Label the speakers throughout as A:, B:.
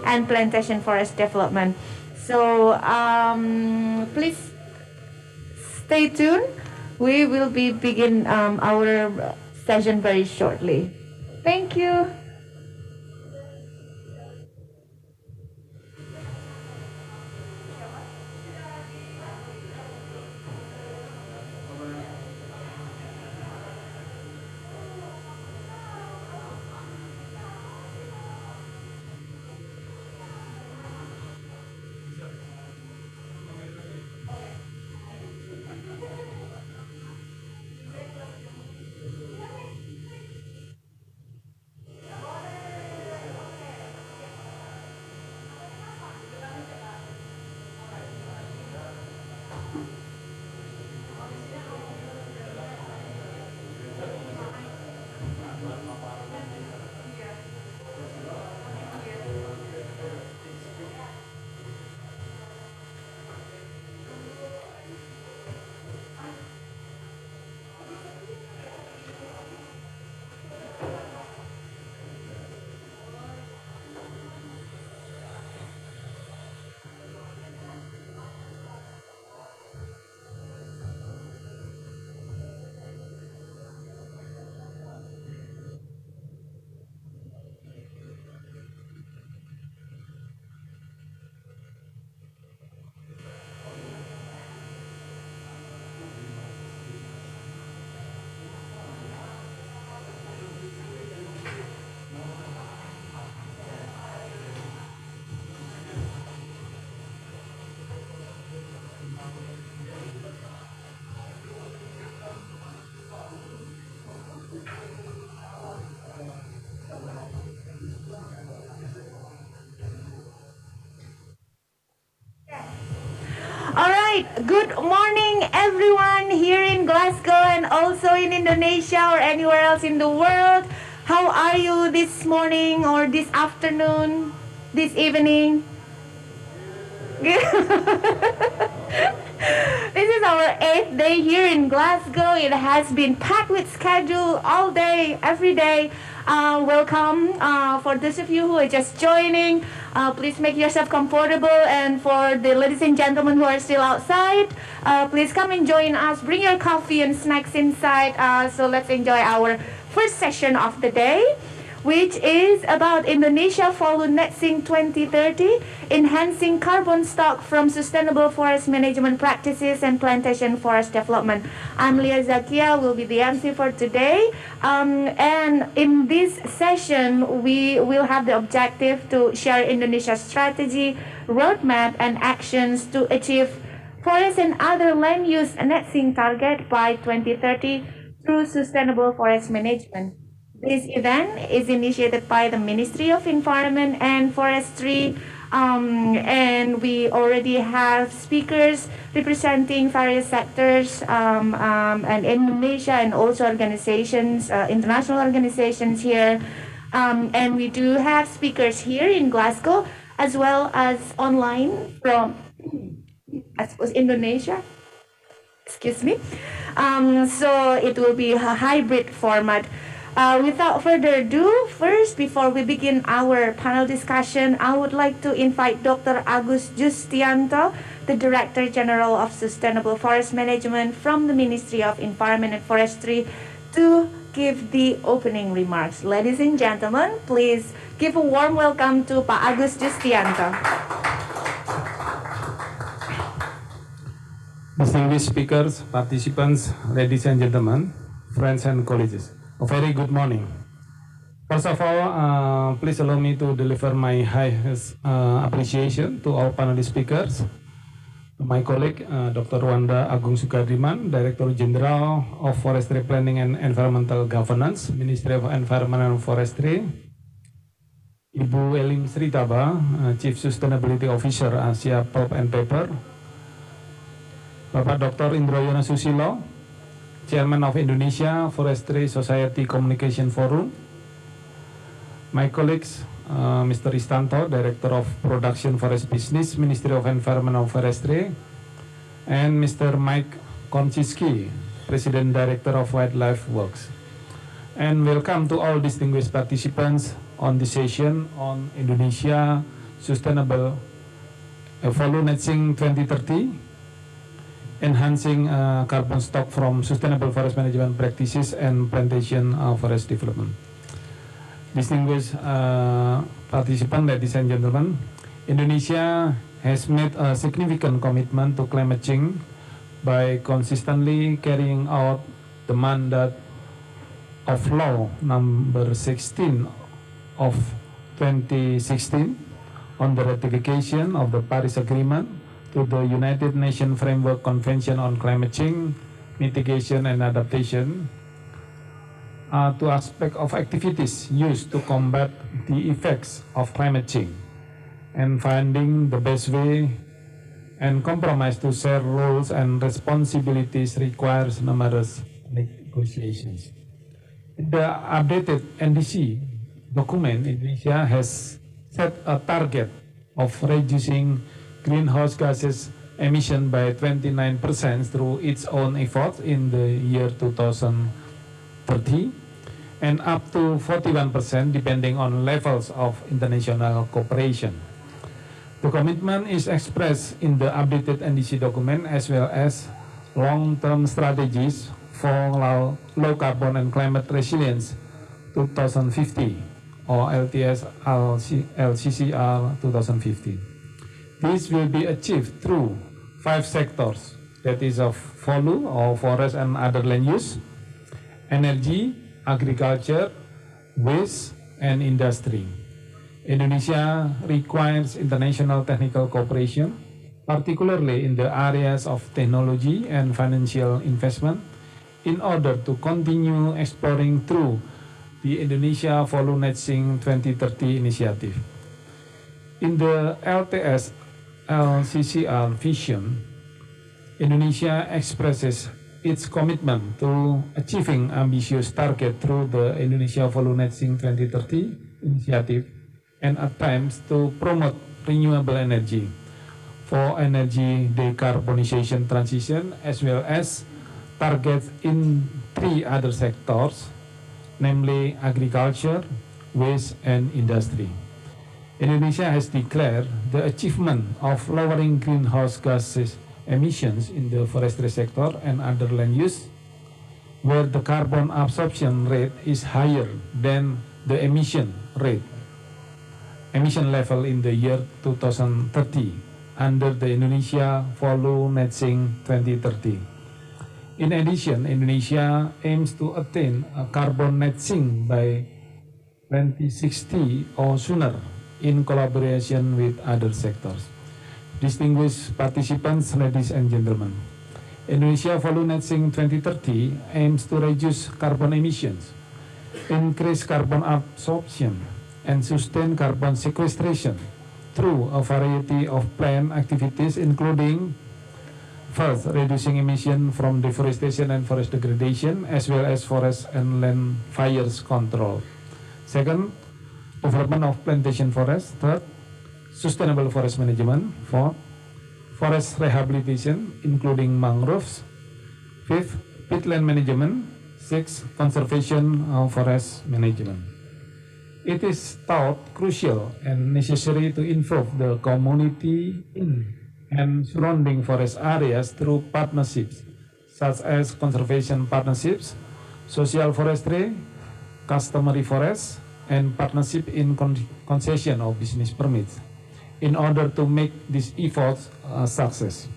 A: and plantation forest development. So please stay tuned. We will be begin our session very shortly. Thank you. All right, good morning everyone here in Glasgow and also in Indonesia or anywhere else in the world. How are you this morning or this afternoon, this evening? This is our 8th day here in Glasgow. It has been packed with schedule all day, every day. Welcome for those of you who are just joining. Please make yourself comfortable, and for the ladies and gentlemen who are still outside, please come and join us. Bring your coffee and snacks inside. So let's enjoy our first session of the day, which is about Indonesia Follow Net Sink 2030, enhancing carbon stock from sustainable forest management practices and plantation forest development. I'm Lia Zakia, will be the MC for today. And in this session, we will have the objective to share Indonesia's strategy, roadmap, and actions to achieve forest and other land use net sink target by 2030 through sustainable forest management. This event is initiated by the Ministry of Environment and Forestry, and we already have speakers representing various sectors and Indonesia and also organizations, international organizations here. And we do have speakers here in Glasgow as well as online from, I suppose, Indonesia. Excuse me. So it will be a hybrid format. Without further ado, first, before we begin our panel discussion, I would like to invite Dr. Agus Justianto, the Director General of Sustainable Forest Management from the Ministry of Environment and Forestry, to give the opening remarks. Ladies and gentlemen, please give a warm welcome to Pak Agus Justianto.
B: Distinguished speakers, participants, ladies and gentlemen, friends and colleagues, a very good morning. First of all, please allow me to deliver my highest appreciation to all panelist speakers, to my colleague, Dr. Wanda Agung Sukardiman, Director General of Forestry Planning and Environmental Governance, Ministry of Environment and Forestry, Ibu Elim Sritaba, Chief Sustainability Officer Asia Pulp and Paper, Bapak Dr. Indroyono Susilo, Chairman of Indonesia Forestry Society Communication Forum, my colleagues, Mr. Istanto, Director of Production Forest Business, Ministry of Environment and Forestry, and Mr. Mike Konchiski, President Director of Wildlife Works. And welcome to all distinguished participants on this session on Indonesia sustainable value netting 2030, enhancing carbon stock from sustainable forest management practices and plantation forest development. Distinguished participants, ladies and gentlemen, Indonesia has made a significant commitment to climate change by consistently carrying out the mandate of Law number 16 of 2016 on the ratification of the Paris Agreement to the United Nations Framework Convention on Climate Change, Mitigation and Adaptation, two aspects of activities used to combat the effects of climate change, and finding the best way and compromise to share roles and responsibilities requires numerous negotiations. The updated NDC document, Indonesia has set a target of reducing greenhouse gases emission by 29% through its own efforts in the year 2030 and up to 41% depending on levels of international cooperation. The commitment is expressed in the updated NDC document as well as long-term strategies for low carbon and climate resilience 2050 or LTS LCCR 2050. This will be achieved through 5 sectors, that is of value or forest and other land use, energy, agriculture, waste, and industry. Indonesia requires international technical cooperation, particularly in the areas of technology and financial investment, in order to continue exploring through the Indonesia Value Netting 2030 initiative. In the LTS LCCR vision, Indonesia expresses its commitment to achieving ambitious target through the Indonesia Value Netting 2030 initiative and attempts to promote renewable energy for energy decarbonization transition, as well as targets in 3 other sectors, namely agriculture, waste, and industry. Indonesia has declared the achievement of lowering greenhouse gases emissions in the forestry sector and other land use, where the carbon absorption rate is higher than the emission level in the year 2030 under the Indonesia Value Netting 2030. In addition, Indonesia aims to attain a carbon net sink by 2060 or sooner in collaboration with other sectors. Distinguished participants, ladies and gentlemen, Indonesia Value Netting 2030 aims to reduce carbon emissions, increase carbon absorption, and sustain carbon sequestration through a variety of planned activities, including first, reducing emission from deforestation and forest degradation, as well as forest and land fires control. Second, development of plantation forest. Third, sustainable forest management. Fourth, forest rehabilitation, including mangroves. Fifth, peatland management. Sixth, conservation of forest management. It is thought crucial and necessary to involve the community in and surrounding forest areas through partnerships, such as conservation partnerships, social forestry, customary forests, and partnership in concession of business permits, in order to make these efforts a success.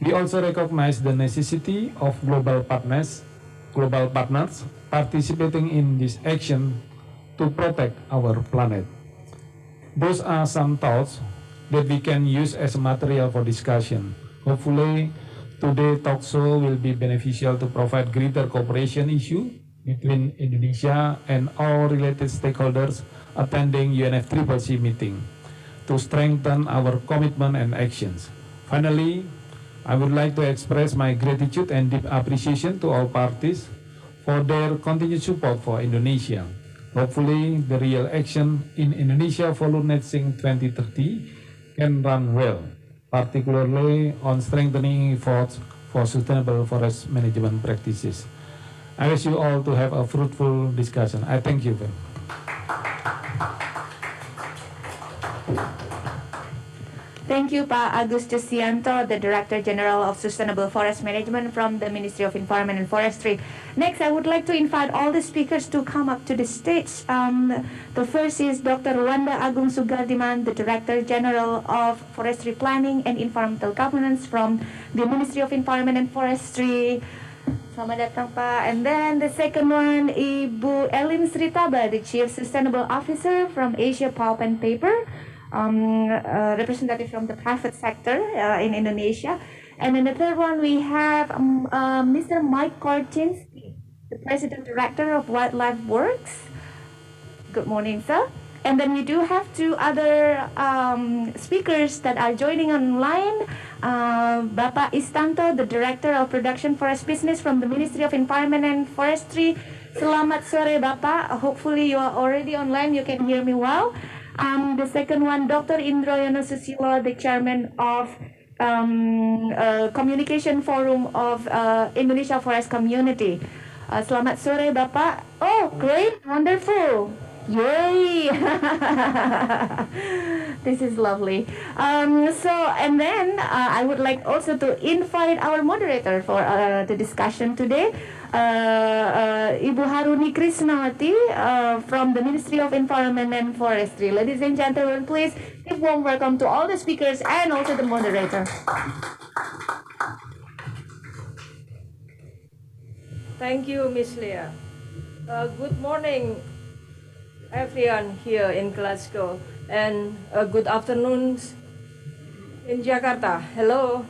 B: We also recognize the necessity of global partners participating in this action to protect our planet. Those are some thoughts that we can use as material for discussion. Hopefully, today's talk show will be beneficial to provide greater cooperation issue between Indonesia and all related stakeholders attending UNFCCC meeting to strengthen our commitment and actions. Finally, I would like to express my gratitude and deep appreciation to all parties for their continued support for Indonesia. Hopefully, the real action in Indonesia Value Netting 2030 can run well, particularly on strengthening efforts for sustainable forest management practices. I wish you all to have a fruitful discussion. I thank you very much.
A: Thank you, Pa Agus Jacianto, the Director General of Sustainable Forest Management from the Ministry of Environment and Forestry. Next, I would like to invite all the speakers to come up to the stage. The first is Dr. Wanda Agung Sugardiman, the Director General of Forestry Planning and Environmental Governance from the Ministry of Environment and Forestry. Selamat datang, Pak. And then the second one, Ibu Elin Sritaba, the Chief Sustainable Officer from Asia Pulp and Paper. Representative from the private sector in Indonesia. And then the third one, we have Mr. Mike Korczynski, the President Director of Wildlife Works. Good morning, sir. And then we do have two other speakers that are joining online. Bapak Istanto, the Director of Production Forest Business from the Ministry of Environment and Forestry. Selamat sore, Bapak. Hopefully you are already online. You can hear me well. The second one, Dr. Indroyono Susilo, the Chairman of Communication Forum of Indonesia Forest Community. Selamat sore, Bapak. Oh, great, wonderful. Yay! This is lovely. And then I would like also to invite our moderator for the discussion today. Ibu Haruni Krishnawati from the Ministry of Environment and Forestry. Ladies and gentlemen, please give warm welcome to all the speakers and also the moderator.
C: Thank you, Ms. Leah. Good morning, everyone here in Glasgow, and good afternoon in Jakarta. Hello.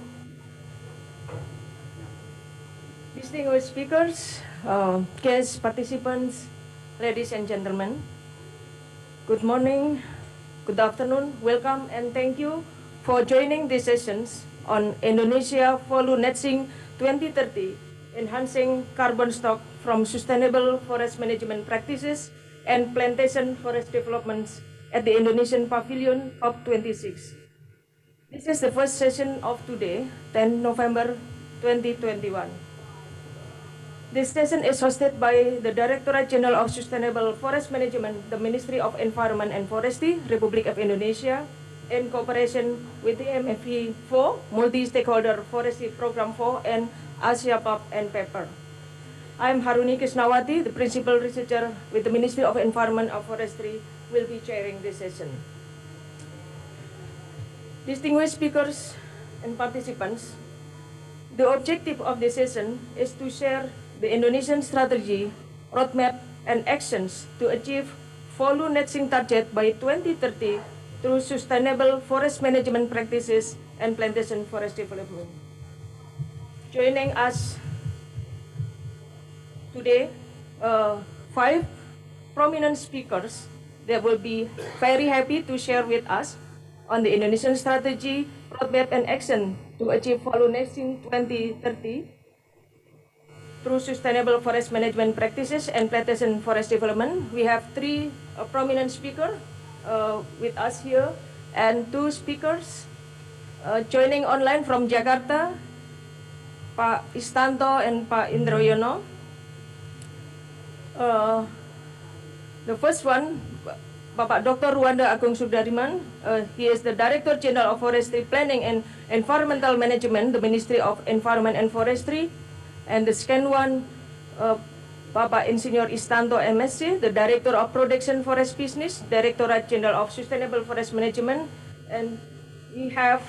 C: Distinguished speakers, guest participants, ladies and gentlemen, good morning, good afternoon, welcome, and thank you for joining these sessions on Indonesia Value Netting 2030, enhancing carbon stock from sustainable forest management practices and plantation forest developments at the Indonesian Pavilion COP26. This is the first session of today, 10 November 2021. This session is hosted by the Directorate General of Sustainable Forest Management, the Ministry of Environment and Forestry, Republic of Indonesia, in cooperation with the MFE 4, Multi-Stakeholder Forestry Program 4, and Asia Pulp and Paper. I am Haruni Krishnawati, the Principal Researcher with the Ministry of Environment and Forestry, will be chairing this session. Distinguished speakers and participants, the objective of this session is to share the Indonesian strategy, roadmap, and actions to achieve value netting target by 2030 through sustainable forest management practices and plantation forest development. Joining us today, 5 prominent speakers that will be very happy to share with us on the Indonesian strategy, roadmap, and action to achieve value netting 2030 through sustainable forest management practices and plantation forest development. We have 3 prominent speakers with us here and 2 speakers joining online from Jakarta, Pak Istanto and Pak Indroyono. The first one, Bapak Dr. Wanda Agung Sugardiman. He is the Director General of Forestry Planning and Environmental Management, the Ministry of Environment and Forestry. And the second one, Bapak Insinyur Istanto MSc, the Director of Production Forest Business, Directorate General of Sustainable Forest Management. And we have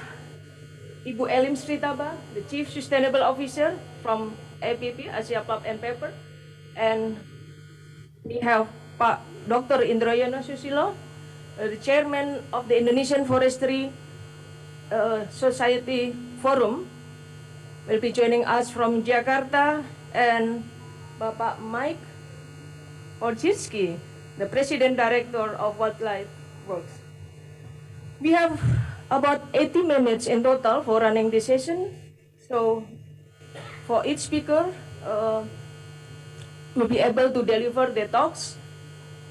C: Ibu Elin Sritaba, the Chief Sustainable Officer from APP, Asia Pulp and Paper. And we have Pak Dr. Indroyono Susilo, the Chairman of the Indonesian Forestry Society Forum, will be joining us from Jakarta, and Bapak Mike Korczynski, the President Director of Wildlife Works. We have about 80 minutes in total for running this session. So for each speaker, will be able to deliver their talks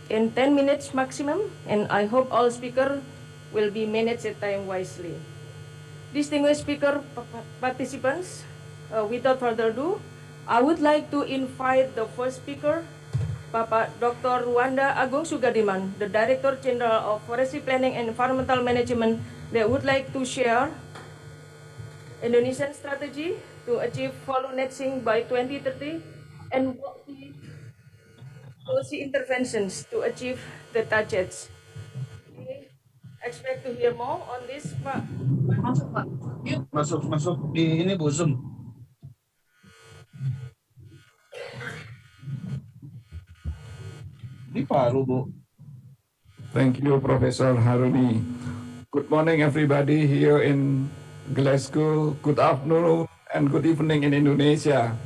C: in 10 minutes maximum, and I hope all speakers will be manage their time wisely. Distinguished speaker participants, without further ado, I would like to invite the first speaker, Bapak Dr. Wanda Agung Sugardiman, the Director General of Forestry Planning and Environmental Management They would like to share Indonesian strategy to achieve follow netting by 2030 and what the policy interventions to achieve the targets. We expect to hear more on this, Pak.
D: Masuk Pak. Yuk. Masuk di ini Bu Zoom. Di Palu Bu.
E: Thank you, Professor Haruni. Good morning, everybody here in Glasgow. Good afternoon and good evening in Indonesia.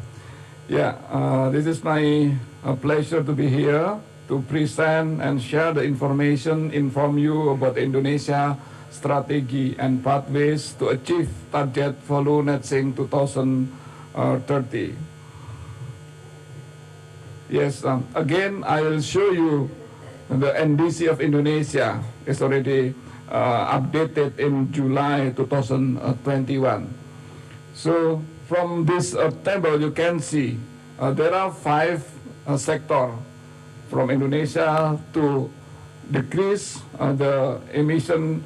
E: This is my pleasure to be here to present and share the information, inform you about Indonesia strategy and pathways to achieve target follow netting 2030. Yes, again, I will show you the NDC of Indonesia is already updated in July 2021. So from this table, you can see there are 5 sectors from Indonesia to decrease the emission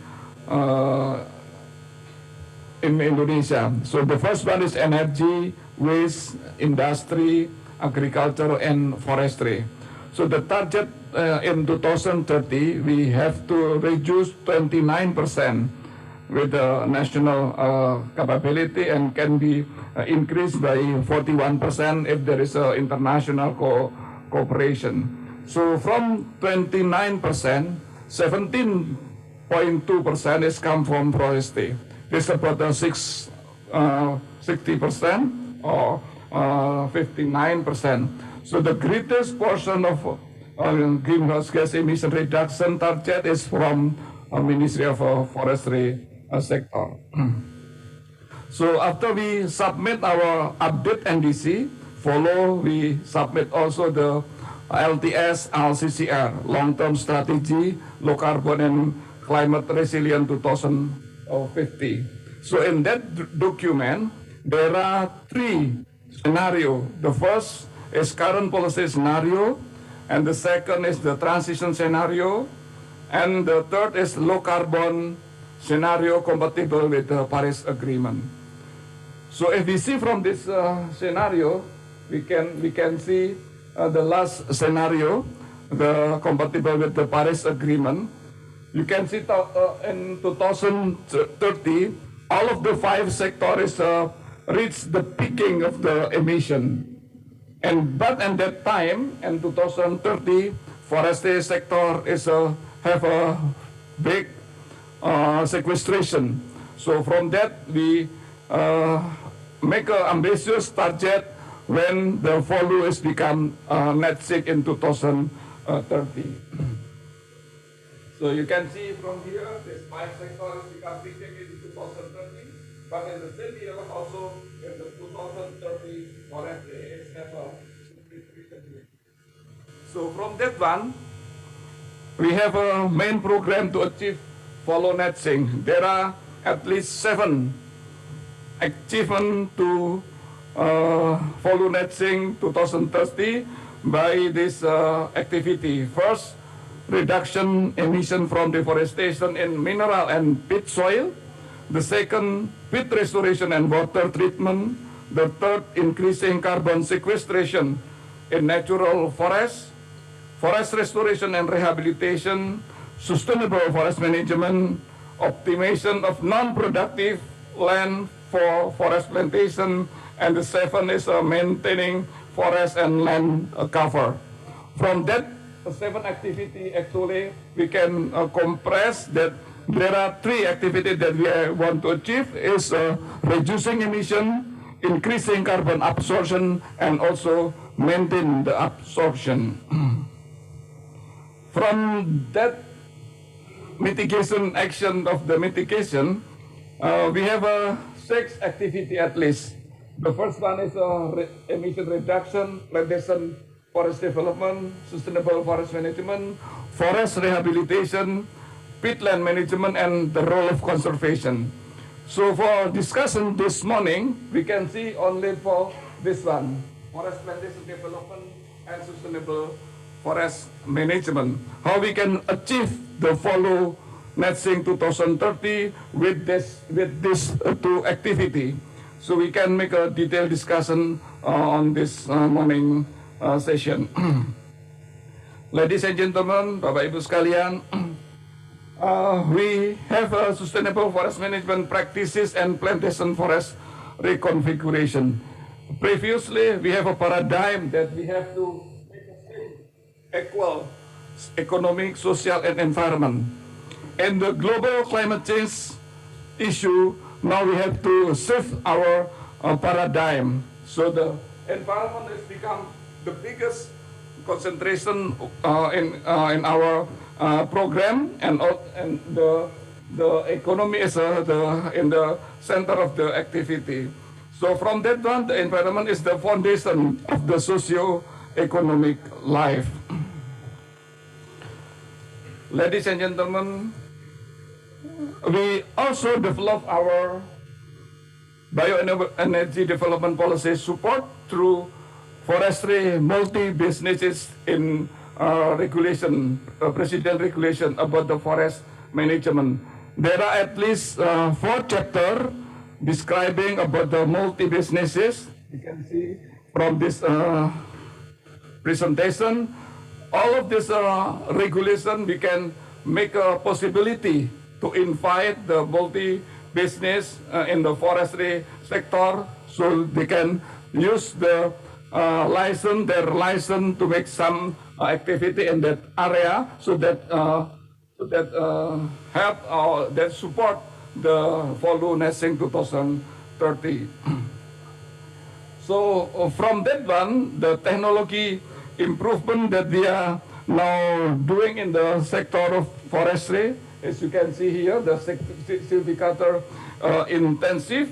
E: in Indonesia. So the first one is energy, waste, industry, agriculture, and forestry. So the target in 2030, we have to reduce 29% with the national capability and can be increased by 41% if there is international cooperation. So from 29%, 17.2% is come from forestry. This is about 60% or 59%. So the greatest portion of greenhouse gas emission reduction target is from Ministry of Forestry sector. So after we submit our update NDC, we submit also the LTS LCCR, long-term strategy, low carbon and climate resilient 2050. So in that document, there are 3 scenarios. The first is current policy scenario, and the second is the transition scenario, and the third is low carbon scenario compatible with the Paris Agreement. So if we see from this scenario, we can see the last scenario, the compatible with the Paris Agreement. You can see in 2030, all of the 5 sectors reach the peaking of the emission. But at that time, in 2030, forestry sector have a big sequestration. So from that, we make an ambitious target when the follow is become net sick in 2030. So you can see from here, this 5 sectors become peaking in 2030, but in the same year also in the 2030 forestry is have a significant. So from that one, we have a main program to achieve follow netting. There are at least 7 achievements to follow netting 2030 by this activity. First, reduction emission from deforestation in mineral and pit soil. The second, pit restoration and water treatment. The third, increasing carbon sequestration in natural forests. Forest restoration and rehabilitation, sustainable forest management, optimization of non-productive land for forest plantation, and the 7 is maintaining forest and land cover. From that 7 activity, actually, we can compress that there are 3 activities that we want to achieve is reducing emission, increasing carbon absorption, and also maintain the absorption. From that mitigation action of the mitigation, we have 6 activity at least. The first one is emission reduction, plantation, forest development, sustainable forest management, forest rehabilitation, peatland management, and the role of conservation. So for discussion this morning, we can see only for this one, forest plantation development and sustainable forest management, how we can achieve the follow Net Sink 2030 with this two activity. So we can make a detailed discussion on this morning session. Ladies and gentlemen, Bapak Ibu sekalian, we have sustainable forest management practices and plantation forest reconfiguration. Previously, we have a paradigm that we have to make equal economic, social, and environment. And the global climate change issue, now we have to shift our paradigm. So the environment has become the biggest concentration in our program, and the economy is in the center of the activity. So from that one, the environment is the foundation of the socio-economic life. Ladies and gentlemen, we also develop our bioenergy development policy support through forestry multi-businesses in president regulation about the forest management. There are at least 4 chapters describing about the multi-businesses. You can see from this presentation, all of this regulation, we can make a possibility to invite the multi-business in the forestry sector, so they can use their license to make some activity in that area, so that help that support the follow Net Sink 2030. So from that one, the technology improvement that we are now doing in the sector of forestry, as you can see here, the silviculture intensive.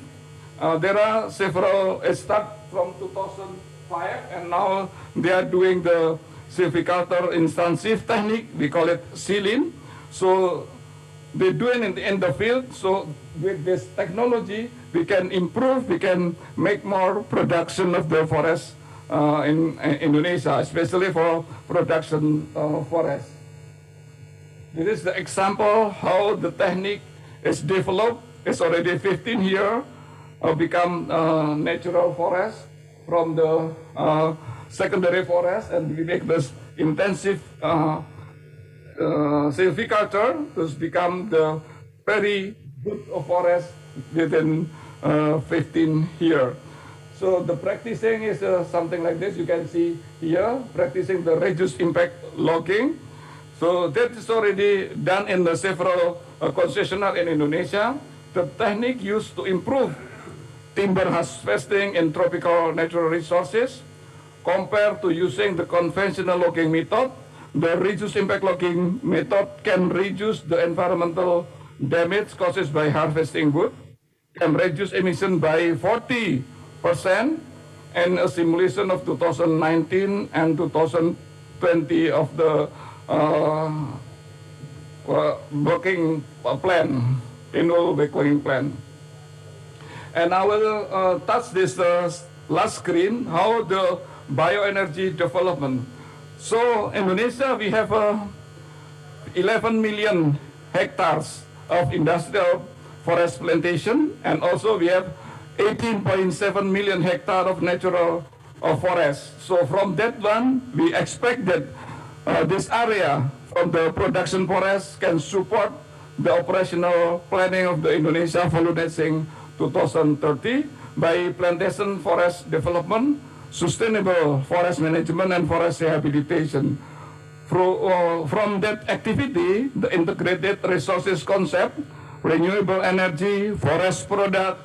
E: There are several start from 2005, and now they are doing the silviculture intensive technique. We call it silin. So they do it in the field. So with this technology, we can improve, we can make more production of the forest in Indonesia, especially for production forest. This is the example how the technique is developed. It's already 15 years, become natural forest from the secondary forest, and we make this intensive silviculture to become the very good forest within 15 years. So the practicing is something like this. You can see here, practicing the reduced impact logging. So that is already done in the several concessionaires in Indonesia. The technique used to improve timber harvesting in tropical natural resources compared to using the conventional logging method. The reduced impact logging method can reduce the environmental damage caused by harvesting wood, can reduce emission by 40%, and a simulation of 2019 and 2020 of the working plan, annual working plan. And I will touch this last screen, how the bioenergy development. So Indonesia, we have 11 million hectares of industrial forest plantation, and also we have 18.7 million hectares of natural forest. So from that one, we expect that this area from the production forest can support the operational planning of the Indonesia Follow Net Sink 2030 by plantation forest development, sustainable forest management, and forest rehabilitation. From that activity, the integrated resources concept, renewable energy, forest product,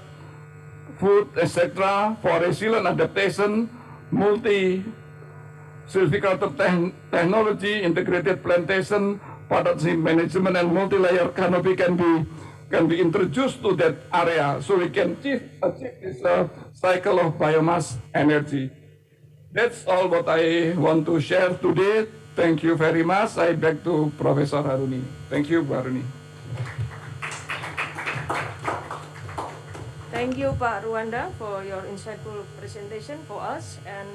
E: food, etc., for resilient adaptation, multi-silviculture technology, integrated plantation, partnership management, and multi-layer canopy can be introduced to that area, so we can achieve this cycle of biomass energy. That's all what I want to share today. Thank you very much. I back to Professor Haruni. Thank you, Haruni.
C: Thank you, Pak Ruanda, for your insightful presentation for us. And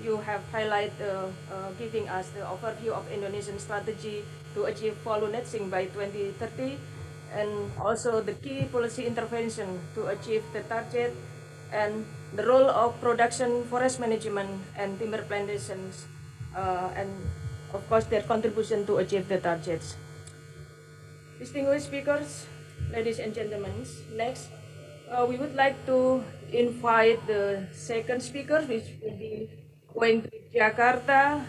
C: you have highlighted giving us the overview of Indonesian strategy to achieve follow netting by 2030, and also the key policy intervention to achieve the target, and the role of production forest management and timber plantations, and of course their contribution to achieve the targets. Distinguished speakers, ladies and gentlemen, next we would like to invite the second speaker, which will be going to Jakarta,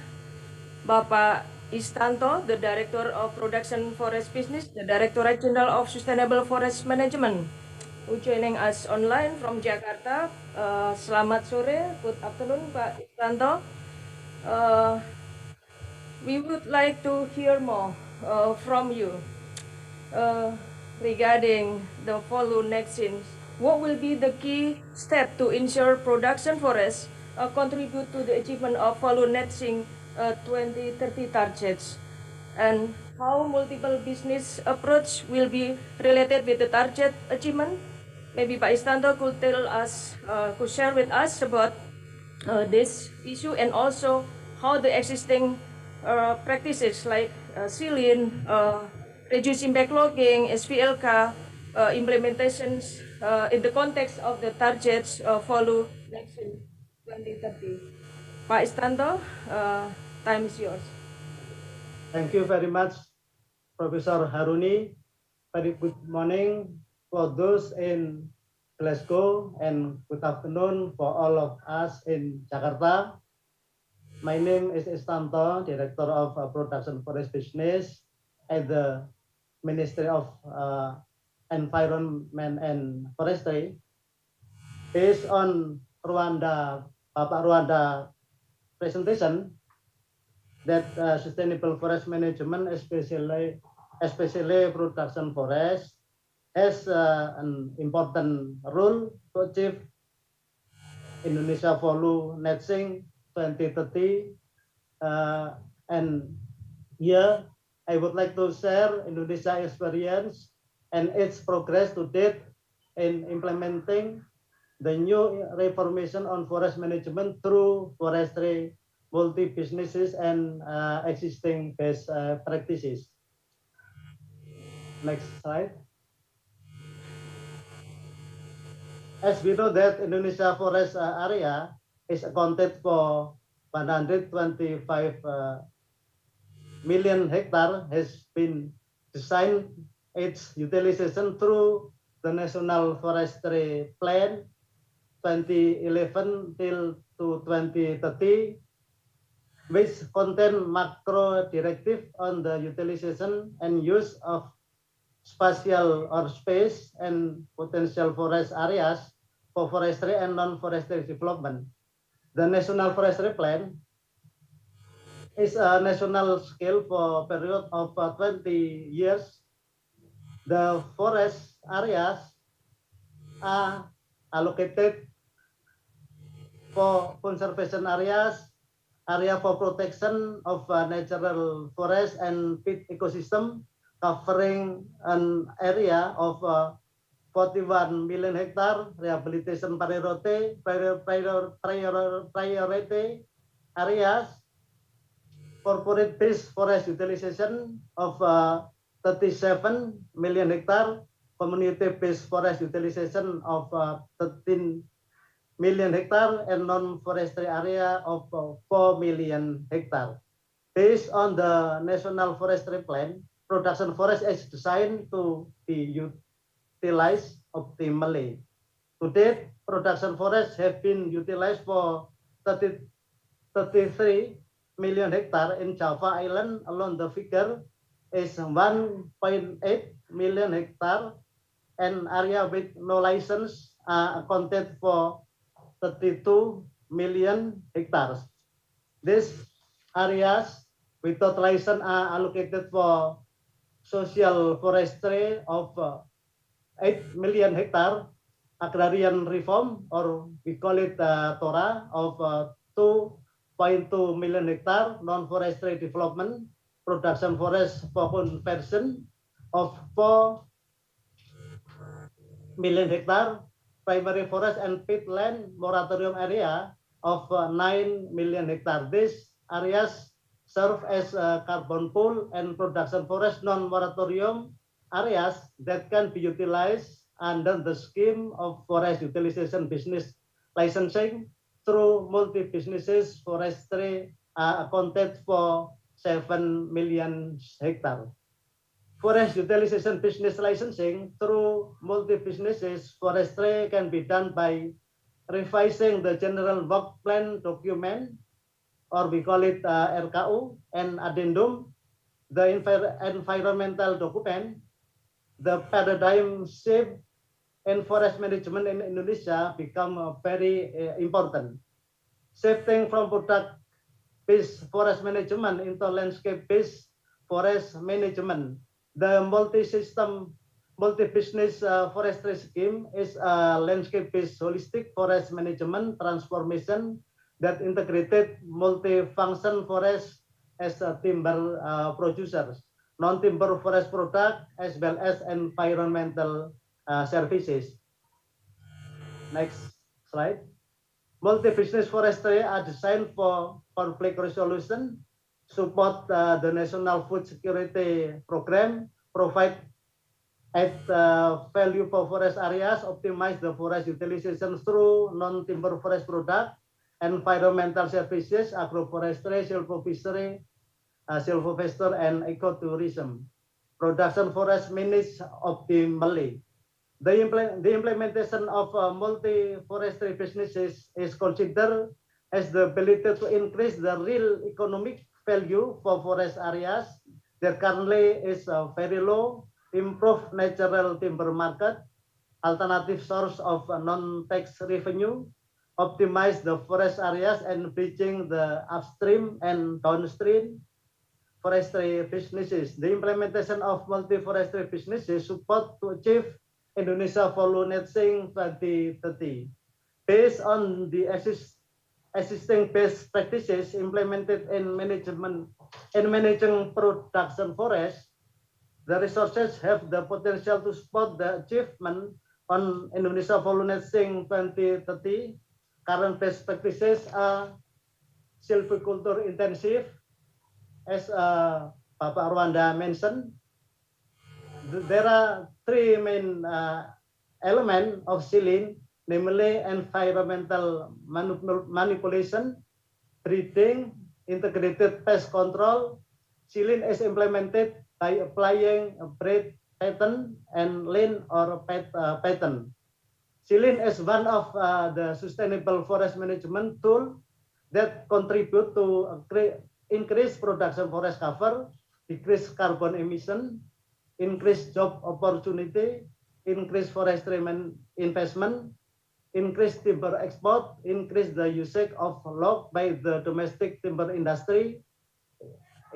C: Bapak Istanto, the Director of Production Forest Business, the Directorate General of Sustainable Forest Management, who joining us online from Jakarta. Selamat sore, good afternoon, Pak Istanto. We would like to hear more from you regarding the follow netting. What will be the key step to ensure production forests contribute to the achievement of follow netting 2030 targets, and how multiple business approach will be related with the target achievement? Maybe Pak Istanto could tell us, could share with us about this issue, and also how the existing practices like sealing, reducing backlogging, SPLK implementations in the context of the targets follow next in 2030. Pak Istanto, time is yours.
F: Thank you very much, Professor Haruni. Very good morning for those in Glasgow and good afternoon for all of us in Jakarta. My name is Istanto, Director of Production Forest Business at the Ministry of Environment and Forestry. Based on Bapak Rwanda presentation, that sustainable forest management, especially production forest, has an important role to achieve Indonesia follow netting 2030. And here I would like to share Indonesia experience and its progress to date in implementing the new reformation on forest management through forestry multi-businesses and existing best practices. Next slide. As we know that Indonesia forest area is accounted for 125 million hectare, has been designed its utilization through the National Forestry Plan 2011 till to 2030, which contain macro directive on the utilization and use of spatial or space and potential forest areas for forestry and non-forestry development. The National Forestry Plan is a national scale for a period of 20 years. The forest areas are allocated for conservation areas, area for protection of natural forest and pit ecosystem, covering an area of 41 million hectare, rehabilitation priority areas, corporate-based forest utilization of 37 million hectare, community-based forest utilization of 13 million hectare, and non-forestry area of 4 million hectare. Based on the National Forestry Plan, production forest is designed to be utilized optimally. To date, production forests have been utilized for 33 million hectare in Java Island alone. The figure is 1.8 million hectare, and area with no license accounted for 32 million hectares. These areas without license are allocated for social forestry of 8 million hectare, agrarian reform, or we call it TORA, of 2.2 million hectare, non-forestry development, production forest for conversion of 4 million hectare, primary forest and peatland moratorium area of 9 million hectares. These areas serve as a carbon pool and production forest non-moratorium areas that can be utilized under the scheme of forest utilization business licensing through multi-businesses forestry accounted for 7 million hectares. Forest utilization business licensing through multi-businesses forestry can be done by revising the general work plan document, or we call it RKU, and addendum, the environmental document, the paradigm shift in forest management in Indonesia become very important. Shifting from product-based forest management into landscape-based forest management. The multi-system, multi-business forestry scheme is a landscape-based holistic forest management transformation that integrated multi-function forest as a timber producers, non-timber forest product, as well as environmental services. Next slide. Multi-business forestry are designed for conflict resolution, support the national food security program, provide add value for forest areas, optimize the forest utilization through non-timber forest product, environmental services, agroforestry, silvofishery, silvopasture, and ecotourism. Production forest managed optimally. The implementation of multi-forestry businesses is considered as the ability to increase the real economic value for forest areas that currently is very low, improve natural timber market, alternative source of non-tax revenue, optimize the forest areas and bridging the upstream and downstream forestry businesses. The implementation of multi-forestry businesses support to achieve Indonesia Volunetzing 2030. Based on the existing best practices implemented in managing production forests, the resources have the potential to support the achievement on Indonesia Volunetzing 2030. Current best practices are silviculture intensive, as Bapak Rwanda mentioned. There are three main elements of silene, namely environmental manipulation, breeding, integrated pest control. Silene is implemented by applying a breed pattern and lane or pattern. Silene is one of the sustainable forest management tool that contribute to increase production forest cover, decrease carbon emission, increase job opportunity, increase forestry investment, increase timber export, increase the usage of log by the domestic timber industry,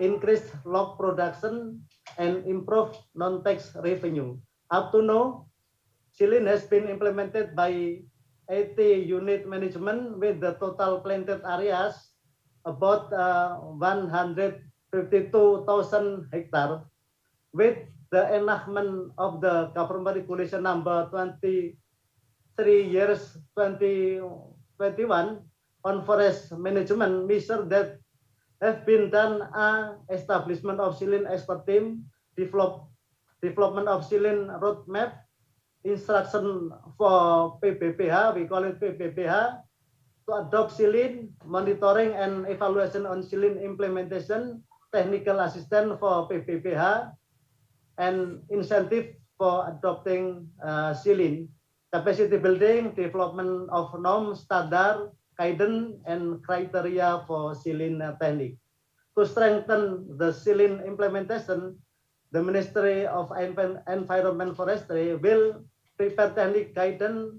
F: increase log production, and improve non-tax revenue. Up to now, silene has been implemented by 80 unit management with the total planted areas about 152,000 hectares. With the enactment of the government regulation number 23 years 2021 on forest management measures that have been done are establishment of silene expert team, development of silene roadmap, instruction for PBPH, we call it PBPH, to adopt silene, monitoring and evaluation on silene implementation, technical assistance for PBPH, and incentive for adopting silene, capacity building, development of norm, standard, guidance, and criteria for silene technique. To strengthen the silene implementation, the Ministry of Environment Forestry will prepare technique guidance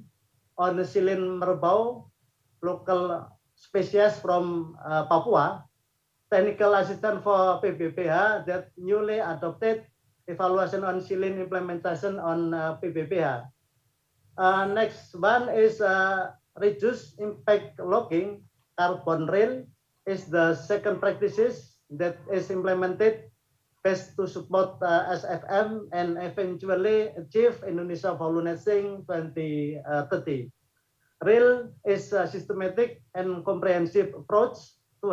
F: on the silene merbau, local species from Papua, technical assistance for PBPH that newly adopted, evaluation on silene implementation on PBPH. Next one is reduce impact logging. Carbon rail is the second practices that is implemented best to support SFM and eventually achieve Indonesia Volunetzing 2030. RIL is a systematic and comprehensive approach to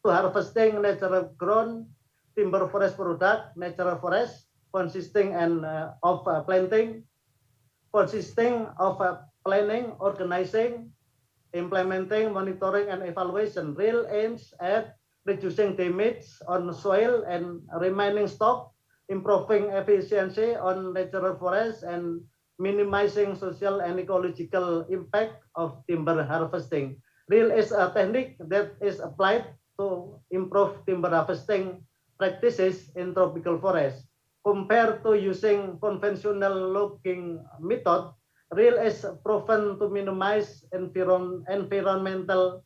F: harvesting natural grown timber forest product, natural forest consisting of planting, planning, organizing, implementing, monitoring, and evaluation. RIL aims at reducing damage on soil and remaining stock, improving efficiency on natural forests, and minimizing social and ecological impact of timber harvesting. RIL is a technique that is applied to improve timber harvesting practices in tropical forests. Compared to using conventional logging method, RIL is proven to minimize environmental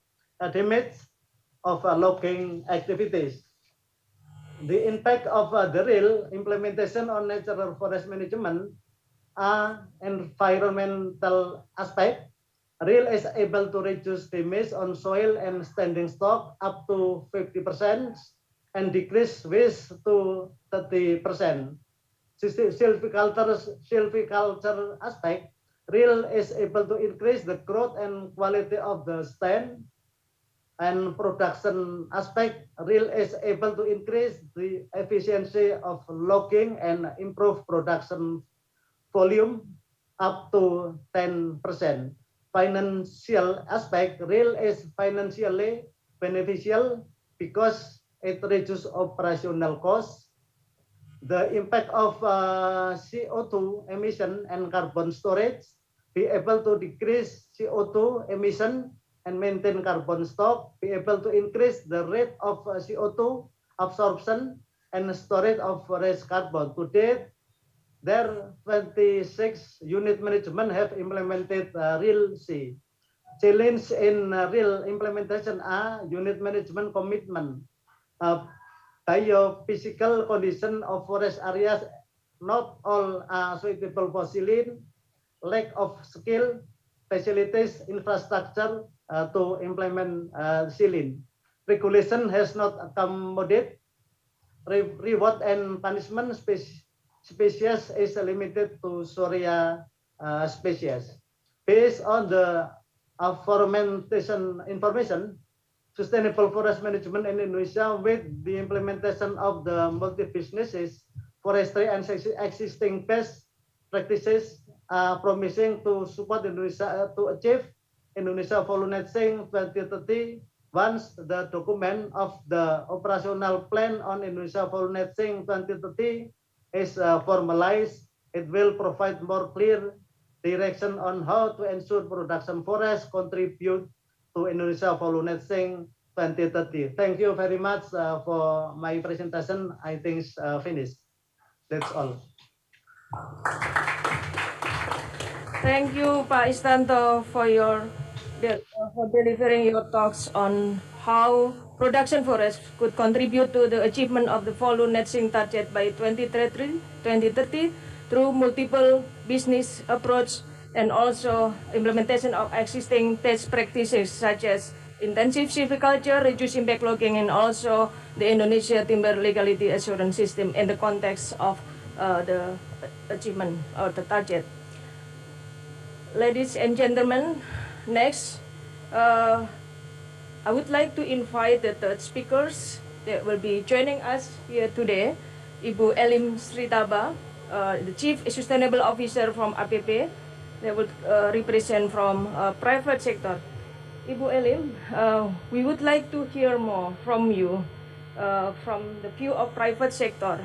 F: damage of logging activities. The impact of the RIL implementation on natural forest management are environmental aspect. RIL is able to reduce damage on soil and standing stock up to 50% and decrease waste to 30%. Silviculture aspect, RIL is able to increase the growth and quality of the stand, and production aspect, RIL is able to increase the efficiency of logging and improve production volume up to 10%. Financial aspect, RIL is financially beneficial because it reduces operational costs. The impact of CO2 emission and carbon storage, be able to decrease CO2 emission and maintain carbon stock, be able to increase the rate of CO2 absorption and storage of forest carbon. To date, there 26 unit management have implemented RIL-C. Challenge in RIL implementation are unit management commitment, biophysical condition of forest areas, not all are suitable for silene, lack of skill, facilities, infrastructure to implement silene. Regulation has not accommodated reward and punishment species is limited to Soria species. Based on the aforementioned information, sustainable forest management in Indonesia with the implementation of the multi-businesses, forestry and existing best practices are promising to support Indonesia to achieve Indonesia Volunteering 2030. Once the document of the operational plan on Indonesia Volunteering 2030 is formalized, it will provide more clear direction on how to ensure production forests contribute to Indonesia Volunteering 2030. Thank you very much for my presentation. I think it's finished. That's all.
C: Thank you, Pak Istanto, for delivering your talks on how production forests could contribute to the achievement of the voluntary target by 2030 through multiple business approach and also implementation of existing best practices such as intensive silviculture, reducing backlogging, and also the Indonesia Timber Legality Assurance System in the context of the achievement of the target. Ladies and gentlemen, next, I would like to invite the third speakers that will be joining us here today, Ibu Elim Sritaba, the Chief Sustainable Officer from APP, that will represent from private sector. Ibu Elim, we would like to hear more from you, from the view of private sector,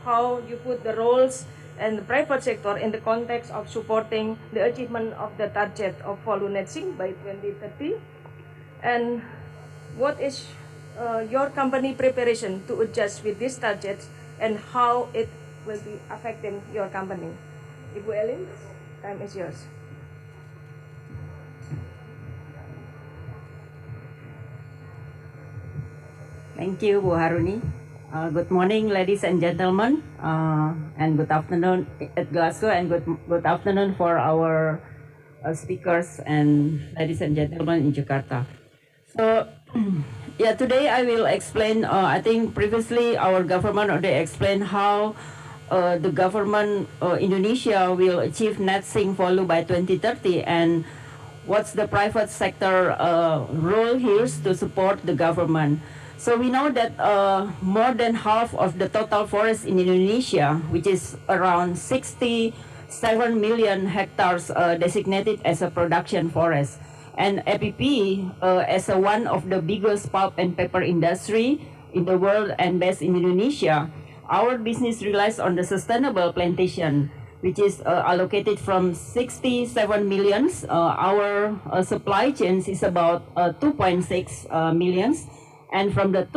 C: how you put the roles and the private sector in the context of supporting the achievement of the target of voluntary by 2030, and what is your company preparation to adjust with these targets and how it will be affecting your company. Ibu Elim, time is yours.
G: Thank you, Bu Haruni. Good morning, ladies and gentlemen, and good afternoon at Glasgow, and good afternoon for our speakers and ladies and gentlemen in Jakarta. So, yeah, today I will explain. I think previously our government already explained how the government Indonesia will achieve net sink volume by 2030, and what's the private sector role here to support the government. So we know that more than half of the total forest in Indonesia, which is around 67 million hectares designated as a production forest. And APP, as one of the biggest pulp and paper industry in the world and based in Indonesia, our business relies on the sustainable plantation, which is allocated from 67 millions. Our supply chains is about 2.6 millions. And from the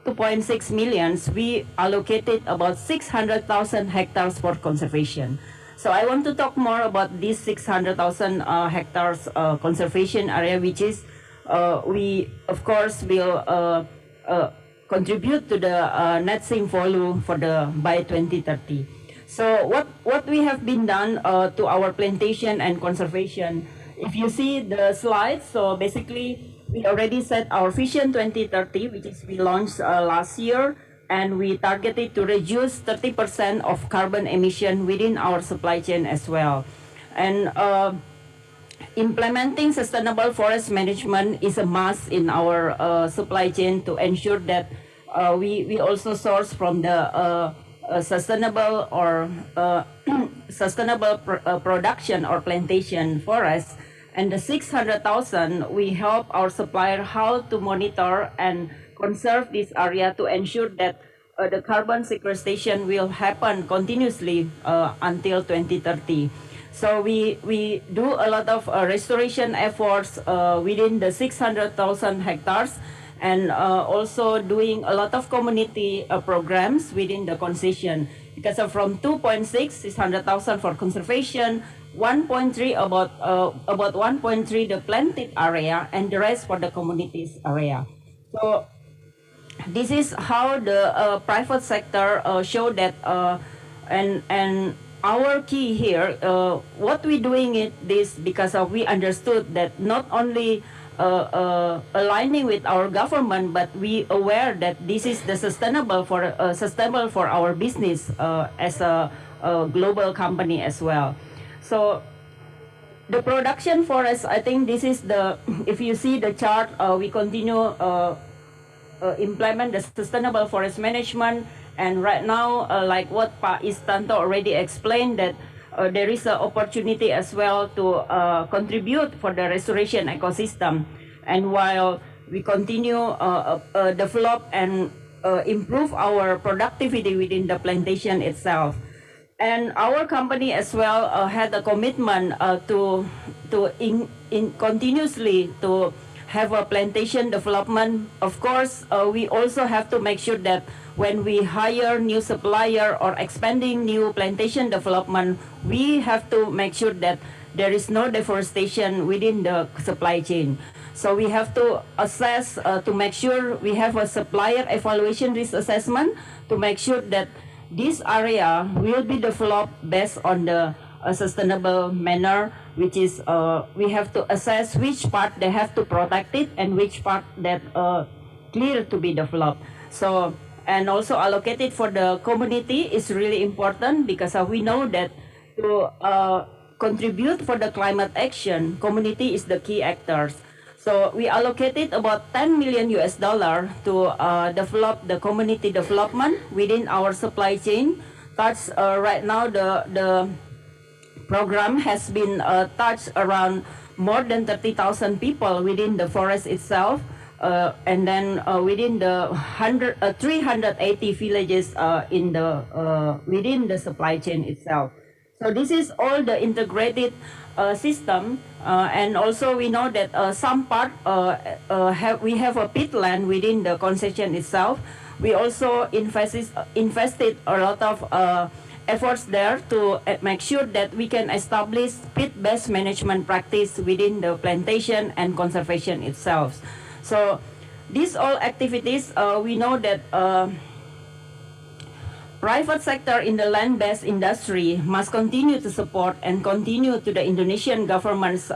G: 2.6 millions, we allocated about 600,000 hectares for conservation. So I want to talk more about this 600,000 hectares conservation area, which is we of course will contribute to the net sink volume for the by 2030. So what we have been done to our plantation and conservation, if you see the slides, so basically we already set our Vision 2030, which is we launched last year, and we targeted to reduce 30% of carbon emission within our supply chain as well. And implementing sustainable forest management is a must in our supply chain to ensure that we also source from the sustainable or sustainable production or plantation forests. And the 600,000, we help our supplier how to monitor and conserve this area to ensure that the carbon sequestration will happen continuously until 2030. So we do a lot of restoration efforts within the 600,000 hectares, and also doing a lot of community programs within the concession. Because from 2.6, 600,000 for conservation, 1.3 about 1.3 the planted area, and the rest for the communities area. So this is how the private sector show that, and our key here, what we doing it this because we understood that not only aligning with our government, but we aware that this is the sustainable for our business as a global company as well. So the production forest, I think this is the, if you see the chart, we continue implement the sustainable forest management. And right now, like what Pa Istanto already explained, that there is an opportunity as well to contribute for the restoration ecosystem. And while we continue develop and improve our productivity within the plantation itself. And our company as well had a commitment to continuously to have a plantation development. Of course, we also have to make sure that when we hire new supplier or expanding new plantation development, we have to make sure that there is no deforestation within the supply chain. So we have to assess to make sure we have a supplier evaluation risk assessment to make sure that this area will be developed based on the sustainable manner, which is we have to assess which part they have to protect it and which part that clear to be developed. So, and also allocated for the community is really important because we know that to contribute for the climate action, community is the key actors. So we allocated about $10 million to develop the community development within our supply chain. That's right now the program has been touched around more than 30,000 people within the forest itself, and then within the 380 villages in the within the supply chain itself. So this is all the integrated system, and also we know that some part we have a peatland within the concession itself. We also invested a lot of efforts there to make sure that we can establish peat-based management practice within the plantation and conservation itself. So these all activities, we know that private sector in the land-based industry must continue to support and continue to the Indonesian government's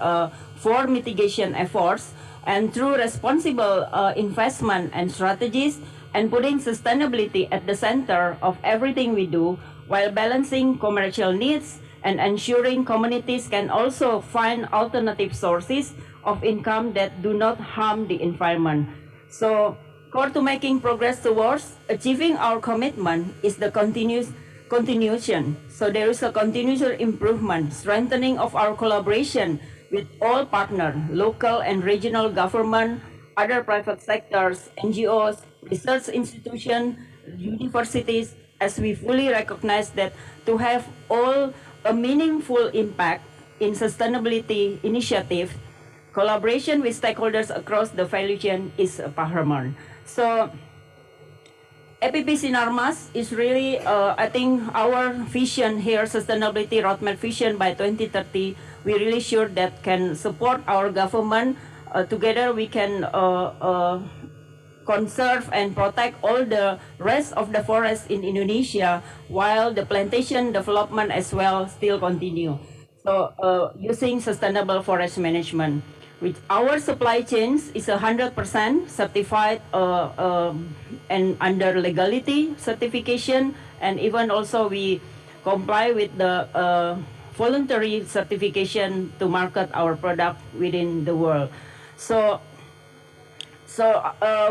G: for mitigation efforts, and through responsible investment and strategies, and putting sustainability at the center of everything we do, while balancing commercial needs and ensuring communities can also find alternative sources of income that do not harm the environment. So, core to making progress towards achieving our commitment is the continuation. So there is a continuous improvement, strengthening of our collaboration with all partners, local and regional government, other private sectors, NGOs, research institutions, universities, as we fully recognize that to have all a meaningful impact in sustainability initiative, collaboration with stakeholders across the value chain is paramount. So APP Sinarmas is really, I think, our vision here, sustainability roadmap vision by 2030. We really sure that can support our government. Together we can conserve and protect all the rest of the forest in Indonesia, while the plantation development as well still continue. So using sustainable forest management, which our supply chains is 100% certified and under legality certification, and even also we comply with the voluntary certification to market our product within the world. So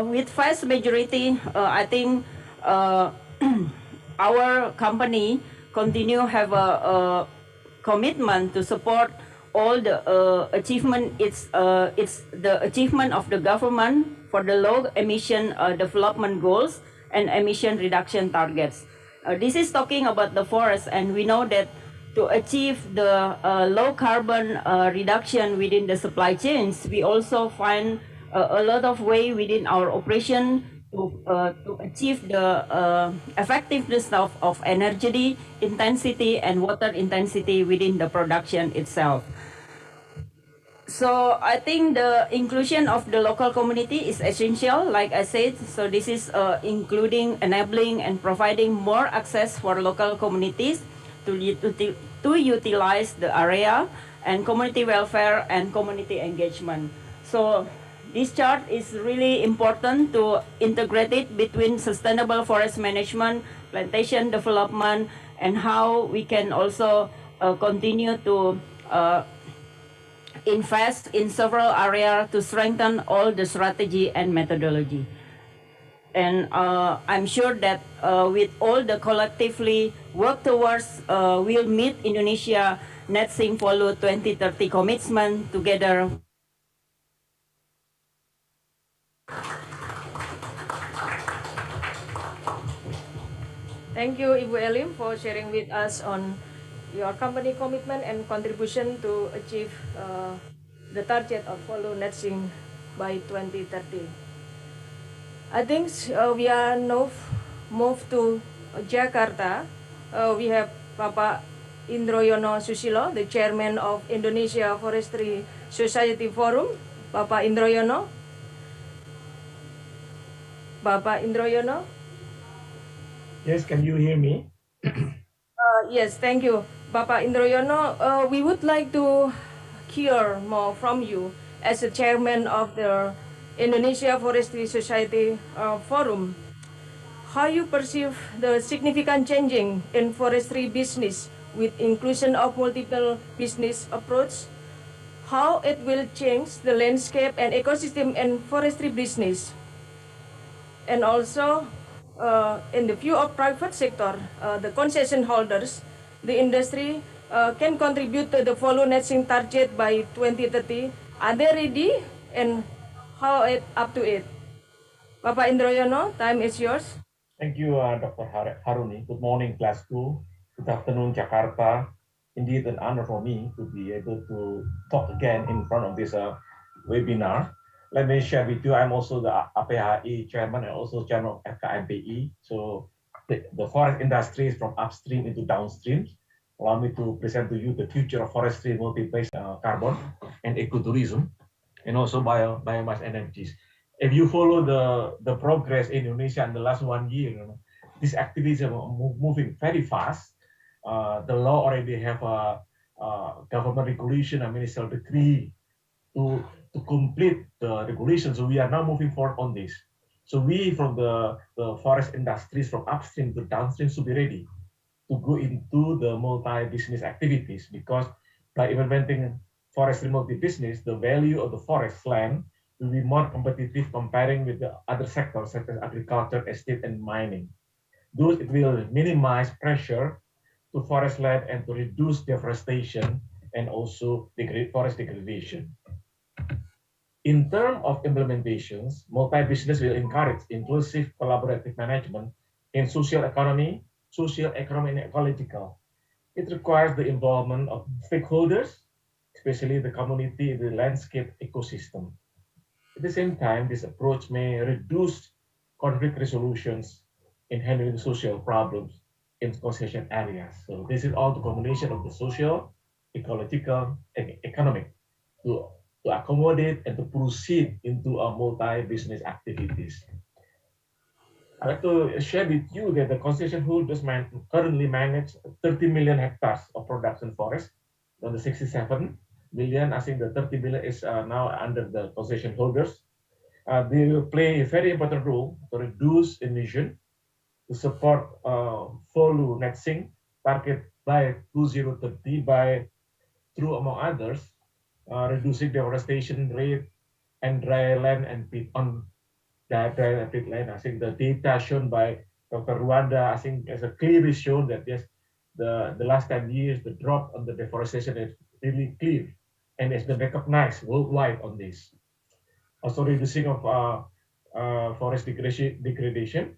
G: with vast majority, I think our company continue have a commitment to support all the achievement. It's the achievement of the government for the low emission development goals and emission reduction targets. This is talking about the forest, and we know that to achieve the low carbon reduction within the supply chains, we also find a lot of way within our operation to achieve the effectiveness of energy intensity and water intensity within the production itself. So I think the inclusion of the local community is essential, like I said. So this is including enabling and providing more access for local communities to utilize the area, and community welfare and community engagement. So this chart is really important to integrate it between sustainable forest management, plantation development, and how we can also continue to invest in several areas to strengthen all the strategy and methodology. And I'm sure that with all the collectively work towards, we'll meet Indonesia Net Sink Follow 2030 commitment together.
C: Thank you, Ibu Elim, for sharing with us on your company commitment and contribution to achieve the target of follow net sink by 2030. I think we are now moved to Jakarta. We have Bapak Indroyono Susilo, the chairman of Indonesia Forestry Society Forum. Bapak Indroyono. Bapak Indroyono.
H: Yes, can you hear me?
C: Yes, thank you. Bapak Indroyono, we would like to hear more from you as the chairman of the Indonesia Forestry Society Forum. How you perceive the significant changing in forestry business with inclusion of multiple business approach? How it will change the landscape and ecosystem in forestry business? And also, in the view of private sector, the concession holders, the industry can contribute to the follow net sink target by 2030. Are they ready, and how it up to it? Bapak Indroyono, time is yours.
H: Thank you, Dr. Haruni. Good morning, Glasgow. Good afternoon, Jakarta. Indeed, an honor for me to be able to talk again in front of this webinar. Let me share with you, I'm also the APHI chairman and also chairman of FKMPI. So the forest industry is from upstream into downstream. Allow me to present to you the future of forestry, multi-based carbon and ecotourism, and also biomass energies. If you follow the progress in Indonesia in the last 1 year, these activities are moving very fast. The law already have a government regulation and ministerial decree to complete the regulation. So we are now moving forward on this. So we from the forest industries from upstream to downstream should be ready. to go into the multi-business activities, because by implementing forestry multi-business, the value of the forest land will be more competitive comparing with the other sectors such as agriculture, estate, and mining. Thus, it will minimize pressure to forest land and to reduce deforestation and also forest degradation. In terms of implementations, multi-business will encourage inclusive collaborative management in social economy, and ecological. It requires the involvement of stakeholders, especially the community in the landscape ecosystem. At the same time, this approach may reduce conflict resolutions in handling social problems in conservation areas. So this is all the combination of the social, ecological, and economic to, to accommodate and to proceed into a multi-business activities. I'd like to share with you that the conservation holders currently manage 30 million hectares of production forest on the 67 million. I think the 30 million is now under the conservation holders. They will play a very important role to reduce emission, to support follow net sink target by 2030 by through, among others, reducing deforestation rate and dry land and pit on dry and pit land. I think the data shown by Dr. Rwanda, I think, has clearly shown that yes, the last 10 years, the drop on the deforestation is really clear and has been recognized worldwide on this. Also, reducing of forest degradation,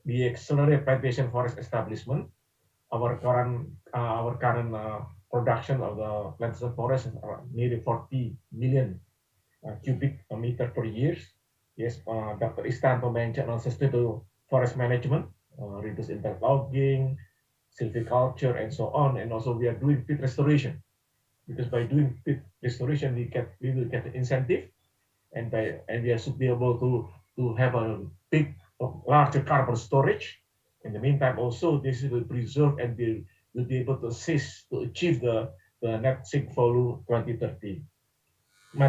H: the accelerate plantation forest establishment. Our current production of the plantation forest is nearly 40 million cubic meter per year. Yes, Dr. Istanto mentioned on sustainable forest management, reduce interlogging, silviculture, and so on. And also, we are doing pit restoration, because by doing pit restoration, we will get the incentive, and we should be able to have a larger carbon storage. In the meantime, also this will preserve and will be able to assist to achieve the net sink volume 2030.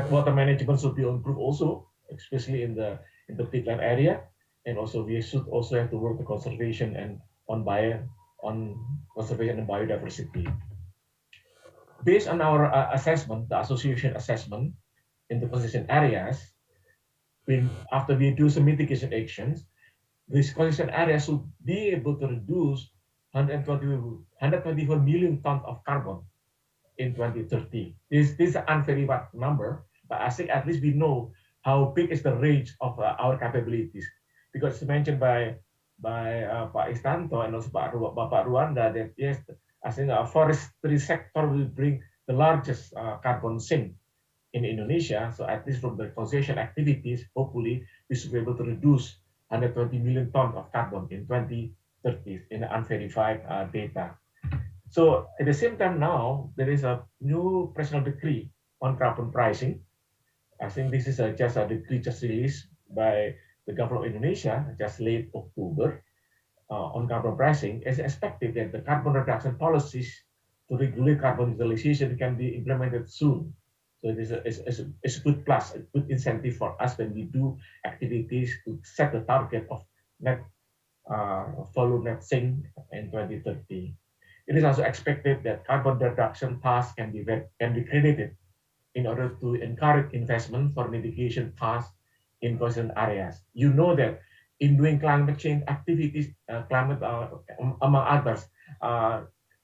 H: Water management should be improved also, especially in the peatland area, and also we should also have to work the conservation and on conservation and biodiversity. Based on our assessment, the association assessment in the conservation areas, after we do some mitigation actions, this conservation area should be able to reduce 124 million tons of carbon in 2030. This is an unfairly wide number, but I think at least we know how big is the range of our capabilities, because it's mentioned by Pak Istanto and also Bapak Rwanda that yes, I think our forestry sector will bring the largest carbon sink in Indonesia. So at least from the conservation activities, hopefully we should be able to reduce 120 million tons of carbon in 2030 in the unverified data. So at the same time now, there is a new presidential decree on carbon pricing. I think this is just a decree just released by the government of Indonesia just late October on carbon pricing. It's expected that the carbon reduction policies to regulate carbon utilization can be implemented soon. So it is a good plus, a good incentive for us when we do activities to set the target of net follow net sink in 2030. It is also expected that carbon reduction tasks can be credited in order to encourage investment for mitigation tasks in concerned areas. You know that in doing climate change activities, among others,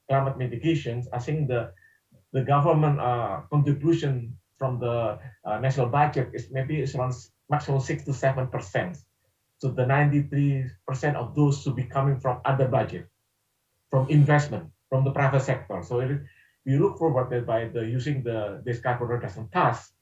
H: climate mitigations, I think the government contribution from the national budget is maybe around maximum 6 to 7%. So the 93% of those should be coming from other budget, from investment, from the private sector. So we look forward that by using this carbon reduction task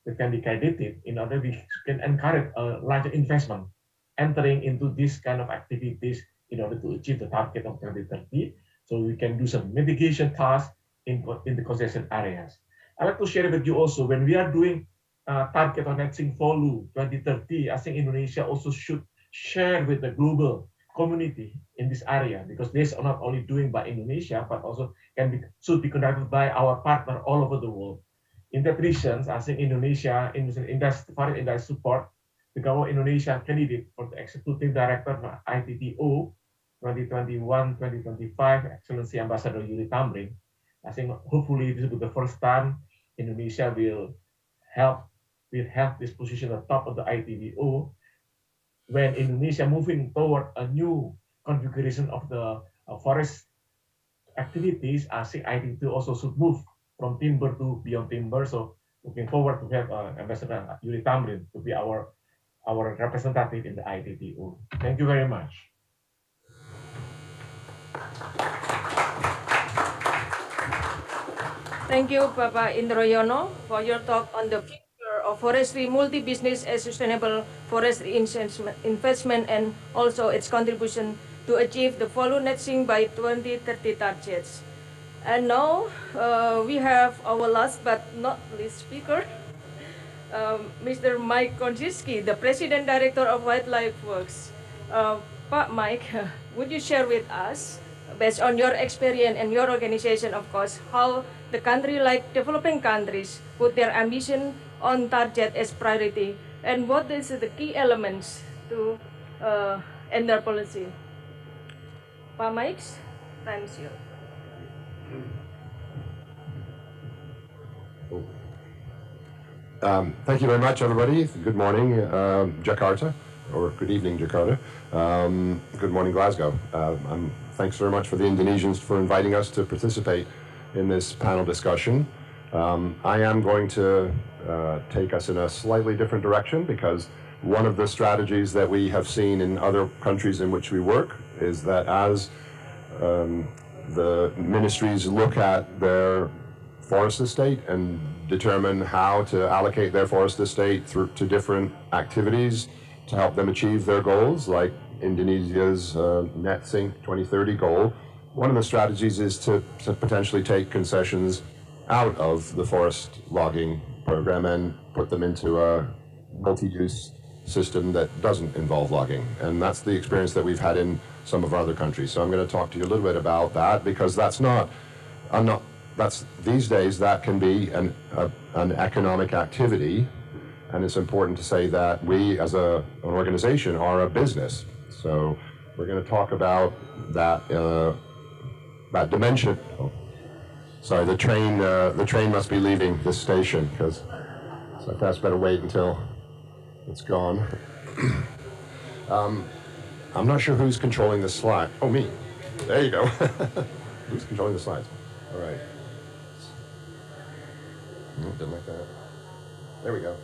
H: that can be credited in order we can encourage a larger investment entering into this kind of activities in order to achieve the target of 2030. So we can do some mitigation tasks in the conservation areas. I'd like to share with you also, when we are doing target on net sink volume 2030, I think Indonesia also should share with the global community in this area, because this are not only doing by Indonesia, but also should be conducted by our partner all over the world. In that reason, I think Indonesia, in foreign industry support, the government of Indonesia candidate for the executive director of ITTO 2021-2025, Excellency Ambassador Yuri Tamrin. I think hopefully this will be the first time Indonesia will have this position at the top of the ITDO when Indonesia moving toward a new configuration of the forest activities. I think ITDO also should move from timber to beyond timber. So looking forward to have Ambassador Yuri Tamrin to be our representative in the ITDO. Thank you very much.
C: Thank you, Bapak Indroyono, for your talk on the future of forestry multi-business as sustainable forestry investment and also its contribution to achieve the follow net sink by 2030 targets. And now we have our last but not least speaker, Mr. Mike Konziski, the President Director of Wildlife Works. Pak Mike, would you share with us, based on your experience and your organization, of course, how the country like developing countries put their ambition on target as priority, and what is the key elements to end their policy? Pak Mike, time is yours.
I: Thank you very much, everybody. Good morning, Jakarta, or good evening, Jakarta. Good morning, Glasgow. Thanks very much for the Indonesians for inviting us to participate in this panel discussion. I am going to take us in a slightly different direction because one of the strategies that we have seen in other countries in which we work is that as the ministries look at their forest estate and determine how to allocate their forest estate to different activities to help them achieve their goals, like Indonesia's net sink 2030 goal. One of the strategies is to potentially take concessions out of the forest logging program and put them into a multi-use system that doesn't involve logging. And that's the experience that we've had in some of our other countries. So I'm going to talk to you a little bit about that because these days that can be an economic activity, and it's important to say that we as an organization are a business. So we're going to talk about that dimension. Oh, sorry, the train must be leaving this station because so I perhaps better wait until it's gone. I'm not sure who's controlling the slide. Oh, me. There you go. Who's controlling the slides? All right. Didn't like that. There we go.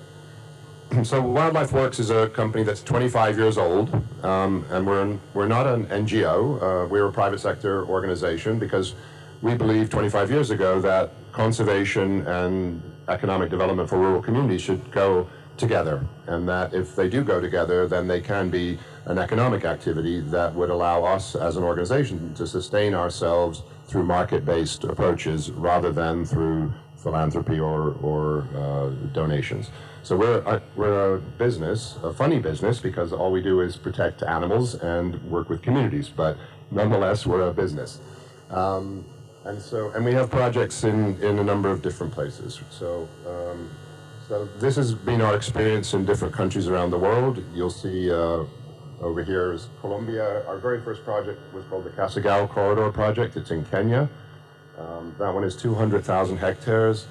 I: So Wildlife Works is a company that's 25 years old, and we're not an NGO. We're a private sector organization because we believed 25 years ago that conservation and economic development for rural communities should go together, and that if they do go together, then they can be an economic activity that would allow us as an organization to sustain ourselves through market-based approaches rather than through philanthropy or donations. So we're a business, a funny business, because all we do is protect animals and work with communities, but nonetheless we're a business. And we have projects in a number of different places. So this has been our experience in different countries around the world. You'll see over here is Colombia. Our very first project was called the Glasgow Corridor Project. It's in Kenya. That one is 200,000 hectares.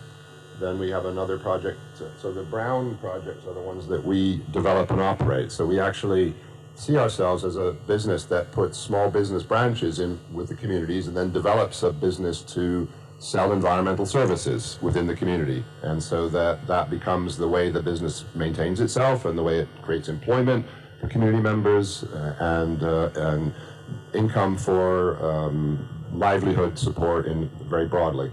I: Then we have another project. So the brown projects are the ones that we develop and operate. So we actually see ourselves as a business that puts small business branches in with the communities and then develops a business to sell environmental services within the community. And so that becomes the way the business maintains itself and the way it creates employment for community members and income for livelihood support very broadly.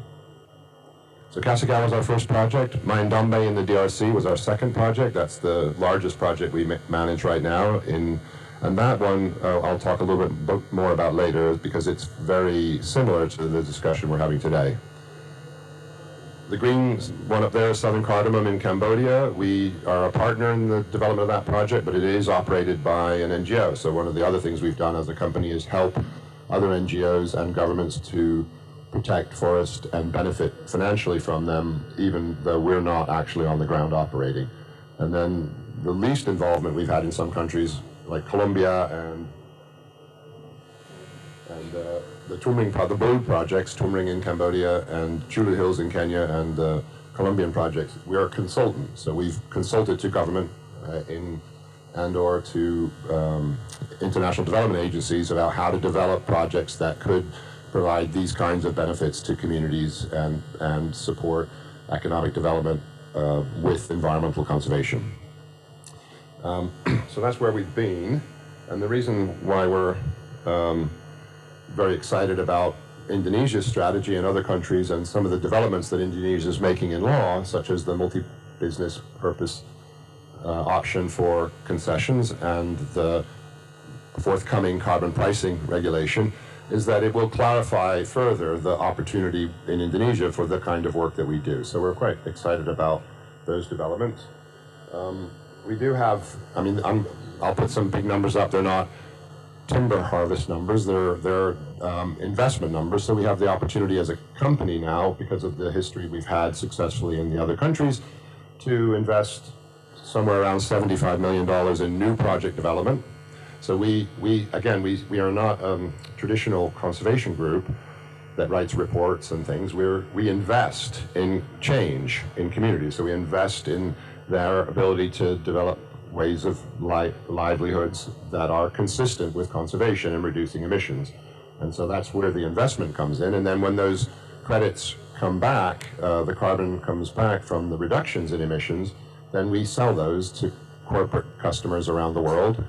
I: So Glasgow was our first project. Maindombe in the DRC was our second project. That's the largest project we manage right now. And that one I'll talk a little bit more about later because it's very similar to the discussion we're having today. The green one up there is Southern Cardamom in Cambodia. We are a partner in the development of that project, but it is operated by an NGO. So one of the other things we've done as a company is help other NGOs and governments to protect forest and benefit financially from them, even though we're not actually on the ground operating. And then the least involvement we've had in some countries like Colombia and And the Broad projects, Tumring in Cambodia and Chulu Hills in Kenya and Colombian projects, we are consultants. So we've consulted to government or to international development agencies about how to develop projects that could provide these kinds of benefits to communities and support economic development with environmental conservation. So that's where we've been, and the reason why we're very excited about Indonesia's strategy and other countries and some of the developments that Indonesia is making in law, such as the multi-business purpose option for concessions and the forthcoming carbon pricing regulation, is that it will clarify further the opportunity in Indonesia for the kind of work that we do. So we're quite excited about those developments. We do have, I'll put some big numbers up. They're not timber harvest numbers, they're investment numbers. So we have the opportunity as a company now, because of the history we've had successfully in the other countries, to invest somewhere around $75 million in new project development. So we are not a traditional conservation group that writes reports and things. We invest in change in communities. So we invest in their ability to develop ways of livelihoods that are consistent with conservation and reducing emissions. And so that's where the investment comes in. And then when those credits come back, the carbon comes back from the reductions in emissions, then we sell those to corporate customers around the world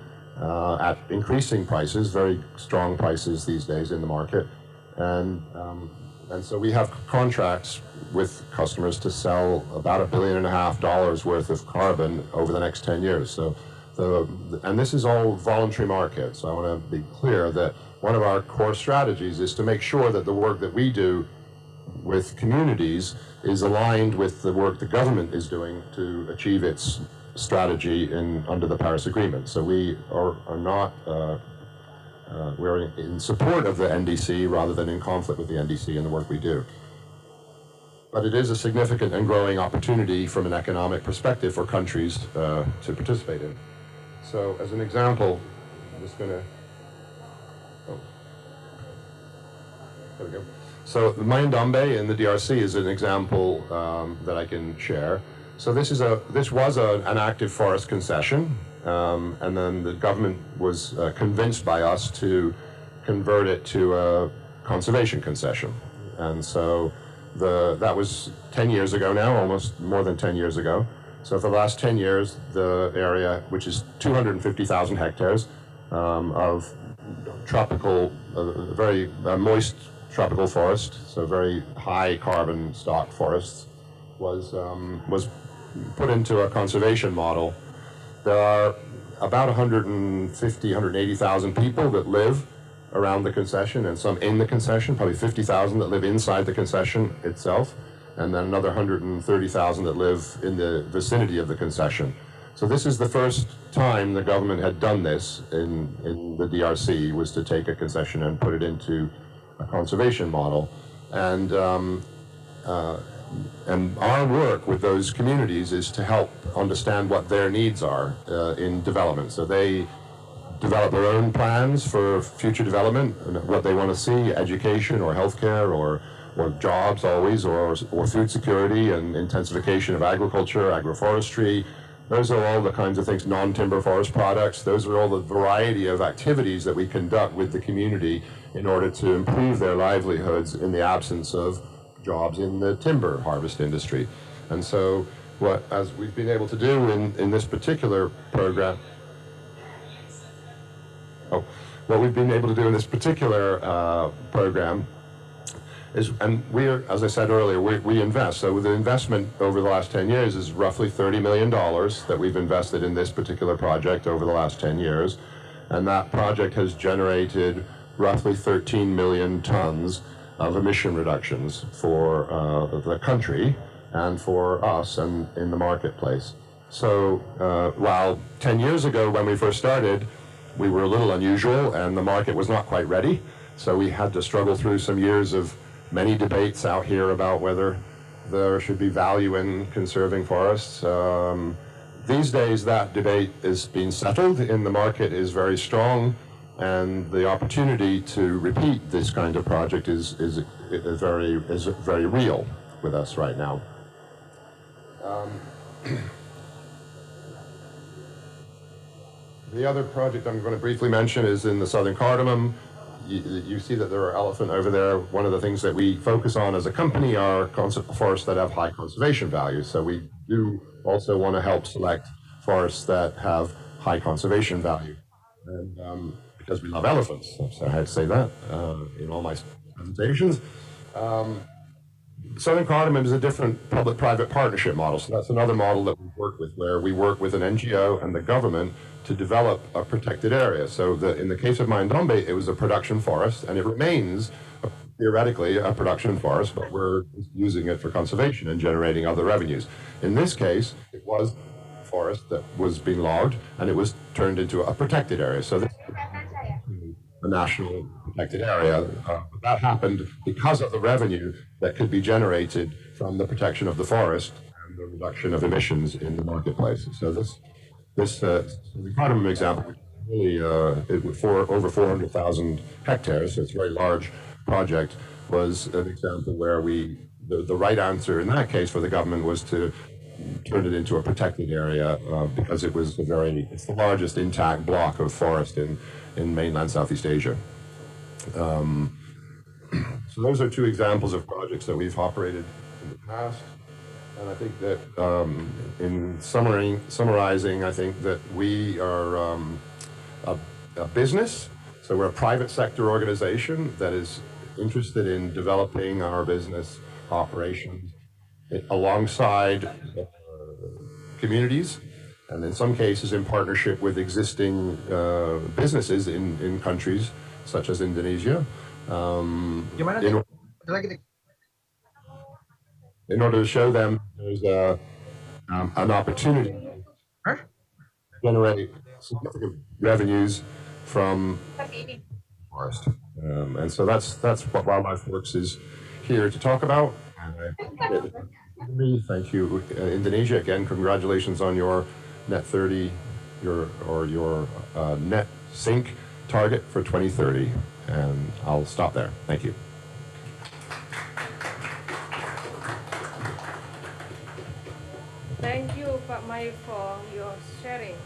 I: at increasing prices, very strong prices these days in the market. And so we have contracts with customers to sell about $1.5 billion worth of carbon over the next 10 years. So, and this is all voluntary market. So I want to be clear that one of our core strategies is to make sure that the work that we do with communities is aligned with the work the government is doing to achieve its strategy under the Paris Agreement. So we are not, we're in support of the NDC rather than in conflict with the NDC in the work we do. But it is a significant and growing opportunity from an economic perspective for countries to participate in. So as an example, I'm just going to, there we go. So the Mayandambe in the DRC is an example that I can share. So this was an active forest concession, and then the government was convinced by us to convert it to a conservation concession. And so that was 10 years ago now, almost more than 10 years ago. So for the last 10 years, the area, which is 250,000 hectares of tropical, very moist tropical forest, so very high carbon stock forests, was put into a conservation model. There are about 180,000 people that live around the concession, and some in the concession, probably 50,000 that live inside the concession itself, and then another 130,000 that live in the vicinity of the concession. So this is the first time the government had done this in the DRC, was to take a concession and put it into a conservation model. And our work with those communities is to help understand what their needs are in development. So they develop their own plans for future development, and what they want to see, education or healthcare or jobs always, or food security and intensification of agriculture, agroforestry. Those are all the kinds of things, non-timber forest products. Those are all the variety of activities that we conduct with the community in order to improve their livelihoods in the absence of jobs in the timber harvest industry. And so as we've been able to do in this particular program, what we've been able to do in this particular program is, and as I said earlier, we invest. So the investment over the last 10 years is roughly $30 million that we've invested in this particular project over the last 10 years. And that project has generated roughly 13 million tons of emission reductions for the country and for us and in the marketplace. So while 10 years ago when we first started, we were a little unusual and the market was not quite ready. So we had to struggle through some years of many debates out here about whether there should be value in conserving forests. These days that debate is being settled and the market is very strong and the opportunity to repeat this kind of project is very real with us right now. The other project I'm going to briefly mention is in the southern cardamom. You see that there are elephant over there. One of the things that we focus on as a company are forests that have high conservation value. So we do also want to help select forests that have high conservation value. And because we love elephants, so I had to say that in all my presentations. Southern cardamom is a different public-private partnership model. So that's another model that we work with, where we work with an NGO and the government to develop a protected area. So in the case of Maindombe, it was a production forest, and it remains theoretically a production forest, but we're using it for conservation and generating other revenues. In this case, it was a forest that was being logged, and it was turned into a protected area. So this is a national protected area. But that happened because of the revenue that could be generated from the protection of the forest and the reduction of emissions in the marketplace. So the cardamom example, which is really for over 400,000 hectares, so it's a very large project, was an example where the right answer in that case for the government was to turn it into a protected area because it's the largest intact block of forest in mainland Southeast Asia. So those are two examples of projects that we've operated in the past. And I think that in summarizing, I think that we are a business. So we're a private sector organization that is interested in developing our business operations alongside communities, and in some cases in partnership with existing businesses in countries such as Indonesia. In order to show them there's an opportunity to generate significant revenues from forest. And so that's what Wildlife Works is here to talk about. Thank you, Indonesia. Again, congratulations on your net 30, your net sink target for 2030. And I'll stop there. Thank you.
C: Thank you, Pak Mai, for your sharing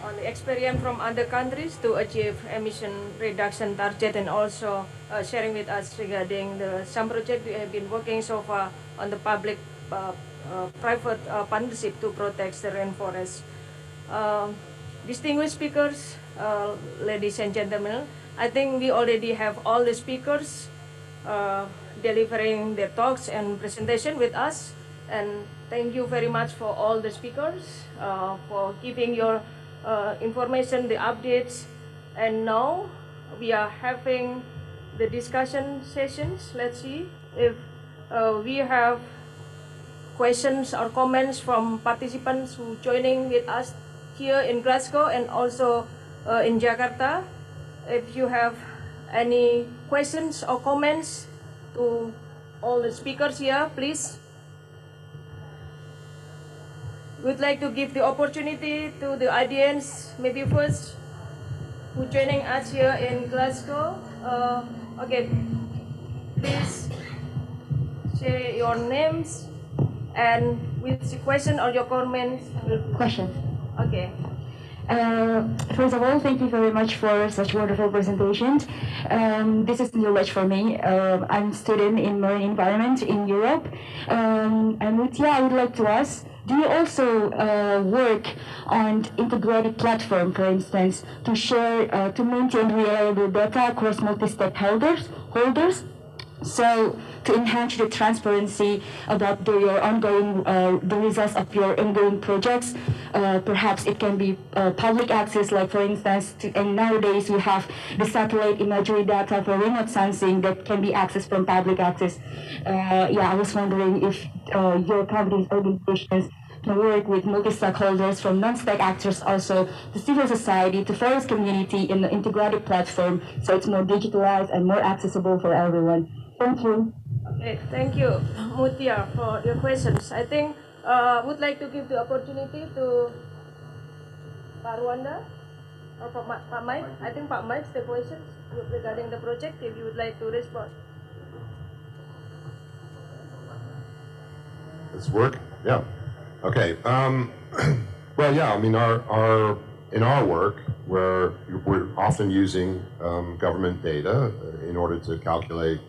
C: on the experience from other countries to achieve emission reduction target, and also sharing with us regarding some project we have been working so far on the public-private partnership to protect the rainforest. Distinguished speakers, ladies and gentlemen, I think we already have all the speakers delivering their talks and presentation with us, and thank you very much for all the speakers for giving your information, the updates. And now we are having the discussion sessions. Let's see if we have questions or comments from participants who joining with us here in Glasgow and also in Jakarta. If you have any questions or comments to all the speakers here, please. We'd like to give the opportunity to the audience, maybe first, who joining us here in Glasgow. Okay, please say your names and with the question or your comments.
J: Question.
C: Okay.
J: First of all, thank you very much for such wonderful presentations. This is new knowledge for me. I'm a student in marine environment in Europe. And Mutia, I would like to ask, do you also work on integrated platform, for instance, to share, to maintain reliable data across multi-stakeholders? So to enhance the transparency about your ongoing, the results of your ongoing projects, perhaps it can be public access, like for instance, and nowadays we have the satellite imagery data for remote sensing that can be accessed from public access. I was wondering if your company's organizations can work with multi-stakeholders from non-state actors, also the civil society, to forest community in the integrated platform, so it's more digitalized and more accessible for everyone. Thank you.
C: Okay, thank you, Mutia, for your questions. I think would like to give the opportunity to Parwanda. Pak Mike, I think Pak Mike's the questions regarding the project, if you would like to respond.
I: It's work? Yeah. Okay. Well, yeah, I mean, in our work, we're often using government data in order to calculate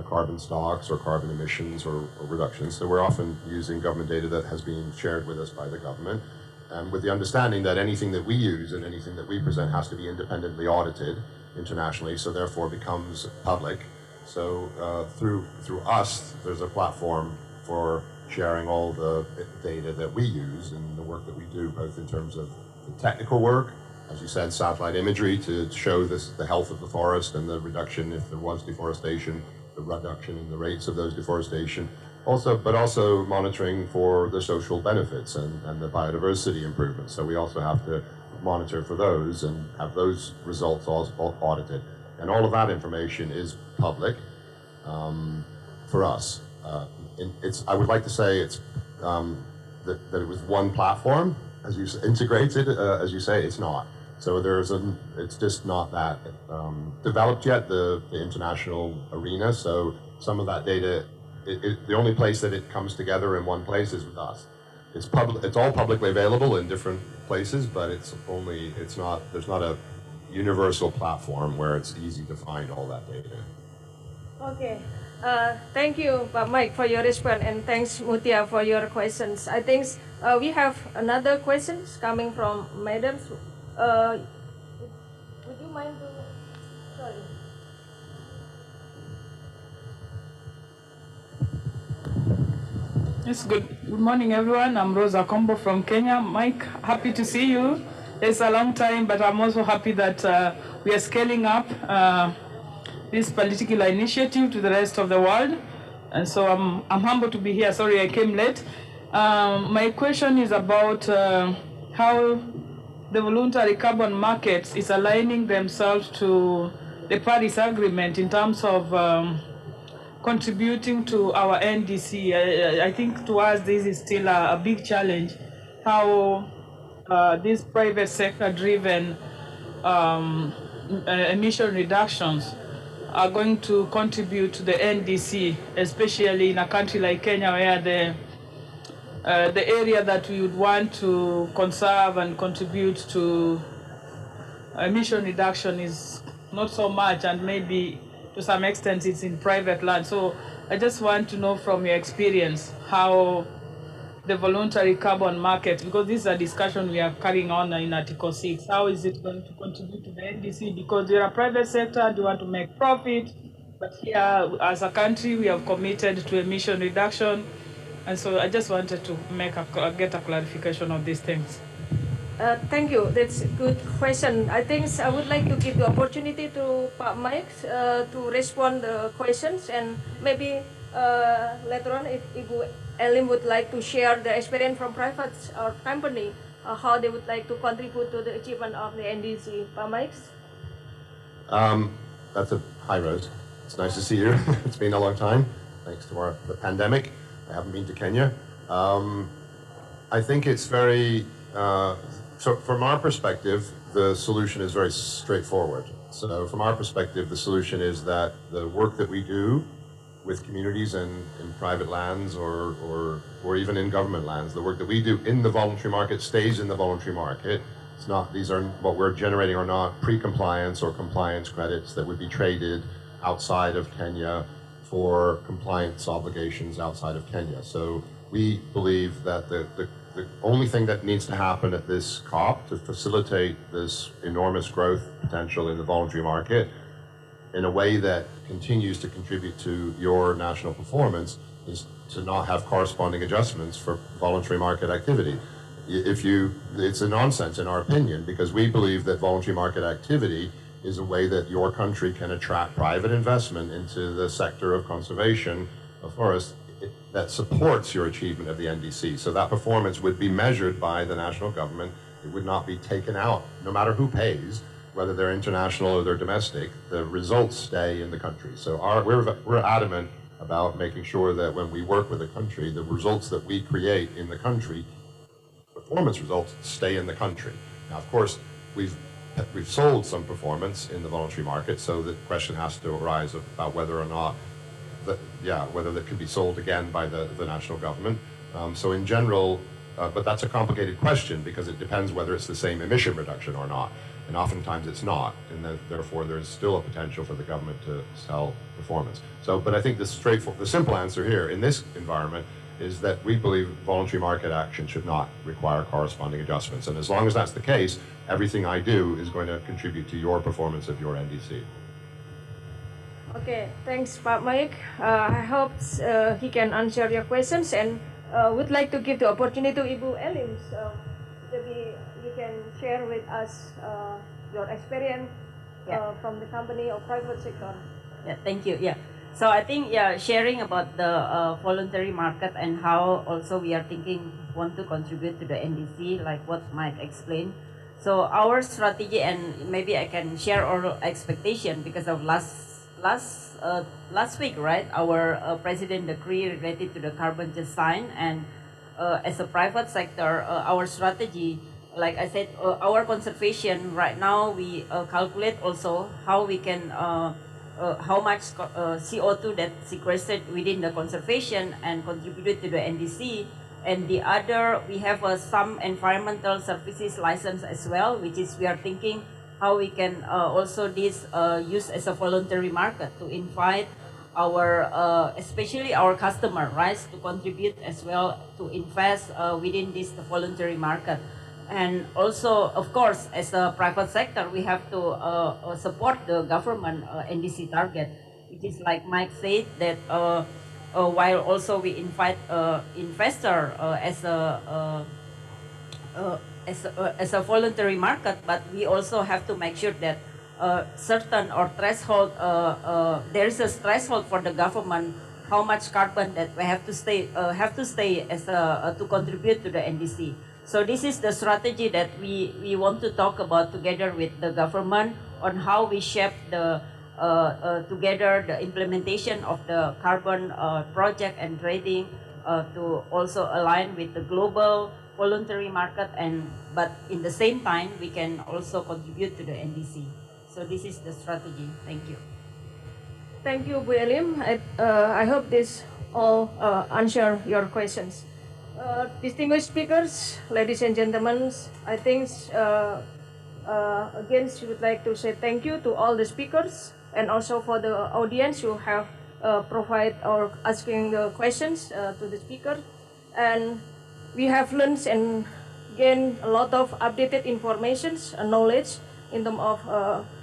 I: carbon stocks or carbon emissions or reductions. So we're often using government data that has been shared with us by the government, and with the understanding that anything that we use and anything that we present has to be independently audited internationally, so therefore becomes public. So through us, there's a platform for sharing all the data that we use and the work that we do, both in terms of the technical work, as you said, satellite imagery to show the health of the forest and the reduction if there was deforestation, the reduction in the rates of those deforestation, but also monitoring for the social benefits and the biodiversity improvements. So we also have to monitor for those and have those results all audited. And all of that information is public for us. I would like to say it's that it was one platform, as you integrated, as you say, it's not. So it's just not that developed yet, the international arena. So some of that data, the only place that it comes together in one place is with us. It's all publicly available in different places, but there's not a universal platform where it's easy to find all that data.
C: Okay. Thank you, Pak Mike, for your response, and thanks, Mutia, for your questions. I think we have another questions coming from madams. Would you mind to? Sorry.
K: Yes, good morning, everyone. I'm Rosa Combo from Kenya. Mike, happy to see you. It's a long time, but I'm also happy that we are scaling up this particular initiative to the rest of the world. And so I'm humbled to be here. Sorry, I came late. My question is about how the voluntary carbon markets is aligning themselves to the Paris Agreement in terms of contributing to our NDC. I think to us this is still a big challenge, how these private sector driven emission reductions are going to contribute to the NDC, especially in a country like Kenya, where the area that we would want to conserve and contribute to emission reduction is not so much, and maybe to some extent it's in private land. So I just want to know from your experience how the voluntary carbon market, because this is a discussion we are carrying on in Article 6, how is it going to contribute to the NDC? Because we are a private sector and we want to make profit, but here as a country we have committed to emission reduction. And so I just wanted to get a clarification of these things.
C: Thank you. That's a good question. I think I would like to give the opportunity to Pak Mike to respond the questions, and maybe later on if Ibu Elim would like to share the experience from private or company, how they would like to contribute to the achievement of the NDC. Pak Mike?
I: Hi, Rose. It's nice to see you. It's been a long time, thanks to the pandemic. I haven't been to Kenya. I think it's very, so from our perspective, the solution is very straightforward. So from our perspective, the solution is that the work that we do with communities and in private lands or even in government lands, the work that we do in the voluntary market stays in the voluntary market. It's not, these are, what we're generating are not pre-compliance or compliance credits that would be traded outside of Kenya for compliance obligations outside of Kenya. So we believe that the only thing that needs to happen at this COP to facilitate this enormous growth potential in the voluntary market in a way that continues to contribute to your national performance is to not have corresponding adjustments for voluntary market activity. It's a nonsense in our opinion, because we believe that voluntary market activity is a way that your country can attract private investment into the sector of conservation of forests that supports your achievement of the NDC. So that performance would be measured by the national government. It would not be taken out, no matter who pays, whether they're international or they're domestic. The results stay in the country. So we're adamant about making sure that when we work with a country, the results that we create in the country, performance results, stay in the country. Now, of course, we've we've sold some performance in the voluntary market, so the question has to arise about whether or not whether that could be sold again by the national government. So in general, but that's a complicated question because it depends whether it's the same emission reduction or not. And oftentimes it's not, and therefore there's still a potential for the government to sell performance. So, but I think the simple answer here in this environment is that we believe voluntary market action should not require corresponding adjustments. And as long as that's the case, everything I do is going to contribute to your performance of your NDC.
C: Okay, thanks, Pak Mike. I hope he can answer your questions, and would like to give the opportunity to Ibu Elim. So maybe you can share with us your experience from the company or private sector.
G: Yeah, thank you. Yeah. So I think sharing about the voluntary market and how also we are want to contribute to the NDC, like what Mike explained. So our strategy, and maybe I can share our expectation because of last week, right? Our president decree related to the carbon just signed, and as a private sector, our strategy, like I said, our conservation right now we calculate also how we can how much CO2 that sequestered within the conservation and contributed to the NDC. And the other, we have some environmental services license as well, which is we are thinking how we can also use as a voluntary market to invite our, especially our customer, right, to contribute as well to invest within this voluntary market. And also, of course, as a private sector, we have to support the government NDC target, which is like Mike said, that while also we invite investor as a voluntary market, but we also have to make sure that certain or threshold, there is a threshold for the government how much carbon that we have to stay as to contribute to the NDC. So this is the strategy that we want to talk about together with the government on how we shape the together the implementation of the carbon project and trading to also align with the global voluntary market, but in the same time we can also contribute to the NDC. So this is the strategy. Thank you.
C: Thank you, Bu Elim. I hope this all answer your questions. Distinguished speakers, ladies and gentlemen, I think again we would like to say thank you to all the speakers and also for the audience who have provided or asking the questions to the speaker. And we have learned and gained a lot of updated information and knowledge in terms of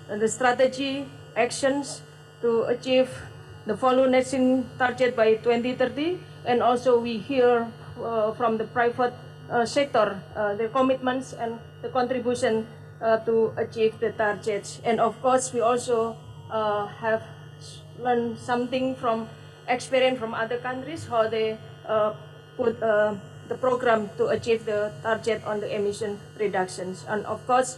C: the strategy, actions to achieve the follow netting target by 2030. And also we hear from the private sector, their commitments and the contribution to achieve the targets. And of course, we also have learned something from experience from other countries, how they put the program to achieve the target on the emission reductions. And of course,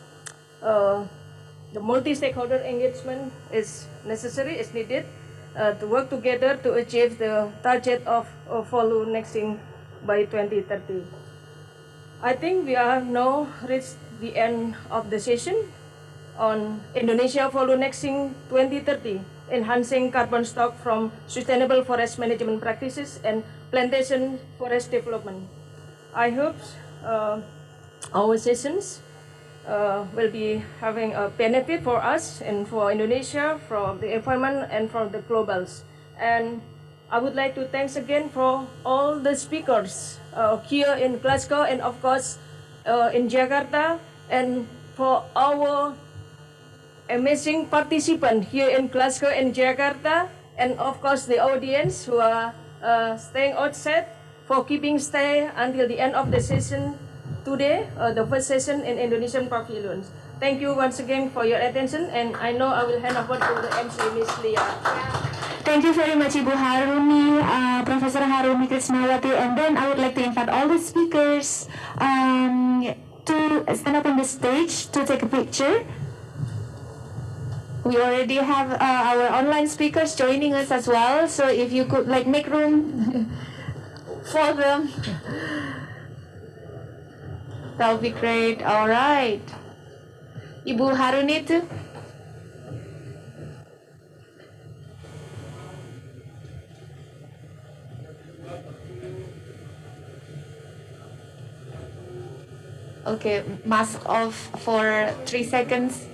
C: the multi-stakeholder engagement is necessary, is needed to work together to achieve the target of follow nexting by 2030. I think we are now reached the end of the session on Indonesia follow nexting 2030, enhancing carbon stock from sustainable forest management practices and plantation forest development. I hope our sessions will be having a benefit for us and for Indonesia, for the environment and for the globals. And I would like to thanks again for all the speakers here in Glasgow and of course in Jakarta, and for our amazing participants here in Glasgow and Jakarta, and of course the audience who are staying outside for keeping stay until the end of the session today, the first session in Indonesian pavilions. Thank you once again for your attention, and I know I will hand over to the MC, Ms. Lia.
A: Thank you very much, Ibu Harumi, Professor Harumi Krishnawati, and then I would like to invite all the speakers to stand up on the stage to take a picture. We already have our online speakers joining us as well, so if you could make room for them, that would be great. All right. Ibu Haruni too. Okay, mask off for 3 seconds.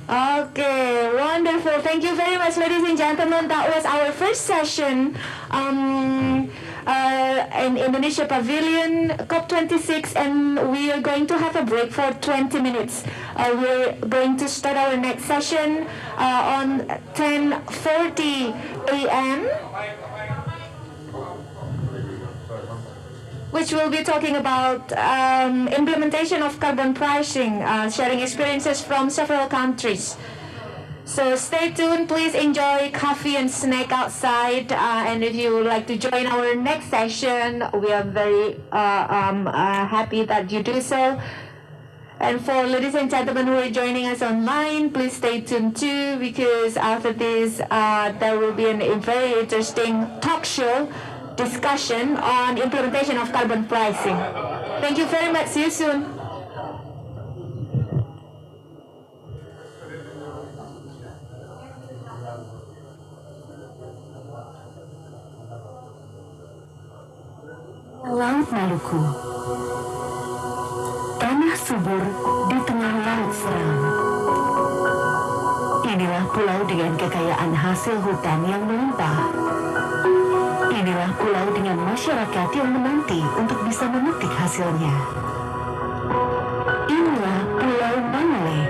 A: Okay, wonderful. Thank you very much, ladies and gentlemen. That was our first session in Indonesia Pavilion, COP26, and we are going to have a break for 20 minutes. We're going to start our next session on 10:40 a.m. which will be talking about implementation of carbon pricing, sharing experiences from several countries. So stay tuned, please enjoy coffee and snack outside, and if you would like to join our next session, we are very happy that you do so. And for ladies and gentlemen who are joining us online, please stay tuned too, because after this there will be a very interesting talk show discussion on implementation of carbon pricing. Thank you very much. See you soon.
L: Laut Maluku, tanah subur di tengah laut seram. Inilah pulau dengan kekayaan hasil hutan yang melimpah. Inilah pulau dengan masyarakat yang menanti untuk bisa memetik hasilnya. Inilah Pulau Manole.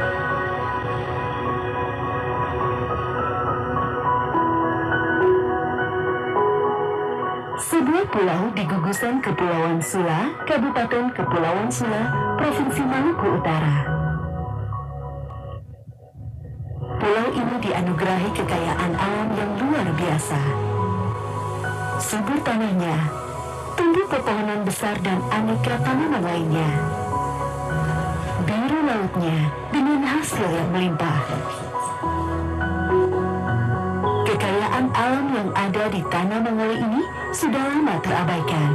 L: Sebuah pulau di gugusan Kepulauan Sula, Kabupaten Kepulauan Sula, Provinsi Maluku Utara. Pulau ini dianugerahi kekayaan alam yang luar biasa. Subur tanahnya, tumbuh pepohonan besar dan aneka tanaman lainnya. Biru lautnya dengan hasil yang melimpah. Kekayaan alam yang ada di tanah Manole ini sudah lama terabaikan.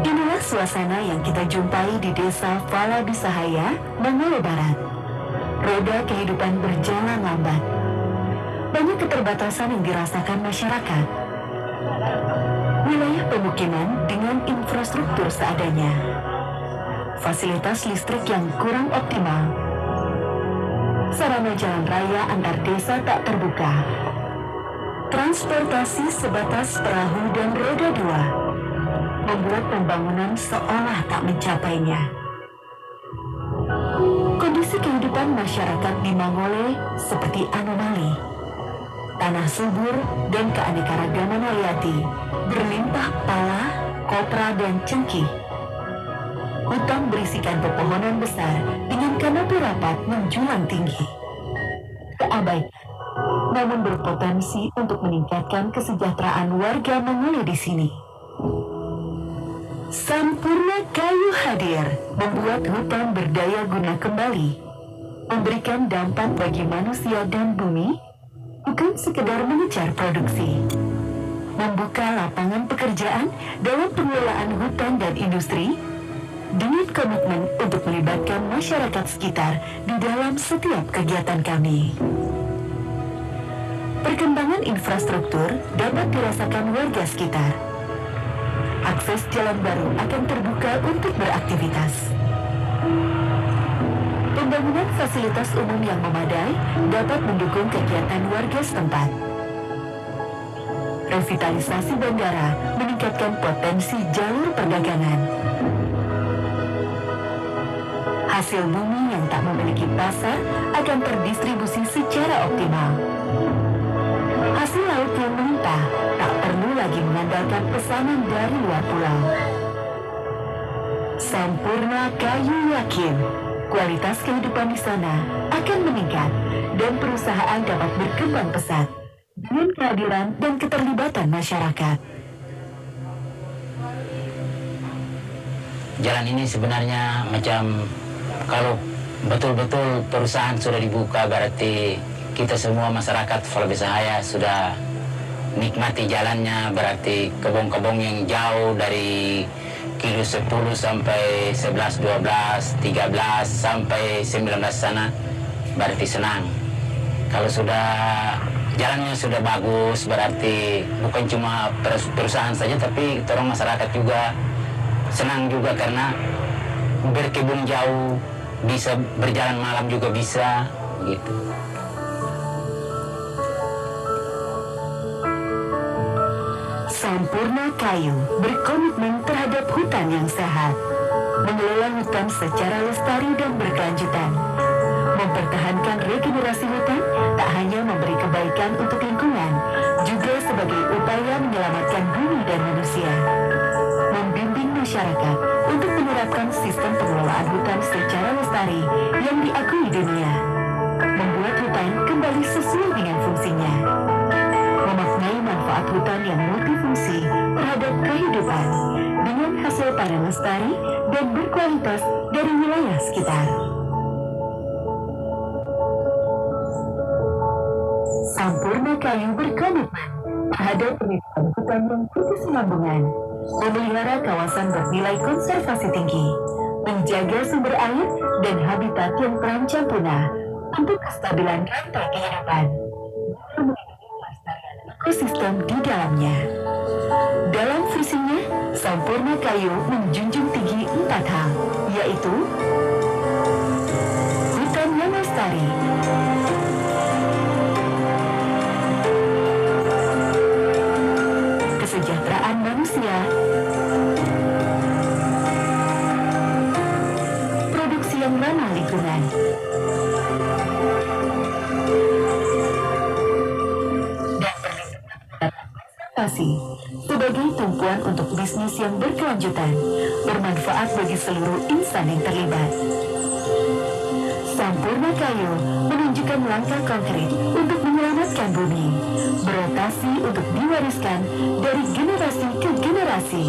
L: Inilah suasana yang kita jumpai di desa Fala Bisahaya, Manole Barat. Roda kehidupan berjalan lambat. Banyak keterbatasan yang dirasakan masyarakat. Wilayah pemukiman dengan infrastruktur seadanya. Fasilitas listrik yang kurang optimal. Sarana jalan raya antar desa tak terbuka. Transportasi sebatas perahu dan roda dua membuat pembangunan seolah tak mencapainya. Kondisi kehidupan masyarakat di Manole seperti anomali. Tanah subur dan keanekaragaman hayati berlimpah pala, kopra, dan cengkih. Hutan berisikan pepohonan besar dengan kanopi rapat menjulang tinggi. Keabaikan, namun berpotensi untuk meningkatkan kesejahteraan warga Manole di sini. Sampurna kayu hadir membuat hutan berdaya guna kembali, memberikan dampak bagi manusia dan bumi, bukan sekedar mengejar produksi. Membuka lapangan pekerjaan dalam pengelolaan hutan dan industri, dengan komitmen untuk melibatkan masyarakat sekitar di dalam setiap kegiatan kami. Perkembangan infrastruktur dapat dirasakan warga sekitar. Akses jalan baru akan terbuka untuk beraktivitas. Pembangunan fasilitas umum yang memadai dapat mendukung kegiatan warga setempat. Revitalisasi bandara meningkatkan potensi jalur perdagangan. Hasil bumi yang tak memiliki pasar akan terdistribusi secara optimal. Hasil laut yang melimpah tak perlu lagi mengandalkan pesanan dari luar pulau. Sampurna kayu yakin kualitas kehidupan di sana akan meningkat dan perusahaan dapat berkembang pesat dengan kehadiran dan keterlibatan masyarakat.
M: Jalan ini sebenarnya macam kalau betul-betul perusahaan sudah dibuka, berarti kita semua masyarakat Fala Bisahaya sudah nikmati jalannya, berarti kebun-kebun yang jauh dari kilo 10 sampai 11, 12, 13 sampai 19 sana, berarti senang. Kalau sudah jalannya sudah bagus, berarti bukan cuma perusahaan saja, tapi orang masyarakat juga senang juga karena berkebun jauh, bisa berjalan malam juga bisa, gitu.
L: Sampurna Kayu berkomitmen terhadap hutan yang sehat, mengelola hutan secara lestari dan berkelanjutan, mempertahankan regenerasi hutan tak hanya memberi kebaikan untuk lingkungan, juga sebagai upaya menyelamatkan bumi dan manusia, membimbing masyarakat untuk menerapkan sistem pengelolaan hutan secara lestari yang diakui dunia, membuat hutan kembali sesuai dengan fungsinya, memaknai manfaat hutan yang multifungsi terhadap kehidupan dengan hasil panen lestari dan berkualitas dari wilayah sekitar. Sampurna Kayu berkomitmen terhadap pemeliharaan hutan yang berkesinambungan, memelihara kawasan bernilai konservasi tinggi, menjaga sumber air dan habitat yang terancam punah untuk kestabilan rantai kehidupan, ekosistem di dalamnya. Dalam visinya, Sampurna Kayu menjunjung tinggi 4 hal, yaitu hutan yang lestari, kesejahteraan manusia, produksi yang ramah lingkungan, sebagai tumpuan untuk bisnis yang berkelanjutan, bermanfaat bagi seluruh insan yang terlibat. Sampurna Kayu menunjukkan langkah konkret untuk menyelamatkan bumi, berotasi untuk diwariskan dari generasi ke generasi.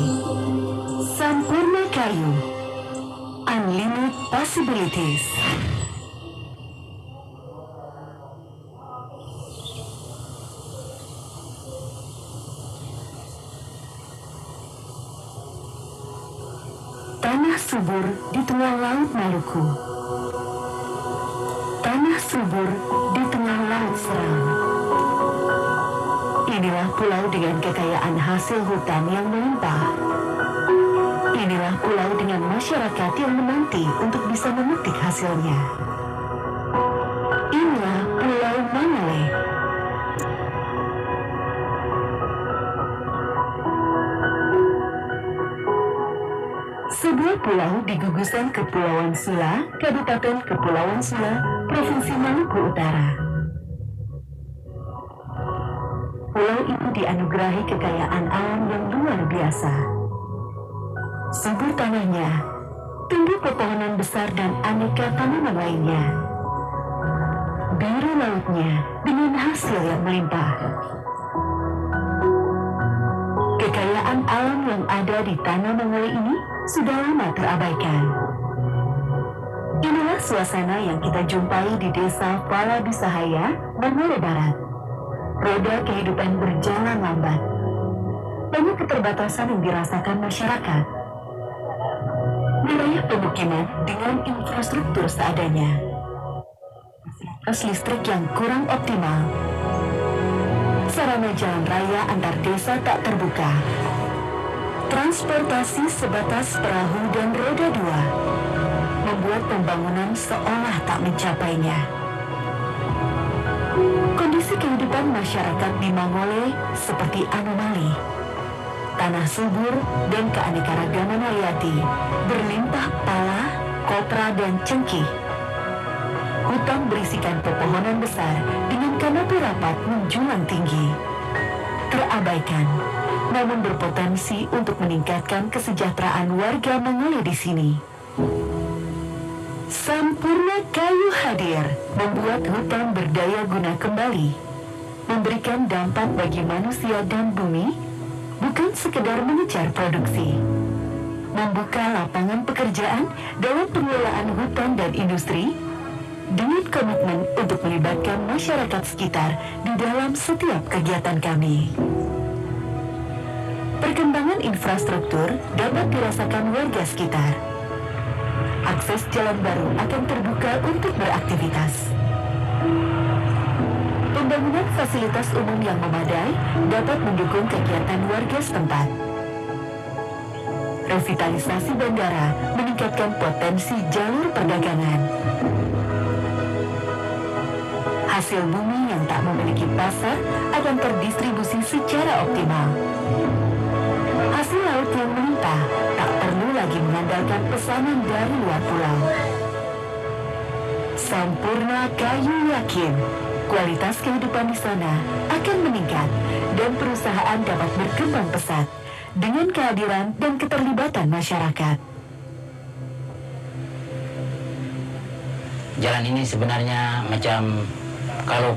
L: Sampurna Kayu, Unlimited Possibilities. Tanah subur di tengah laut Maluku. Tanah subur di tengah laut Seram. Inilah pulau dengan kekayaan hasil hutan yang melimpah. Inilah pulau dengan masyarakat yang menanti untuk bisa memetik hasilnya. Inilah Pulau Manole. Sebuah pulau di gugusan Kepulauan Sula, Kabupaten Kepulauan Sula, Provinsi Maluku Utara. Pulau itu dianugerahi kekayaan alam yang luar biasa. Subur tanahnya, tumbuh pepohonan besar dan aneka tanaman lainnya. Biru lautnya dengan hasil yang melimpah. Kekayaan alam yang ada di tanah Manole ini sudah lama terabaikan. Inilah suasana yang kita jumpai di desa Pala Bisahaya, Manole Barat. Roda kehidupan berjalan lambat. Banyak keterbatasan yang dirasakan masyarakat. Wilayah pemukiman dengan infrastruktur seadanya. Fasilitas listrik yang kurang optimal. Sarana jalan raya antar desa tak terbuka. Transportasi sebatas perahu dan roda 2 membuat pembangunan seolah tak mencapainya. Kondisi kehidupan masyarakat di Manole seperti anomali. Tanah subur dan keanekaragaman hayati berlimpah pala, kopra, dan cengkih. Hutan berisikan pepohonan besar dengan kanopi rapat menjulang tinggi. Terabaikan, namun berpotensi untuk meningkatkan kesejahteraan warga Manole di sini. Sampurna Kayu hadir membuat hutan berdaya guna kembali, memberikan dampak bagi manusia dan bumi, bukan sekedar mengejar produksi. Membuka lapangan pekerjaan dalam pengelolaan hutan dan industri, dengan komitmen untuk melibatkan masyarakat sekitar di dalam setiap kegiatan kami. Perkembangan infrastruktur dapat dirasakan warga sekitar. Akses jalan baru akan terbuka untuk beraktivitas. Pembangunan fasilitas umum yang memadai dapat mendukung kegiatan warga setempat. Revitalisasi bandara meningkatkan potensi jalur perdagangan. Hasil bumi yang tak memiliki pasar akan terdistribusi secara optimal. Hasil laut yang melimpah tak perlu lagi mengandalkan pesanan dari luar pulau. Sampurna Kayu yakin kualitas kehidupan di sana akan meningkat dan perusahaan dapat berkembang pesat dengan kehadiran dan keterlibatan masyarakat.
M: Jalan ini sebenarnya macam kalau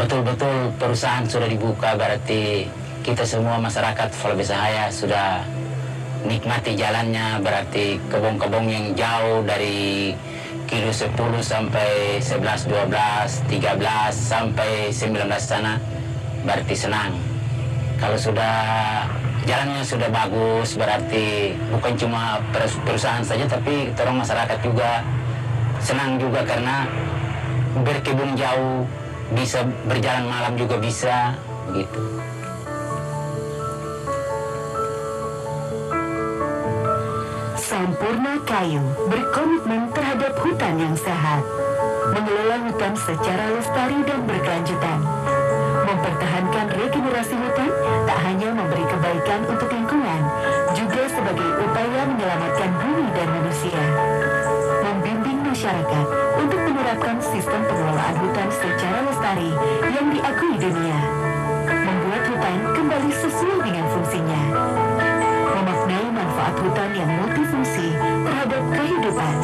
M: betul-betul perusahaan sudah dibuka, berarti kita semua masyarakat Falabesahaya sudah nikmati jalannya, berarti kebun-kebun yang jauh dari kilo 10 sampai 11, 12, 13 sampai 19 sana, berarti senang. Kalau sudah jalannya sudah bagus, berarti bukan cuma perusahaan saja, tapi orang masyarakat juga senang juga karena berkebun jauh, bisa berjalan malam juga bisa, begitu.
L: Sampurna Kayu berkomitmen terhadap hutan yang sehat, mengelola hutan secara lestari dan berkelanjutan. Mempertahankan regenerasi hutan tak hanya memberi kebaikan untuk lingkungan, juga sebagai upaya menyelamatkan bumi dan manusia. Membimbing masyarakat untuk menerapkan sistem pengelolaan hutan secara lestari yang diakui dunia. Membuat hutan kembali sesuai dengan fungsinya. Memaknai manfaat hutan yang multifungsi terhadap kehidupan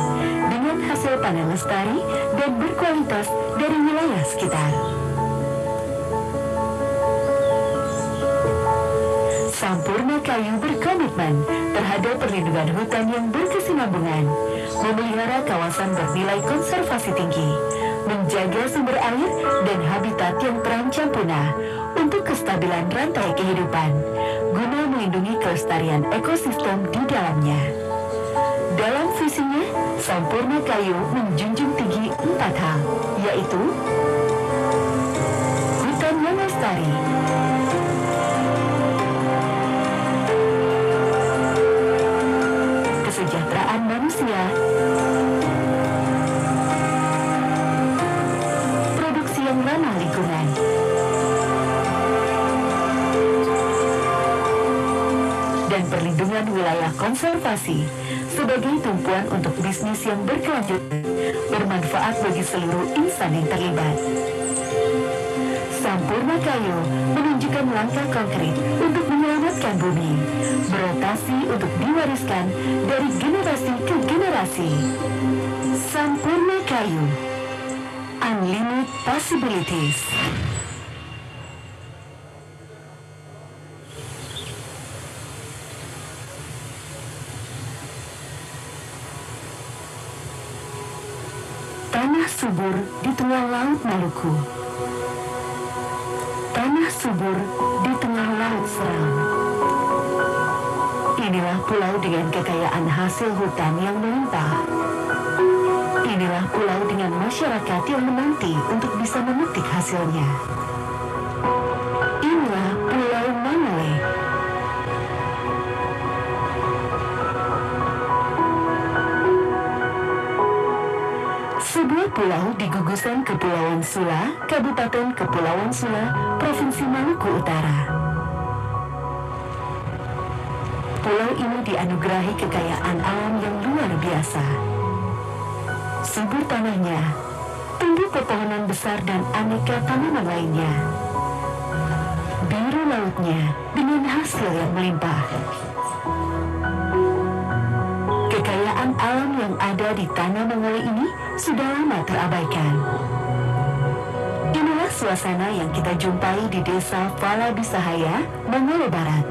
L: dengan hasil panen lestari dan berkualitas dari wilayah sekitar. Sampurna Kayu berkomitmen terhadap perlindungan hutan yang berkesinambungan, memelihara kawasan bernilai konservasi tinggi, menjaga sumber air dan habitat yang terancam punah untuk kestabilan rantai kehidupan, guna melindungi kelestarian ekosistem di dalamnya. Dalam visinya, Sampurna Kayu menjunjung tinggi 4 hal, yaitu hutan yang lestari, kesejahteraan manusia, produksi yang ramah lingkungan, dan perlindungan wilayah konservasi sebagai tumpuan untuk bisnis yang berkelanjutan, bermanfaat bagi seluruh insan yang terlibat. Sampurna Kayu menunjukkan langkah konkret untuk menyelamatkan bumi, berotasi untuk diwariskan dari generasi ke generasi. Sampurna Kayu, Unlimited Possibilities. Tanah subur di tengah laut Maluku. Tanah subur di tengah laut seram. Inilah pulau dengan kekayaan hasil hutan yang melimpah. Inilah pulau dengan masyarakat yang menanti untuk bisa memetik hasilnya. Inilah Pulau Mangole. Sebuah pulau di gugusan Kepulauan Sula, Kabupaten Kepulauan Sula, Provinsi Maluku Utara. Pulau ini dianugerahi kekayaan alam yang luar biasa. Subur tanahnya, tumbuh pepohonan besar dan aneka tanaman lainnya. Biru lautnya dengan hasil yang melimpah. Kekayaan alam yang ada di tanah Mangole ini sudah lama terabaikan. Inilah suasana yang kita jumpai di desa Falabesahaya, Mangole Barat.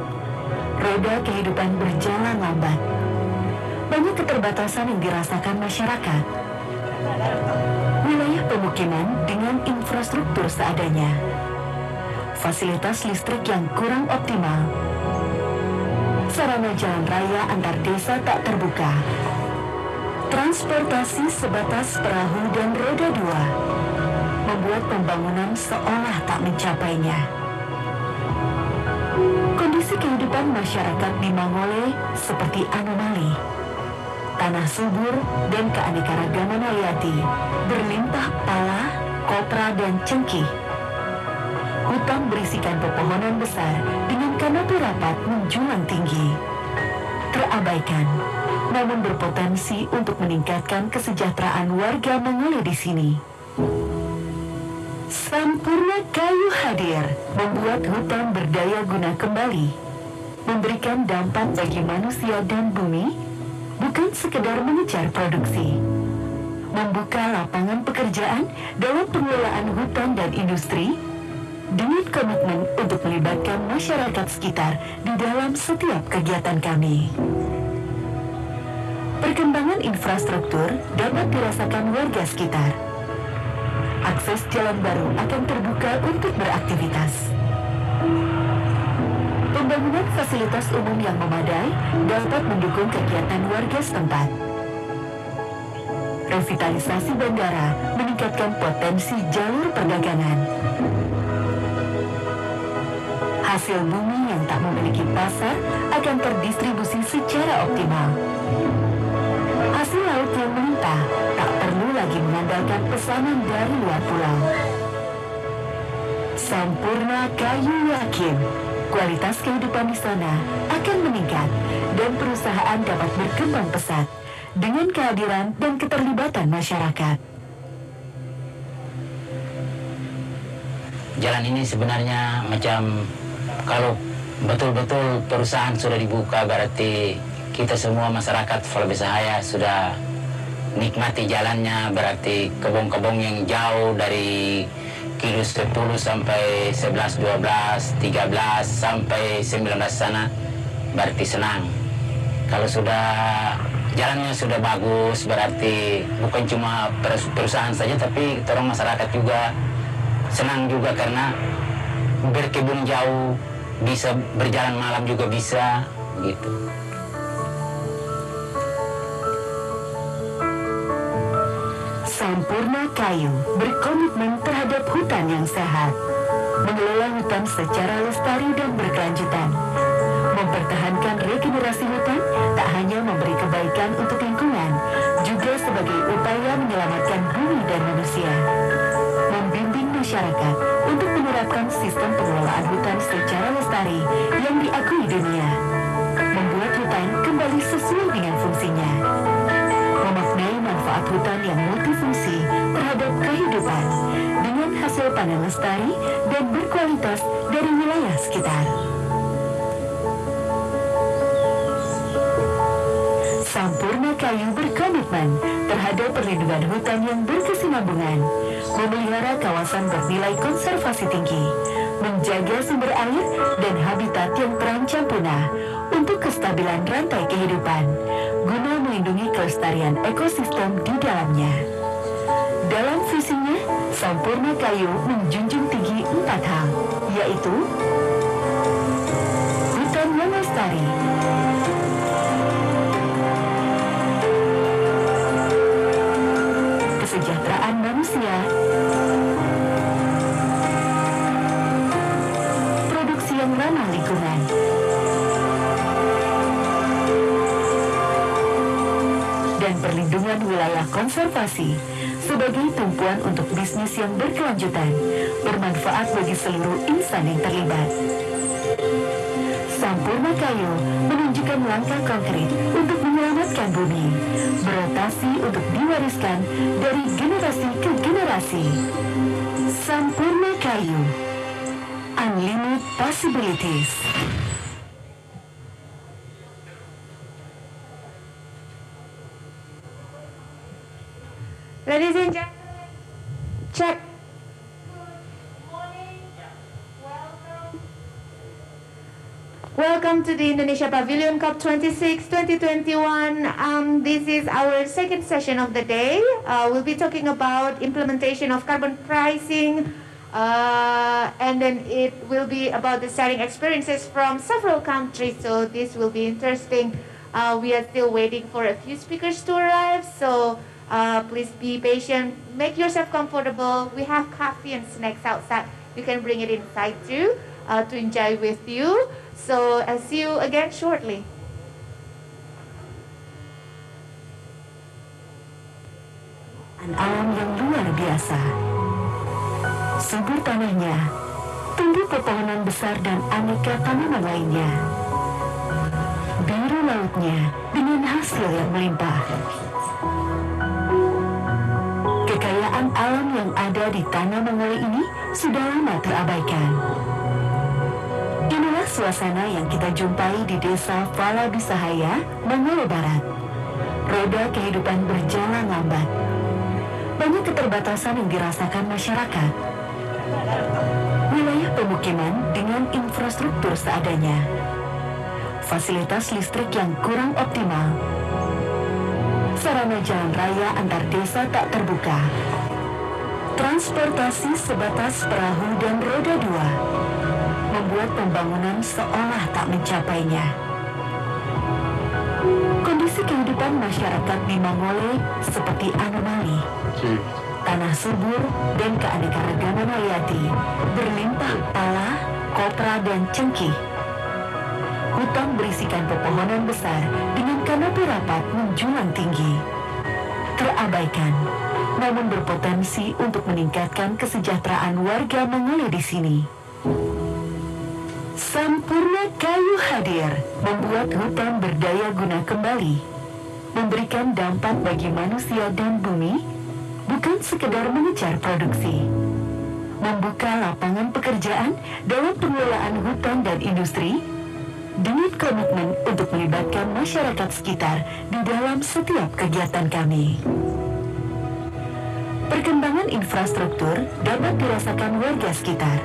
L: Roda kehidupan berjalan lambat. Banyak keterbatasan yang dirasakan masyarakat. Wilayah pemukiman dengan infrastruktur seadanya, fasilitas listrik yang kurang optimal, sarana jalan raya antar desa tak terbuka, transportasi sebatas perahu dan roda dua, membuat pembangunan seolah tak mencapainya. Kondisi kehidupan masyarakat di Mangole seperti anomali. Tanah subur dan keanekaragaman hayati berlimpah pala, kopra, dan cengkih. Hutan berisikan pepohonan besar dengan kanopi rapat menjulang tinggi. Terabaikan, namun berpotensi untuk meningkatkan kesejahteraan warga Mangole di sini. Sampurna kayu hadir membuat hutan berdaya guna kembali, memberikan dampak bagi manusia dan bumi, bukan sekedar mengejar produksi. Membuka lapangan pekerjaan dalam pengelolaan hutan dan industri, dengan komitmen untuk melibatkan masyarakat sekitar di dalam setiap kegiatan kami. Perkembangan infrastruktur dapat dirasakan warga sekitar. Akses jalan baru akan terbuka untuk beraktivitas. Pembangunan fasilitas umum yang memadai dapat mendukung kegiatan warga setempat. Revitalisasi bandara meningkatkan potensi jalur perdagangan. Hasil bumi yang tak memiliki pasar akan terdistribusi secara optimal. Hasil laut yang melimpah tak perlu lagi mengandalkan pesanan dari luar pulau. Sampurna kayu yakin kualitas kehidupan di sana akan meningkat dan perusahaan dapat berkembang pesat dengan kehadiran dan keterlibatan masyarakat.
M: Jalan ini sebenarnya macam kalau betul-betul perusahaan sudah dibuka, berarti kita semua masyarakat Falabesahaya sudah nikmati jalannya, berarti kebun-kebun yang jauh dari kilo 10 sampai 11, 12, 13 sampai 19 sana, berarti senang. Kalau sudah jalannya sudah bagus, berarti bukan cuma perusahaan saja, tapi orang masyarakat juga senang juga karena berkebun jauh, bisa berjalan malam juga bisa, gitu.
L: Sampurna Kayu berkomitmen terhadap hutan yang sehat, mengelola hutan secara lestari dan berkelanjutan, mempertahankan regenerasi hutan tak hanya memberi kebaikan untuk lingkungan, juga sebagai upaya menyelamatkan bumi dan manusia, membimbing masyarakat untuk menerapkan sistem pengelolaan hutan secara lestari yang diakui dunia, membuat hutan kembali sesuai dengan fungsinya, memaknai manfaat hutan yang multifungsi terhadap kehidupan dengan hasil panen lestari dan berkualitas dari wilayah sekitar. Sampurna Kayu berkomitmen terhadap perlindungan hutan yang berkesinambungan, memelihara kawasan bernilai konservasi tinggi, menjaga sumber air dan habitat yang terancam punah untuk kestabilan rantai kehidupan, guna melindungi kelestarian ekosistem di dalamnya. Dalam visinya, Sampurna Kayu menjunjung tinggi 4 hal, yaitu hutan yang lestari, kesejahteraan manusia, produksi yang ramah lingkungan, dan perlindungan wilayah konservasi sebagai tumpuan untuk bisnis yang berkelanjutan, bermanfaat bagi seluruh insan yang terlibat. Sampurna Kayu menunjukkan langkah konkret untuk menyelamatkan bumi, berotasi untuk diwariskan dari generasi ke generasi. Sampurna Kayu, Unlimited Possibilities.
A: Ladies and gentlemen, check. Welcome welcome to the Indonesia Pavilion COP26 2021. This is our second session of the day. We'll be talking about implementation of carbon pricing, and then it will be about the sharing experiences from several countries, so this will be interesting. We are still waiting for a few speakers to arrive, so please be patient, make yourself comfortable. We have coffee and snacks outside. You can bring it inside too to enjoy with you. So I'll see you again shortly.
L: Alam yang luar biasa. Subur tanahnya, tumbuh pepohonan besar dan aneka tanaman lainnya. Biru lautnya dengan hasil yang melimpah. Kekayaan alam yang ada di tanah Mongole ini sudah lama terabaikan. Inilah suasana yang kita jumpai di desa Fala Bisahaya, Mongole Barat. Roda kehidupan berjalan lambat. Banyak keterbatasan yang dirasakan masyarakat. Wilayah pemukiman dengan infrastruktur seadanya. Fasilitas listrik yang kurang optimal. Sarana jalan raya antar desa tak terbuka. Transportasi sebatas perahu dan roda dua membuat pembangunan seolah tak mencapainya. Kondisi kehidupan masyarakat di Mongole seperti anomali. Tanah subur dan keanekaragaman hayati berlimpah pala, kopra dan cengkih. Hutan berisikan pepohonan besar dengan kanopi rapat menjulang tinggi. Terabaikan, namun berpotensi untuk meningkatkan kesejahteraan warga Mongole di sini. Sampurna kayu hadir, membuat hutan berdaya guna kembali, memberikan dampak bagi manusia dan bumi, bukan sekedar mengejar produksi. Membuka lapangan pekerjaan dalam pengelolaan hutan dan industri, dengan komitmen untuk melibatkan masyarakat sekitar di dalam setiap kegiatan kami. Perkembangan infrastruktur dapat dirasakan warga sekitar.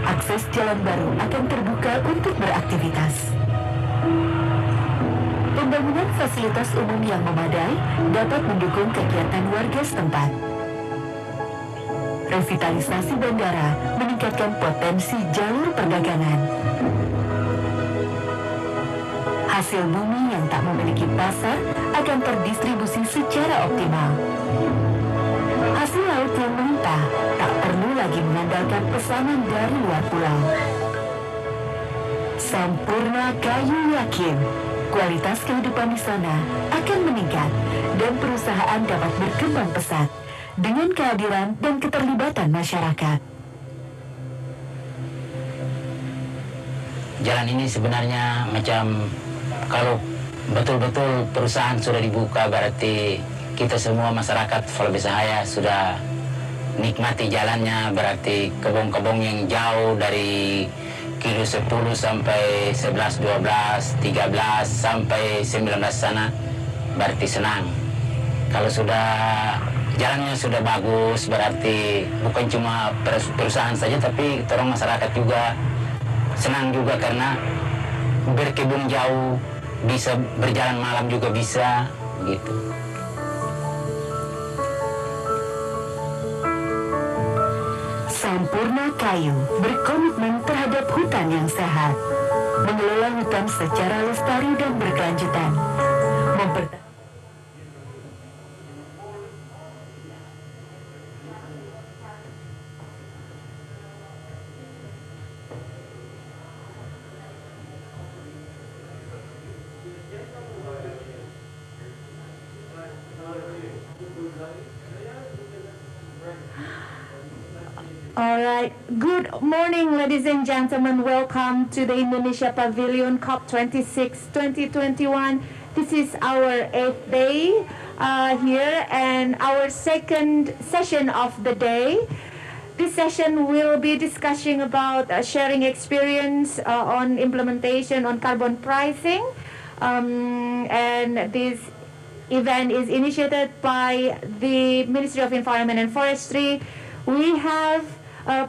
L: Akses jalan baru akan terbuka untuk beraktivitas. Pembangunan fasilitas umum yang memadai dapat mendukung kegiatan warga setempat. Revitalisasi bandara meningkatkan potensi jalur perdagangan. Hasil bumi yang tak memiliki pasar akan terdistribusi secara optimal. Hasil laut yang melimpah tak perlu lagi mengandalkan pesanan dari luar pulau. Sampurna kayu yakin kualitas kehidupan di sana akan meningkat dan perusahaan dapat berkembang pesat dengan kehadiran dan keterlibatan masyarakat.
M: Jalan ini sebenarnya macam kalau betul-betul perusahaan sudah dibuka, berarti kita semua masyarakat Fala Bisahaya sudah nikmati jalannya, berarti kebun-kebun yang jauh dari kilo 10 sampai 11, 12, 13 sampai 19 sana, berarti senang. Kalau sudah jalannya sudah bagus, berarti bukan cuma perusahaan saja, tapi orang masyarakat juga senang juga karena berkebun jauh, bisa berjalan malam juga bisa, gitu.
L: Sampurna Kayu berkomitmen terhadap hutan yang sehat, mengelola hutan secara lestari dan berkelanjutan,
A: All right. Good morning, ladies and gentlemen. Welcome to the Indonesia Pavilion COP26 2021. This is our 8th day here and our second session of the day. This session will be discussing about sharing experience on implementation on carbon pricing. And this event is initiated by the Ministry of Environment and Forestry. We have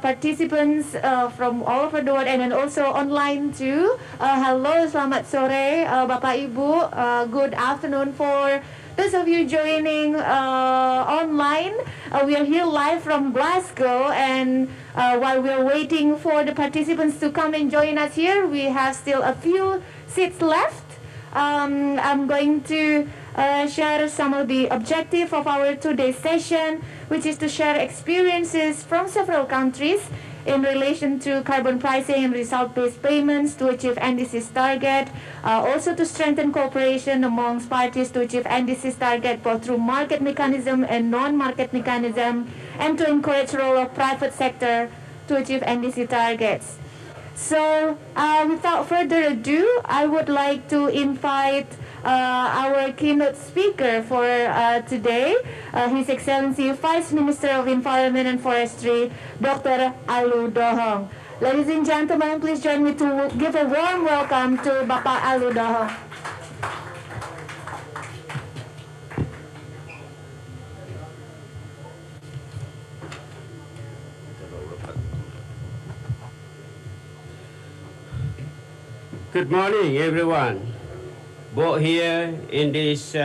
A: participants from all over the world and then also online too. Hello, selamat sore, Bapak Ibu. Good afternoon for those of you joining online. We are here live from Glasgow, and while we are waiting for the participants to come and join us here, we have still a few seats left. I'm going to share some of the objective of our today's session, which is to share experiences from several countries in relation to carbon pricing and result-based payments to achieve NDC's target, also to strengthen cooperation amongst parties to achieve NDC's target both through market mechanism and non-market mechanism, and to encourage the role of private sector to achieve NDC targets. So without further ado, I would like to invite our keynote speaker for today, His Excellency Vice Minister of Environment and Forestry, Dr. Alu Dohong. Ladies and gentlemen, please join me to give a warm welcome to Bapak Alu Dohong.
N: Good morning, everyone. Both here in this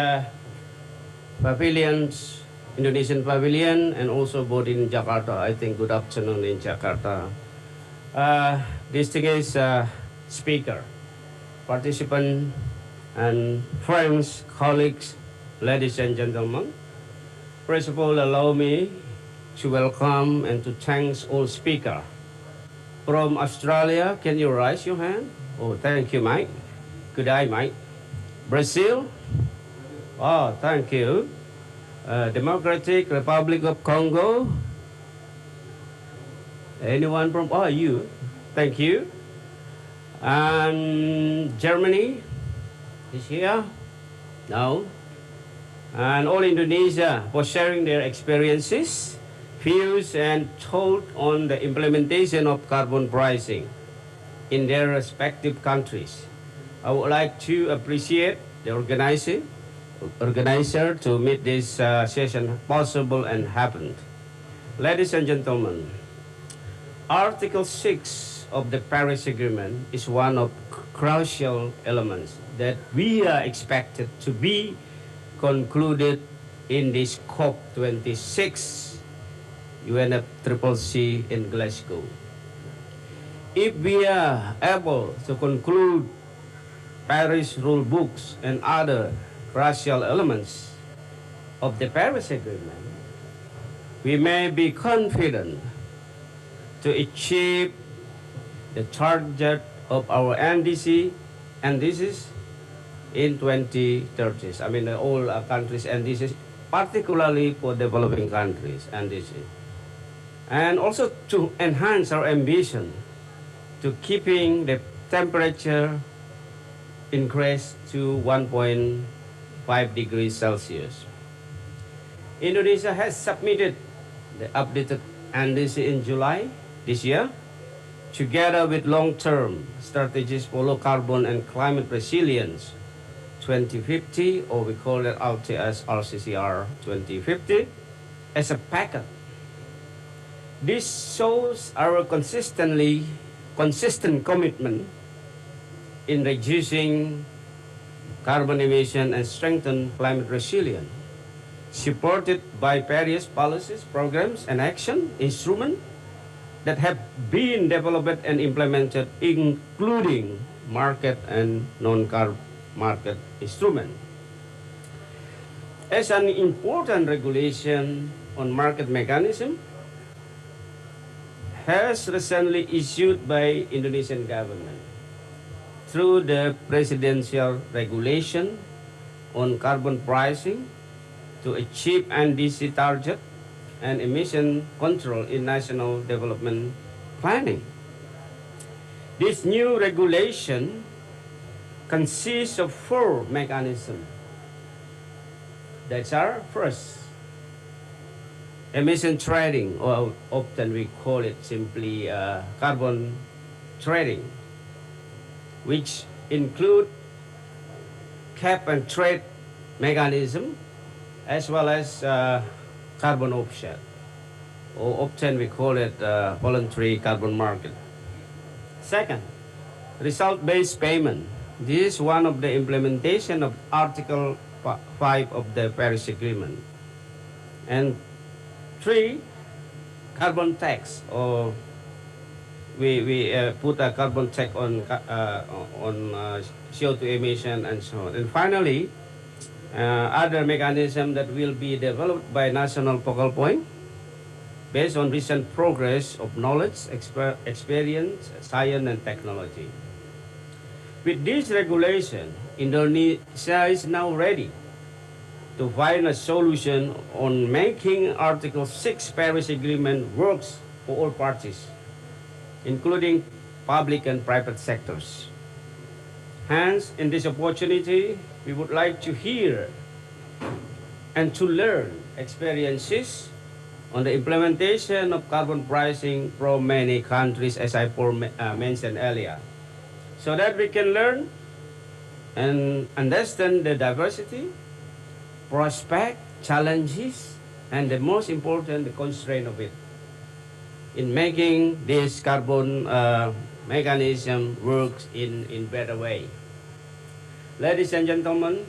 N: pavilions, Indonesian pavilion, and also both in Jakarta. I think good afternoon in Jakarta. Distinguished speaker, participant, and friends, colleagues, ladies and gentlemen. First of all, allow me to welcome and to thank all speakers. From Australia, can you raise your hand? Oh, thank you, Mike. Good day, Mike. Brazil? Oh, thank you. Democratic Republic of Congo? Anyone from, oh, you. Thank you. And Germany is here? No. And all Indonesia for sharing their experiences, views, and thought on the implementation of carbon pricing in their respective countries. I would like to appreciate the organizer to make this session possible and happened. Ladies and gentlemen, Article 6 of the Paris Agreement is one of crucial elements that we are expected to be concluded in this COP26 UNFCCC in Glasgow. If we are able to conclude Paris rule books and other crucial elements of the Paris Agreement, we may be confident to achieve the target of our NDC, and this is in 2030. I mean, all countries, and this is particularly for developing countries, NDC. And also to enhance our ambition to keeping the temperature increase to 1.5 degrees Celsius. Indonesia has submitted the updated NDC in July this year, together with long-term strategies for low carbon and climate resilience 2050, or we call it RTS RCCR 2050, as a packet. This shows our consistent commitment in reducing carbon emission and strengthen climate resilience, supported by various policies, programs, and action instruments that have been developed and implemented, including market and non-market instruments. As an important regulation on market mechanism has recently issued by Indonesian government through the presidential regulation on carbon pricing to achieve NDC target and emission control in national development planning. This new regulation consists of 4 mechanisms that are: first, emission trading, or often we call it simply carbon trading, which include cap and trade mechanism as well as carbon offset. or often we call it voluntary carbon market. Second, result-based payment. This is one of the implementation of Article 5 of the Paris Agreement. And three, carbon tax, or we put a carbon tax on CO2 emission and so on. And finally, other mechanism that will be developed by national focal point based on recent progress of knowledge, experience, science, and technology. With this regulation, Indonesia is now ready to find a solution on making Article 6 Paris Agreement works for all parties, including public and private sectors. Hence, in this opportunity, we would like to hear and to learn experiences on the implementation of carbon pricing from many countries, as I mentioned earlier, so that we can learn and understand the diversity, prospect, challenges, and the most important, the constraint of it in making this carbon mechanism works in better way. Ladies and gentlemen,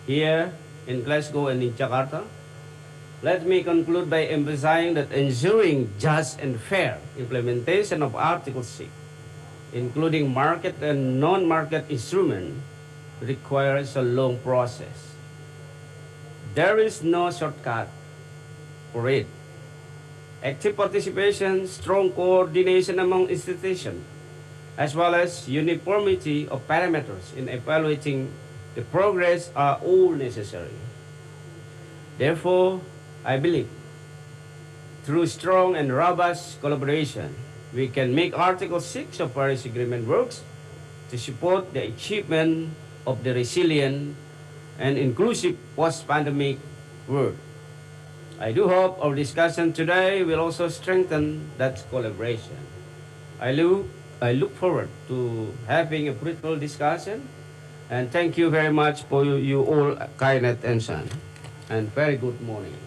N: here in Glasgow and in Jakarta, let me conclude by emphasizing that ensuring just and fair implementation of Article 6, including market and non-market instruments, requires a long process. There is no shortcut for it. Active participation, strong coordination among institutions, as well as uniformity of parameters in evaluating the progress are all necessary. Therefore, I believe through strong and robust collaboration, we can make Article 6 of Paris Agreement works to support the achievement of the resilient and inclusive post-pandemic world. I do hope our discussion today will also strengthen that collaboration. I look forward to having a fruitful discussion, and thank you very much for you all kind attention, and very good morning.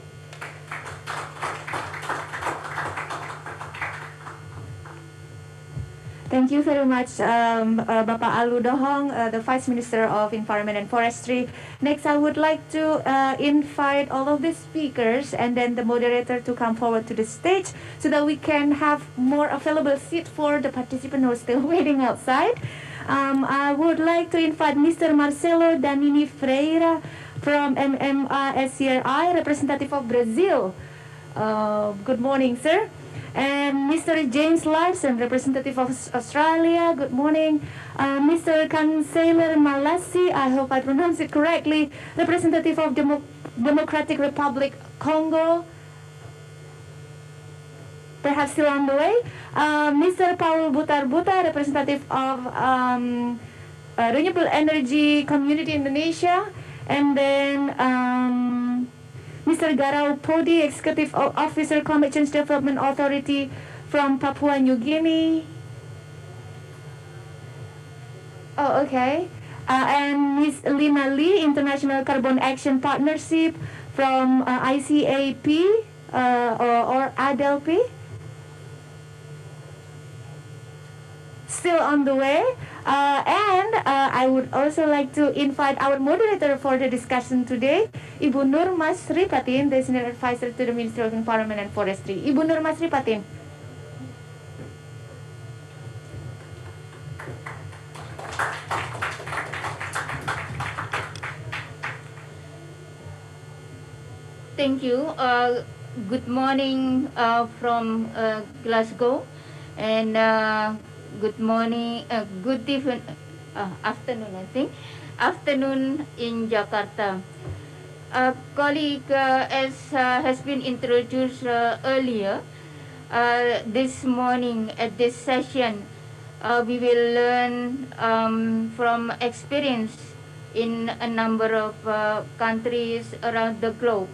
A: Thank you very much, Bapak Alu Dohong, the Vice Minister of Environment and Forestry. Next, I would like to invite all of the speakers and then the moderator to come forward to the stage so that we can have more available seat for the participants who are still waiting outside. I would like to invite Mr. Marcelo Danini Freire from MMSCRI, representative of Brazil. Good morning, sir. And Mr. James Larson, representative of Australia. Good morning. Mr. Kanseller Malassi, I hope I pronounced it correctly, representative of Democratic Republic Congo. Perhaps still on the way. Mr. Paul Butar-Butar, representative of Renewable Energy Community Indonesia. And then Mr. Garau Podi, Executive Officer, Climate Change Development Authority from Papua New Guinea. Oh, okay. And Ms. Lina Lee, International Carbon Action Partnership from ICAP or ADLP. Still on the way. And I would also like to invite our moderator for the discussion today, Ibu Nur Masri Patin, the Senior Advisor to the Ministry of Environment and Forestry. Ibu Nur Masri Patin.
O: Thank you. Good morning from Glasgow, and good morning, afternoon, I think. Afternoon in Jakarta. Colleague, as has been introduced earlier, this morning at this session, we will learn from experience in a number of countries around the globe.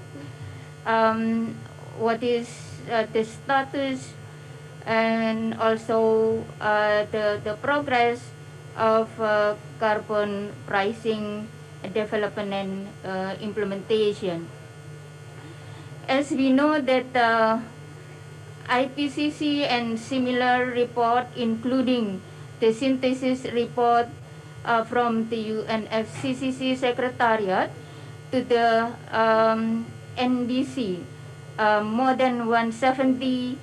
O: What is the status and also the progress of carbon pricing development and implementation. As we know that IPCC and similar report, including the synthesis report from the UNFCCC Secretariat to the NDC, more than 170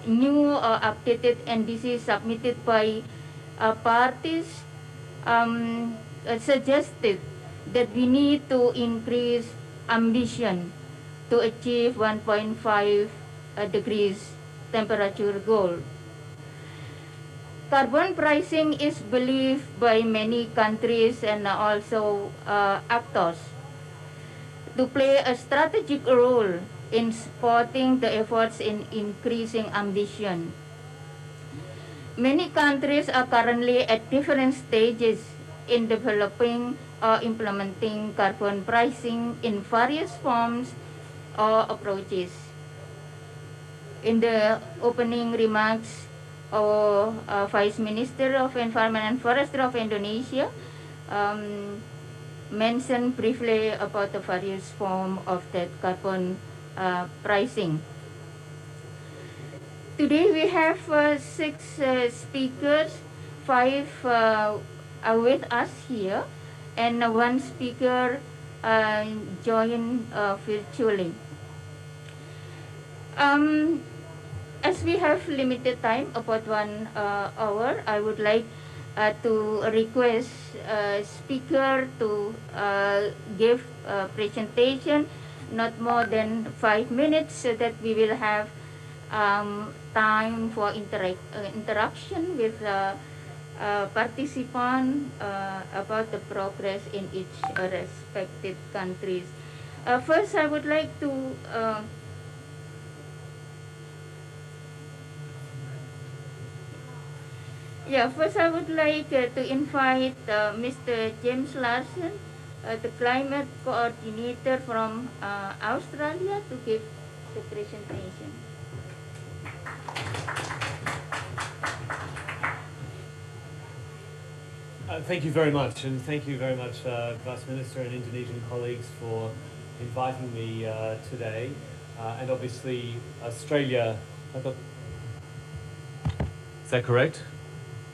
O: new or updated NDC submitted by parties suggested that we need to increase ambition to achieve 1.5 degrees temperature goal. Carbon pricing is believed by many countries and also actors to play a strategic role in supporting the efforts in increasing ambition. Many countries are currently at different stages in developing or implementing carbon pricing in various forms or approaches. In the opening remarks, our Vice Minister of Environment and Forestry of Indonesia mentioned briefly about the various forms of that carbon pricing. Today we have 6 speakers, 5 are with us here, and 1 speaker joined virtually. As we have limited time, about 1 hour, I would like to request speaker to give a presentation not more than 5 minutes, so that we will have time for interaction with participants about the progress in each respective countries. First, I would like to first I would like to invite Mr. James Larson, the climate coordinator from Australia, to give the presentation.
P: Thank you very much, and thank you very much, Vice Minister and Indonesian colleagues, for inviting me today. And obviously, Australia. Is that correct?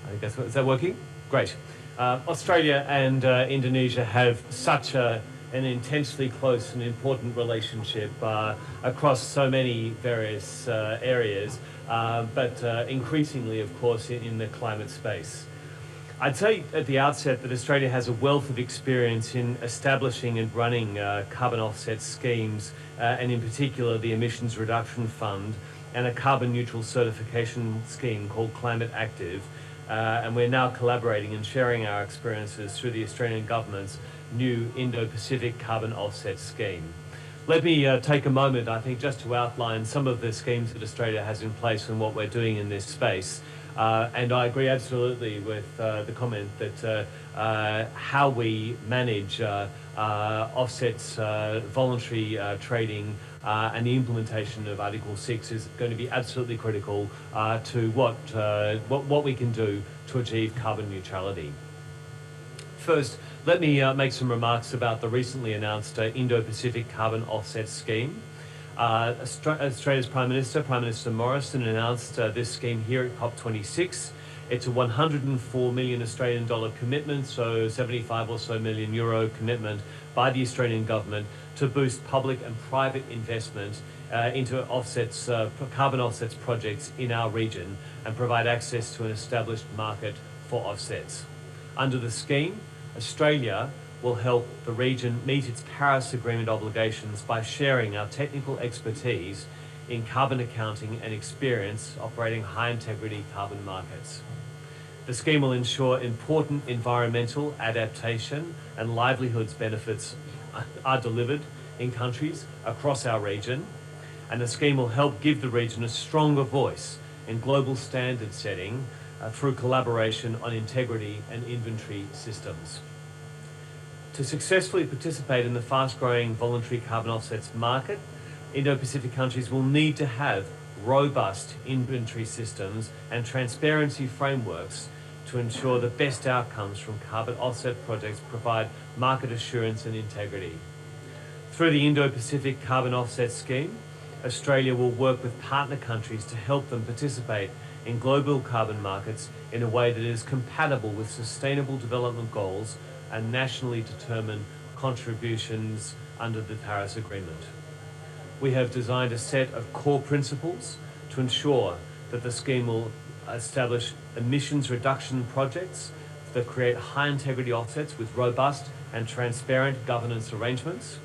P: I guess, is that working? Great. Australia and Indonesia have such an intensely close and important relationship across so many various areas, but increasingly, of course, in the climate space. I'd say at the outset that Australia has a wealth of experience in establishing and running carbon offset schemes, and in particular the Emissions Reduction Fund and a carbon neutral certification scheme called Climate Active. And we're now collaborating and sharing our experiences through the Australian government's new Indo-Pacific carbon offset scheme. Let me take a moment, I think, just to outline some of the schemes that Australia has in place and what we're doing in this space. And I agree absolutely with the comment that how we manage offsets, voluntary trading, and the implementation of Article 6 is going to be absolutely critical to what we can do to achieve carbon neutrality. First, let me make some remarks about the recently announced Indo-Pacific Carbon Offset Scheme. Australia's Prime Minister Morrison, announced this scheme here at COP26. It's a 104 million Australian dollar commitment, so 75 or so million euro commitment by the Australian government to boost public and private investment into offsets, carbon offsets projects in our region and provide access to an established market for offsets. Under the scheme, Australia will help the region meet its Paris Agreement obligations by sharing our technical expertise in carbon accounting and experience operating high-integrity carbon markets. The scheme will ensure important environmental adaptation and livelihoods benefits are delivered in countries across our region, and the scheme will help give the region a stronger voice in global standard setting through collaboration on integrity and inventory systems. To successfully participate in the fast-growing voluntary carbon offsets market, Indo-Pacific countries will need to have robust inventory systems and transparency frameworks to ensure the best outcomes from carbon offset projects provide market assurance and integrity. Through the Indo-Pacific Carbon Offset Scheme, Australia will work with partner countries to help them participate in global carbon markets in a way that is compatible with sustainable development goals and nationally determined contributions under the Paris Agreement. We have designed a set of core principles to ensure that the scheme will establish emissions reduction projects that create high integrity offsets with robust and transparent governance arrangements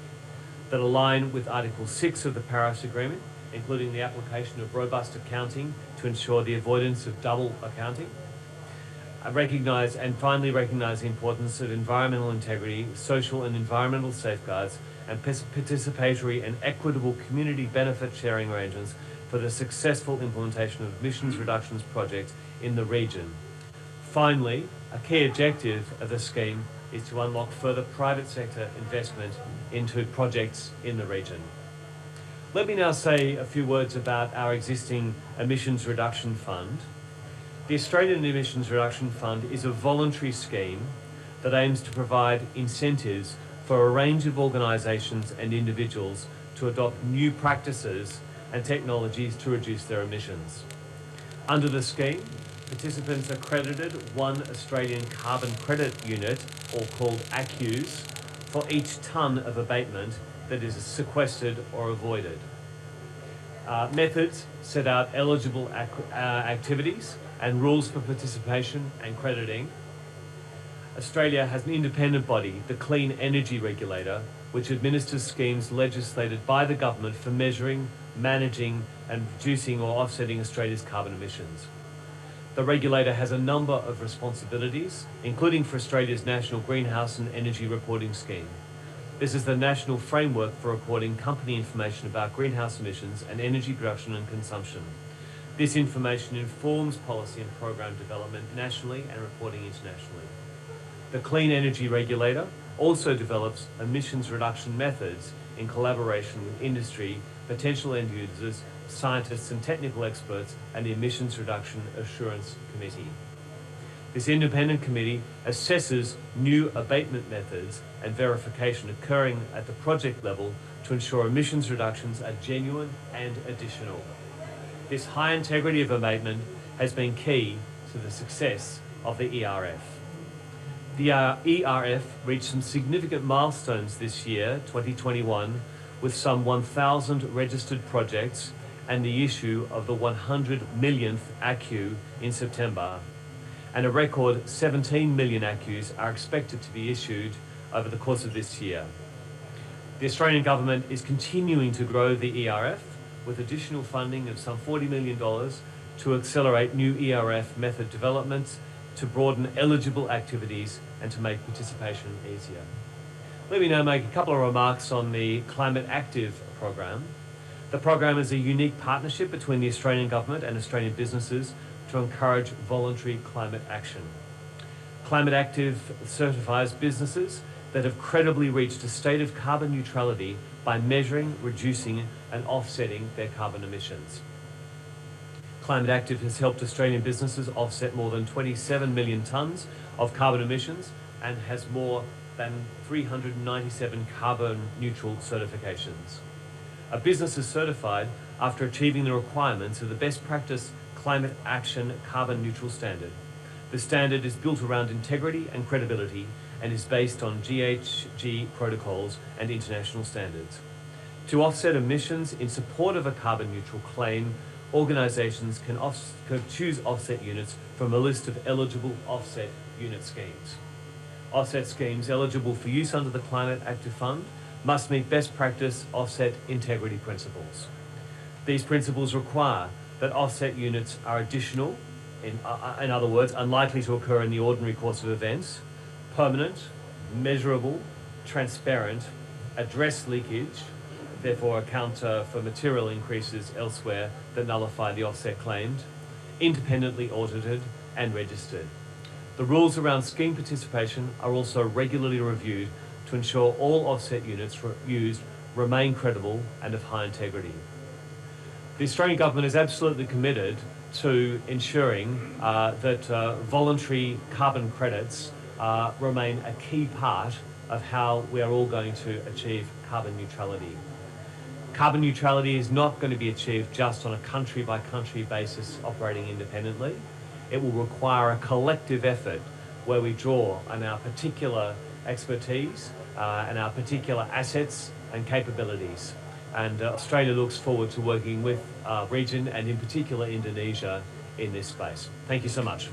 P: that align with Article 6 of the Paris Agreement, including the application of robust accounting to ensure the avoidance of double accounting. Recognize the importance of environmental integrity, social and environmental safeguards, and participatory and equitable community benefit sharing arrangements for the successful implementation of emissions reductions projects in the region. Finally, a key objective of the scheme is to unlock further private sector investment into projects in the region. Let me now say a few words about our existing emissions reduction fund. The Australian Emissions Reduction Fund is a voluntary scheme that aims to provide incentives for a range of organisations and individuals to adopt new practices and technologies to reduce their emissions. Under the scheme, participants are credited one Australian carbon credit unit, or called ACCUs, for each tonne of abatement that is sequestered or avoided. Methods set out eligible activities and rules for participation and crediting. Australia has an independent body, the Clean Energy Regulator, which administers schemes legislated by the government for measuring, managing and reducing or offsetting Australia's carbon emissions. The regulator has a number of responsibilities, including for Australia's National Greenhouse and Energy Reporting Scheme. This is the national framework for reporting company information about greenhouse emissions and energy production and consumption. This information informs policy and program development nationally and reporting internationally. The Clean Energy Regulator also develops emissions reduction methods in collaboration with industry, potential end users, scientists and technical experts, and the Emissions Reduction Assurance Committee. This independent committee assesses new abatement methods and verification occurring at the project level to ensure emissions reductions are genuine and additional. This high integrity of abatement has been key to the success of the ERF. The ERF reached some significant milestones this year, 2021, with some 1,000 registered projects and the issue of the 100 millionth ACCU in September. And a record 17 million ACCUs are expected to be issued over the course of this year. The Australian government is continuing to grow the ERF with additional funding of some $40 million to accelerate new ERF method developments, to broaden eligible activities and to make participation easier. Let me now make a couple of remarks on the Climate Active program. The program is a unique partnership between the Australian government and Australian businesses to encourage voluntary climate action. Climate Active certifies businesses that have credibly reached a state of carbon neutrality by measuring, reducing and offsetting their carbon emissions. Climate Active has helped Australian businesses offset more than 27 million tonnes of carbon emissions and has more than 397 carbon neutral certifications. A business is certified after achieving the requirements of the best practice Climate Action Carbon Neutral Standard. The standard is built around integrity and credibility and is based on GHG protocols and international standards. To offset emissions in support of a carbon neutral claim, organisations can choose offset units from a list of eligible offset unit schemes. Offset schemes eligible for use under the Climate Active Fund must meet best practice offset integrity principles. These principles require that offset units are additional, in other words, unlikely to occur in the ordinary course of events, permanent, measurable, transparent, address leakage, therefore account for material increases elsewhere that nullify the offset claimed, independently audited and registered. The rules around scheme participation are also regularly reviewed to ensure all offset units used remain credible and of high integrity. The Australian government is absolutely committed to ensuring that voluntary carbon credits remain a key part of how we are all going to achieve carbon neutrality. Carbon neutrality is not going to be achieved just on a country-by-country basis operating independently. It will require a collective effort where we draw on our particular expertise and our particular assets and capabilities. And Australia looks forward to working with our region and in particular Indonesia in this space. Thank you so much.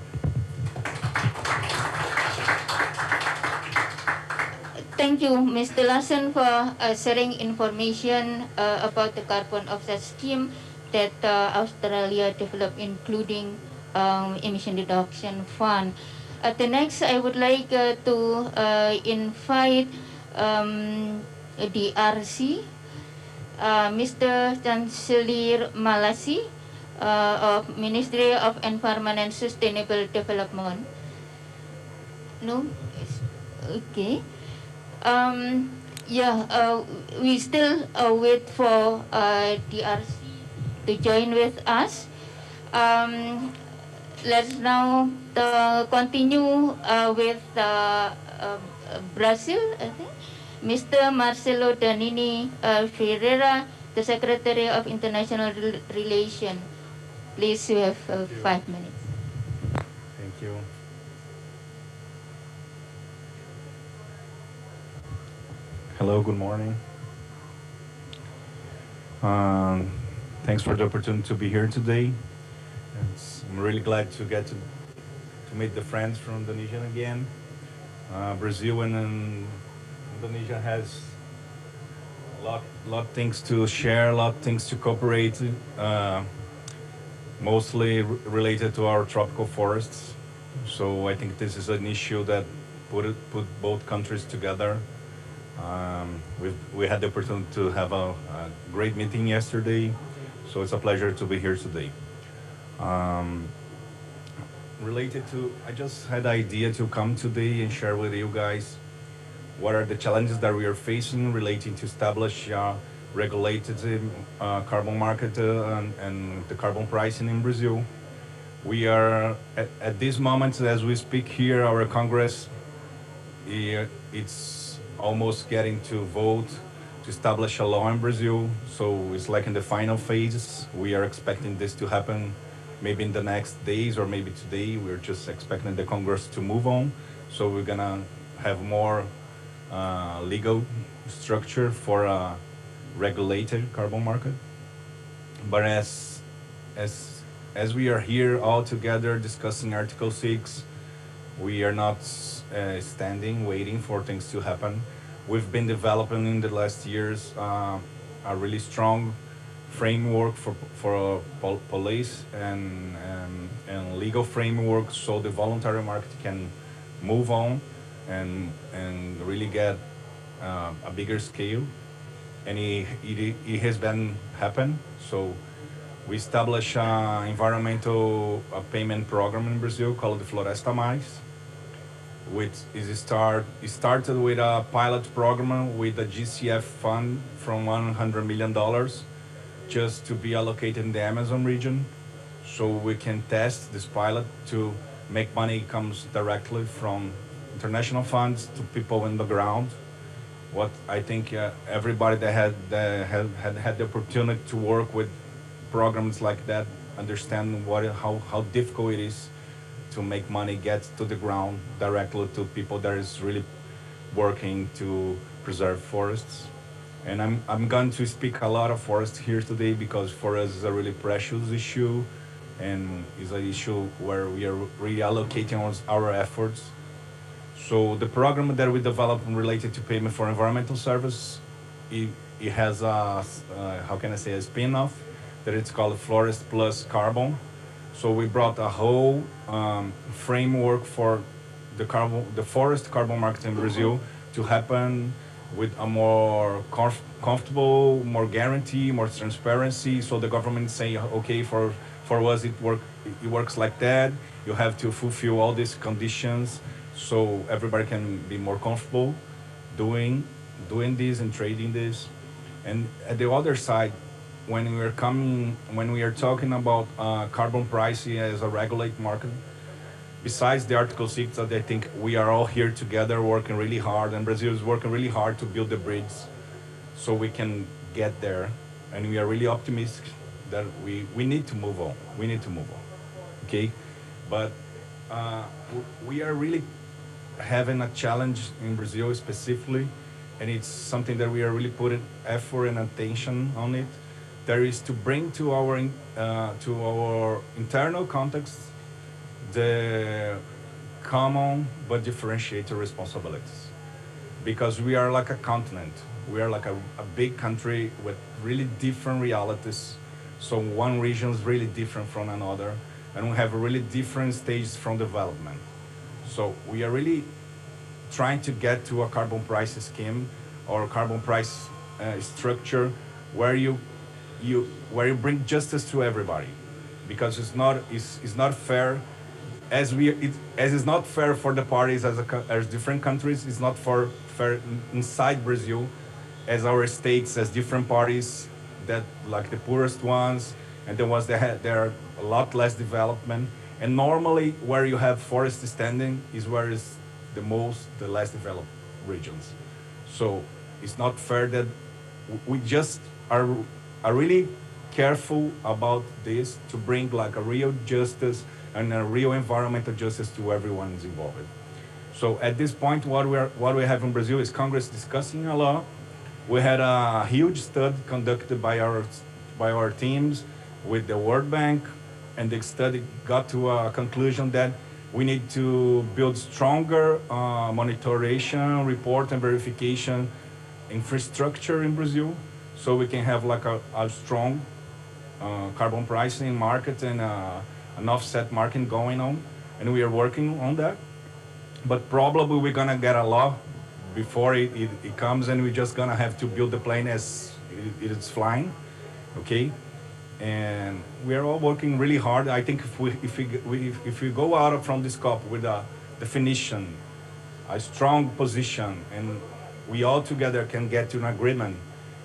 O: Thank you, Mr. Larsen, for sharing information about the carbon offset scheme that Australia developed, including emission reduction fund. The next, I would like to invite the RC, Mr. Chancellor Malasi of Ministry of Environment and Sustainable Development. No? Okay. We still wait for DRC to join with us. Let's now continue with Brazil, I think. Mr. Marcelo Danini Ferreira, the Secretary of International Relations. Please, you have 5 minutes.
Q: Thank you. Hello, good morning. Thanks for the opportunity to be here today. I'm really glad to get to meet the friends from Indonesia again. Brazil and Indonesia has a lot of things to share, a lot of things to cooperate, mostly related to our tropical forests. So I think this is an issue that put both countries together. We had the opportunity to have a great meeting yesterday, so it's a pleasure to be here today. I just had the idea to come today and share with you guys what are the challenges that we are facing relating to establish regulated carbon market and the carbon pricing in Brazil. We are, at this moment, as we speak here, our Congress, it's almost getting to vote to establish a law in Brazil. So it's like in the final phases. We are expecting this to happen maybe in the next days or maybe today. We're just expecting the Congress to move on. So we're gonna have more legal structure for a regulated carbon market. But as we are here all together discussing Article 6, we are not standing, waiting for things to happen. We've been developing in the last years a really strong framework for police and legal framework so the voluntary market can move on and really get a bigger scale. And it has been happen. So we established an environmental payment program in Brazil called the Floresta Mais, which started with a pilot program with a GCF fund from $100 million just to be allocated in the Amazon region, so we can test this pilot to make money comes directly from international funds to people on the ground. What I think everybody that had the opportunity to work with programs like that understand how difficult it is to make money get to the ground directly to people that is really working to preserve forests. And I'm going to speak a lot of forest here today because for us it's a really precious issue and is an issue where we are reallocating our efforts. So the program that we developed related to payment for environmental service, it has a, how can I say, a spin-off that it's called Forest Plus Carbon. So we brought a whole framework for the forest carbon market in Brazil to happen with a more comfortable, more guarantee, more transparency. So the government say, okay, for us it works like that. You have to fulfill all these conditions, so everybody can be more comfortable doing this and trading this. And at the other side, when we are talking about carbon pricing as a regulated market, besides the Article 6, that I think we are all here together working really hard, and Brazil is working really hard to build the bridge so we can get there. and we are really optimistic that we need to move on. We need to move on, okay? But we are really having a challenge in Brazil specifically, and it's something that we are really putting effort and attention on it. There is to bring to our internal context the common but differentiated responsibilities, because we are like a continent. We are like a big country with really different realities. So one region is really different from another, and we have really different stages from development. So we are really trying to get to a carbon price scheme or carbon price structure where you bring justice to everybody, because it's not fair as it's not fair for the parties as different countries. It's not fair inside Brazil as our states as different parties, that like the poorest ones and the ones that there are a lot less development. And normally where you have forest standing is where is the less developed regions. So it's not fair that we just are really careful about this to bring like a real justice and a real environmental justice to everyone is involved. So at this point, what we have in Brazil is Congress discussing a law. We had a huge study conducted by our teams with the World Bank, and the study got to a conclusion that we need to build stronger monitoring, report, and verification infrastructure in Brazil, so we can have like a strong carbon pricing market and an offset market going on, and we are working on that. But probably we're gonna get a law before it comes, and we're just gonna have to build the plane as it is flying, okay? And we are all working really hard. I think if we go out from this COP with a definition, a strong position, and we all together can get to an agreement,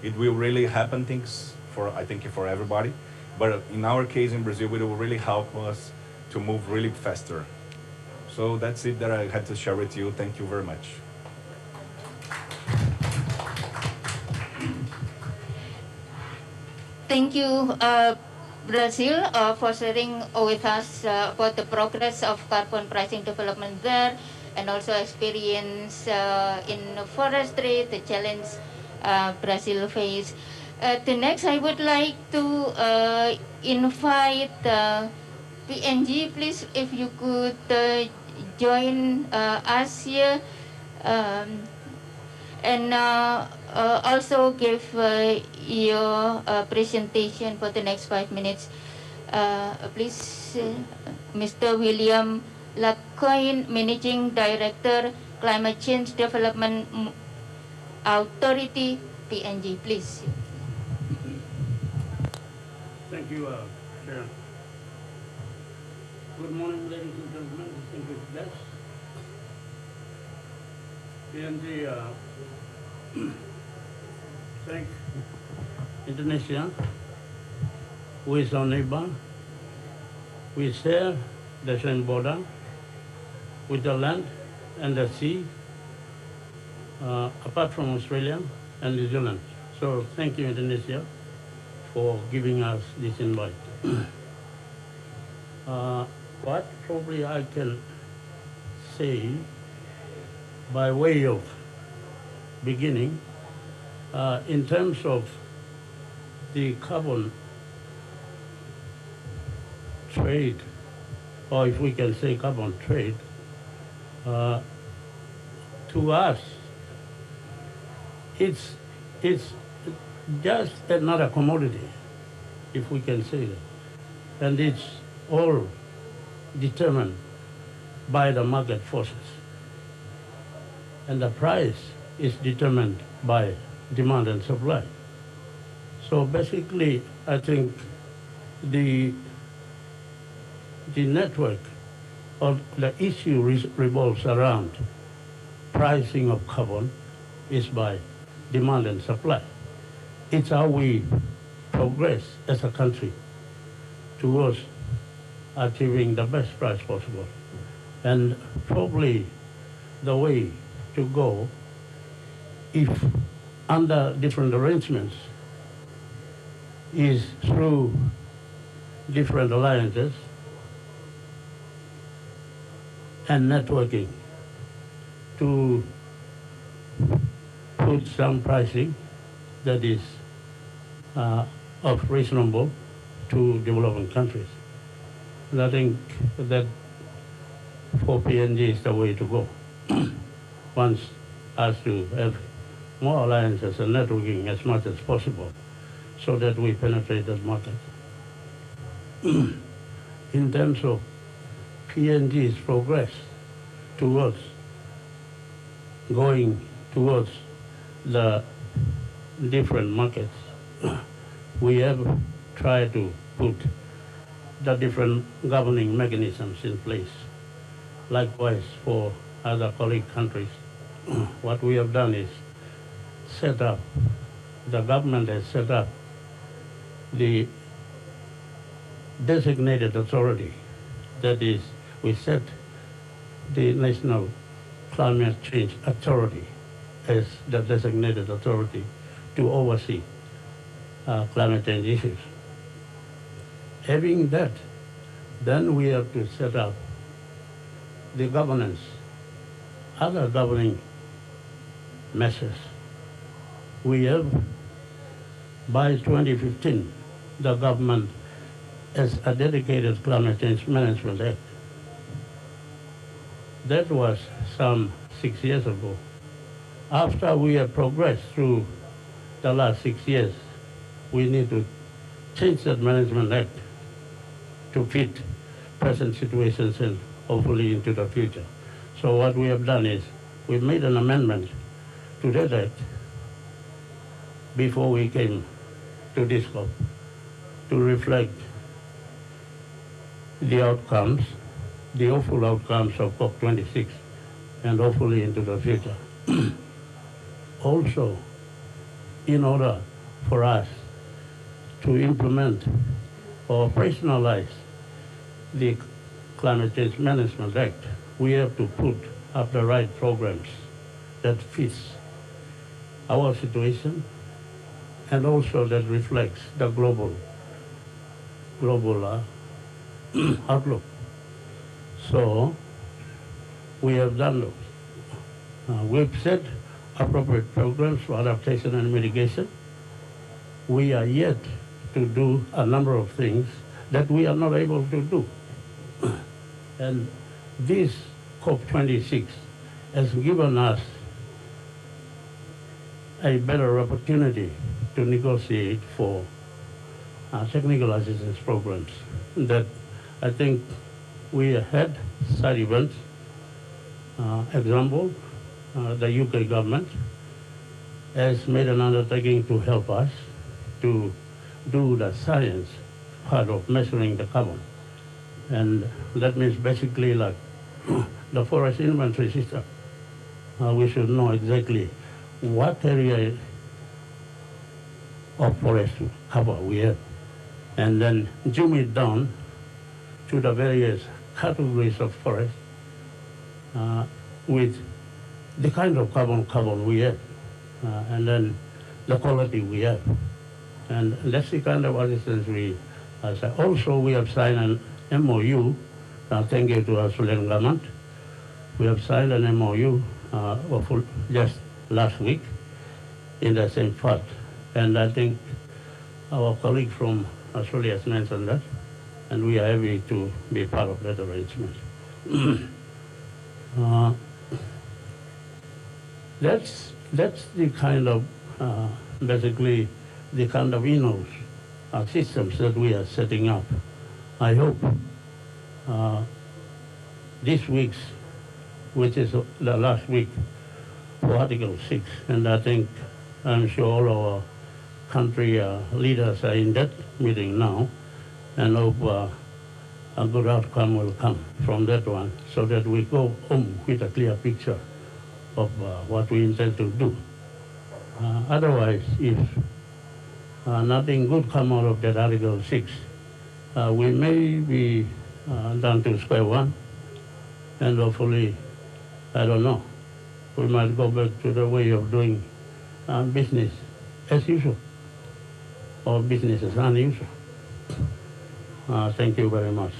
Q: it will really happen things I think for everybody. But in our case in Brazil, it will really help us to move really faster. So that's it that I had to share with you. Thank you very much.
O: Thank you, Brazil, for sharing with us about the progress of carbon pricing development there, and also experience in forestry, the challenge Brazil face. The next, I would like to invite PNG, please, if you could join us here, and also give your presentation for the next 5 minutes. Please, Mr. William Lacoin, Managing Director, Climate Change Development Authority, PNG, please.
R: Thank you, Chair. Good morning, ladies and gentlemen, distinguished guests. PNG thank Indonesia, who is our neighbor. We share the same border with the land and the sea, apart from Australia and New Zealand. So thank you, Indonesia, for giving us this invite. What probably I can say by way of beginning, in terms of the carbon trade, or if we can say carbon trade, to us, it's just another commodity, if we can say that. And it's all determined by the market forces. And the price is determined by demand and supply. So basically, I think the network or the issue revolves around pricing of carbon is by demand and supply. It's how we progress as a country towards achieving the best price possible. And probably the way to go, if under different arrangements, is through different alliances and networking to put some pricing that is of reasonable to developing countries. And I think that for PNG is the way to go. One has to have more alliances and networking as much as possible so that we penetrate that market. In terms of PNG's progress towards going towards the different markets, we have tried to put the different governing mechanisms in place. Likewise, for other colleague countries, what we have done is set up, the government has set up the designated authority. That is, we set the National Climate Change Authority as the designated authority to oversee climate change issues. Having that, then we have to set up the governance, other governing measures. We have, by 2015, the government has a dedicated Climate Change Management Act. That was some 6 years ago. After we have progressed through the last 6 years, we need to change that Management Act to fit present situations and hopefully into the future. So what we have done is we've made an amendment to that act before we came to this COP to reflect the outcomes, the hopeful outcomes of COP26 and hopefully into the future. Also, in order for us to implement or operationalize the Climate Change Management Act, we have to put up the right programs that fits our situation and also that reflects the global outlook. So we have done those. We've set appropriate programs for adaptation and mitigation. We are yet to do a number of things that we are not able to do. And this COP26 has given us a better opportunity to negotiate for technical assistance programs that I think we had side events. Example, the UK government has made an undertaking to help us to do the science part of measuring the carbon. And that means basically like the forest inventory system. We should know exactly what area of forest cover we have, and then zoom it down to the various categories of forest with the kind of carbon we have, and then the quality we have. And that's the kind of assistance we have. Also, we have signed an MOU, thank you to Australian government. We have signed an MOU just last week in the same part. And I think our colleague from Australia has mentioned that, and we are happy to be part of that arrangement. That's the kind of, basically, the kind of systems that we are setting up. I hope this week's, which is the last week for Article 6, and I'm sure all our country leaders are in that meeting now, and hope a good outcome will come from that one, so that we go home with a clear picture of what we intend to do. Otherwise, if nothing good come out of that Article 6, we may be down to square one, and hopefully, I don't know, we might go back to the way of doing business as usual. our business is running. Thank you very much.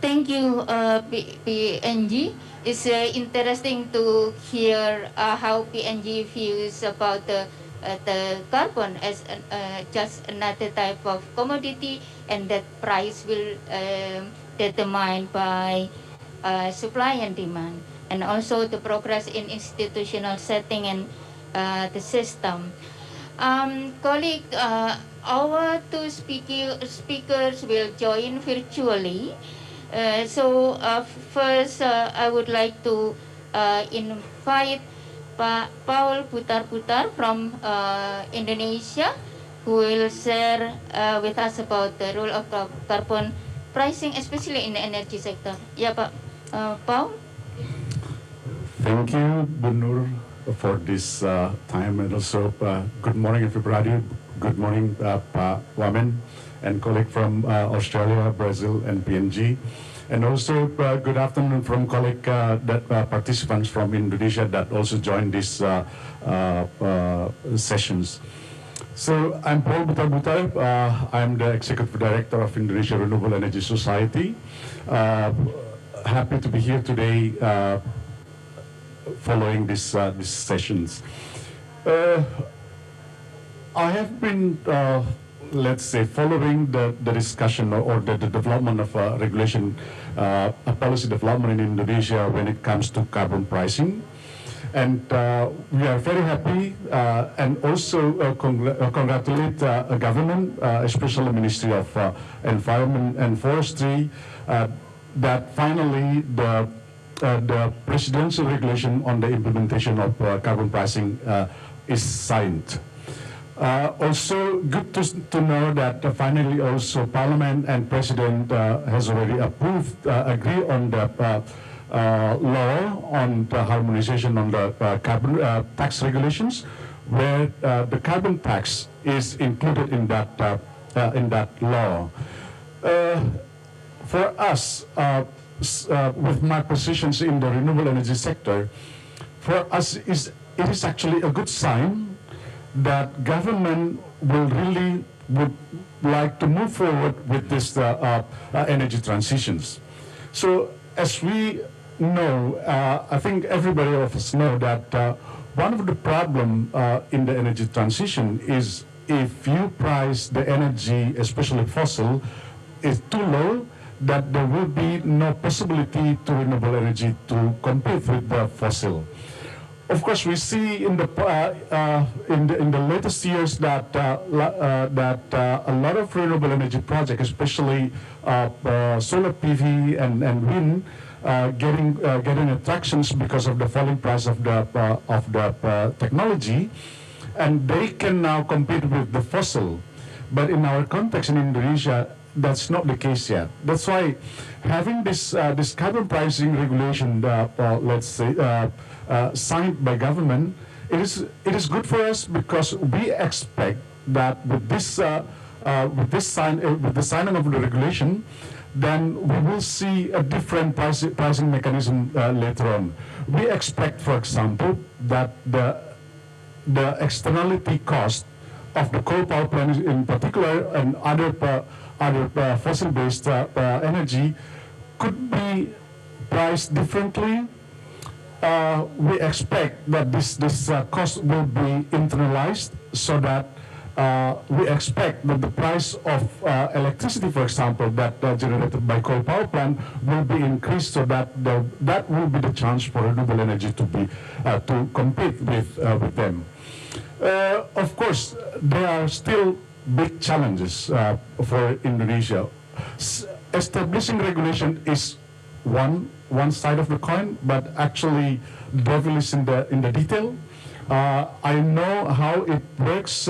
O: Thank you, PNG. It's interesting to hear how PNG feels about the carbon as just another type of commodity, and that price will determined by supply and demand, and also the progress in institutional setting and the system. Colleague, our two speakers will join virtually. First, I would like to invite Pak Paul Putar-Putar from Indonesia, who will share with us about the role of carbon pricing, especially in the energy sector. Yeah, Pak Paul.
S: Thank you, Bu Nur, for this time, and also good morning, everybody. Good morning, Pak Wamen and colleague from Australia, Brazil, and PNG. And also good afternoon from colleague participants from Indonesia that also joined these sessions. So I'm Paul Putar-Putar. I'm the Executive Director of Indonesia Renewable Energy Society. Happy to be here today following these sessions. I have been let's say, following the discussion or the development of regulation, policy development in Indonesia when it comes to carbon pricing. And we are very happy and also congratulate a government, especially the Ministry of Environment and Forestry, that finally the presidential regulation on the implementation of carbon pricing is signed. Also good to know that finally also Parliament and President has already agree on the law on the harmonization on the carbon tax regulations, where the carbon tax is included in that law. For us, with my positions in the renewable energy sector, for us it is actually a good sign that government would like to move forward with this energy transitions. So as we know, I think everybody of us know that one of the problem in the energy transition is if you price the energy, especially fossil, is too low, that there will be no possibility to renewable energy to compete with the fossil. Of course, we see in the latest years that a lot of renewable energy projects, especially solar PV and wind, getting attractions because of the falling price of the technology, and they can now compete with the fossil. But in our context in Indonesia, that's not the case yet. That's why having this carbon pricing regulation, let's say, signed by government, it is good for us because we expect that with the signing of the regulation, then we will see a different pricing mechanism later on. We expect, for example, that the externality cost of the coal power plant in particular and other fossil-based energy could be priced differently. We expect that this cost will be internalized, so that we expect that the price of electricity, for example, that generated by coal power plant will be increased, so that that will be the chance for renewable energy to compete with them. Of course, there are still big challenges for Indonesia. Establishing regulation is one side of the coin, but actually the devil is in the detail. I know how it works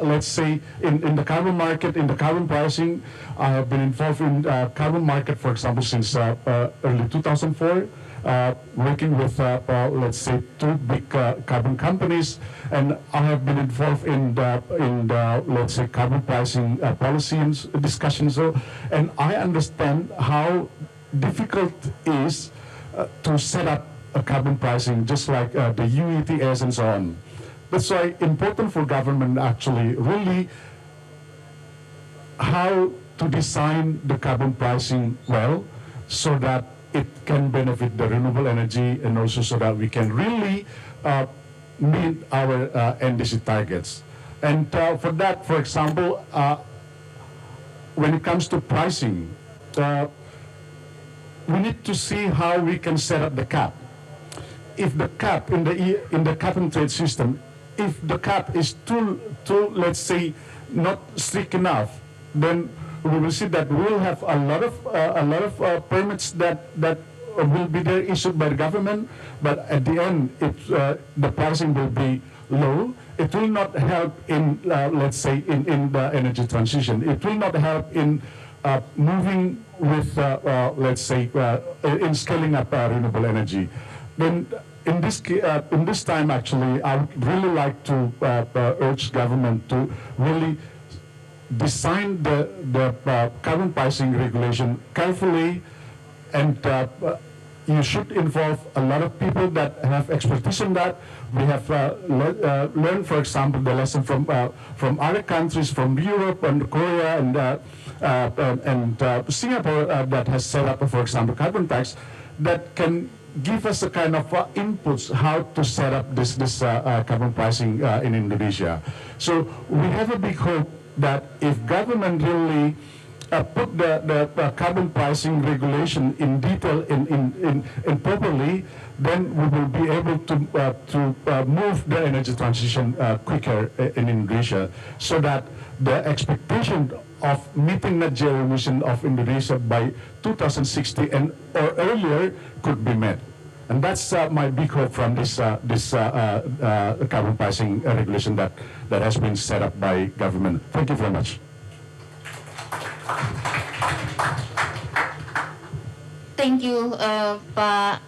S: let's say in the carbon market, in the carbon pricing. I have been involved in carbon market, for example, since early 2004. Working with, let's say, two big carbon companies, and I have been involved in the let's say, carbon pricing policy and discussions. And I understand how difficult it is to set up carbon pricing, just like the UETS and so on. That's why important for government actually really how to design the carbon pricing well so that it can benefit the renewable energy and also so that we can really meet our NDC targets. And for that, for example, when it comes to pricing, we need to see how we can set up the cap. If the cap in the cap and trade system, if the cap is too let's say not strict enough, then we will see that we'll have a lot of permits that will be there issued by the government, but at the end the pricing will be low. It will not help in let's say in the energy transition. It will not help in moving with let's say in scaling up renewable energy. Then in this time, actually, I would really like to urge government to really design the carbon pricing regulation carefully, and you should involve a lot of people that have expertise in that. We have learned, for example, the lesson from other countries, from Europe and Korea and Singapore that has set up, for example, carbon tax that can give us a kind of inputs how to set up this carbon pricing in Indonesia. So we have a big hope that if government really put the carbon pricing regulation in detail in properly, then we will be able to move the energy transition quicker in Indonesia, so that the expectation of meeting net zero emission of Indonesia by 2060 and or earlier could be met. And that's my big hope from this carbon pricing regulation that has been set up by government. Thank you very much.
O: Thank you, Pak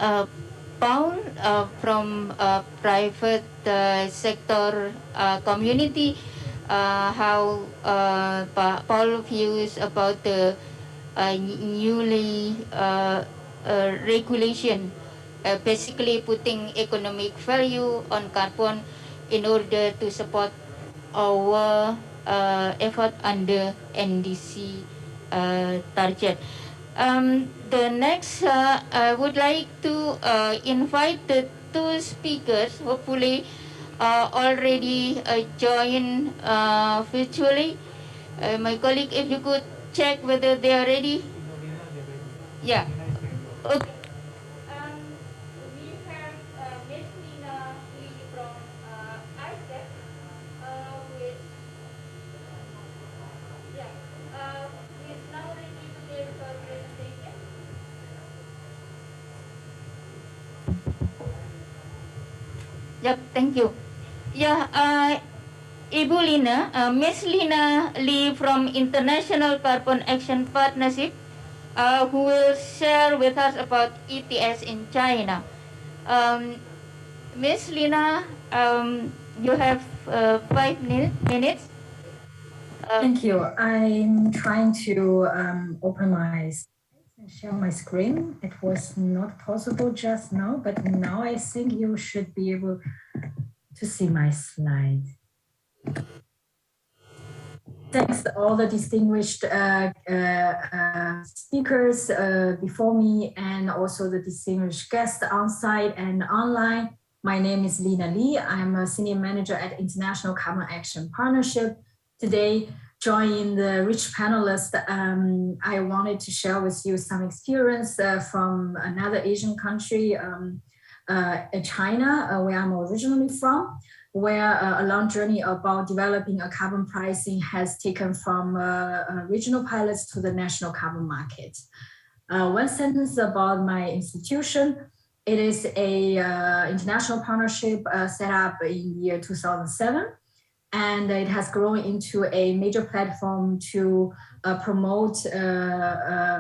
O: Paul from private sector community. How Pak Paul views about the newly regulation, basically putting economic value on carbon in order to support our effort under NDC target. The next, I would like to invite the two speakers, hopefully already joined virtually. My colleague, if you could check whether they are ready. Yeah. Okay. We have Ms. Nina Lee from ISEC, with is now ready to give her presentation. Yep, thank you. Yeah, Ibu Lina, Ms. Lina Lee from International Carbon Action Partnership, who will share with us about ETS in China. Ms. Lina, you have 5 minutes.
T: Thank you. I'm trying to open my slides and share my screen. It was not possible just now, but now I think you should be able to see my slide. Thanks to all the distinguished speakers before me, and also the distinguished guests on site and online. My name is Lina Lee. I'm a senior manager at International Carbon Action Partnership. Today, joining the rich panelists, I wanted to share with you some experience from another Asian country, China, where I'm originally from, where a long journey about developing a carbon pricing has taken from regional pilots to the national carbon market. One sentence about my institution. It is a international partnership set up in the year 2007. And it has grown into a major platform to promote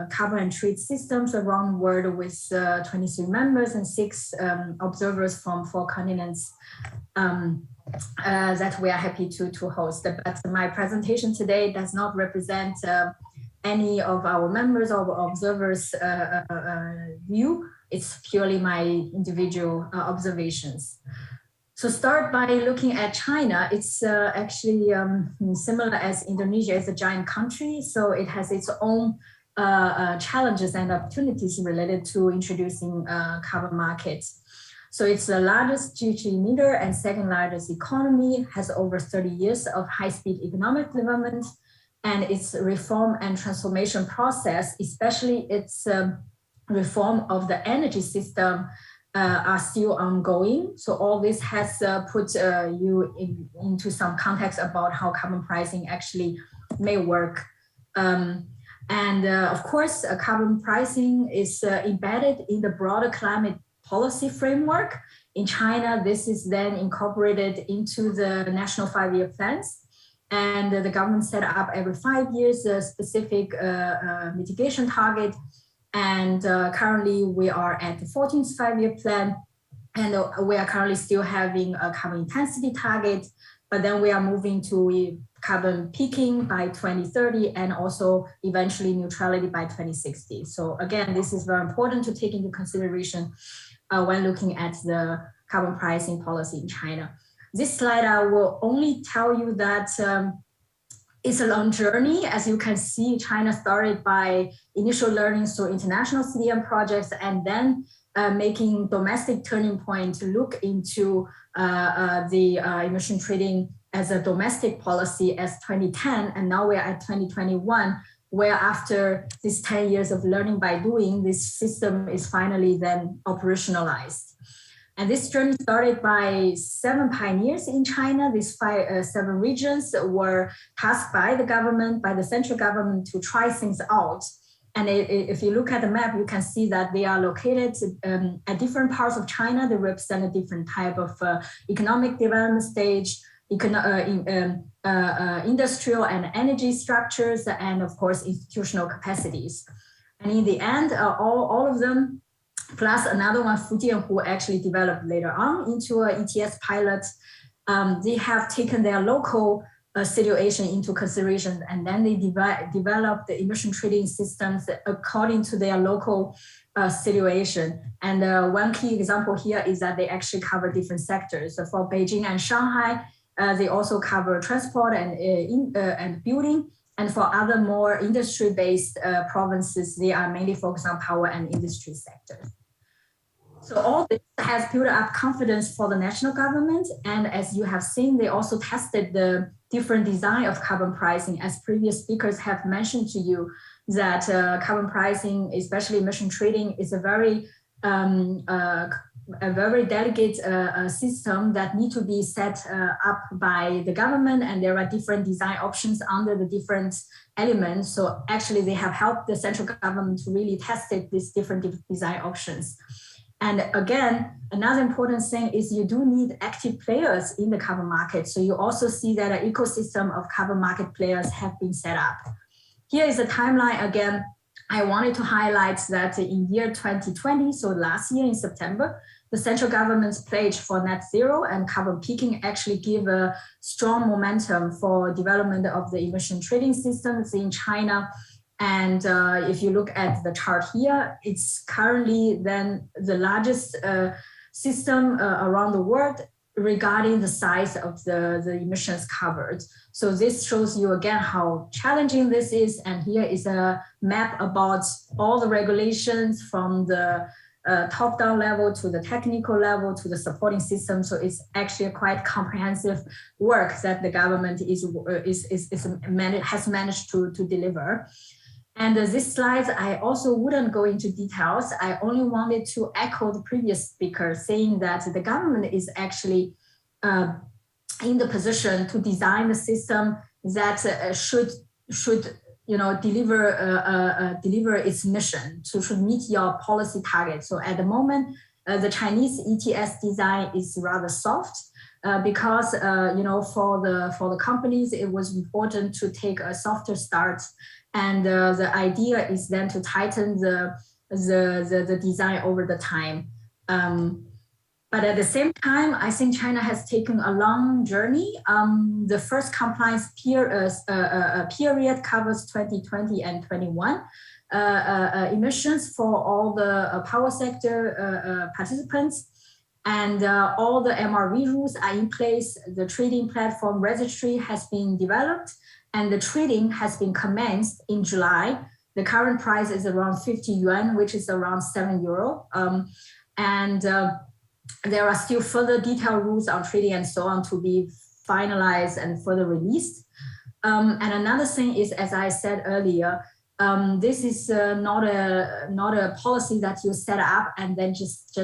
T: carbon and trade systems around the world with 23 members and 6 observers from 4 continents that we are happy to host. But my presentation today does not represent any of our members or observers' view. it's purely my individual observations. So start by looking at China. It's actually similar as Indonesia. It's a giant country, so it has its own challenges and opportunities related to introducing carbon markets. So it's the largest GDP emitter and second largest economy, has over 30 years of high-speed economic development, and its reform and transformation process, especially its reform of the energy system, are still ongoing. So all this has put you into some context about how carbon pricing actually may work. Of course, carbon pricing is embedded in the broader climate policy framework. In China, this is then incorporated into the national 5-year plans. And the government set up every 5 years a specific mitigation target. And currently we are at the 14th 5-year plan. And we are currently still having a carbon intensity target, but then we are moving to carbon peaking by 2030 and also eventually neutrality by 2060. So again, this is very important to take into consideration when looking at the carbon pricing policy in China. This slide I will only tell you that it's a long journey. As you can see, China started by initial learnings through international CDM projects and then making domestic turning point to look into the emission trading as a domestic policy as 2010, and now we're at 2021, where after this 10 years of learning by doing, this system is finally then operationalized. And this journey started by 7 pioneers in China. These 7 regions were tasked by the government, by the central government, to try things out. And if you look at the map, you can see that they are located at different parts of China. They represent a different type of economic development stage, industrial and energy structures, and of course, institutional capacities. And in the end, all of them, plus another one, Fujian, who actually developed later on into an ETS pilot, they have taken their local situation into consideration, and then they develop the emission trading systems according to their local situation. And one key example here is that they actually cover different sectors. So for Beijing and Shanghai, they also cover transport and building. And for other more industry-based provinces, they are mainly focused on power and industry sectors. So all this has built up confidence for the national government. And as you have seen, they also tested the different design of carbon pricing. As previous speakers have mentioned to you, that carbon pricing, especially emission trading, is a very delicate system that need to be set up by the government, and there are different design options under the different elements. So actually they have helped the central government to really test these different design options. And again, another important thing is you do need active players in the carbon market. So you also see that an ecosystem of carbon market players have been set up. Here is a timeline again. I wanted to highlight that in year 2020, so last year in September, the central government's pledge for net zero and carbon peaking actually give a strong momentum for development of the emission trading systems in China. And if you look at the chart here, it's currently then the largest system around the world regarding the size of the emissions covered. So this shows you again how challenging this is. And here is a map about all the regulations from the top-down level to the technical level to the supporting system. So it's actually a quite comprehensive work that the government has managed to deliver. And these slides, I also wouldn't go into details. I only wanted to echo the previous speaker saying that the government is actually in the position to design the system that should deliver its mission, so should meet your policy target. So at the moment, the Chinese ETS design is rather soft because for the companies, it was important to take a softer start. And the idea is then to tighten the design over the time. But at the same time, I think China has taken a long journey. The first compliance period covers 2020 and 21. emissions for all the power sector participants. And all the MRV rules are in place. The trading platform registry has been developed and the trading has been commenced in July. The current price is around 50 yuan, which is around 7 euro. There are still further detailed rules on trading and so on to be finalized and further released. And another thing is, as I said earlier, this is not a policy that you set up and then just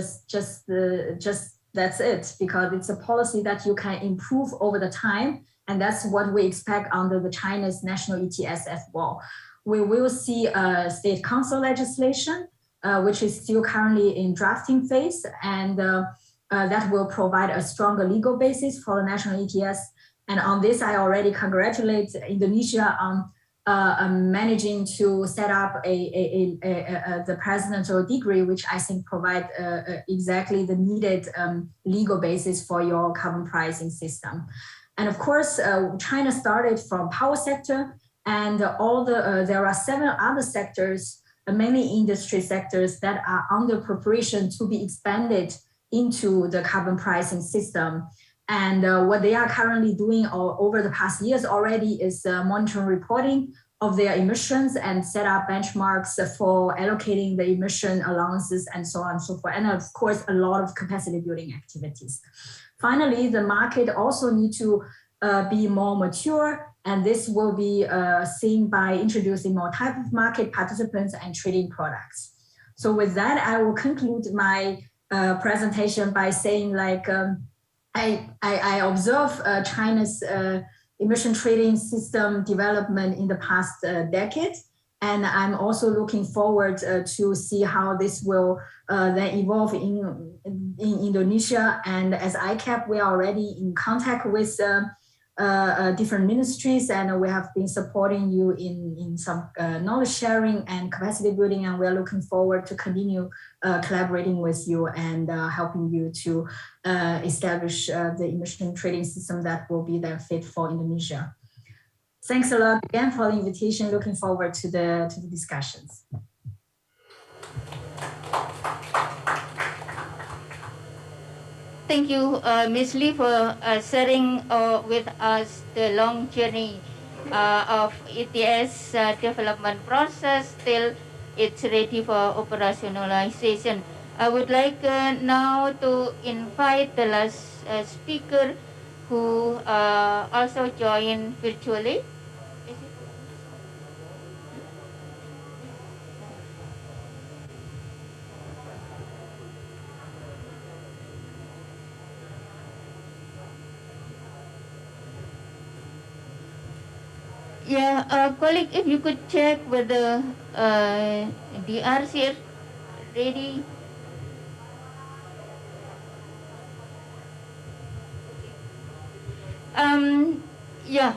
T: that's it, because it's a policy that you can improve over the time, and that's what we expect under the China's national ETS as well. We will see state council legislation, which is still currently in drafting phase, and that will provide a stronger legal basis for the national ETS. And on this, I already congratulate Indonesia on managing to set up the presidential decree, which I think provide exactly the needed legal basis for your carbon pricing system. And of course, China started from power sector, and there are 7 other sectors, mainly industry sectors, that are under preparation to be expanded into the carbon pricing system. And what they are currently doing over the past years already is monitoring reporting of their emissions and set up benchmarks for allocating the emission allowances and so on and so forth. And of course, a lot of capacity building activities. Finally, the market also need to be more mature, and this will be seen by introducing more type of market participants and trading products. So with that, I will conclude my presentation by saying, like, I observe China's emission trading system development in the past decade, and I'm also looking forward to see how this will then evolve in Indonesia. And as ICAP, we are already in contact with different ministries, and we have been supporting you in some knowledge sharing and capacity building, and we're looking forward to continue collaborating with you and helping you to establish the emission trading system that will be then fit for Indonesia. Thanks a lot again for the invitation. Looking forward to the discussions.
O: Thank you, Ms. Lee, for sharing with us the long journey of ETS development process till it's ready for operationalization. I would like now to invite the last speaker who also joined virtually. Yeah, colleague, if you could check whether DRC ready. Yeah,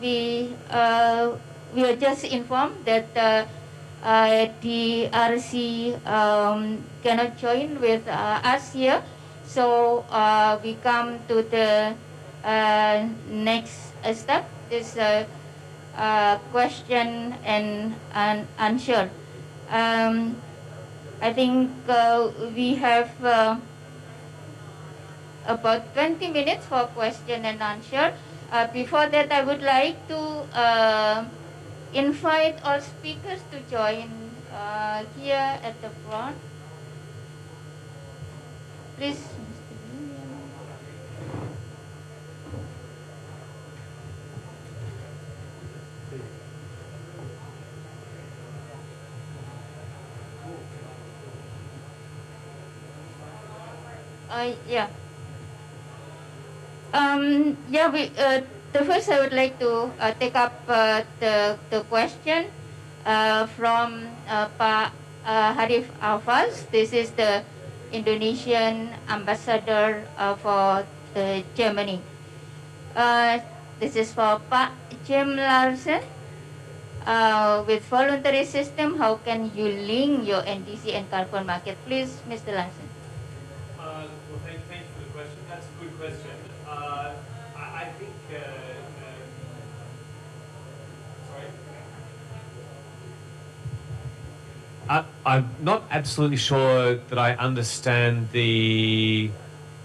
O: we are just informed that DRC cannot join with us here, so we come to the next step. This question and answer. I think we have about 20 minutes for question and answer. Before that, I would like to invite all speakers to join here at the front. Please. Yeah. The first I would like to take up the question from Pak Harif Alfaz. This is the Indonesian ambassador for Germany. This is for Pak Jim Larsen. With voluntary system, how can you link your NDC and carbon market? Please, Mr. Larsen.
P: Well, thank you for the question. That's a good question. I think, sorry? I'm not absolutely sure that I understand the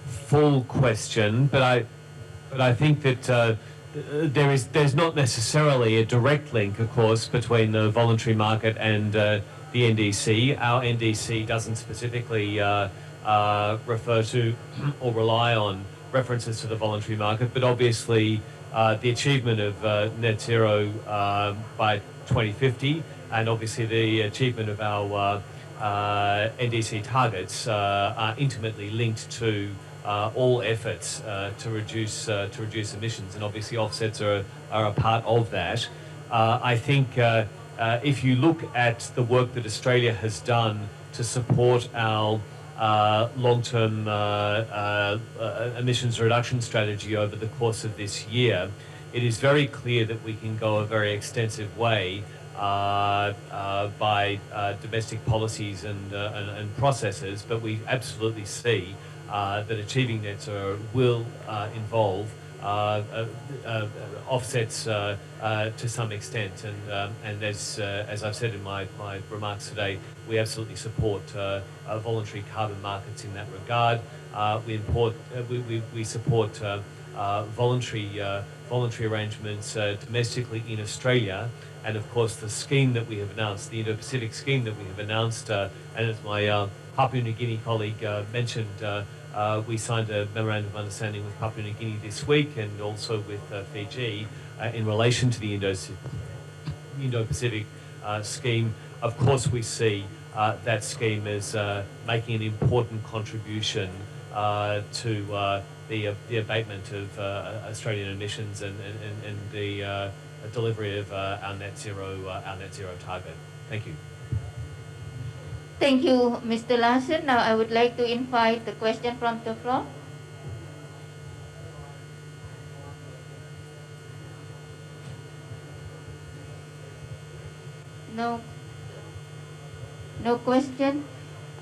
P: full question, but I think that there's not necessarily a direct link, of course, between the voluntary market and the NDC. Our NDC doesn't specifically refer to or rely on references to the voluntary market, but obviously the achievement of net zero by 2050 and obviously the achievement of our NDC targets are intimately linked to all efforts to reduce emissions, and obviously offsets are a part of that. I think if you look at the work that Australia has done to support our long-term emissions reduction strategy over the course of this year, it is very clear that we can go a very extensive way by domestic policies and processes, but we absolutely see that achieving net zero will involve offsets to some extent, and as I've said in my remarks today, we absolutely support voluntary carbon markets in that regard. We support voluntary arrangements domestically in Australia, and of course the scheme that we have announced, the Indo-Pacific scheme that we have announced, and as my Papua New Guinea colleague mentioned, we signed a memorandum of understanding with Papua New Guinea this week and also with Fiji in relation to the Indo-Pacific scheme. Of course we see that scheme as making an important contribution to the abatement of Australian emissions and the delivery of our net zero target. Thank you.
O: Thank you, Mr. Larsen. Now I would like to invite the question from the floor. No question.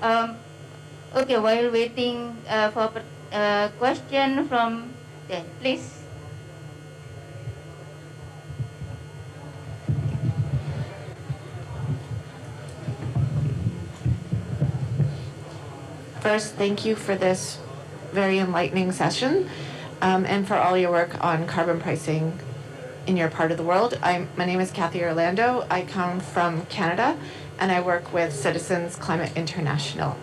O: Okay, while waiting for a question from there, please.
U: First, thank you for this very enlightening session and for all your work on carbon pricing in your part of the world. My name is Kathy Orlando. I come from Canada and I work with Citizens Climate International.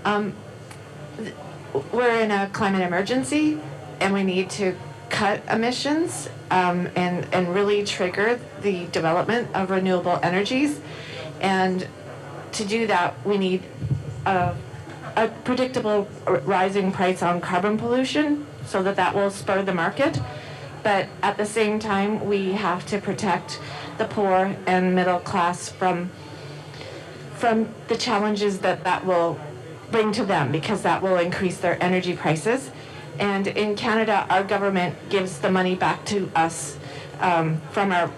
U: We're in a climate emergency and we need to cut emissions and really trigger the development of renewable energies. And to do that, we need a predictable rising price on carbon pollution so that will spur the market. But at the same time, we have to protect the poor and middle class from the challenges that will bring to them, because that will increase their energy prices. And in Canada, our government gives the money back to us from our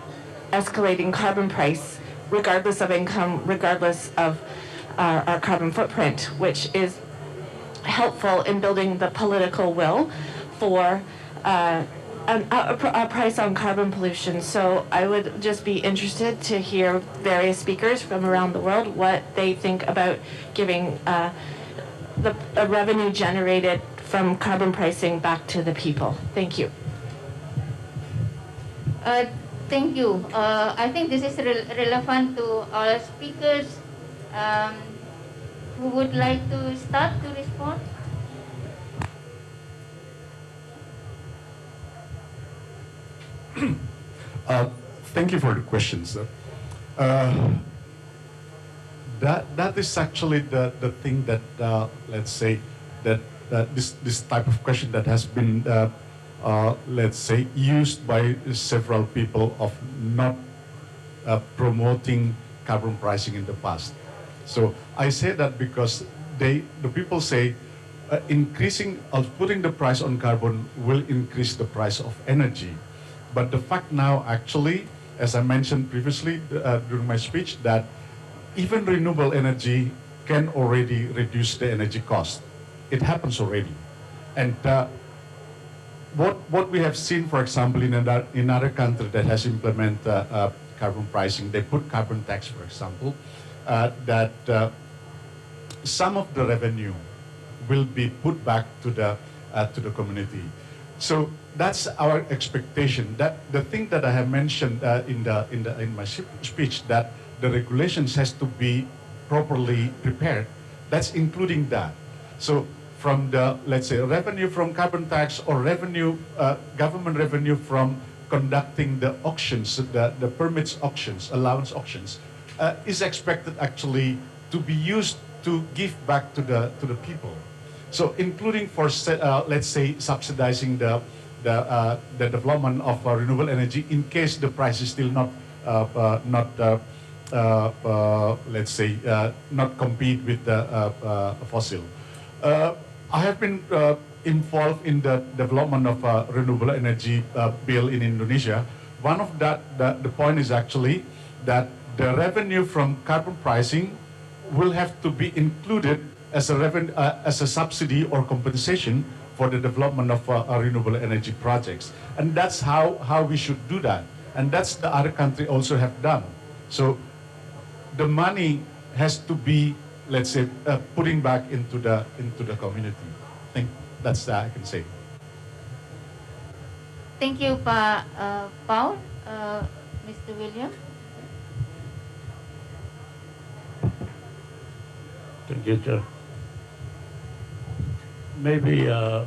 U: escalating carbon price, regardless of income, regardless of our carbon footprint, which is helpful in building the political will for a price on carbon pollution. So I would just be interested to hear various speakers from around the world what they think about giving the revenue generated from carbon pricing back to the people. Thank you.
O: Thank you. I think this is relevant to all speakers. Who would like to start to respond?
S: Thank you for the questions. That is actually the thing that let's say that this type of question that has been let's say used by several people of not promoting carbon pricing in the past. So I say that because the people say putting the price on carbon will increase the price of energy. But the fact now actually, as I mentioned previously during my speech, that even renewable energy can already reduce the energy cost. It happens already. And what we have seen, for example, in another country that has implemented carbon pricing, they put carbon tax, for example. that some of the revenue will be put back to the community. So that's our expectation. That the thing that I have mentioned in my speech, that the regulations has to be properly prepared. That's including that. So from the, let's say, revenue from carbon tax or revenue, government revenue from conducting the auctions, the permits auctions, allowance auctions, is expected actually to be used to give back to the people. So including for, let's say, subsidizing the development of renewable energy in case the price is still not, let's say, not compete with the fossil. I have been involved in the development of renewable energy bill in Indonesia. One of the point is actually that the revenue from carbon pricing will have to be included as a subsidy or compensation for the development of renewable energy projects. And that's how we should do that. And that's the other country also have done. So the money has to be, let's say, putting back into the community. I think that's I can say.
O: Thank you, Pak Paul. Mr. William.
R: Thank you, Chair. Maybe I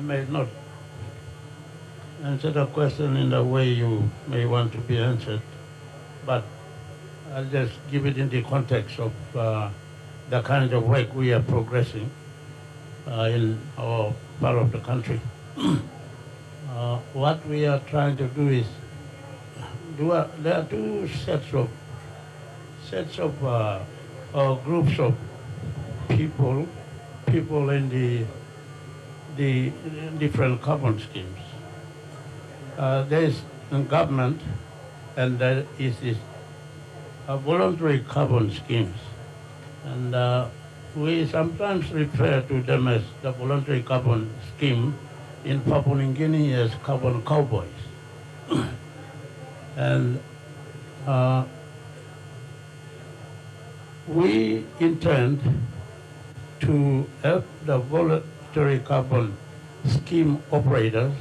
R: may not answer the question in the way you may want to be answered, but I'll just give it in the context of the kind of work we are progressing in our part of the country. What we are trying to do is, there are two sets of or groups of people in the different carbon schemes. There is a government, and there is this voluntary carbon schemes, and we sometimes refer to them as the voluntary carbon scheme in Papua New Guinea as carbon cowboys. And we intend to help the voluntary carbon scheme operators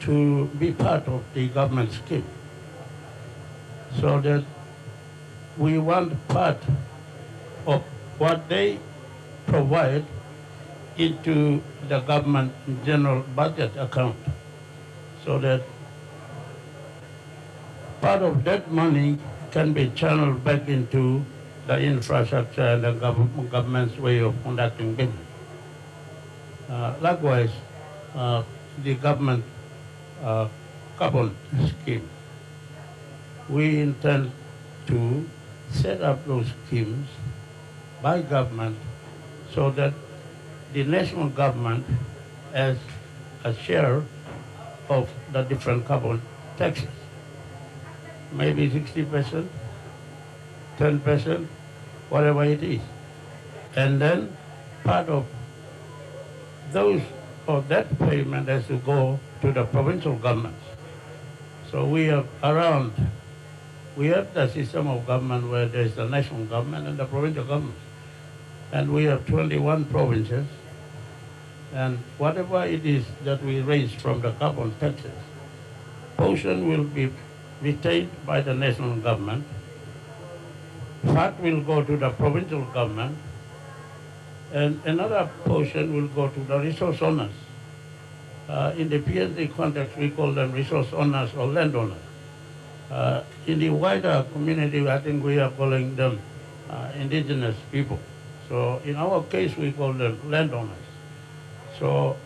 R: to be part of the government scheme, so that we want part of what they provide into the government general budget account, so that part of that money can be channeled back into the infrastructure and the government's way of conducting business. Likewise, the government carbon scheme, we intend to set up those schemes by government so that the national government has a share of the different carbon taxes, maybe 60%, 10%, whatever it is. And then part of those, or that payment has to go to the provincial governments. So we have the system of government where there is the national government and the provincial government. And we have 21 provinces. And whatever it is that we raise from the carbon taxes, portion will be retained by the national government. Part will go to the provincial government, and another portion will go to the resource owners. In the PNC context, we call them resource owners or landowners. In the wider community, I think we are calling them indigenous people. So in our case, we call them landowners. So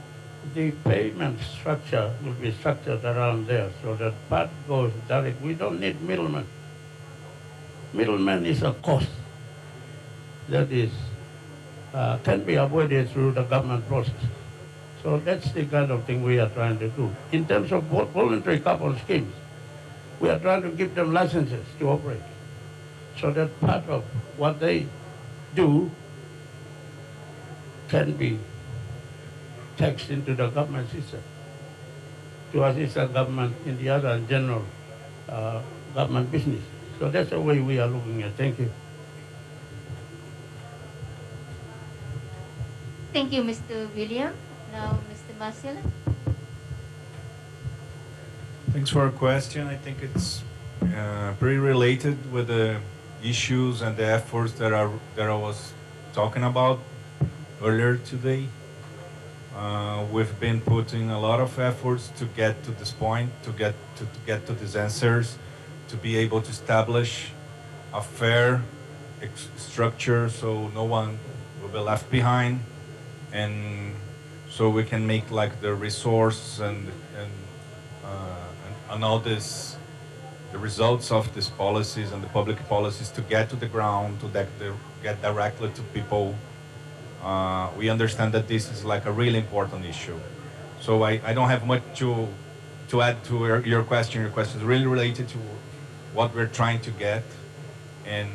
R: the payment structure will be structured around there, so that part goes direct. We don't need middlemen. Middleman is a cost that is can be avoided through the government process. So that's the kind of thing we are trying to do. In terms of voluntary carbon schemes, we are trying to give them licenses to operate, so that part of what they do can be taxed into the government system to assist the government in the other general government business. So that's the way we are looking at. Thank you.
O: Thank you, Mr. William. Now, Mr. Marcel.
Q: Thanks for a question. I think it's pretty related with the issues and the efforts that I was talking about earlier today. We've been putting a lot of efforts to get to this point, to get to these answers, to be able to establish a fair structure so no one will be left behind, and so we can make like the resource and all this, the results of these policies and the public policies to get to the ground, to get directly to people. We understand that this is like a really important issue. So I don't have much to add to your question. Your question is really related to what we're trying to get. And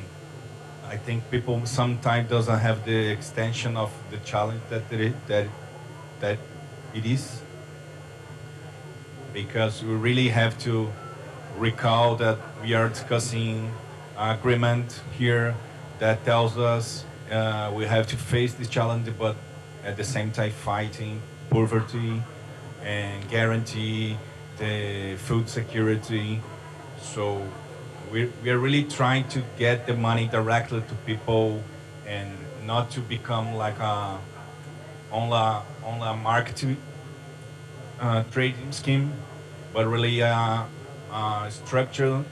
Q: I think people sometimes doesn't have the extension of the challenge that it is. Because we really have to recall that we are discussing an agreement here that tells us we have to face this challenge, but at the same time fighting poverty and guarantee the food security. So we are really trying to get the money directly to people and not to become like a market trading scheme, but really a structural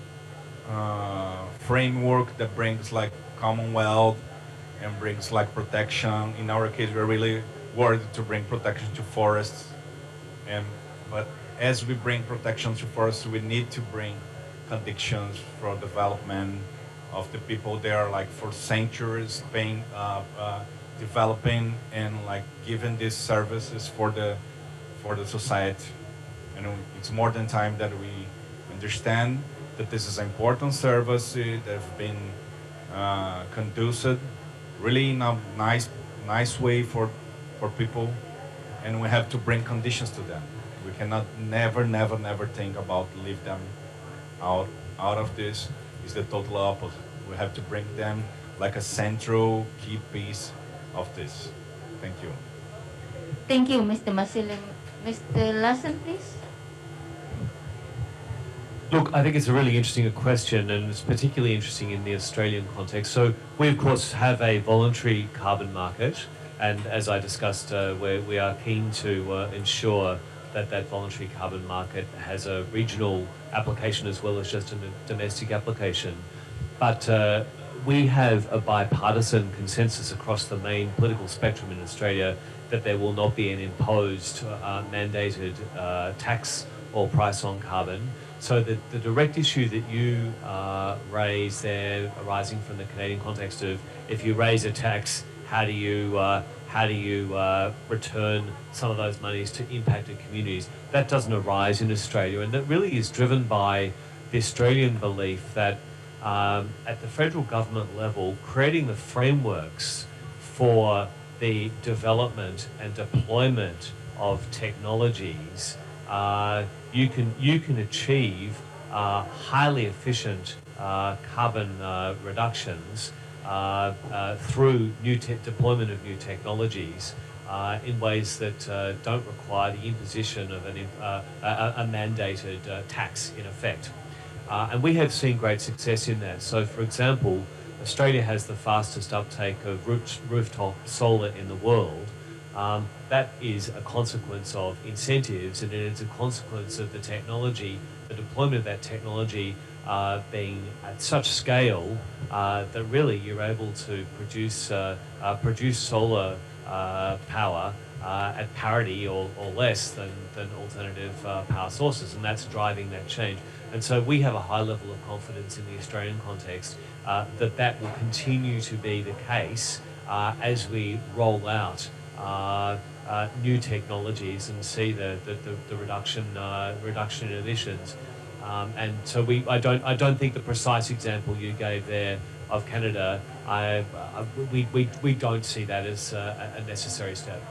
Q: framework that brings like commonwealth and brings like protection. In our case, we're really worried to bring protection to forests, but as we bring protection to forests, we need to bring conditions for development of the people there, like for centuries, paying, developing and like giving these services for the society. And it's more than time that we understand that this is an important service that have been conducted really in a nice way for people, and we have to bring conditions to them. We cannot never think about leave them out of this. Is the total opposite. We have to bring them like a central key piece of this. Thank you.
O: Thank you, Mr. Marcel. Mr. Larsen, please.
P: Look, I think it's a really interesting question, and it's particularly interesting in the Australian context. So we, of course, have a voluntary carbon market, and as I discussed, we are keen to ensure that that voluntary carbon market has a regional application as well as just a domestic application. But we have a bipartisan consensus across the main political spectrum in Australia that there will not be an imposed mandated tax or price on carbon. So the direct issue that you raise there, arising from the Canadian context of if you raise a tax, how do you return some of those monies to impacted communities? That doesn't arise in Australia, and that really is driven by the Australian belief that at the federal government level, creating the frameworks for the development and deployment of technologies, you can achieve highly efficient carbon reductions through deployment of new technologies in ways that don't require the imposition of a mandated tax in effect. And we have seen great success in that. So, for example, Australia has the fastest uptake of rooftop solar in the world. That is a consequence of incentives, and it is a consequence of the technology, the deployment of that technology being at such scale that really you're able to produce solar power at parity or less than alternative power sources, and that's driving that change. And so we have a high level of confidence in the Australian context that will continue to be the case as we roll out new technologies and see the reduction in emissions. And so I don't think the precise example you gave there of Canada, we don't see that as a necessary step.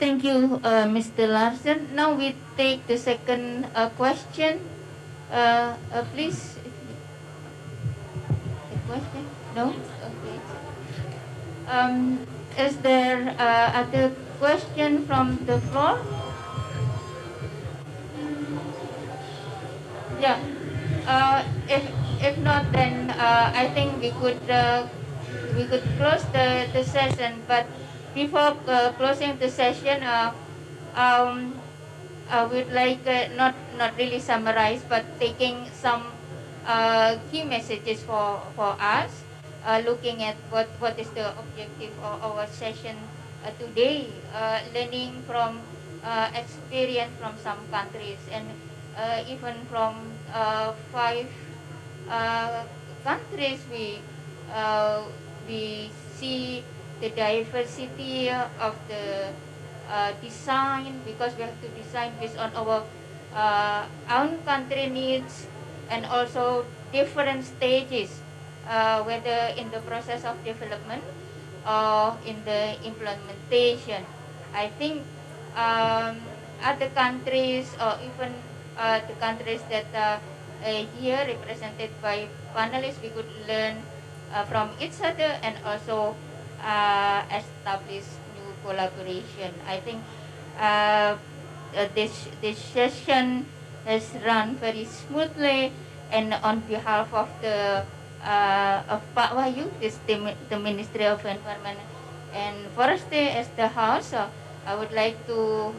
O: Thank you, Mr. Larsen. Now we take the second question. Please, a question? No? Okay. Is there other question from the floor? Yeah. If not, then I think we could close the session. But before closing the session, um, I would like not really summarize, but taking some key messages for us, looking at what is the objective of our session today, learning from experience from some countries, and even from 5 uh, countries we see the diversity of the design, because we have to design based on our own country needs, and also different stages, whether in the process of development or in the implementation. I think other countries, or even the countries that are here represented by panelists, we could learn from each other, and also establish new collaboration. I think this session has run very smoothly, and on behalf of the of Pak Wahyu, the Ministry of Environment and Forestry as the house, I would like to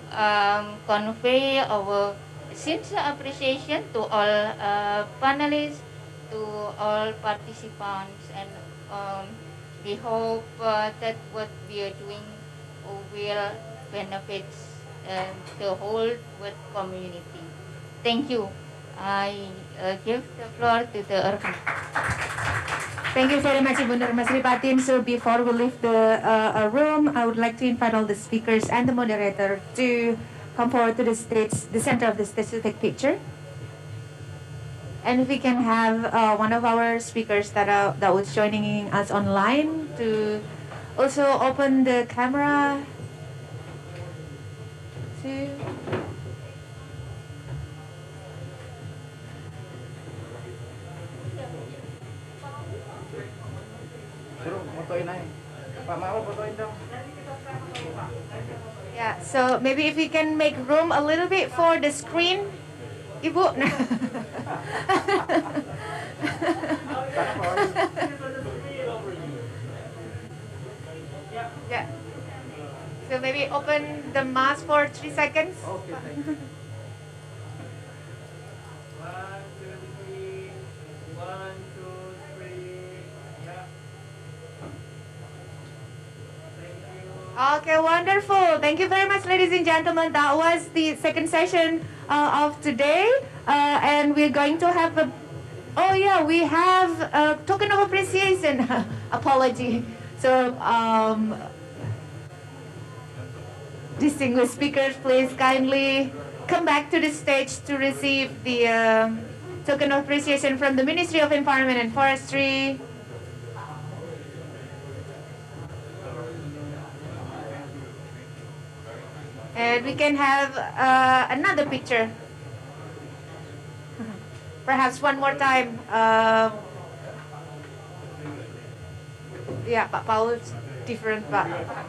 O: convey our sincere appreciation to all panelists, to all participants, and we hope that what we are doing will benefit the whole world community. Thank you. I give the floor to the Urban.
A: Thank you very much, Ibu Nur Masripatin. So before we leave the room, I would like to invite all the speakers and the moderator to come forward to the stage, the center of the stage, to take picture. And if we can have one of our speakers that was joining us online to also open the camera. Yeah, so maybe if we can make room a little bit for the screen, Ibu. Yeah. So maybe open the mask for 3 seconds. Okay, thank you. 1, 2, 3. Yeah. Okay, wonderful. Thank you very much, ladies and gentlemen. That was the second session of today. And we're going to have a... Oh, yeah, we have a token of appreciation. Apology. So, distinguished speakers, please kindly come back to the stage to receive the token of appreciation from the Ministry of Environment and Forestry. And we can have another picture. Perhaps one more time. Yeah, Pak Paul is different,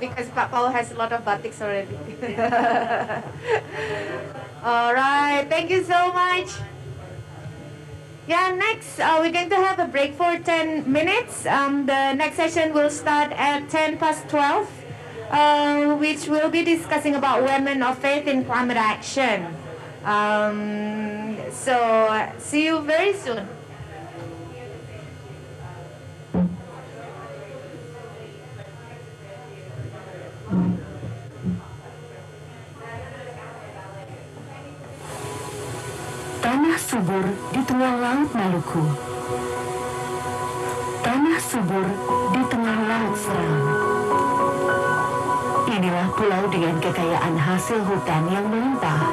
A: because Pak Paul has a lot of batiks already. All right, thank you so much. Yeah, next we're going to have a break for 10 minutes. The next session will start at 12:10. Which will be discussing about women of faith in climate action. So see you very soon.
L: Tanah subur di tengah Laut Maluku. Tanah subur di tengah Laut Seram. Inilah pulau dengan kekayaan hasil hutan yang melimpah.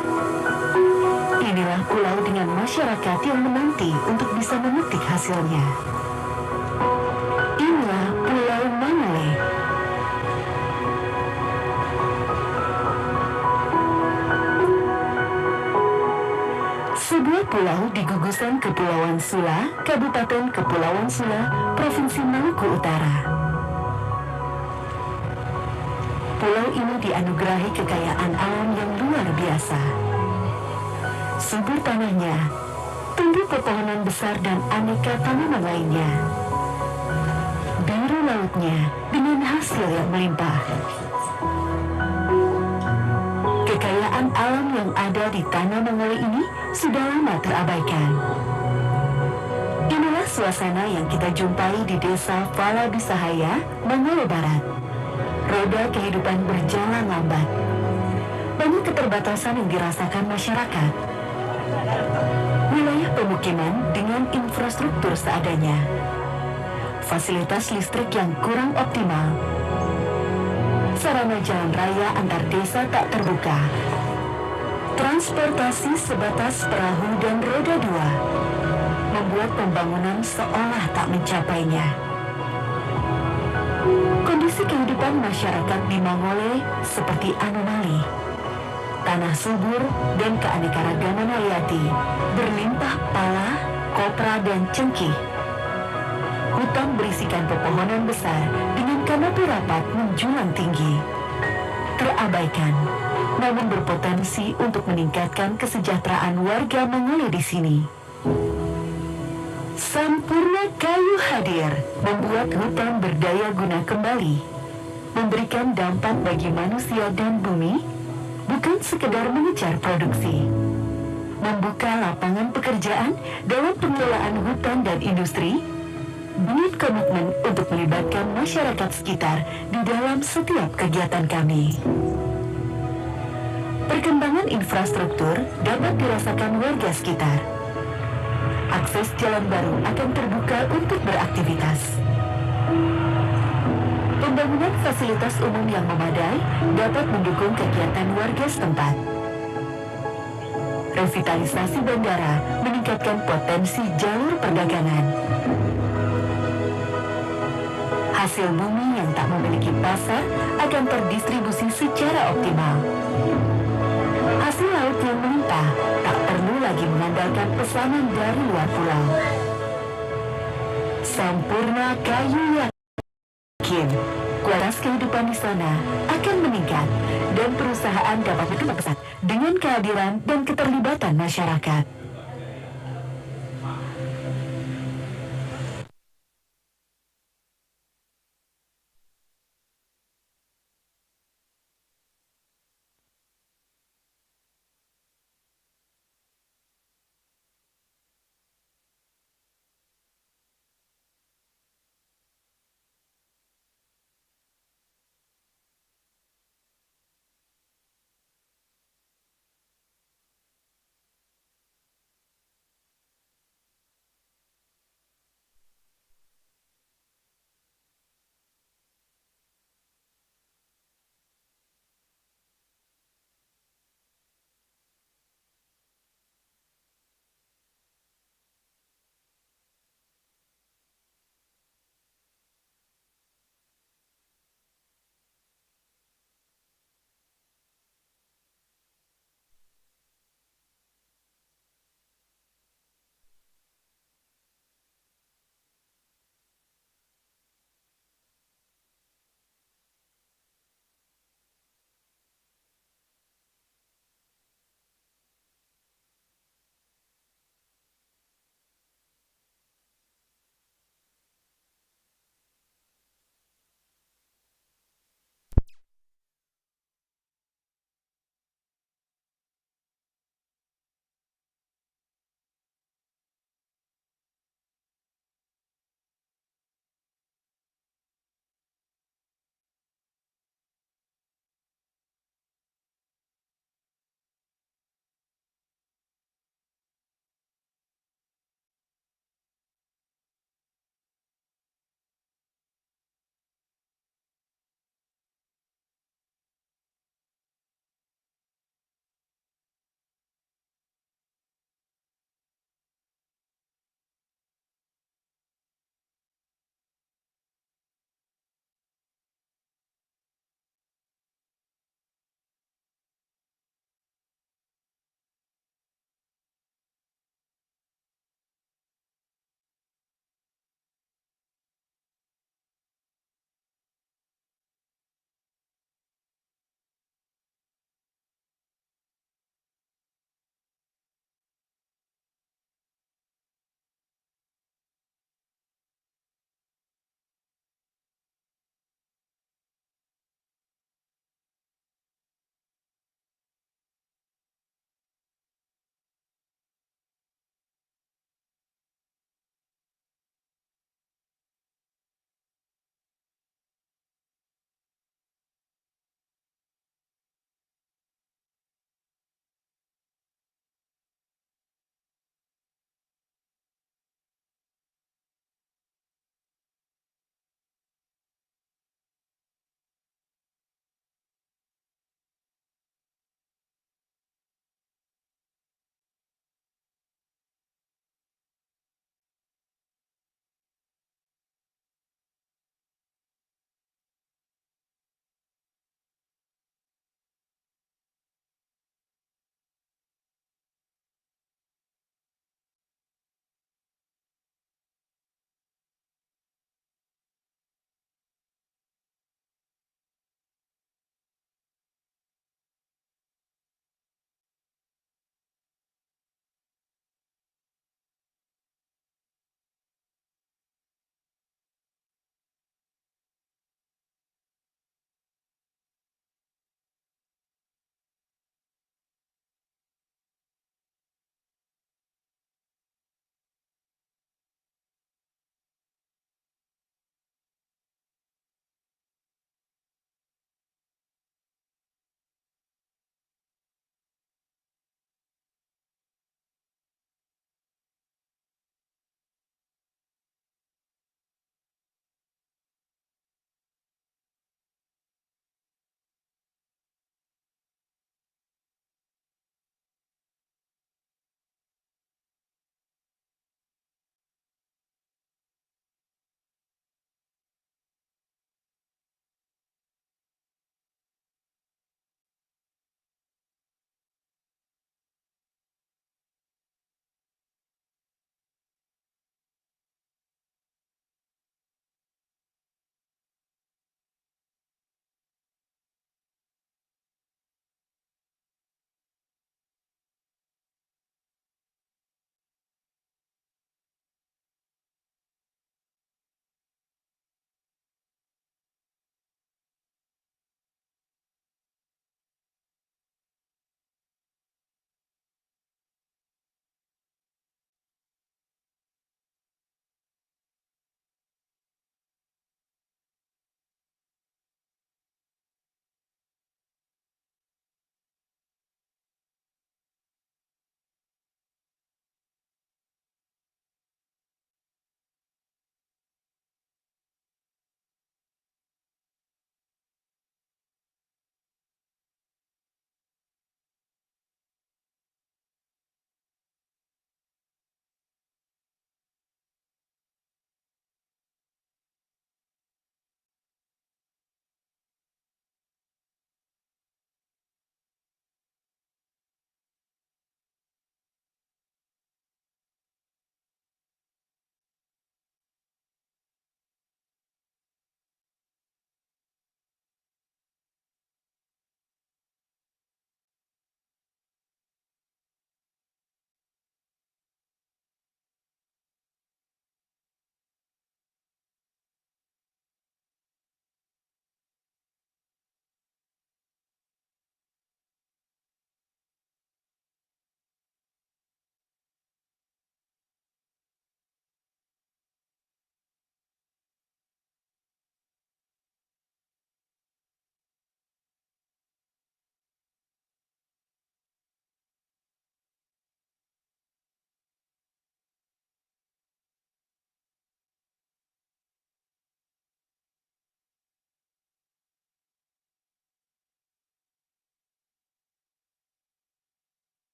L: Inilah pulau dengan masyarakat yang menanti untuk bisa memetik hasilnya. Inilah Pulau Manele. Sebuah pulau di gugusan Kepulauan Sula, Kabupaten Kepulauan Sula, Provinsi Maluku Utara. Pulau ini dianugerahi kekayaan alam yang luar biasa. Subur tanahnya, tumbuh pepohonan besar dan aneka tanaman lainnya. Biru lautnya dengan hasil yang melimpah. Kekayaan alam yang ada di Tanah Mangole ini sudah lama terabaikan. Inilah suasana yang kita jumpai di desa Fala Bisahaya, Mangole Barat. Roda kehidupan berjalan lambat. Banyak keterbatasan yang dirasakan masyarakat. Wilayah pemukiman dengan infrastruktur seadanya. Fasilitas listrik yang kurang optimal. Sarana jalan raya antar desa tak terbuka. Transportasi sebatas perahu dan roda dua membuat pembangunan seolah tak mencapainya. Kondisi kehidupan masyarakat di Mangole seperti anomali. Tanah subur dan keanekaragaman hayati berlimpah pala, kopra, dan cengkih. Hutan berisikan pepohonan besar dengan kanopi rapat menjulang tinggi. Terabaikan, namun berpotensi untuk meningkatkan kesejahteraan warga Mangole di sini. Sampurna kayu hadir membuat hutan berdaya guna kembali, memberikan dampak bagi manusia dan bumi, bukan sekedar mengejar produksi. Membuka lapangan pekerjaan dalam pengelolaan hutan dan industri, dengan komitmen untuk melibatkan masyarakat sekitar di dalam setiap kegiatan kami. Perkembangan infrastruktur dapat dirasakan warga sekitar. Akses jalan baru akan terbuka untuk beraktivitas. Pembangunan fasilitas umum yang memadai dapat mendukung kegiatan warga setempat. Revitalisasi bandara meningkatkan potensi jalur perdagangan. Hasil bumi yang tak memiliki pasar akan terdistribusi secara optimal. Hasil laut yang melimpah tak perlu lagi mengandalkan pesanan dari luar pulau. Sampurna kayu yakin kualitas kehidupan di sana akan meningkat dan perusahaan dapat berkembang pesat dengan kehadiran dan keterlibatan masyarakat.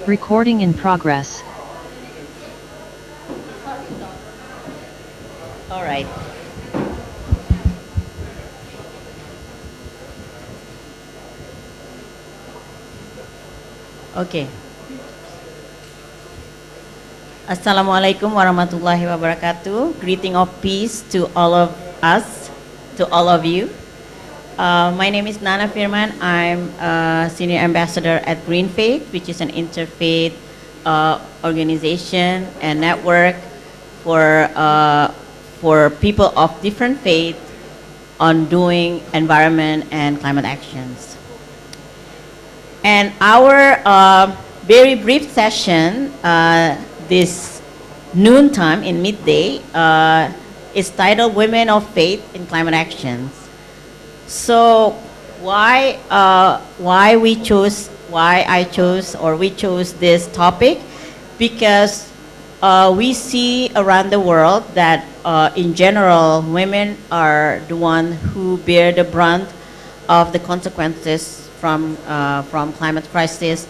B: Recording in progress.
V: All right. Okay. Assalamualaikum warahmatullahi wabarakatuh. Greeting of peace to all of us, to all of you. My name is Nana Firman. I'm a senior ambassador at Green Faith, which is an interfaith organization and network for people of different faith on doing environment and climate actions. And our very brief session this noontime in midday is titled Women of Faith in Climate Actions. So why we chose this topic? Because we see around the world that in general women are the one who bear the brunt of the consequences from climate crisis,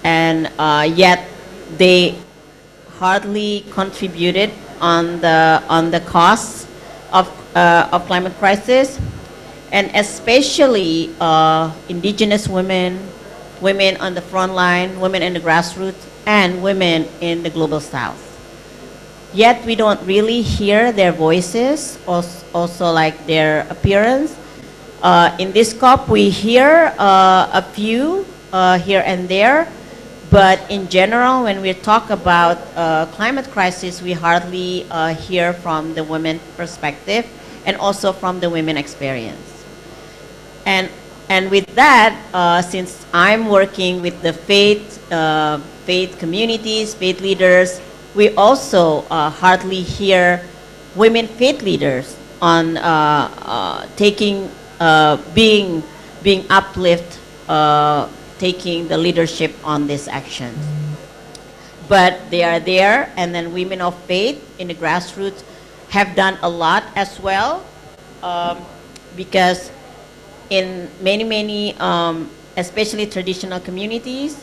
V: and yet they hardly contributed on the costs of climate crisis, and especially indigenous women, women on the front line, women in the grassroots, and women in the global south. Yet we don't really hear their voices, also like their appearance. In this COP, we hear a few here and there, but in general, when we talk about climate crisis, we hardly hear from the women perspective and also from the women experience. And with that, since I'm working with the faith communities, faith leaders, we also hardly hear women faith leaders on being uplift, taking the leadership on this action. But they are there, and then women of faith in the grassroots have done a lot as well, because in many, especially traditional communities,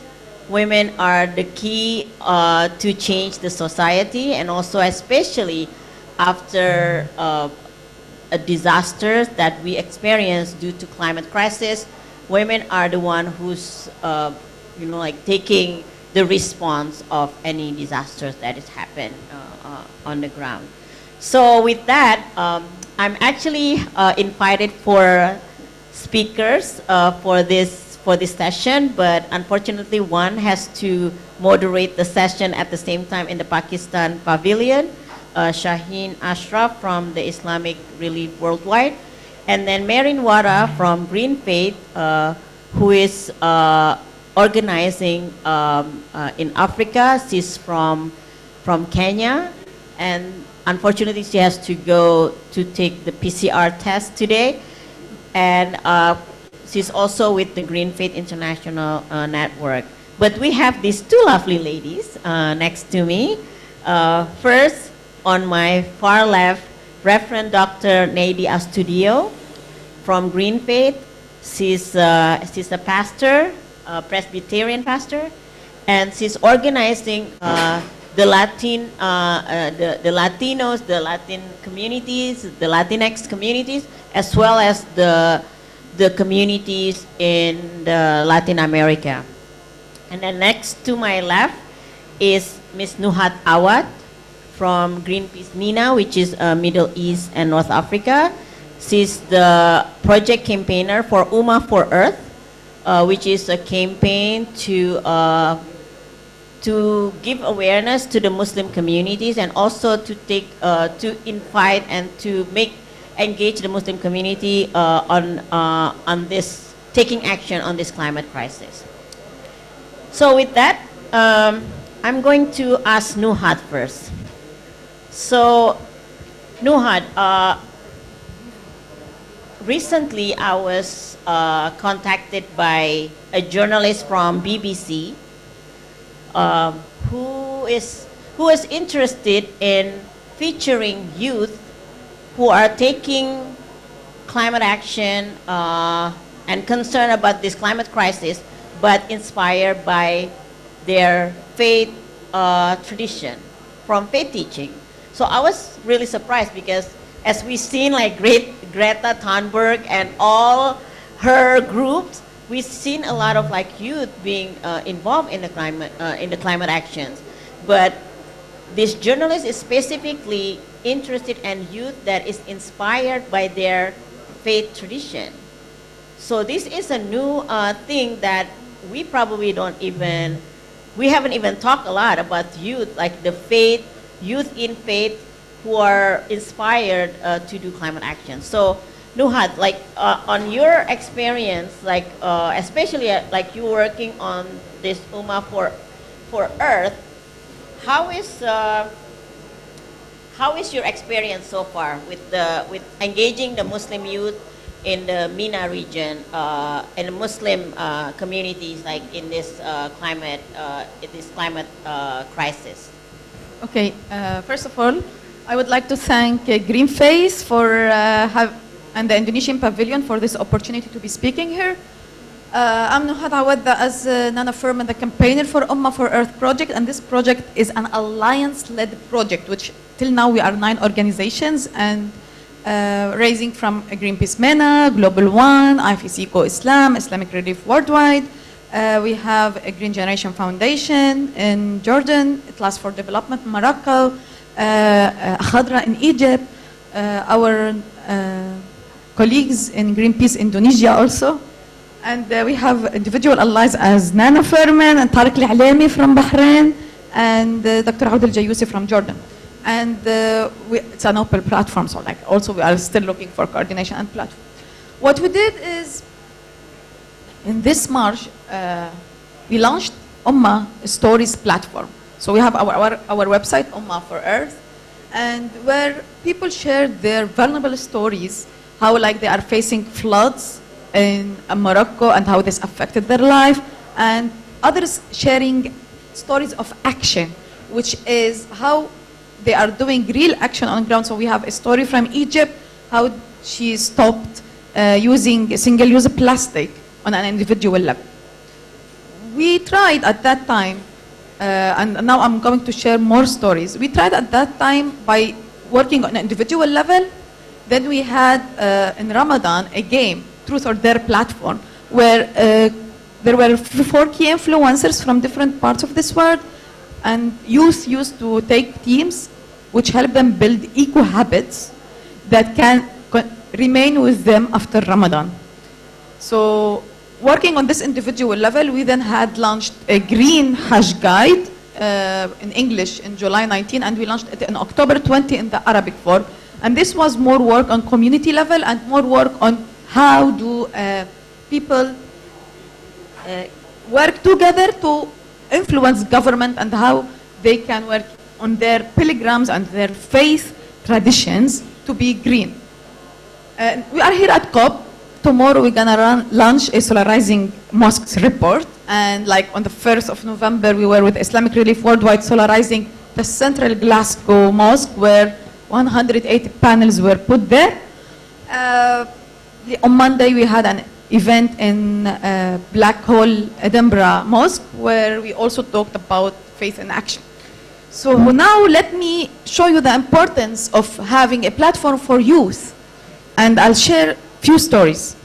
V: women are the key to change the society, and also especially after a disaster that we experience due to climate crisis, women are the one who's taking the response of any disasters that has happened on the ground. So with that, I'm actually invited for speakers for this session, but unfortunately one has to moderate the session at the same time in the Pakistan pavilion. Shaheen Ashraf from the Islamic Relief Worldwide, and then Merin Wara from Green Faith, who is organizing in Africa. She's from Kenya, and unfortunately she has to go to take the PCR test today, and she's also with the Green Faith International Network. But we have these two lovely ladies next to me. First, on my far left, Reverend Dr. Nady Astudio from Green Faith. She's a pastor, a Presbyterian pastor, and she's organizing the Latinos, the Latin communities, the Latinx communities, as well as the communities in Latin America. And then next to my left is Ms. Nuhat Awad from Greenpeace MENA, which is Middle East and North Africa. She's the project campaigner for Ummah for Earth, which is a campaign to give awareness to the Muslim communities, and also to invite and to engage the Muslim community on this, taking action on this climate crisis. So with that, I'm going to ask Nuhat first. So, Nuhat, recently I was contacted by a journalist from BBC who is interested in featuring youth who are taking climate action and concerned about this climate crisis, but inspired by their faith tradition from faith teaching. So I was really surprised because as we've seen like Greta Thunberg and all her groups, we've seen a lot of like youth being involved in the climate actions. But this journalist is specifically interested in youth that is inspired by their faith tradition. So this is a new thing that we probably we haven't even talked a lot about youth, like the youth in faith who are inspired to do climate action. So Nuhat, like on your experience, like especially like you working on this Ummah for Earth, how is your experience so far with engaging the Muslim youth in the MENA region and the Muslim communities like in this climate crisis?
B: Okay, first of all, I would like to thank Greenface and the Indonesian Pavilion for this opportunity to be speaking here. I'm Nuhat Awadda as Nana Firm and the campaigner for Ummah for Earth project, and this project is an alliance-led project, which till now we are 9 organizations and raising from Greenpeace MENA, Global One, IFEC Co-Islam, Islamic Relief Worldwide. We have a Green Generation Foundation in Jordan, Atlas for Development in Morocco, Khadra in Egypt, our colleagues in Greenpeace Indonesia also. And we have individual allies as Nana Furman and Tariq Al-Alami from Bahrain and Dr. Aoud Al-Jayousi from Jordan. And it's an open platform, so like also we are still looking for coordination and platform. What we did is, in this March, we launched Ummah Stories platform. So we have our website, Ummah for Earth, and where people share their vulnerable stories, how like they are facing floods in Morocco and how this affected their life, and others sharing stories of action, which is how they are doing real action on the ground. So we have a story from Egypt, how she stopped using single-use plastic on an individual level. We tried at that time, and now I'm going to share more stories. We tried at that time by working on an individual level. Then we had in Ramadan a game, Truth or Dare platform, where there were 4 key influencers from different parts of this world, and youth used to take teams which help them build eco habits that can remain with them after Ramadan. So working on this individual level, we then had launched a green Hajj guide in English in July 19, and we launched it in October 20 in the Arabic form. And this was more work on community level and more work on how do people work together to influence government and how they can work on their pilgrims and their faith traditions to be green. We are here at COP. Tomorrow we're gonna launch a solarizing mosques report, and like on the 1st of November we were with Islamic Relief Worldwide solarizing the central Glasgow mosque where 180 panels were put there. On Monday we had an event in Blackhall Edinburgh Mosque where we also talked about faith in action. So now let me show you the importance of having a platform for youth, and I'll share few stories.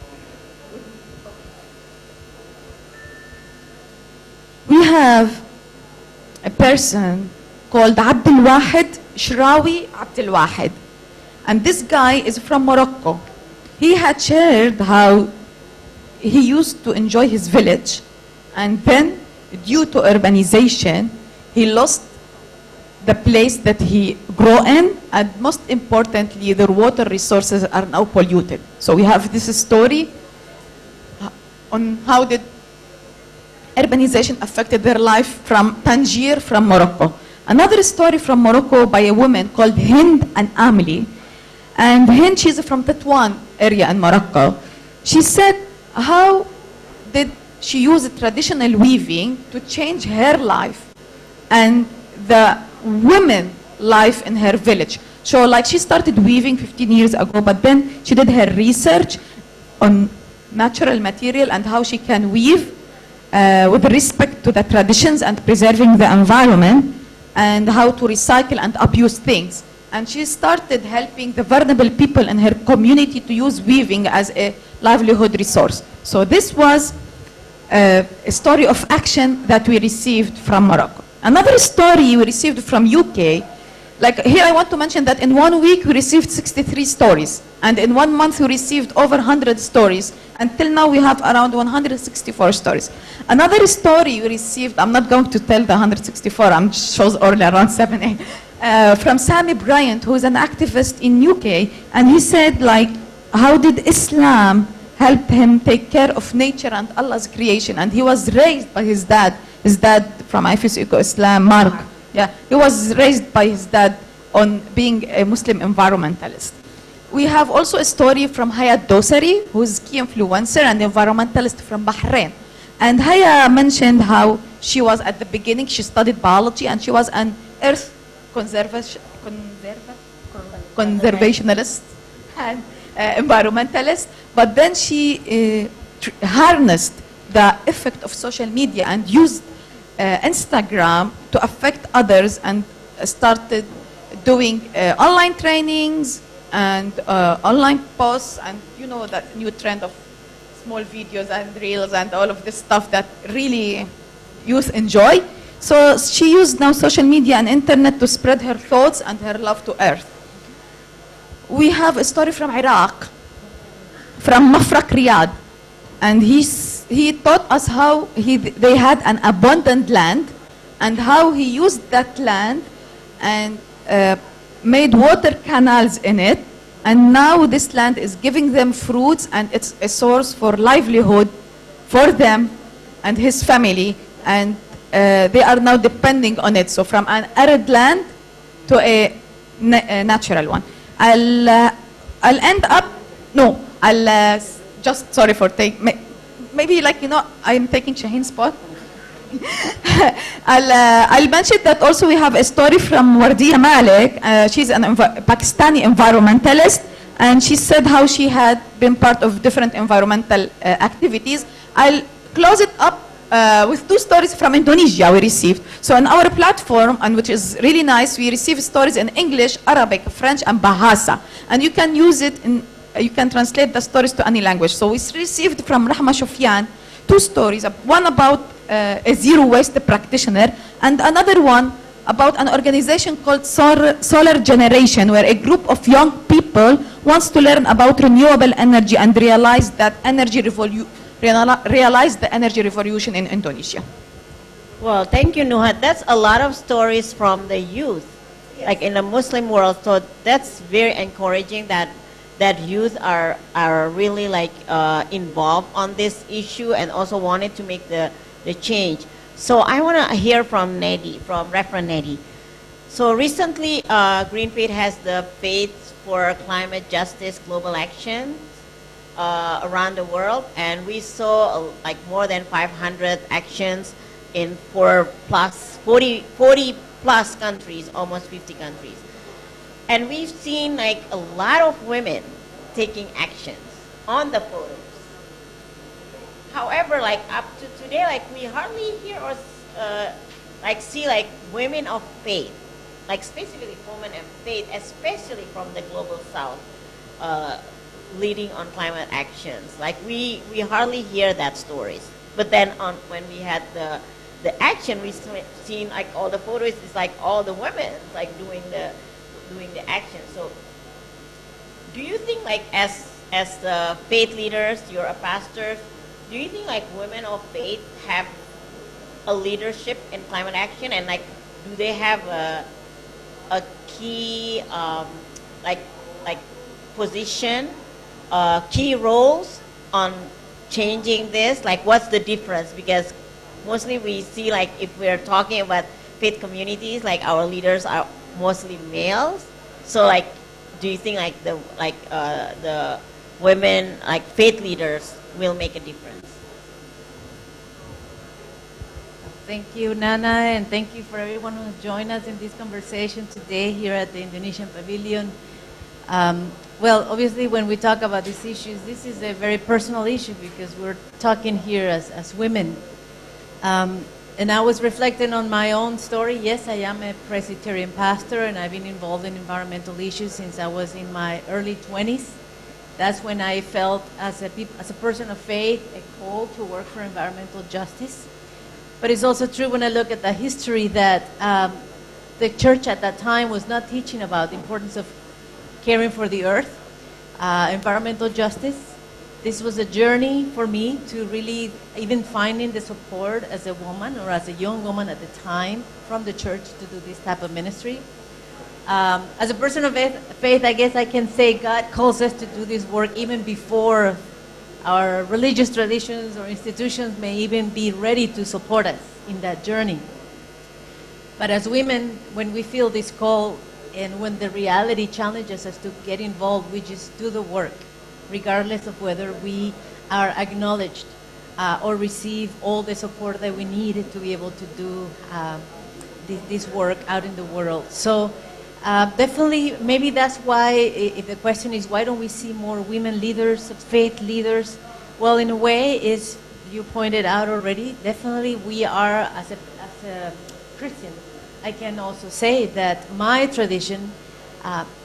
B: We have a person called Abdul Wahid Shrawi Abdul Wahid, and this guy is from Morocco. He had shared how he used to enjoy his village, and then due to urbanization he lost the place that he grew in, and most importantly, their water resources are now polluted. So we have this story on how did urbanization affected their life from Tangier, from Morocco. Another story from Morocco by a woman called Hind and Amli. And Hind, she's from Tetuan area in Morocco. She said how did she use traditional weaving to change her life and the women life in her village. So like she started weaving 15 years ago, but then she did her research on natural material and how she can weave with respect to the traditions and preserving the environment and how to recycle and abuse things. And she started helping the vulnerable people in her community to use weaving as a livelihood resource. So this was a story of action that we received from Morocco. Another story we received from UK, like here I want to mention that in 1 week we received 63 stories, and in 1 month we received over 100 stories. Until now we have around 164 stories. Another story we received, I'm not going to tell the 164, I'm shows only around 7, 8, from Sammy Bryant, who is an activist in UK, and he said like, how did Islam help him take care of nature and Allah's creation? And he was raised by his dad from IFS Eco Islam, Mark. Yeah, he was raised by his dad on being a Muslim environmentalist. We have also a story from Hayat Dosari, who is a key influencer and environmentalist from Bahrain. And Haya mentioned how she was at the beginning, she studied biology and she was an earth conservationalist and environmentalist, but then she harnessed the effect of social media and used Instagram to affect others and started doing online trainings and online posts, and you know that new trend of small videos and reels and all of this stuff that really youth enjoy. So she used now social media and internet to spread her thoughts and her love to earth. We have a story from Iraq, from Mafraq Riyadh, and he taught us how they had an abundant land and how he used that land and made water canals in it, and now this land is giving them fruits and it's a source for livelihood for them and his family, and they are now depending on it. So from an arid land to a natural one. I'll end up, no, I'll just, sorry for taking, maybe like, you know, I'm taking Shaheen's spot. I'll mention that also we have a story from Wardiya Malik. She's an Pakistani environmentalist, and she said how she had been part of different environmental activities. I'll close it up with 2 stories from Indonesia we received. So on our platform, and which is really nice, we receive stories in English, Arabic, French, and Bahasa. And you can use it in, you can translate the stories to any language. So we received from Rahma Shofyan 2 stories, one about a zero waste practitioner, and another one about an organization called Solar Generation, where a group of young people wants to learn about renewable energy and realize the energy revolution in Indonesia.
V: Well, thank you, Nuhat. That's a lot of stories from the youth, like in the Muslim world. So that's very encouraging that youth are really like involved on this issue and also wanted to make the change. So I want to hear from Nedi, from Reverend Nedi. So recently, Green Faith has the Faith for Climate Justice Global Action around the world, and we saw like more than 500 actions in 40 plus countries, almost 50 countries. And we've seen like a lot of women taking actions on the photos. However, like up to today, like we hardly hear or like see like women of faith, like specifically women of faith, especially from the global south, leading on climate actions. Like we hardly hear that stories. But then when we had the action, we seen like all the photos. It's like all the women like doing the action. So do you think like as the faith leaders, you're a pastor, do you think like women of faith have a leadership in climate action, and like do they have a key like position, key roles on changing this? Like what's the difference? Because mostly we see like if we're talking about faith communities, like our leaders are mostly males. So like do you think like the women like faith leaders will make a difference?
D: Thank you, Nana, and thank you for everyone who joined us in this conversation today here at the Indonesian Pavilion. Well, obviously, when we talk about these issues, this is a very personal issue because we're talking here as women. And I was reflecting on my own story. Yes, I am a Presbyterian pastor, and I've been involved in environmental issues since I was in my early 20s. That's when I felt, as a person of faith, a call to work for environmental justice. But it's also true when I look at the history that the church at that time was not teaching about the importance of caring for the earth, environmental justice. This was a journey for me to really even finding the support as a woman or as a young woman at the time from the church to do this type of ministry. As a person of faith, I guess I can say God calls us to do this work even before our religious traditions or institutions may even be ready to support us in that journey. But as women, when we feel this call and when the reality challenges us to get involved, we just do the work, regardless of whether we are acknowledged or receive all the support that we need to be able to do this work out in the world. So definitely, maybe that's why, if the question is, why don't we see more women leaders, faith leaders? Well, in a way, is you pointed out already, definitely we are, as a Christian, I can also say that my tradition,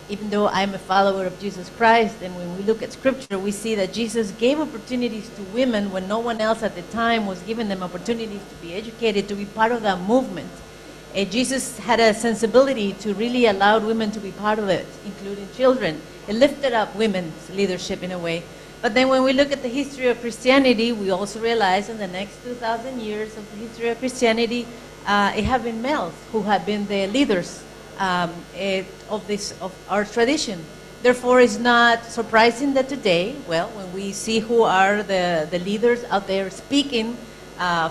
D: even though I'm a follower of Jesus Christ, and when we look at Scripture, we see that Jesus gave opportunities to women when no one else at the time was giving them opportunities to be educated, to be part of that movement. Jesus had a sensibility to really allow women to be part of it, including children. It lifted up women's leadership in a way. But then when we look at the history of Christianity, we also realize in the next 2,000 years of the history of Christianity, it have been males who have been the leaders of our tradition. Therefore, it's not surprising that today, well, when we see who are the leaders out there speaking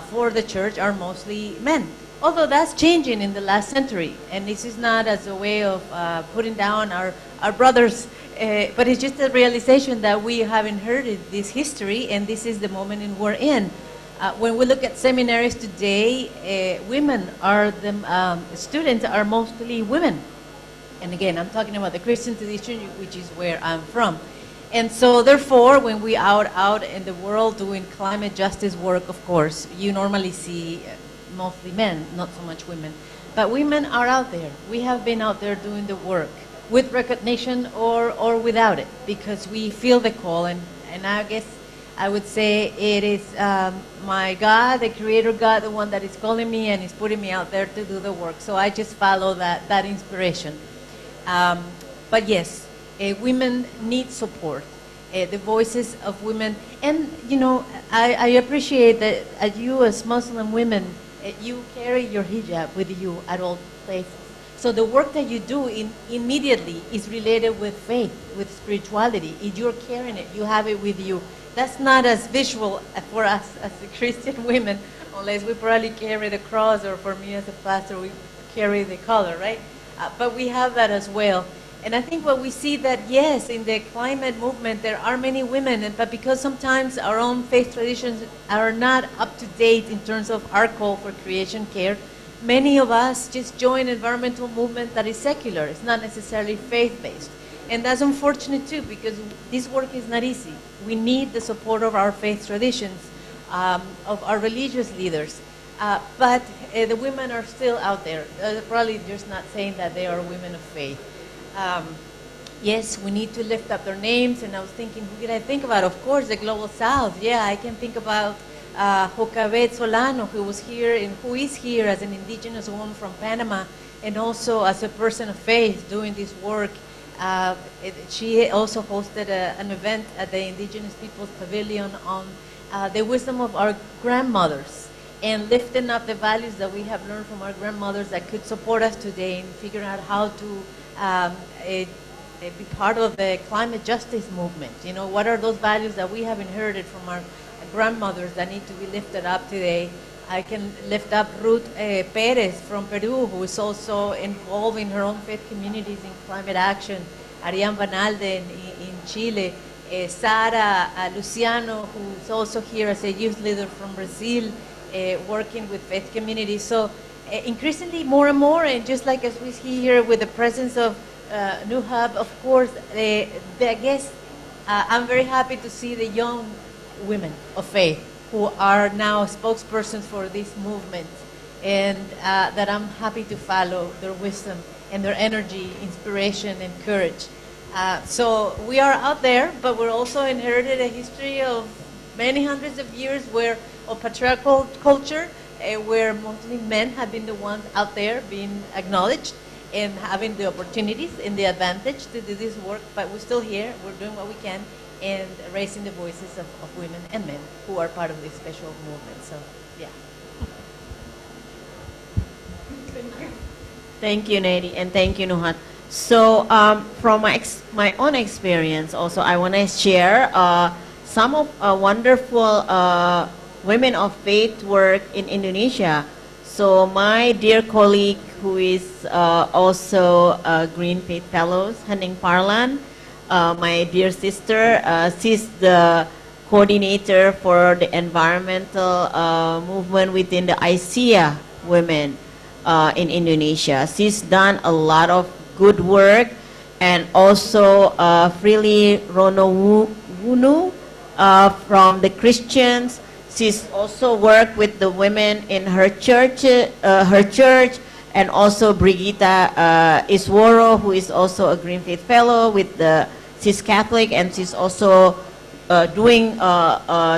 D: for the church are mostly men. Although that's changing in the last century, and this is not as a way of putting down our brothers, but it's just a realization that we have inherited this history, and this is the moment we're in. When we look at seminaries today, women are students are mostly women. And again, I'm talking about the Christian tradition, which is where I'm from. And so therefore, when we are out in the world doing climate justice work, of course, you normally see mostly men, not so much women. But women are out there. We have been out there doing the work with recognition or without it, because we feel the call. And I guess I would say it is my God, the Creator God, the one that is calling me and is putting me out there to do the work. So I just follow that inspiration. But yes, women need support. The voices of women. And, you know, I appreciate that you as Muslim women, you carry your hijab with you at all places. So the work that you do immediately is related with faith, with spirituality. You're carrying it. You have it with you. That's not as visual for us as Christian women, unless we probably carry the cross, or for me as a pastor, we carry the color, right? But we have that as well. And I think what we see that, yes, in the climate movement, there are many women, but because sometimes our own faith traditions are not up to date in terms of our call for creation care, many of us just join environmental movement that is secular. It's not necessarily faith-based. And that's unfortunate too, because this work is not easy. We need the support of our faith traditions, of our religious leaders. But the women are still out there. Probably just not saying that they are women of faith. Yes, we need to lift up their names. And I was thinking, who did I think about? Of course, the Global South. Yeah, I can think about Jocabet Solano, who was here and who is here as an indigenous woman from Panama, and also as a person of faith doing this work. She also hosted an event at the Indigenous Peoples Pavilion on the wisdom of our grandmothers and lifting up the values that we have learned from our grandmothers that could support us today in figuring out how to be part of the climate justice movement. You know, what are those values that we have inherited from our grandmothers that need to be lifted up today? I can lift up Ruth Perez from Peru, who is also involved in her own faith communities in climate action. Ariane Vanalde in Chile. Sara Luciano, who is also here as a youth leader from Brazil, working with faith communities. So increasingly more and more, and just like as we see here with the presence of New Hub, of course, I guess I'm very happy to see the young women of faith who are now spokespersons for this movement, and that I'm happy to follow their wisdom and their energy, inspiration, and courage. So we are out there, but we're also inherited a history of many hundreds of years of patriarchal culture, where mostly men have been the ones out there being acknowledged and having the opportunities and the advantage to do this work. But we're still here, we're doing what we can, and raising the voices of women and men who are part of this special movement. So, yeah.
V: Thank you, Neri, and thank you, Nuhat. So from my own experience also, I want to share some of wonderful women of faith work in Indonesia. So my dear colleague who is also a Green Faith Fellows, Hening Parlan, my dear sister, she's the coordinator for the environmental movement within the ICEA women in Indonesia. She's done a lot of good work, and also Freely Ronowunu from the Christians. She's also worked with the women in her church, and also Brigitta Isworo, who is also a Green Faith Fellow with the, she's Catholic, and she's also doing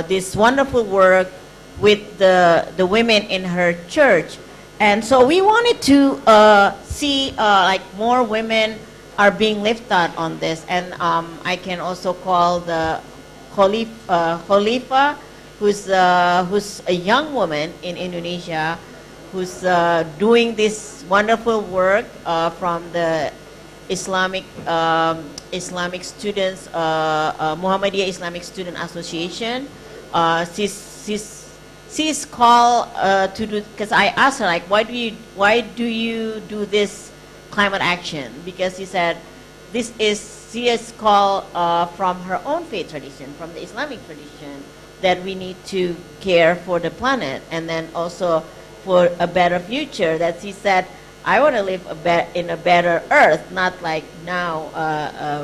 V: this wonderful work with the women in her church. And so we wanted to see like more women are being lifted on this, and I can also call the Khalifa, who's a young woman in Indonesia, who's doing this wonderful work from the Islamic students, Muhammadiyah Islamic Student Association. She's called to do, because I asked her, like, why do you do this climate action? Because she said she is called from her own faith tradition, from the Islamic tradition, that we need to care for the planet, and then also for a better future. That she said, I want to live in a better earth, not like now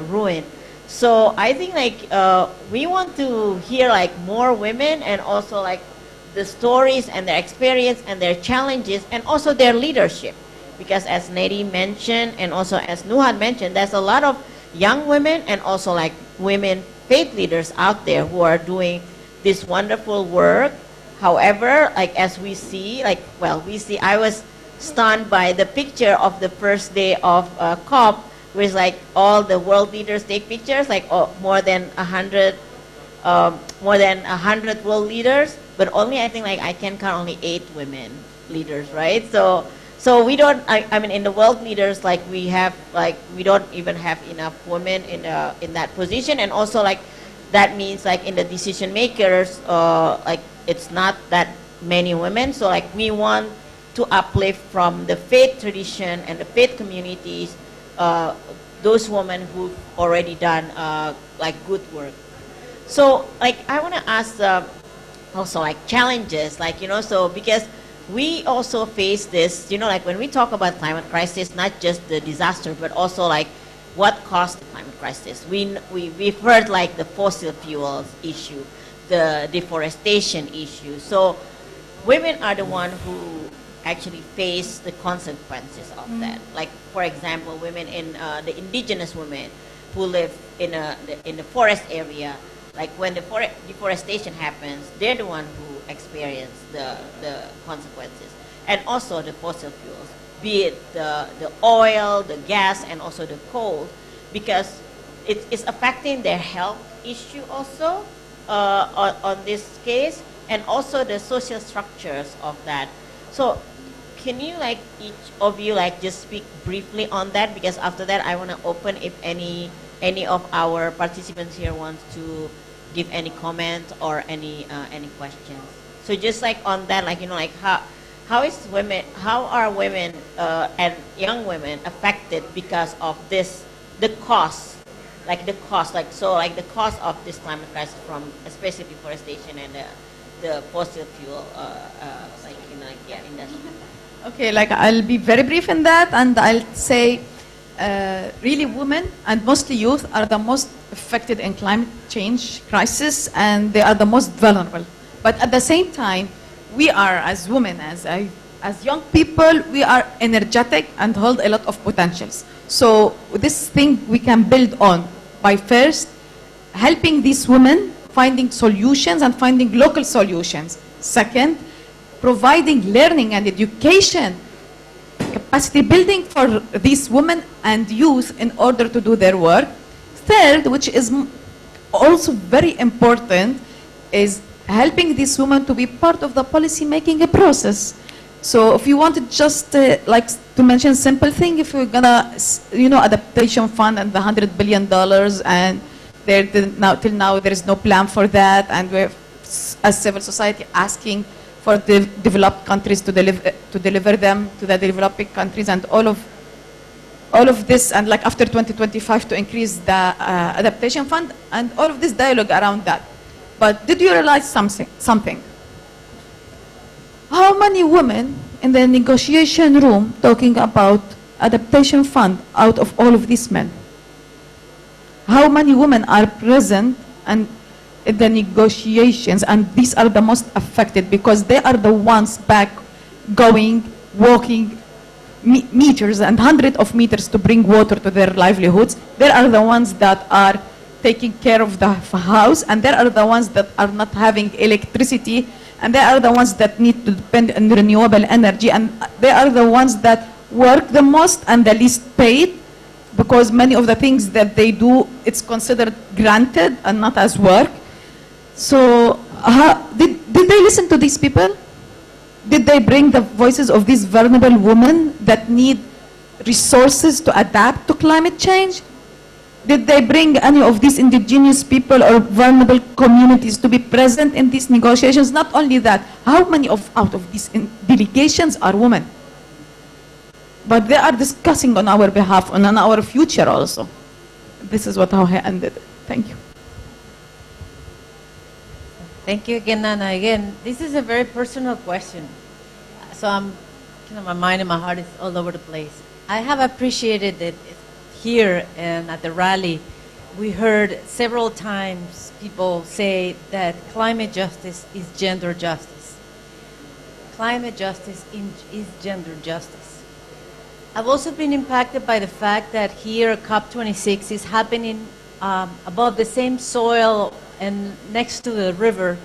V: ruined. So I think like we want to hear like more women, and also like the stories and their experience and their challenges, and also their leadership. Because as Neri mentioned, and also as Nuhat mentioned, there's a lot of young women and also like women faith leaders out there who are doing this wonderful work. However, like as we see, I was stunned by the picture of the first day of COP, where like all the world leaders take pictures, like more than 100 world leaders, but only I think like I can count only 8 women leaders, right? So we don't. I mean, in the world leaders, like we don't even have enough women in that position, and also like that means like in the decision makers, like it's not that many women. So like we want to uplift from the faith tradition and the faith communities, those women who've already done like good work. So like I want to ask also like challenges, like so because we also face this, like when we talk about climate crisis, not just the disaster, but also like what caused the climate crisis. We've heard like the fossil fuels issue, the deforestation issue. So women are the one who actually face the consequences of that. Like for example, women in the indigenous women who live in the forest area, like when the deforestation happens, they're the one who experience the consequences. And also the fossil fuels, be it the oil, the gas, and also the coal, because it's affecting their health issue also on this case, and also the social structures of that. So can you like each of you like just speak briefly on that, because after that I want to open if any of our participants here wants to give any comment or any questions. So just like on that, like like how are women and young women affected because of this, the cost the cost of this climate crisis, from especially deforestation and the fossil fuel industry.
B: Okay, like I'll be very brief in that, and I'll say really women and mostly youth are the most affected in climate change crisis, and they are the most vulnerable But at the same time, we are, as women, as young people, we are energetic and hold a lot of potentials. So this thing we can build on by first helping these women finding solutions and finding local solutions. Second, providing learning and education, capacity building for these women and youth in order to do their work. Third, which is also very important, is helping these women to be part of the policy making process. So if you want to just like to mention simple thing, if we're gonna, adaptation fund and the $100 billion, and till now there is no plan for that, and we're as civil society asking for the developed countries to deliver them to the developing countries, and all of this, and like after 2025 to increase the adaptation fund, and all of this dialogue around that. But did you realize something? How many women in the negotiation room talking about adaptation fund out of all of these men? How many women are present and in the negotiations, and these are the most affected because they are the ones back going, walking meters and hundreds of meters to bring water to their livelihoods. They are the ones that are taking care of the house, and they are the ones that are not having electricity, and they are the ones that need to depend on renewable energy, and they are the ones that work the most and the least paid, because many of the things that they do, it's considered granted and not as work. So did they listen to these people? Did they bring the voices of these vulnerable women that need resources to adapt to climate change? Did they bring any of these indigenous people or vulnerable communities to be present in these negotiations? Not only that, how many out of these delegations are women? But they are discussing on our behalf and on our future also. This is how I ended it. Thank you.
D: Thank you again, Nana. Again, this is a very personal question. So my mind and my heart is all over the place. I have appreciated that here and at the rally, we heard several times people say that climate justice is gender justice. Climate justice is gender justice. I've also been impacted by the fact that here COP26 is happening above the same soil and next to the river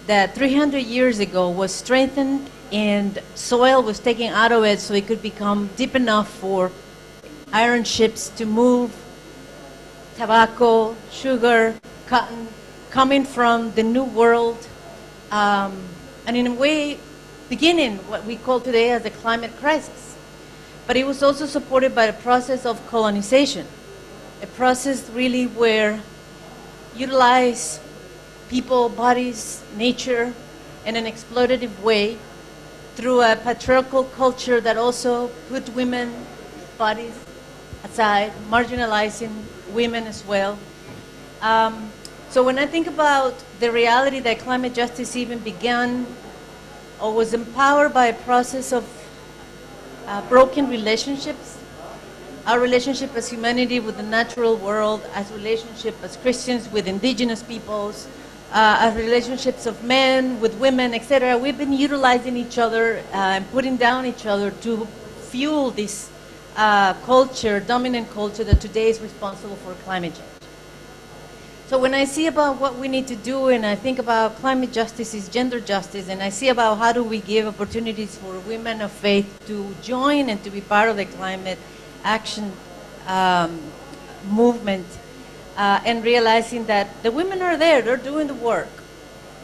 D: that 300 years ago was strengthened, and soil was taken out of it so it could become deep enough for iron ships to move tobacco, sugar, cotton, coming from the New World, and in a way beginning what we call today as a climate crisis. But it was also supported by the process of colonization, a process really where utilize people, bodies, nature in an exploitative way through a patriarchal culture that also put women, bodies aside, marginalizing women as well. So when I think about the reality that climate justice even began or was empowered by a process of broken relationships, our relationship as humanity with the natural world, as relationship as Christians with indigenous peoples, as relationships of men with women, etc. We've been utilizing each other and putting down each other to fuel this culture, dominant culture that today is responsible for climate change. So when I see about what we need to do, and I think about climate justice is gender justice, and I see about how do we give opportunities for women of faith to join and to be part of the climate action movement, and realizing that the women are there, they're doing the work.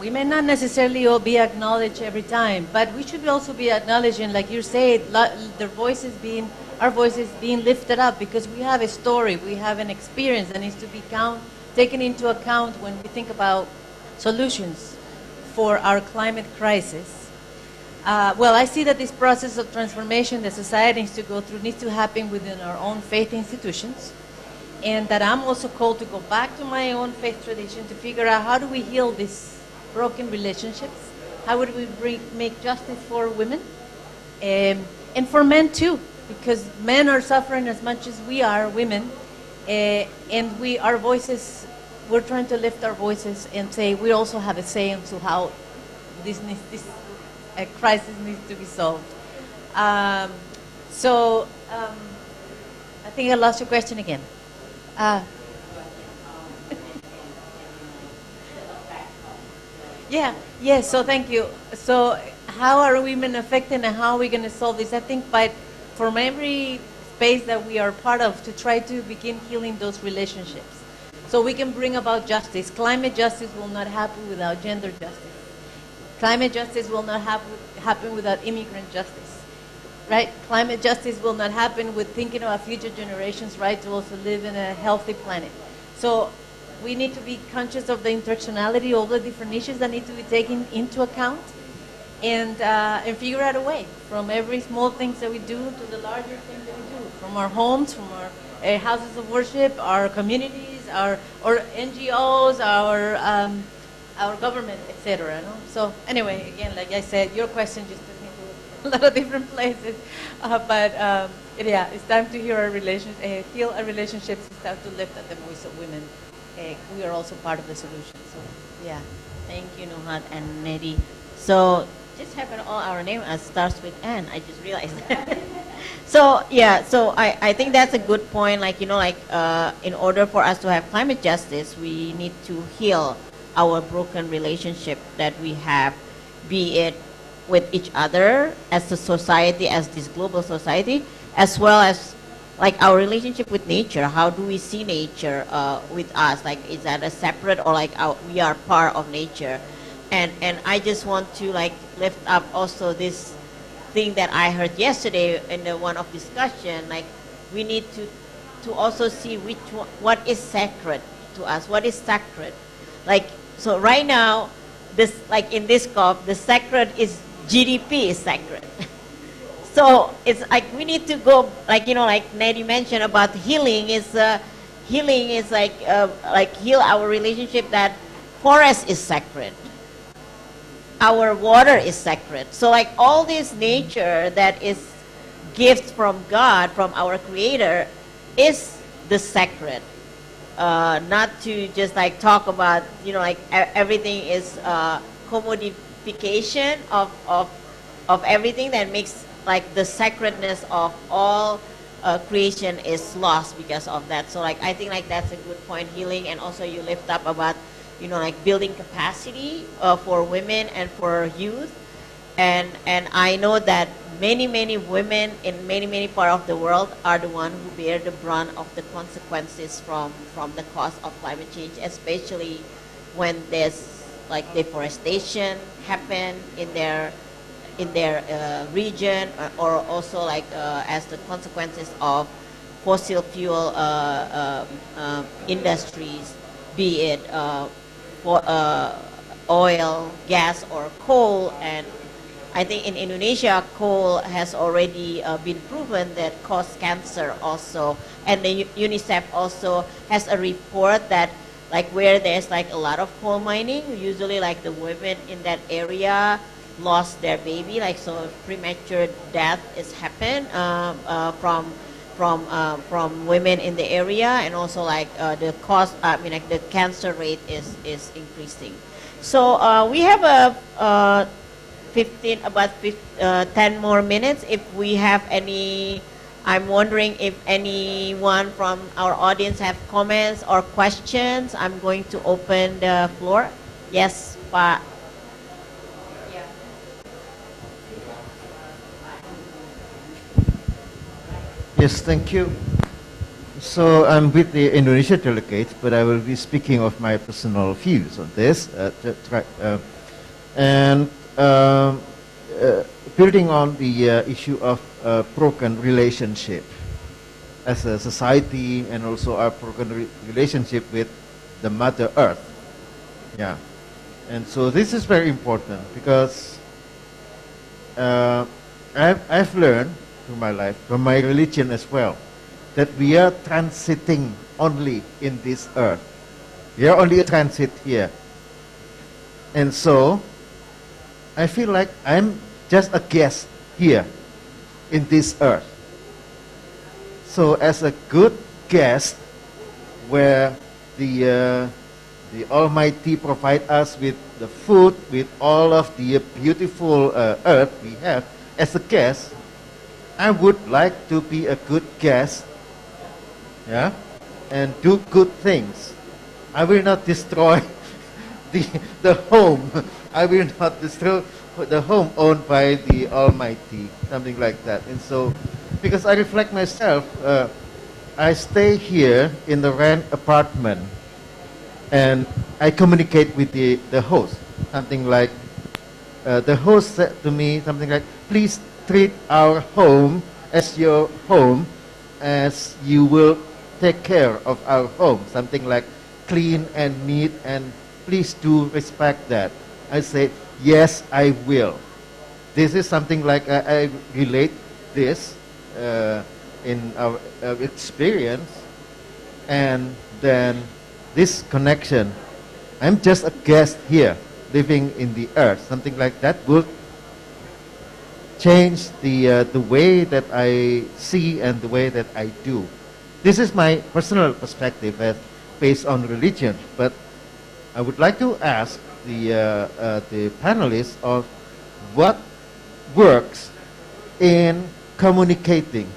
D: We may not necessarily all be acknowledged every time, but we should also be acknowledging, like you said, our voices being lifted up, because we have a story, we have an experience that needs to be taken into account when we think about solutions for our climate crisis. Well, I see that this process of transformation that society needs to go through needs to happen within our own faith institutions, and that I'm also called to go back to my own faith tradition to figure out how do we heal these broken relationships, how would we make justice for women, and for men too, because men are suffering as much as we are, women, and we're trying to lift our voices and say we also have a say into how this crisis needs to be solved. I think I lost your question again. So thank you. So how are women affected and how are we going to solve this? I think from every space that we are part of to try to begin healing those relationships. So we can bring about justice. Climate justice will not happen without gender justice. Climate justice will not happen without immigrant justice. Right? Climate justice will not happen with thinking about future generations' right to also live in a healthy planet. So we need to be conscious of the intersectionality, all the different issues that need to be taken into account, and figure out a way from every small things that we do to the larger things that we do, from our homes, from our houses of worship, our communities, our NGOs, our government, etc. No? So anyway, again, like I said, your question just took me to a lot of different places, it's time to heal our relationships. It's time to lift up the voice of women. We are also part of the solution. So yeah,
V: thank you, Nuhat and Nedi. So just happen all our name starts with N. I just realized that. So I think that's a good point. In order for us to have climate justice, we need to heal our broken relationship that we have, be it with each other as a society, as this global society, as well as our relationship with nature. How do we see nature with us? Is that a separate or we are part of nature? And I just want to lift up also this thing that I heard yesterday in the one of discussion. We need to also see what is sacred to us. What is sacred? So right now, in this COP, the sacred is GDP is sacred. So it's we need to go, Nedi mentioned about healing is heal our relationship that forest is sacred. Our water is sacred. So all this nature that is gifts from God, from our Creator, is the sacred. Not to just talk about, everything is commodification of everything that makes the sacredness of all creation is lost because of that. So I think that's a good point, healing, and also you lift up about building capacity for women and for youth, and I know that many women in many parts of the world are the ones who bear the brunt of the consequences from the cause of climate change, especially when there's deforestation happen in their region, or also as the consequences of fossil fuel industries, be it oil, gas, or coal. And I think in Indonesia, coal has already been proven that cause cancer also. And the UNICEF also has a report that where there's a lot of coal mining, usually the women in that area lost their baby, so premature death is happen from women in the area, and also the cost, the cancer rate is increasing. So we have 10 more minutes. If we have any, I'm wondering if anyone from our audience have comments or questions. I'm going to open the floor. Yes, Pak.
E: Yes, thank you. So I'm with the Indonesia delegates, but I will be speaking of my personal views on this. Building on the issue of broken relationship as a society, and also our broken relationship with the Mother Earth. Yeah. And so this is very important because I've learned through my life, from my religion as well, that we are transiting only in this earth. We are only a transit here. And so, I feel like I'm just a guest here in this earth. So as a good guest, where the Almighty provide us with the food, with all of the beautiful earth we have, as a guest, I would like to be a good guest, yeah, and do good things. I will not destroy the home. I will not destroy the home owned by the Almighty, something like that. And so, because I reflect myself, I stay here in the rent apartment, and I communicate with the host, something like, the host said to me something like, please treat our home as your home, as you will take care of our home, something like clean and neat, and please do respect that. I say, yes, I will. This is something like I relate this in our experience, and then this connection. I'm just a guest here, living in the earth, something like that would change the way that I see and the way that I do. This is my personal perspective based on religion, but I would like to ask the panelists of what works in communicating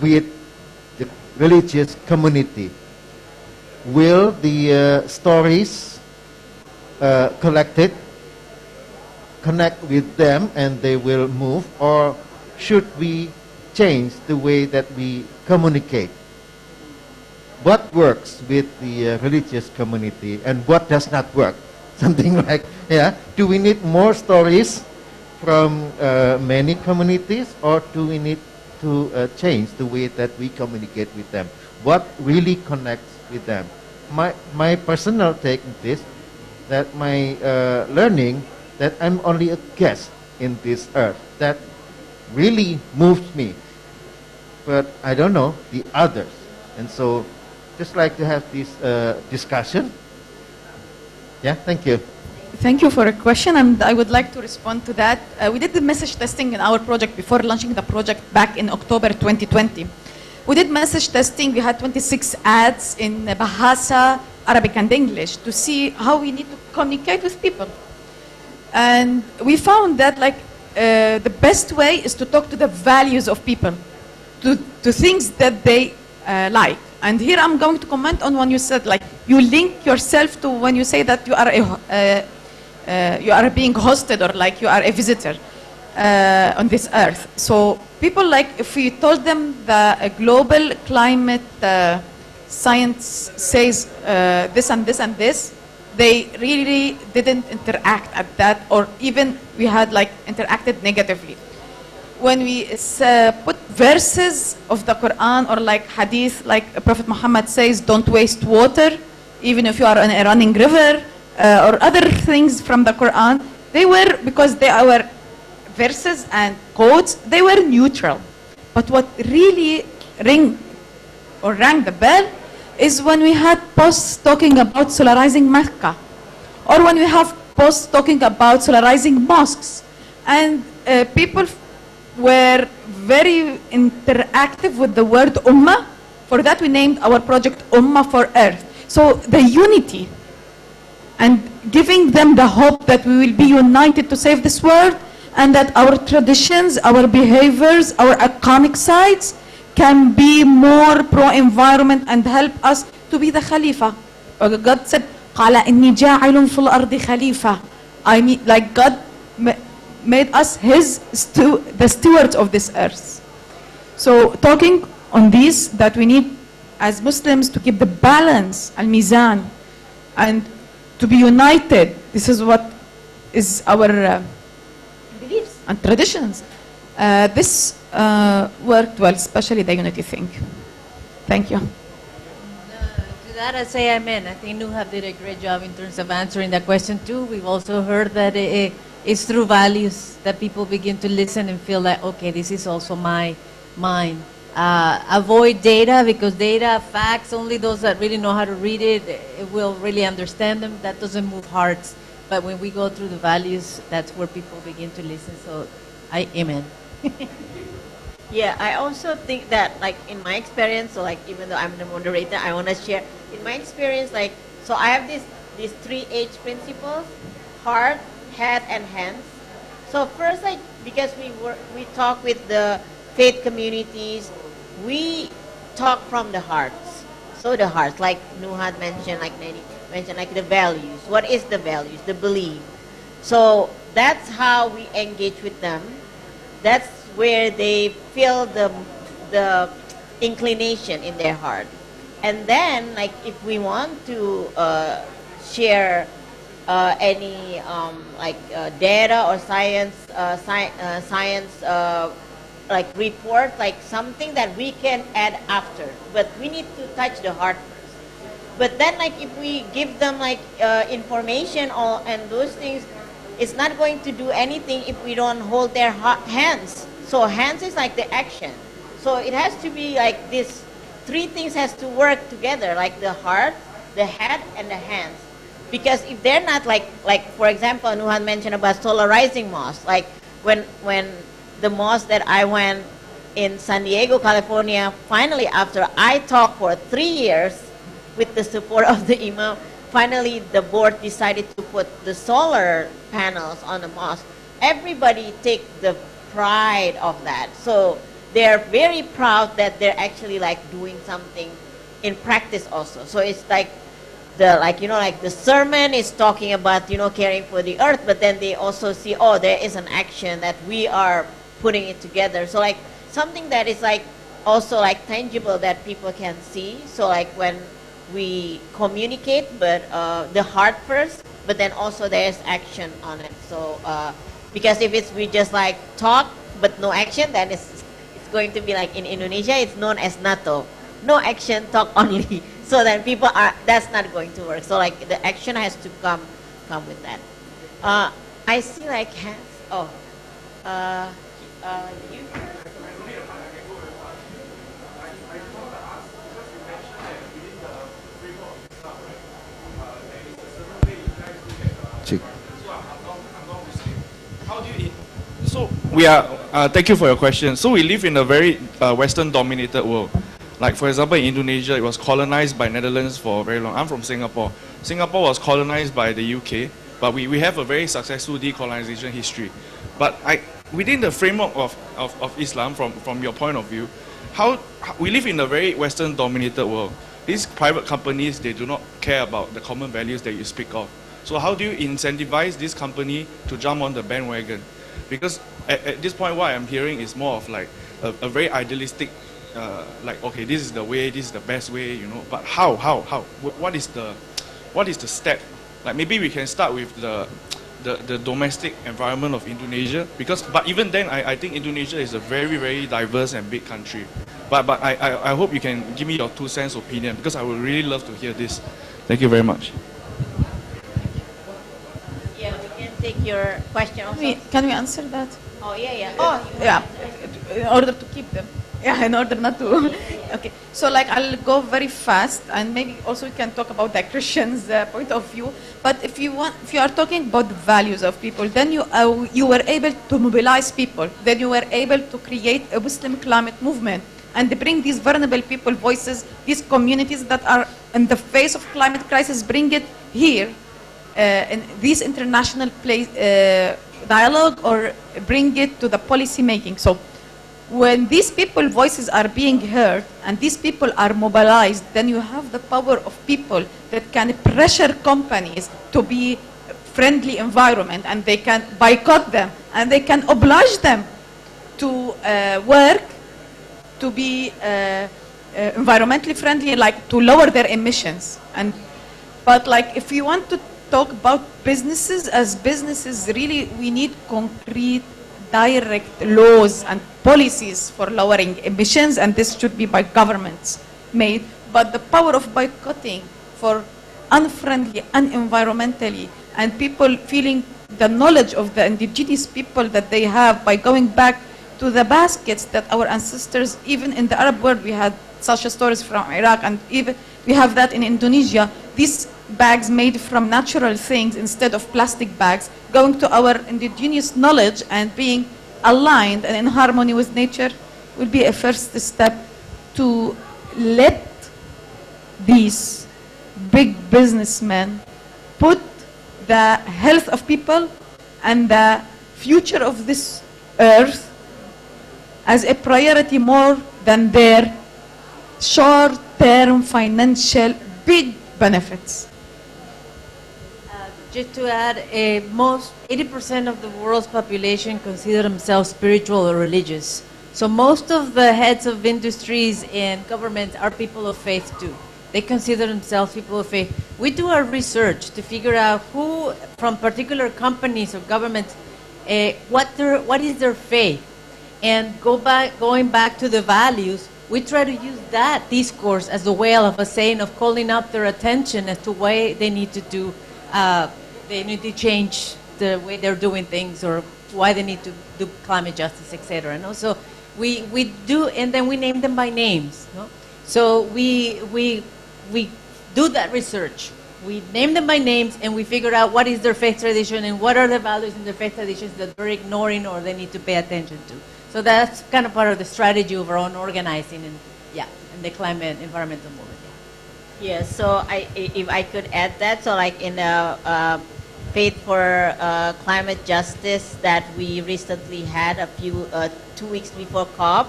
E: with the religious community. Will the stories collected connect with them and they will move, or should we change the way that we communicate? What works with the religious community and what does not work? Something like, yeah, do we need more stories from many communities, or do we need to change the way that we communicate with them? What really connects with them? My personal take on this, that my learning that I'm only a guest in this earth, that really moves me. But I don't know the others. And so just like to have this discussion. Yeah, thank you.
B: Thank you for a question, and I would like to respond to that. We did the message testing in our project before launching the project back in October 2020. We did message testing. We had 26 ads in Bahasa, Arabic, and English to see how we need to communicate with people. And we found that the best way is to talk to the values of people, to things that they like. And here I'm going to comment on when you said, like, you link yourself to when you say that you are being hosted, or like you are a visitor on this earth. So people, like, if we told them the global climate science says this and this and this, they really didn't interact at that, or even we had like interacted negatively. When we put verses of the Quran or like hadith, like Prophet Muhammad says, don't waste water, even if you are on a running river, or other things from the Quran, they were, because they were verses and quotes, they were neutral. But what really rang the bell is when we had posts talking about solarizing Mecca, or when we have posts talking about solarizing mosques, and people were very interactive with the word Ummah. For that we named our project Ummah for Earth. So the unity and giving them the hope that we will be united to save this world, and that our traditions, our behaviors, our iconic sites can be more pro-environment and help us to be the Khalifa. God said, قَالَ إِنِّي جَاعِلٌ فِي الْأَرْضِ خَلِيفَةً. I mean, like, God made us the stewards of this earth. So talking on this, that we need as Muslims to keep the balance, al-mizan, and to be united. This is what is our beliefs and traditions. This worked well, especially the unity thing. Thank you.
D: To that I say amen. I think Nuhab did a great job in terms of answering that question too. We've also heard that it's through values that people begin to listen and feel like, okay, this is also mine. Avoid data, because data, facts, only those that really know how to read it will really understand them. That doesn't move hearts. But when we go through the values, that's where people begin to listen. So, amen.
V: Yeah, I also think that, like, in my experience, so like, even though I'm the moderator, I want to share, in my experience, like, so I have these 3 H principles. heart, head, and hands. So first, like, because we talk with the faith communities, we talk from the hearts. So the hearts, like Nuhat mentioned, like Nani mentioned, like the values. What is the values? The belief. So that's how we engage with them. That's where they feel the inclination in their heart. And then, like, if we want to share any data or science like report, like something that we can add after, but we need to touch the heart first. But then, like, if we give them like information and those things, it's not going to do anything if we don't hold their hands. So hands is like the action. So it has to be like this. Three things has to work together, like the heart, the head, and the hands. Because if they're not like for example, Nuhan mentioned about solarizing mosques. Like when the mosque that I went in San Diego, California, finally after I talked for 3 years with the support of the imam, finally the board decided to put the solar panels on the mosque. Everybody take the pride of that. So they're very proud that they're actually like doing something in practice also. So it's like the sermon is talking about, caring for the earth, but then they also see, oh, there is an action that we are putting it together. So like something that is like also like tangible that people can see. So like when we communicate, but the heart first, but then also there's action on it. So because if we just like talk but no action, then it's going to be like in Indonesia, it's known as NATO. No action, talk only. So then people that's not going to work. So like the action has to come with that. I see like hands. Oh, you.
F: So we are, thank you for your question. So we live in a very Western-dominated world. Like for example, in Indonesia, it was colonized by Netherlands for very long. I'm from Singapore. Singapore was colonized by the UK, but we have a very successful decolonization history. But within the framework of Islam, from your point of view, how we live in a very Western-dominated world. These private companies, they do not care about the common values that you speak of. So how do you incentivize this company to jump on the bandwagon? Because at this point, what I'm hearing is more of like a very idealistic, like, okay, this is the way, this is the best way, but how? What is the step? Like maybe we can start with the domestic environment of Indonesia, but even then, I think Indonesia is a very, very diverse and big country. But I hope you can give me your 2 cents opinion, because I would really love to hear this. Thank you very much.
V: Take your question also.
B: Can we answer that?
V: Oh, yeah.
B: Oh, yeah. In order to keep them. Yeah, in order not to. Okay. So like I'll go very fast, and maybe also we can talk about the Christian's point of view. But if you are talking about the values of people, then you were able to mobilize people. Then you were able to create a Muslim climate movement and bring these vulnerable people voices, these communities that are in the face of climate crisis, bring it here. In this international dialogue, or bring it to the policy making. So when these people voices are being heard and these people are mobilized, then you have the power of people that can pressure companies to be friendly environment, and they can boycott them, and they can oblige them to work to be environmentally friendly, like to lower their emissions. But like if you want to talk about businesses, as businesses, really we need concrete, direct laws and policies for lowering emissions, and this should be by governments made. But the power of boycotting for unfriendly, unenvironmentally, and people feeling the knowledge of the indigenous people that they have by going back to the baskets that our ancestors, even in the Arab world, we had such stories from Iraq, and even we have that in Indonesia. These bags made from natural things instead of plastic bags, going to our indigenous knowledge and being aligned and in harmony with nature will be a first step to let these big businessmen put the health of people and the future of this earth as a priority more than their short-term financial big benefits.
D: Just to add, most 80% of the world's population consider themselves spiritual or religious. So most of the heads of industries and governments are people of faith too. They consider themselves people of faith. We do our research to figure out who from particular companies or governments, what is their faith, and going back to the values. We try to use that discourse as a way of a saying of calling up their attention as to why they need to do, they need to change the way they're doing things, or why they need to do climate justice, etc. No? So we do, and then we name them by names. No? So we do that research. We name them by names, and we figure out what is their faith tradition and what are the values in their faith traditions that they're ignoring or they need to pay attention to. So that's kind of part of the strategy of our own organizing and the climate environmental movement.
V: Yeah, so if I could add that, so like in the Faith for Climate Justice that we recently had a few 2 weeks before COP,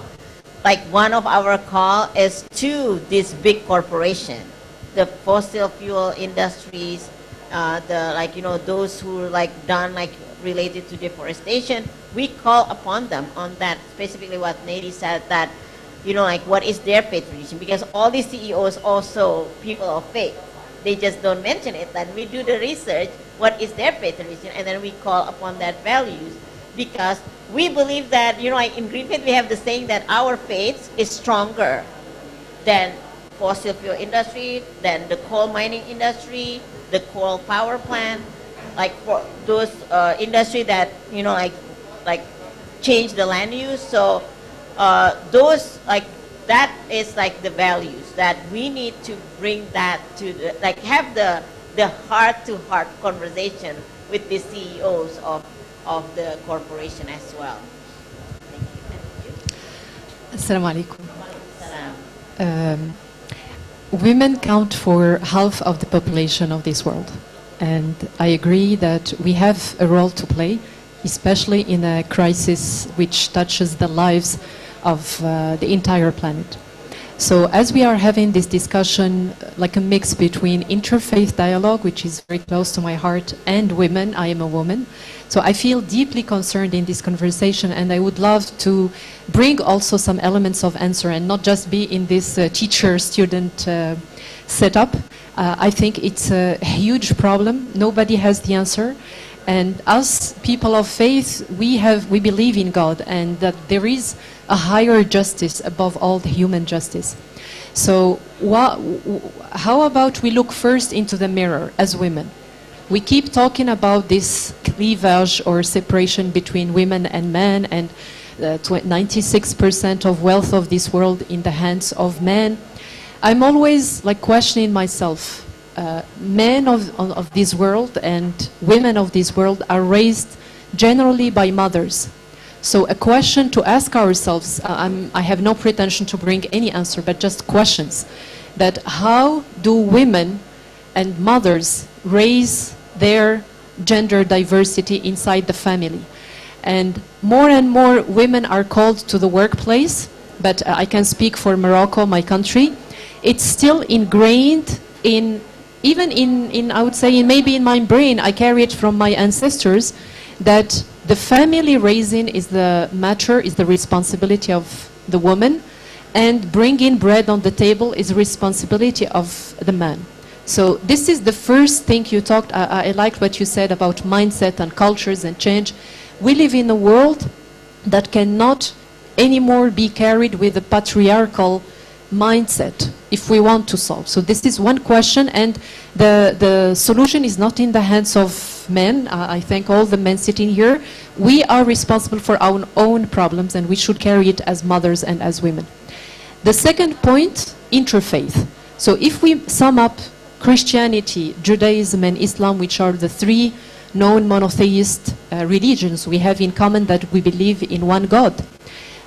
V: like one of our call is to this big corporation, the fossil fuel industries, those who done related to deforestation. We call upon them on that, specifically what Nady said, that what is their faith tradition, because all these CEOs also people of faith. They just don't mention it. Then we do the research, what is their faith tradition, and then we call upon that values, because we believe that, in Green Faith we have the saying that our faith is stronger than fossil fuel industry, than the coal mining industry, the coal power plant, for those industry that, change the land use. So those, that is the values that we need to bring that to the, have the heart-to-heart conversation with the CEOs of the corporation as well.
H: Assalamu alaikum. Women count for half of the population of this world, and I agree that we have a role to play, especially in a crisis which touches the lives of the entire planet. So as we are having this discussion, like a mix between interfaith dialogue, which is very close to my heart, and women, I am a woman, so I feel deeply concerned in this conversation, and I would love to bring also some elements of answer and not just be in this teacher-student setup. I think it's a huge problem. Nobody has the answer. And us, people of faith, we believe in God, and that there is a higher justice above all the human justice. So how about we look first into the mirror as women? We keep talking about this cleavage or separation between women and men, and 96% of wealth of this world in the hands of men. I'm always questioning myself. Men of this world and women of this world are raised generally by mothers. So a question to ask ourselves, I have no pretension to bring any answer, but just questions, that how do women and mothers raise their gender diversity inside the family? And more women are called to the workplace, but I can speak for Morocco, my country. It's still ingrained even in, I would say, maybe in my brain, I carry it from my ancestors, that the family raising is the matter, is the responsibility of the woman, and bringing bread on the table is the responsibility of the man. So this is the first thing you talked, I liked what you said about mindset and cultures and change. We live in a world that cannot anymore be carried with a patriarchal mindset if we want to solve. So this is one question, and the solution is not in the hands of men. I thank all the men sitting here. We are responsible for our own problems, and we should carry it as mothers and as women. The second point, interfaith. So if we sum up Christianity, Judaism, and Islam, which are the three known monotheist religions we have in common, that we believe in one God,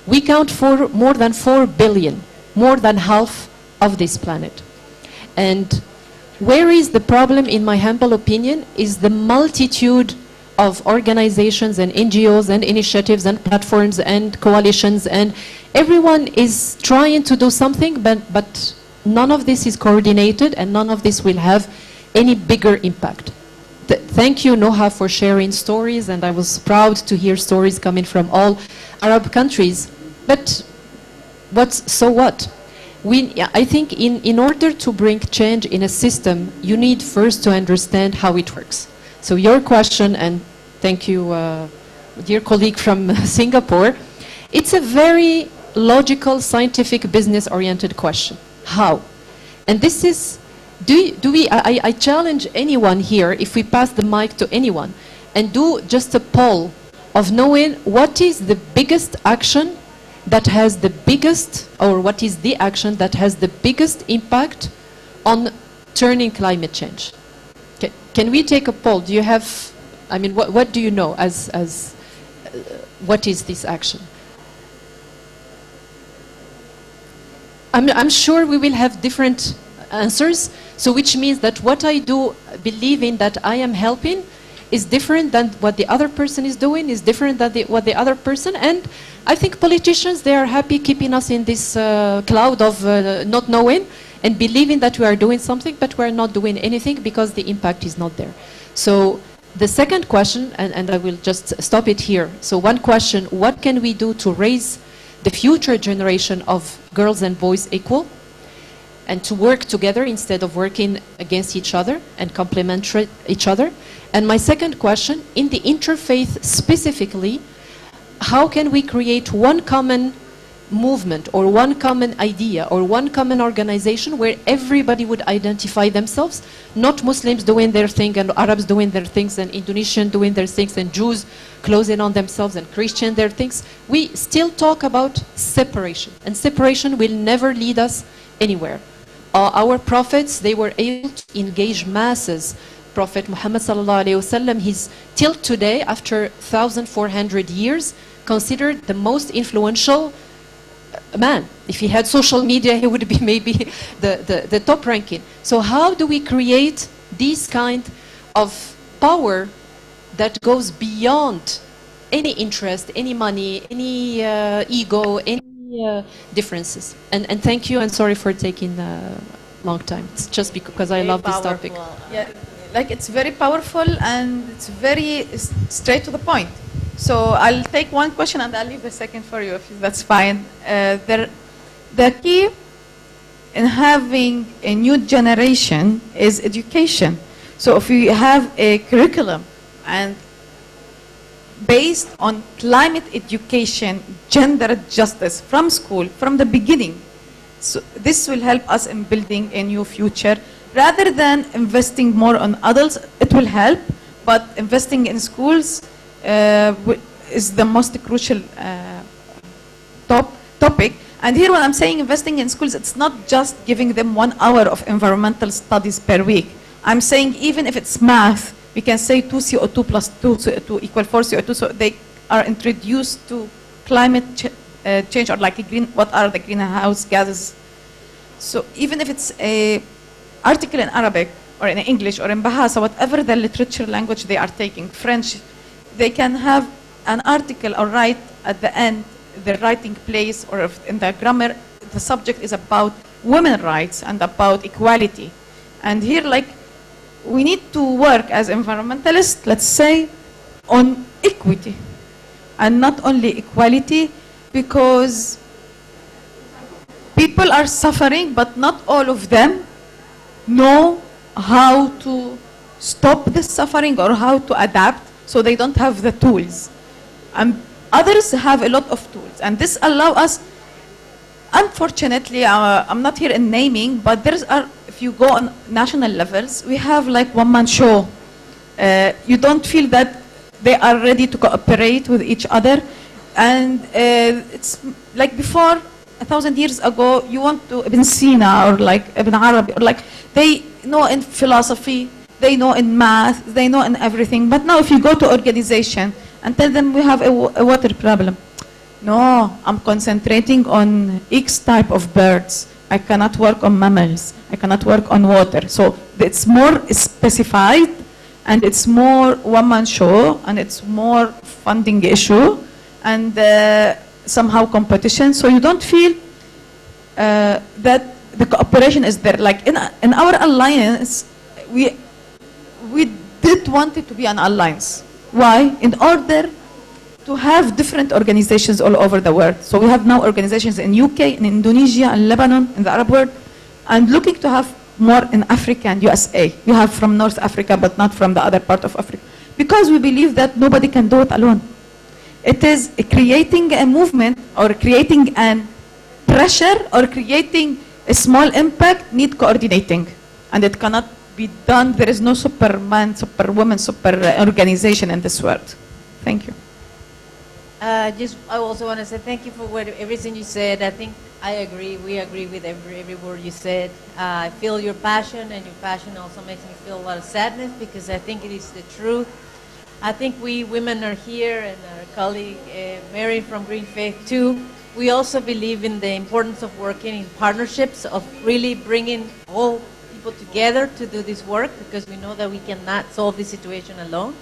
H: we count for more than 4 billion, more than half of this planet. And Where is the problem, in my humble opinion, is the multitude of organizations and NGOs and initiatives and platforms and coalitions, and everyone is trying to do something, but none of this is coordinated and none of this will have any bigger impact. Thank you, Noha, for sharing stories, and I was proud to hear stories coming from all Arab countries. But so what? I think in order to bring change in a system, you need first to understand how it works. So your question, and thank you, dear colleague from Singapore, it's a very logical, scientific, business-oriented question. How? And this is, I challenge anyone here, if we pass the mic to anyone, and do just a poll of knowing what is the biggest action that has the biggest, or what is the action that has the biggest impact on turning climate change. Can we take a poll? Do you have, I mean, what do you know as what is this action? I'm sure we will have different answers, so which means that what I do, believing that I am helping, is different than what the other person is doing, is different than what the other person, and I think politicians, they are happy keeping us in this cloud of not knowing and believing that we are doing something, but we are not doing anything because the impact is not there. So the second question, and I will just stop it here. So one question, what can we do to raise the future generation of girls and boys equal, and to work together instead of working against each other and complement each other? And my second question, in the interfaith specifically, how can we create one common movement or one common idea or one common organization where everybody would identify themselves, not Muslims doing their thing and Arabs doing their things and Indonesians doing their things and Jews closing on themselves and Christians their things. We still talk about separation, and separation will never lead us anywhere. Our prophets, they were able to engage masses. Prophet Muhammad sallallahu alaihi wasallam, he's till today, after 1,400 years, considered the most influential man. If he had social media, he would be maybe the top ranking. So how do we create this kind of power that goes beyond any interest, any money, any ego, any differences? And thank you, and sorry for taking a long time. It's just because I love this topic.
B: Yeah, like it's very powerful and it's very straight to the point. So I'll take one question and I'll leave the second for you, if that's fine. The key in having a new generation is education. So if we have a curriculum and based on climate education, gender justice from school, from the beginning, so this will help us in building a new future. Rather than investing more on adults, it will help, but investing in schools is the most crucial topic. And here when I'm saying investing in schools, it's not just giving them 1 hour of environmental studies per week. I'm saying even if it's math, we can say 2 CO2 plus 2 CO2 equal 4 CO2, so they are introduced to climate change, or like what are the greenhouse gases. So even if it's a article in Arabic or in English or in Bahasa, whatever the literature language they are taking, French, they can have an article or write at the end, the writing place or in the grammar, the subject is about women's rights and about equality. And here, like, we need to work as environmentalists, let's say, on equity and not only equality, because people are suffering, but not all of them know how to stop this suffering or how to adapt, so they don't have the tools. And others have a lot of tools, and this allows us, unfortunately, I'm not here in naming, but if you go on national levels, we have like one-man show. You don't feel that they are ready to cooperate with each other. And it's like before, 1,000 years ago, you went to Ibn Sina or like Ibn Arabi, or like they know in philosophy, they know in math, they know in everything. But now if you go to organization and tell them we have a water problem, no, I'm concentrating on X type of birds. I cannot work on mammals. I cannot work on water. So it's more specified, and it's more one-man show, and it's more funding issue, and somehow competition. So you don't feel that the cooperation is there. Like in our alliance, we did want it to be an alliance. Why? In order to have different organizations all over the world. So we have now organizations in UK, in Indonesia, in Lebanon, in the Arab world, and looking to have more in Africa and USA. You have from North Africa, but not from the other part of Africa. Because we believe that nobody can do it alone. It is creating a movement, or creating an pressure, or creating a small impact, need coordinating. And it cannot be done. There is no superman, superwoman, super organization in this world. Thank you.
D: I also want to say thank you for everything you said. I think I agree. We agree with every word you said. I feel your passion, and your passion also makes me feel a lot of sadness, because I think it is the truth. I think we women are here, and our colleague Mary from Green Faith too. We also believe in the importance of working in partnerships, of really bringing all people together to do this work, because we know that we cannot solve this situation alone.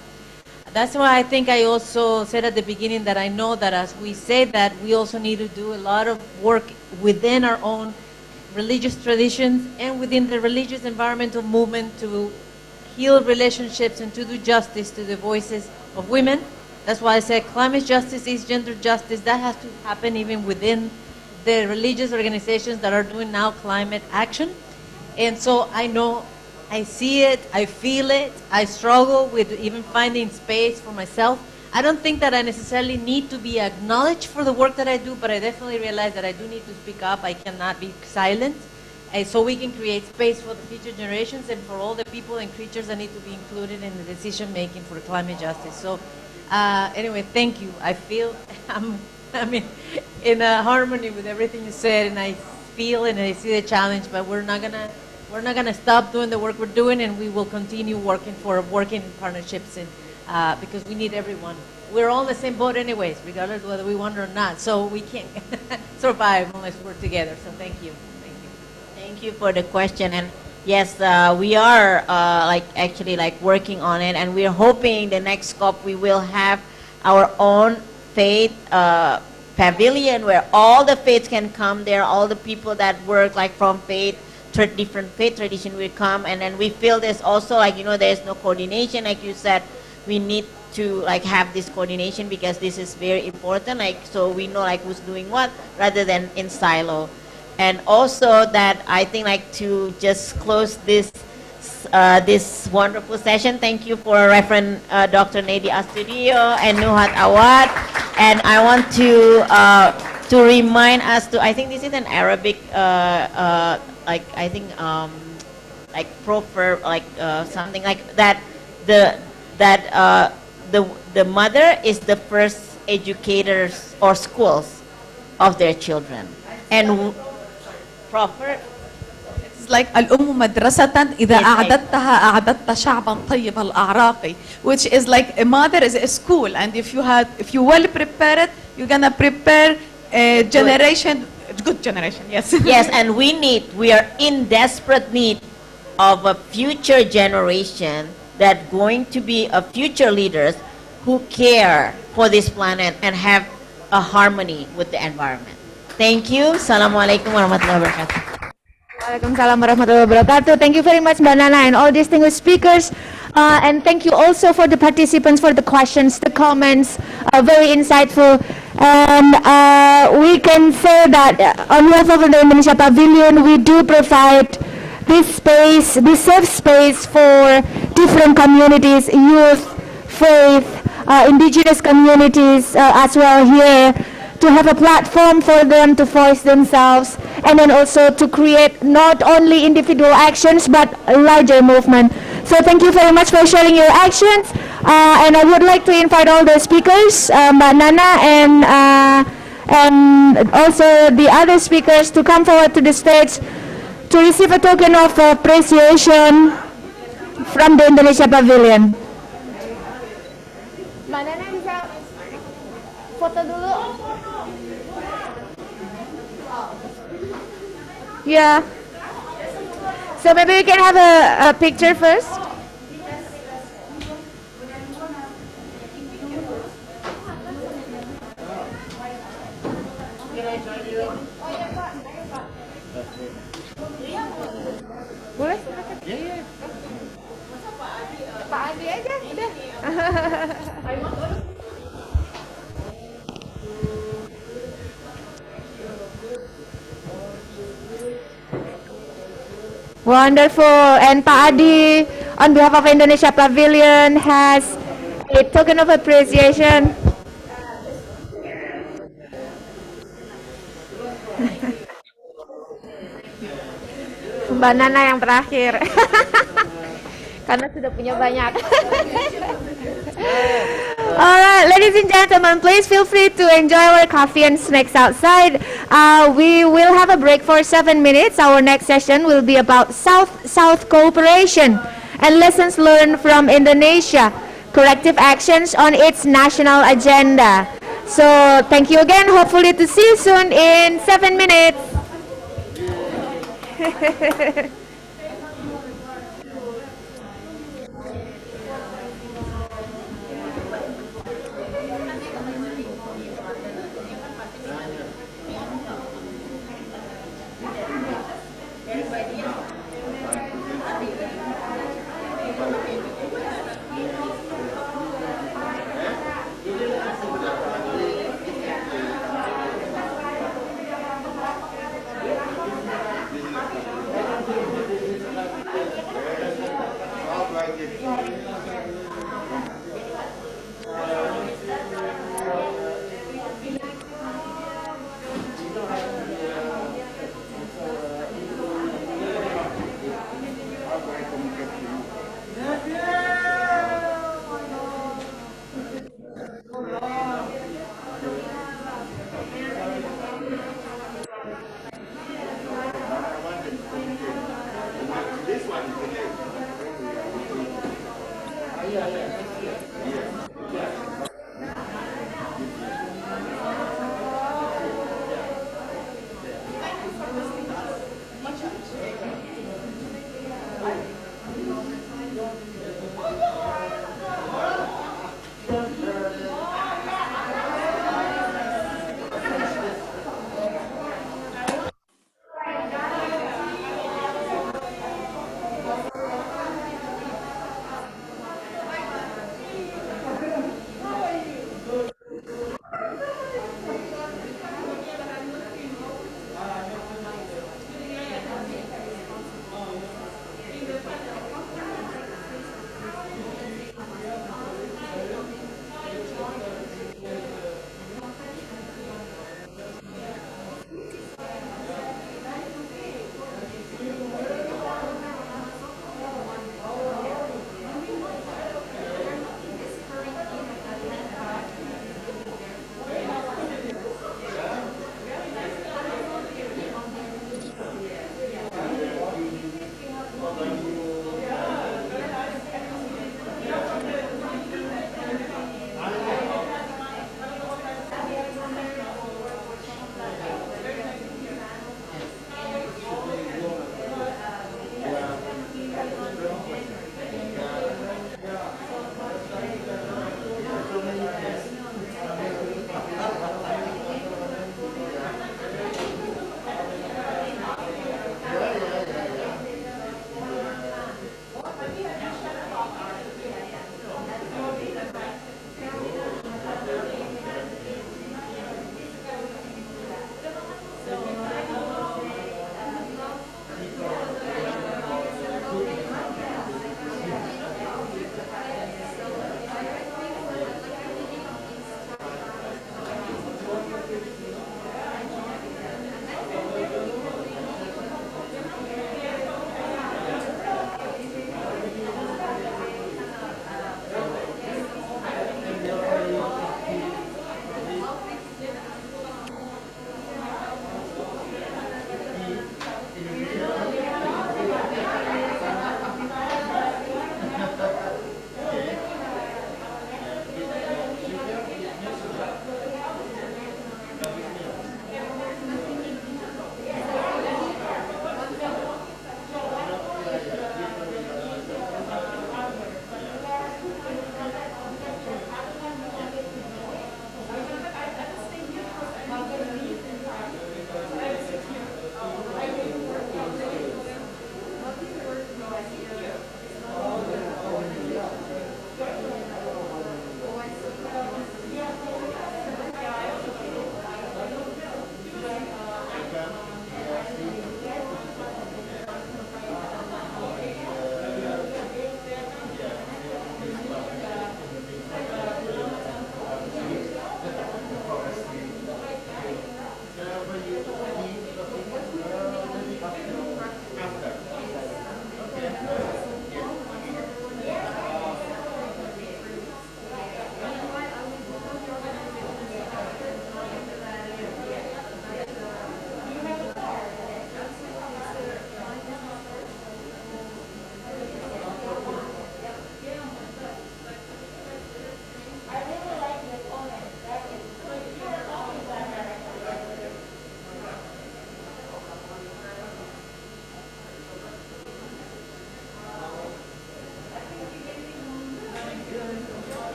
D: That's why I think I also said at the beginning that I know that as we say that, we also need to do a lot of work within our own religious traditions and within the religious environmental movement to heal relationships and to do justice to the voices of women. That's why I said climate justice is gender justice. That has to happen even within the religious organizations that are doing now climate action. And so I know, I see it, I feel it, I struggle with even finding space for myself. I don't think that I necessarily need to be acknowledged for the work that I do, but I definitely realize that I do need to speak up. I cannot be silent. And so we can create space for the future generations and for all the people and creatures that need to be included in the decision making for climate justice. So anyway, thank you. I feel I'm in harmony with everything you said, and I feel and I see the challenge, but we're not gonna stop doing the work we're doing, and we will continue working in partnerships, and because we need everyone. We're all in the same boat anyways, regardless of whether we want it or not. So we can't survive unless we're together. So thank you.
V: Thank you for the question. And yes, we are actually working on it, and we're hoping the next COP we will have our own faith pavilion where all the faiths can come there, all the people that work from different faith tradition will come, and then we feel there's also there's no coordination, like you said. We need to have this coordination because this is very important, so we know who's doing what rather than in silo. And also that I think to just close this this wonderful session, thank you for Reverend Dr. Nedi Astudio and Nuhat Awad. And I want to remind us to, I think this is an Arabic I think proverb, something like that. The mother is the first educators or schools of their children. And proper.
B: It's like الأم مدرسة إذا أعددتها أعددت شعبا طيب الأعراق, which is like a mother is a school, and if you well prepare it, you're gonna prepare a generation, good generation. Yes.
V: Yes, and we are in desperate need of a future generation that going to be a future leaders who care for this planet and have a harmony with the environment. Thank you. Assalamualaikum warahmatullahi wabarakatuh.
A: Waalaikumsalam warahmatullahi wabarakatuh. Thank you very much, Mbak Nana, and all distinguished speakers. And thank you also for the participants for the questions, the comments, very insightful. And we can say that on behalf of the Indonesia Pavilion, we do provide this space, this safe space for different communities, youth, faith, indigenous communities as well here, to have a platform for them to voice themselves, and then also to create not only individual actions but a larger movement. So thank you very much for sharing your actions, and I would like to invite all the speakers, Mbak Nana and also the other speakers, to come forward to the stage to receive a token of appreciation from the Indonesia Pavilion. Mbak Nana bisa foto dulu? Ya. So maybe we can have a picture first. Boleh? Pak Adi aja, udah. Wonderful. And Pak Adi, on behalf of Indonesia Pavilion, has a token of appreciation. Mbak Nana yang terakhir. Karena sudah punya banyak. Alright, ladies and gentlemen, please feel free to enjoy our coffee and snacks outside. We will have a break for 7 minutes. Our next session will be about South-South cooperation and lessons learned from Indonesia, corrective actions on its national agenda. So, thank you again. Hopefully to see you soon in 7 minutes.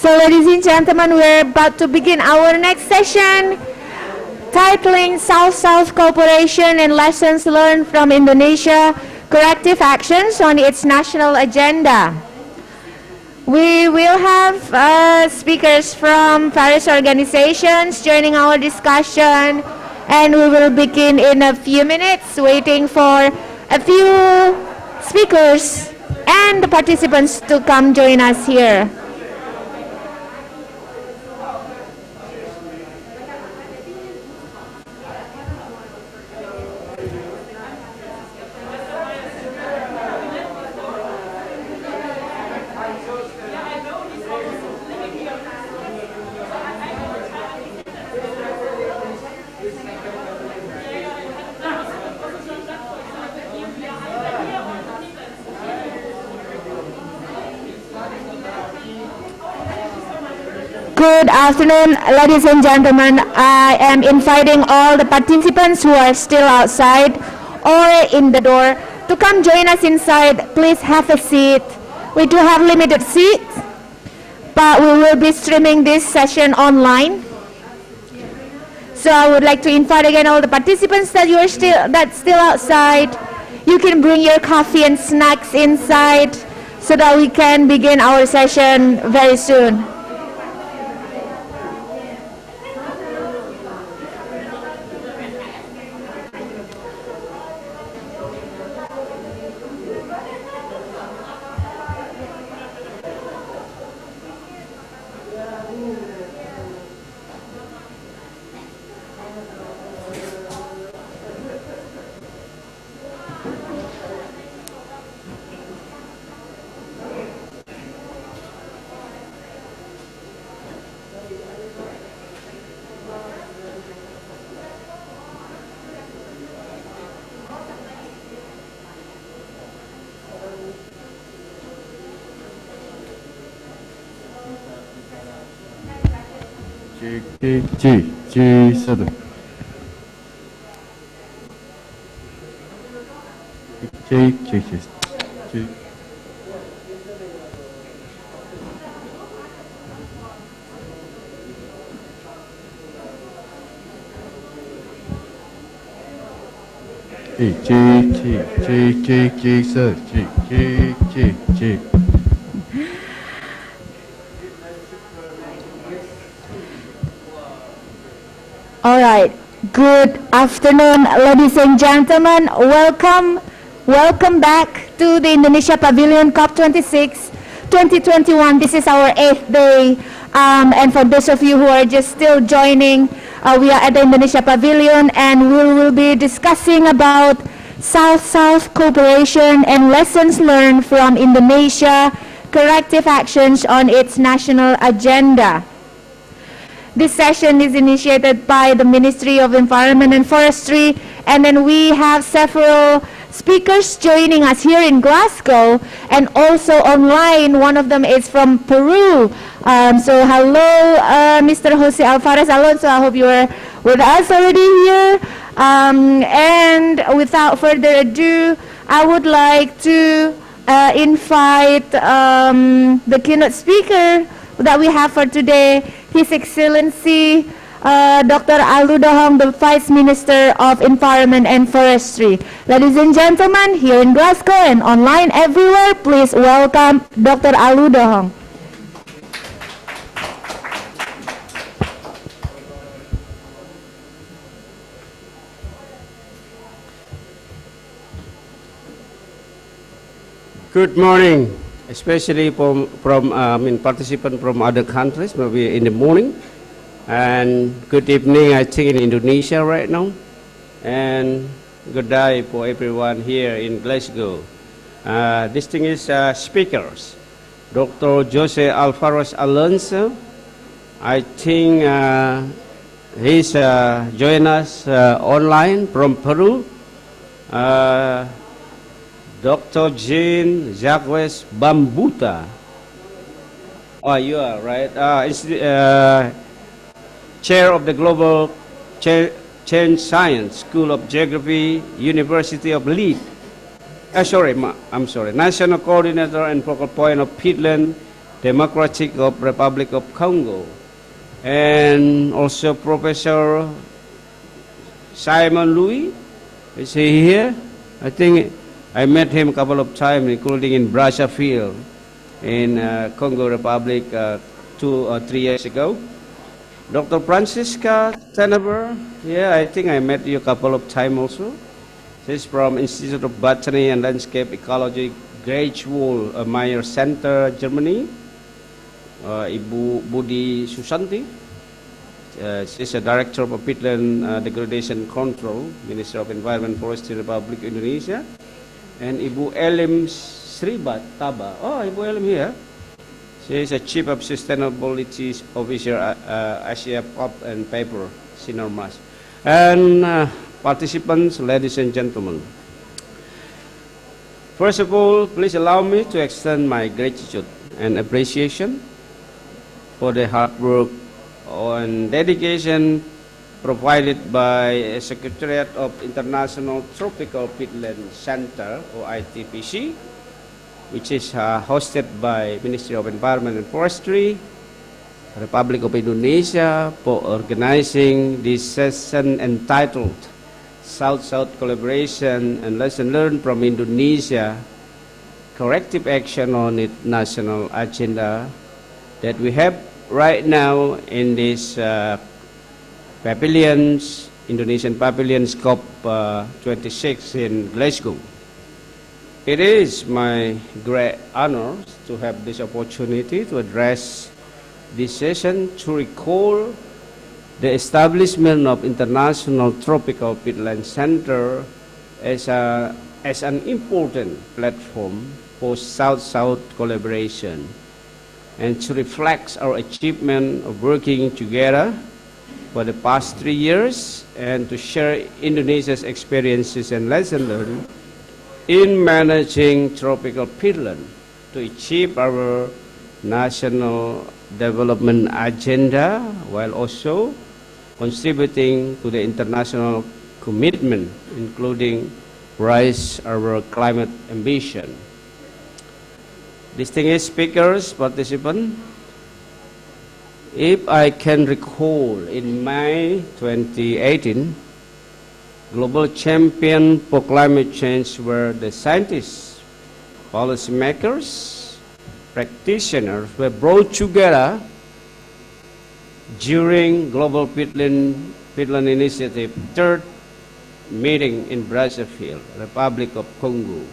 A: So ladies and gentlemen, we're about to begin our next session, titling South-South Cooperation and Lessons Learned from Indonesia, Corrective Actions on its National Agenda. We will have speakers from various organizations joining our discussion, and we will begin in a few minutes, waiting for a few speakers and the participants to come join us here. Good afternoon, ladies and gentlemen. I am inviting all the participants who are still outside or in the door to come join us inside. Please have a seat. We do have limited seats, but we will be streaming this session online. So I would like to invite again all the participants that you are still outside. You can bring your coffee and snacks inside so that we can begin our session very soon.
E: G7.
A: All right. Good afternoon, ladies and gentlemen. Welcome back to the Indonesia Pavilion COP26 2021. This is our 8th day. And for those of you who are just still joining, we are at the Indonesia Pavilion, and we will be discussing about South-South cooperation and lessons learned from Indonesia, corrective actions on its national agenda. This session is initiated by the Ministry of Environment and Forestry, and then we have several speakers joining us here in Glasgow and also online. One of them is from Peru. So hello, Mr. Jose Alvarez Alonso. I hope you are with us already here. And without further ado, I would like to invite the keynote speaker that we have for today, His Excellency Dr. Aludohong, the Vice Minister of Environment and Forestry. Ladies and gentlemen, here in Glasgow and online everywhere, please welcome Dr. Aludohong.
N: Good morning, especially from participants from other countries, maybe in the morning. And good evening, I think, in Indonesia right now. And good day for everyone here in Glasgow. Distinguished speakers, Dr. Jose Alvarez Alonso, I think he's joined us online from Peru. Dr. Jean Jacques Bambuta. Oh, you are right. Chair of the Global Change Science School of Geography, University of Leeds. I'm sorry. National Coordinator and Focal Point of Peatland Democratic Republic of Congo, and also Professor Simon Louis. Is he here? I think I met him a couple of times, including in Brazzaville, in Congo Republic 2 or 3 years ago. Dr. Francisca Teneber, yeah, I think I met you a couple of times also. She's from Institute of Botany and Landscape Ecology, Greifswald, Meyer Center, Germany. Ibu Budi Susanti, she's a director of Peatland Degradation Control, Ministry of Environment, Forestry, Republic Indonesia. And Ibu Elim Sribat Taba, oh, Ibu Elim here. She is a Chief of Sustainability Officer, Asia Pulp and Paper, Sinormas. And participants, ladies and gentlemen. First of all, please allow me to extend my gratitude and appreciation for the hard work and dedication provided by Secretariat of International Tropical Peatland Center, or ITPC, which is hosted by Ministry of Environment and Forestry, Republic of Indonesia, for organizing this session entitled South-South Collaboration and Lesson Learned from Indonesia, Corrective Action on its National Agenda, that we have right now in this pavilions, Indonesian Pavilions COP26 in Glasgow. It is my great honor to have this opportunity to address this session to recall the establishment of International Tropical Peatland Center as an important platform for South-South collaboration, and to reflect our achievement of working together for the past 3 years, and to share Indonesia's experiences and lessons learned in managing tropical peatland to achieve our national development agenda, while also contributing to the international commitment, including raise our climate ambition. Distinguished speakers, participants, if I can recall, in May 2018, global champion for climate change were the scientists, policymakers, practitioners were brought together during Global Peatland Initiative 3rd meeting in Brazzaville, Republic of Congo.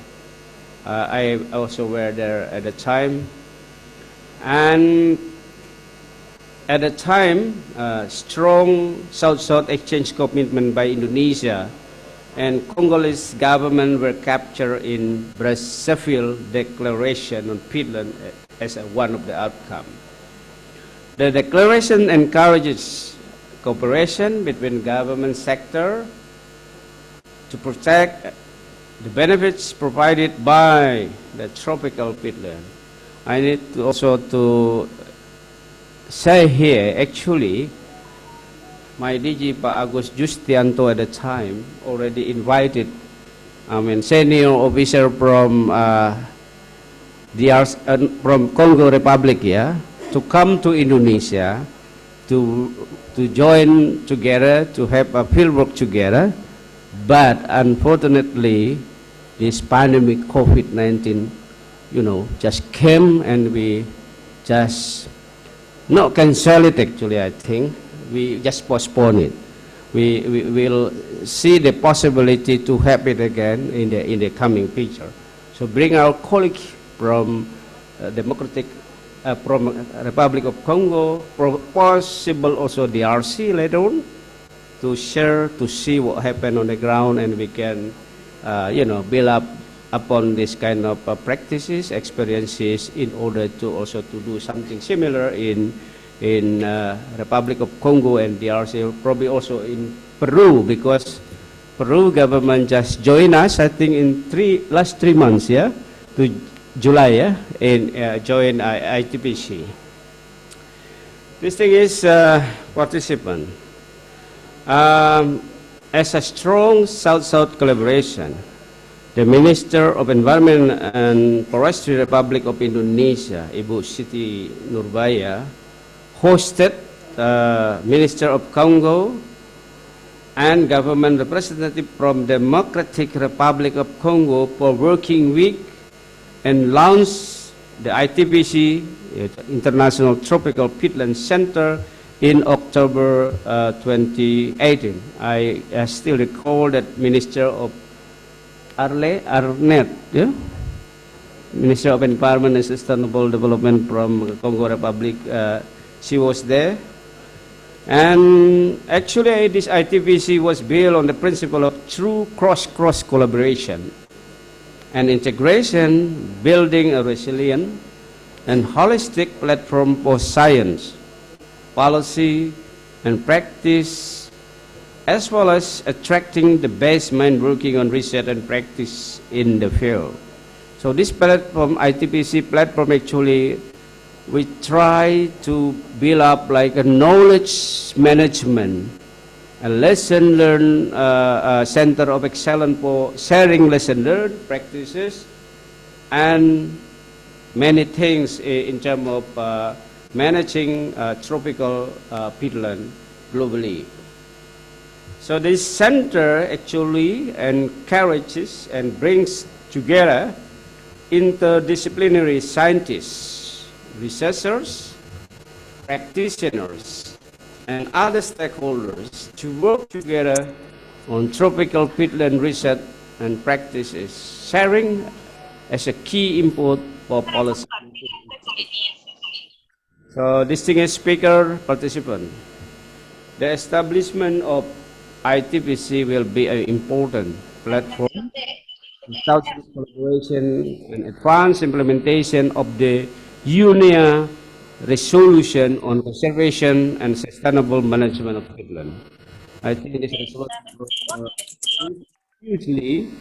N: I also were there at the time, and at the time, strong South-South exchange commitment by Indonesia and Congolese government were captured in Brazzaville Declaration on Peatland as one of the outcomes. The declaration encourages cooperation between government sector to protect the benefits provided by the tropical peatland. I need to also to say here, actually, my DG Pak Agus Justianto at the time already invited, senior officer from from Congo Republic, yeah, to come to Indonesia to join together, to have a field work together. But unfortunately, this pandemic COVID-19, just came, and we just not cancel it. Actually, I think we just postpone it. We will see the possibility to have it again in the coming future. So bring our colleague from from Republic of Congo, possible also DRC later on, to share, to see what happened on the ground, and we can, build up upon this kind of practices, experiences, in order to also to do something similar in Republic of Congo and DRC, probably also in Peru, because Peru government just joined us, I think, in last 3 months, yeah, to July, yeah, in join ITPC. This thing is participant. As a strong South-South collaboration, the Minister of Environment and Forestry Republic of Indonesia, Ibu Siti Nurbaya, hosted Minister of Congo and government representative from Democratic Republic of Congo for working week and launched the ITPC, International Tropical Peatland Center, in October 2018. I still recall that Minister of Arnett, yeah? Minister of Environment and Sustainable Development from Congo Republic, she was there. And actually this ITPC was built on the principle of true cross collaboration and integration, building a resilient and holistic platform for science, policy, and practice, as well as attracting the best mind working on research and practice in the field. So this platform, ITPC platform, actually we try to build up like a knowledge management, a lesson learned center of excellence for sharing lesson learned practices and many things in terms of managing tropical peatland globally. So this center actually encourages and brings together interdisciplinary scientists, researchers, practitioners, and other stakeholders to work together on tropical peatland research and practices, sharing as a key input for policy. So, distinguished speaker, participant, the establishment of ITPC will be an important platform for Southeast collaboration and advanced implementation of the UNEA resolution on conservation and sustainable management of peatland. I think this resolution was hugely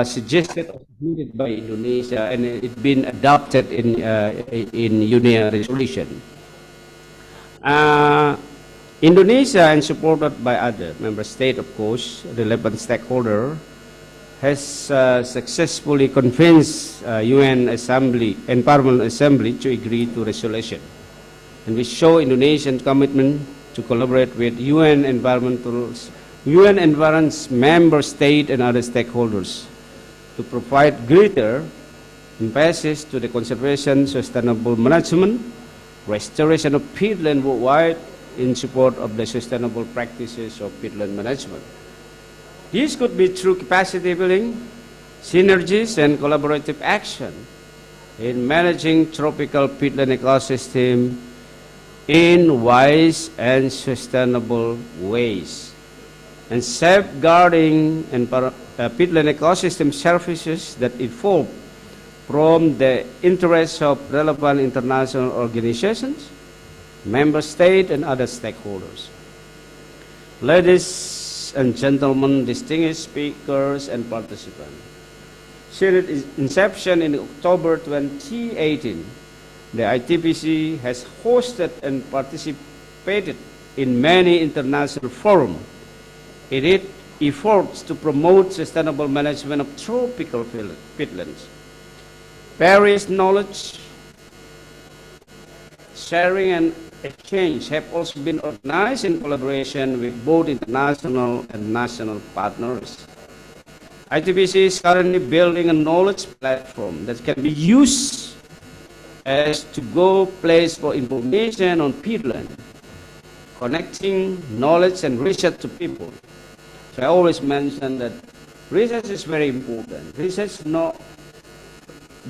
N: suggested or submitted by Indonesia, and it's been adopted in UNEA resolution. Indonesia, and supported by other member states, of course, relevant stakeholder, has successfully convinced UN Environment Assembly to agree to resolution. And we show Indonesian commitment to collaborate with UN Environment's member state and other stakeholders to provide greater emphasis to the conservation, sustainable management, restoration of peatland worldwide in support of the sustainable practices of peatland management. This could be through capacity building, synergies, and collaborative action in managing tropical peatland ecosystem in wise and sustainable ways, and safeguarding peatland ecosystem services that evolve from the interests of relevant international organizations, member states, and other stakeholders. Ladies and gentlemen, distinguished speakers and participants, since its inception in October 2018, the ITPC has hosted and participated in many international forums in its efforts to promote sustainable management of tropical peatlands. Various knowledge sharing and exchange have also been organized in collaboration with both international and national partners. ITPC is currently building a knowledge platform that can be used as to-go place for information on peatland, connecting knowledge and research to people. So I always mention that research is very important. Research is not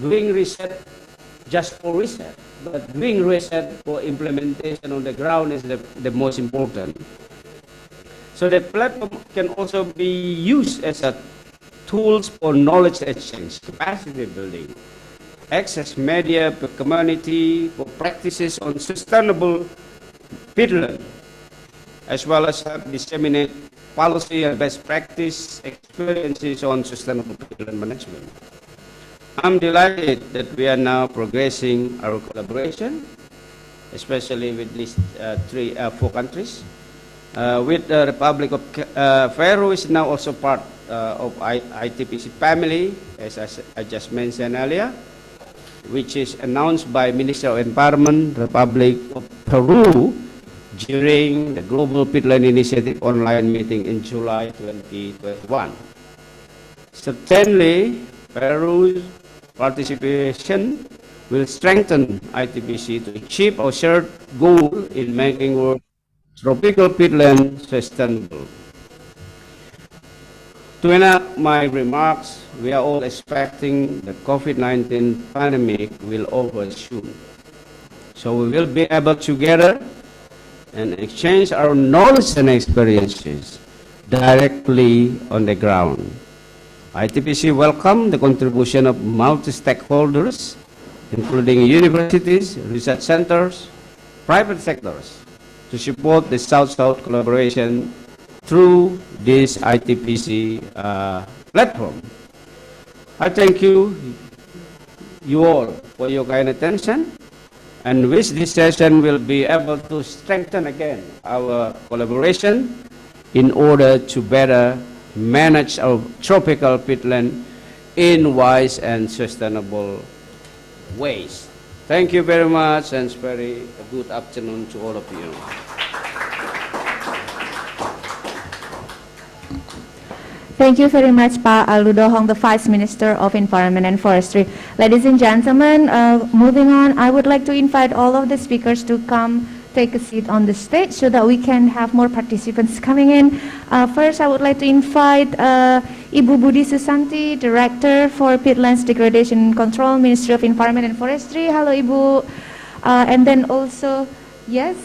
N: doing research just for research, but doing research for implementation on the ground is the most important. So the platform can also be used as a tools for knowledge exchange, capacity building, access media for community for practices on sustainable peatland, as well as help disseminate policy and best practice experiences on sustainable peatland management. I'm delighted that we are now progressing our collaboration, especially with these four countries. With the Republic of Faroe is now also part of ITPC family, as I just mentioned earlier, which is announced by Minister of Environment, Republic of Peru, during the Global Peatland Initiative online meeting in July 2021. Certainly, Peru's participation will strengthen ITPC to achieve our shared goal in making world tropical peatland sustainable. To end up my remarks, we are all expecting the COVID-19 pandemic will over soon. So we will be able to gather and exchange our knowledge and experiences directly on the ground. ITPC welcomes the contribution of multi-stakeholders, including universities, research centers, private sectors, to support the South-South collaboration through this ITPC platform. I thank you all for your kind attention, and wish this session will be able to strengthen again our collaboration in order to better manage our tropical peatland in wise and sustainable ways. Thank you very much, and very good afternoon to all of you.
A: Thank you very much, Pak Aludohong, the Vice Minister of Environment and Forestry. Ladies and gentlemen, moving on, I would like to invite all of the speakers to come take a seat on the stage so that we can have more participants coming in. First, I would like to invite Ibu Budi Susanti, Director for Peatlands Degradation Control, Ministry of Environment and Forestry. Hello, Ibu. And then also, yes,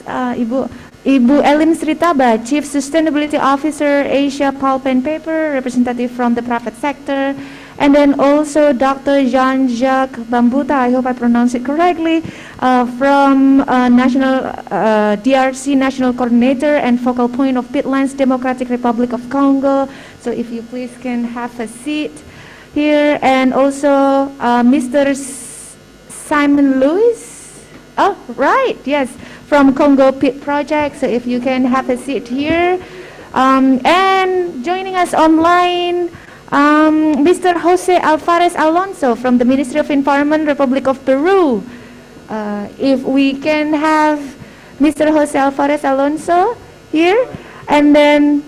A: Ibu Elin Sritaba, Chief Sustainability Officer, Asia Pulp and Paper, representative from the private sector. And then also Dr. Jean-Jacques Bambuta, I hope I pronounced it correctly, from DRC National Coordinator and Focal Point of Peatlands, Democratic Republic of Congo. So if you please can have a seat here. And also Mr. Simon Lewis, oh, right, yes, from Congo Pit Project. So if you can have a seat here. And joining us online, Mr. Jose Alvarez Alonso from the Ministry of Environment, Republic of Peru. If we can have Mr. Jose Alvarez Alonso here. And then,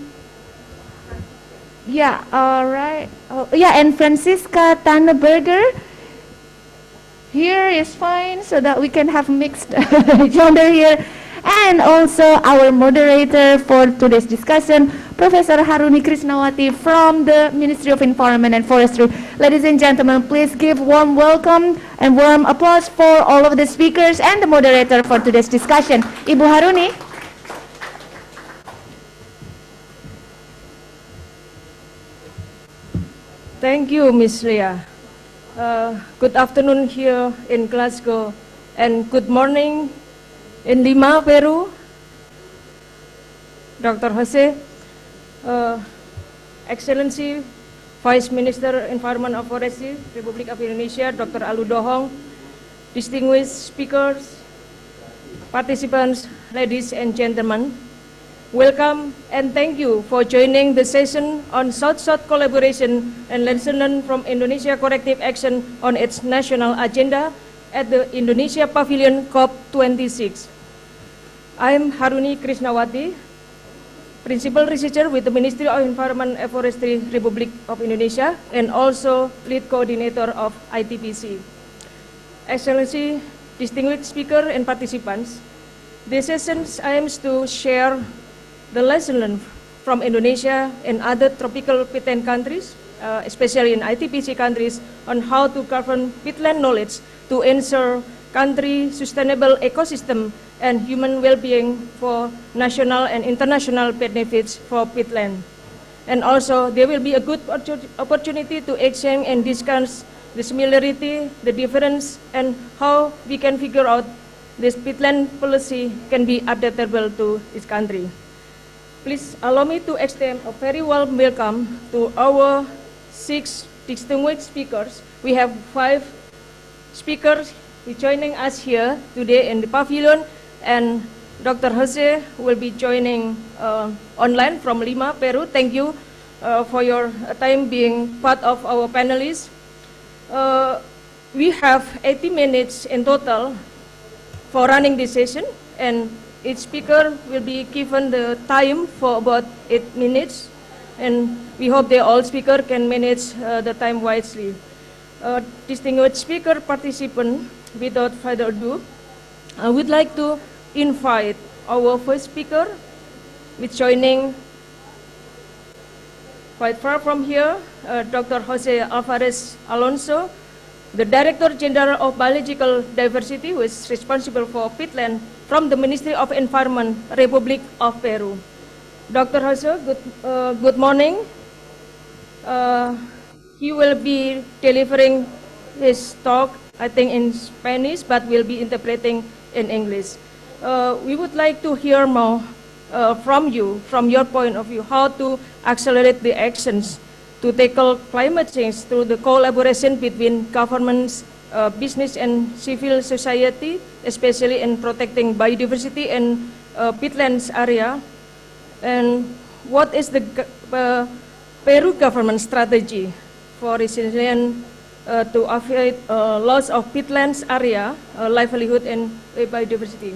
A: yeah, all right. Oh, yeah, and Francisca Tanneberger. Here is fine, so that we can have mixed gender here. And also our moderator for today's discussion, Professor Haruni Krishnawati from the Ministry of Environment and Forestry. Ladies and gentlemen, please give warm welcome and warm applause for all of the speakers and the moderator for today's discussion. Ibu Haruni.
C: Thank you, Ms. Leah. Good afternoon here in Glasgow, and good morning in Lima, Peru. Dr. Jose, Excellency Vice Minister Environment and Forestry, Republic of Indonesia, Dr. Aludohong, distinguished speakers, participants, ladies and gentlemen, welcome and thank you for joining the session on South-South collaboration and lessons from Indonesia corrective action on its national agenda at the Indonesia Pavilion COP26. I am Haruni Krishnawati, Principal Researcher with the Ministry of Environment and Forestry, Republic of Indonesia, and also Lead Coordinator of ITPC. Excellency, distinguished speakers and participants, this session aims to share the lesson learned from Indonesia and other tropical peatland countries, especially in ITPC countries, on how to govern peatland knowledge to ensure country sustainable ecosystem and human well-being for national and international benefits for peatland. And also, there will be a good opportunity to exchange and discuss the similarity, the difference, and how we can figure out this peatland policy can be adaptable to each country. Please allow me to extend a very warm welcome to our 6 distinguished speakers. We have 5 speakers joining us here today in the pavilion, and Dr. Jose will be joining online from Lima, Peru. Thank you, for your time being part of our panelists. We have 80 minutes in total for running this session, and each speaker will be given the time for about 8 minutes, and we hope that all speakers can manage the time wisely. Distinguished speaker participant, without further ado, I would like to invite our first speaker, with joining quite far from here, Dr. Jose Alvarez Alonso, the Director General of Biological Diversity, who is responsible for peatland from the Ministry of Environment, Republic of Peru. Dr. Jose, good morning. He will be delivering his talk, I think in Spanish, but will be interpreting in English. We would like to hear more from you, from your point of view, how to accelerate the actions to tackle climate change through the collaboration between governments, business and civil society, especially in protecting biodiversity and peatlands area. And what is the Peru government strategy for resilient to avoid loss of peatlands area, livelihood and biodiversity?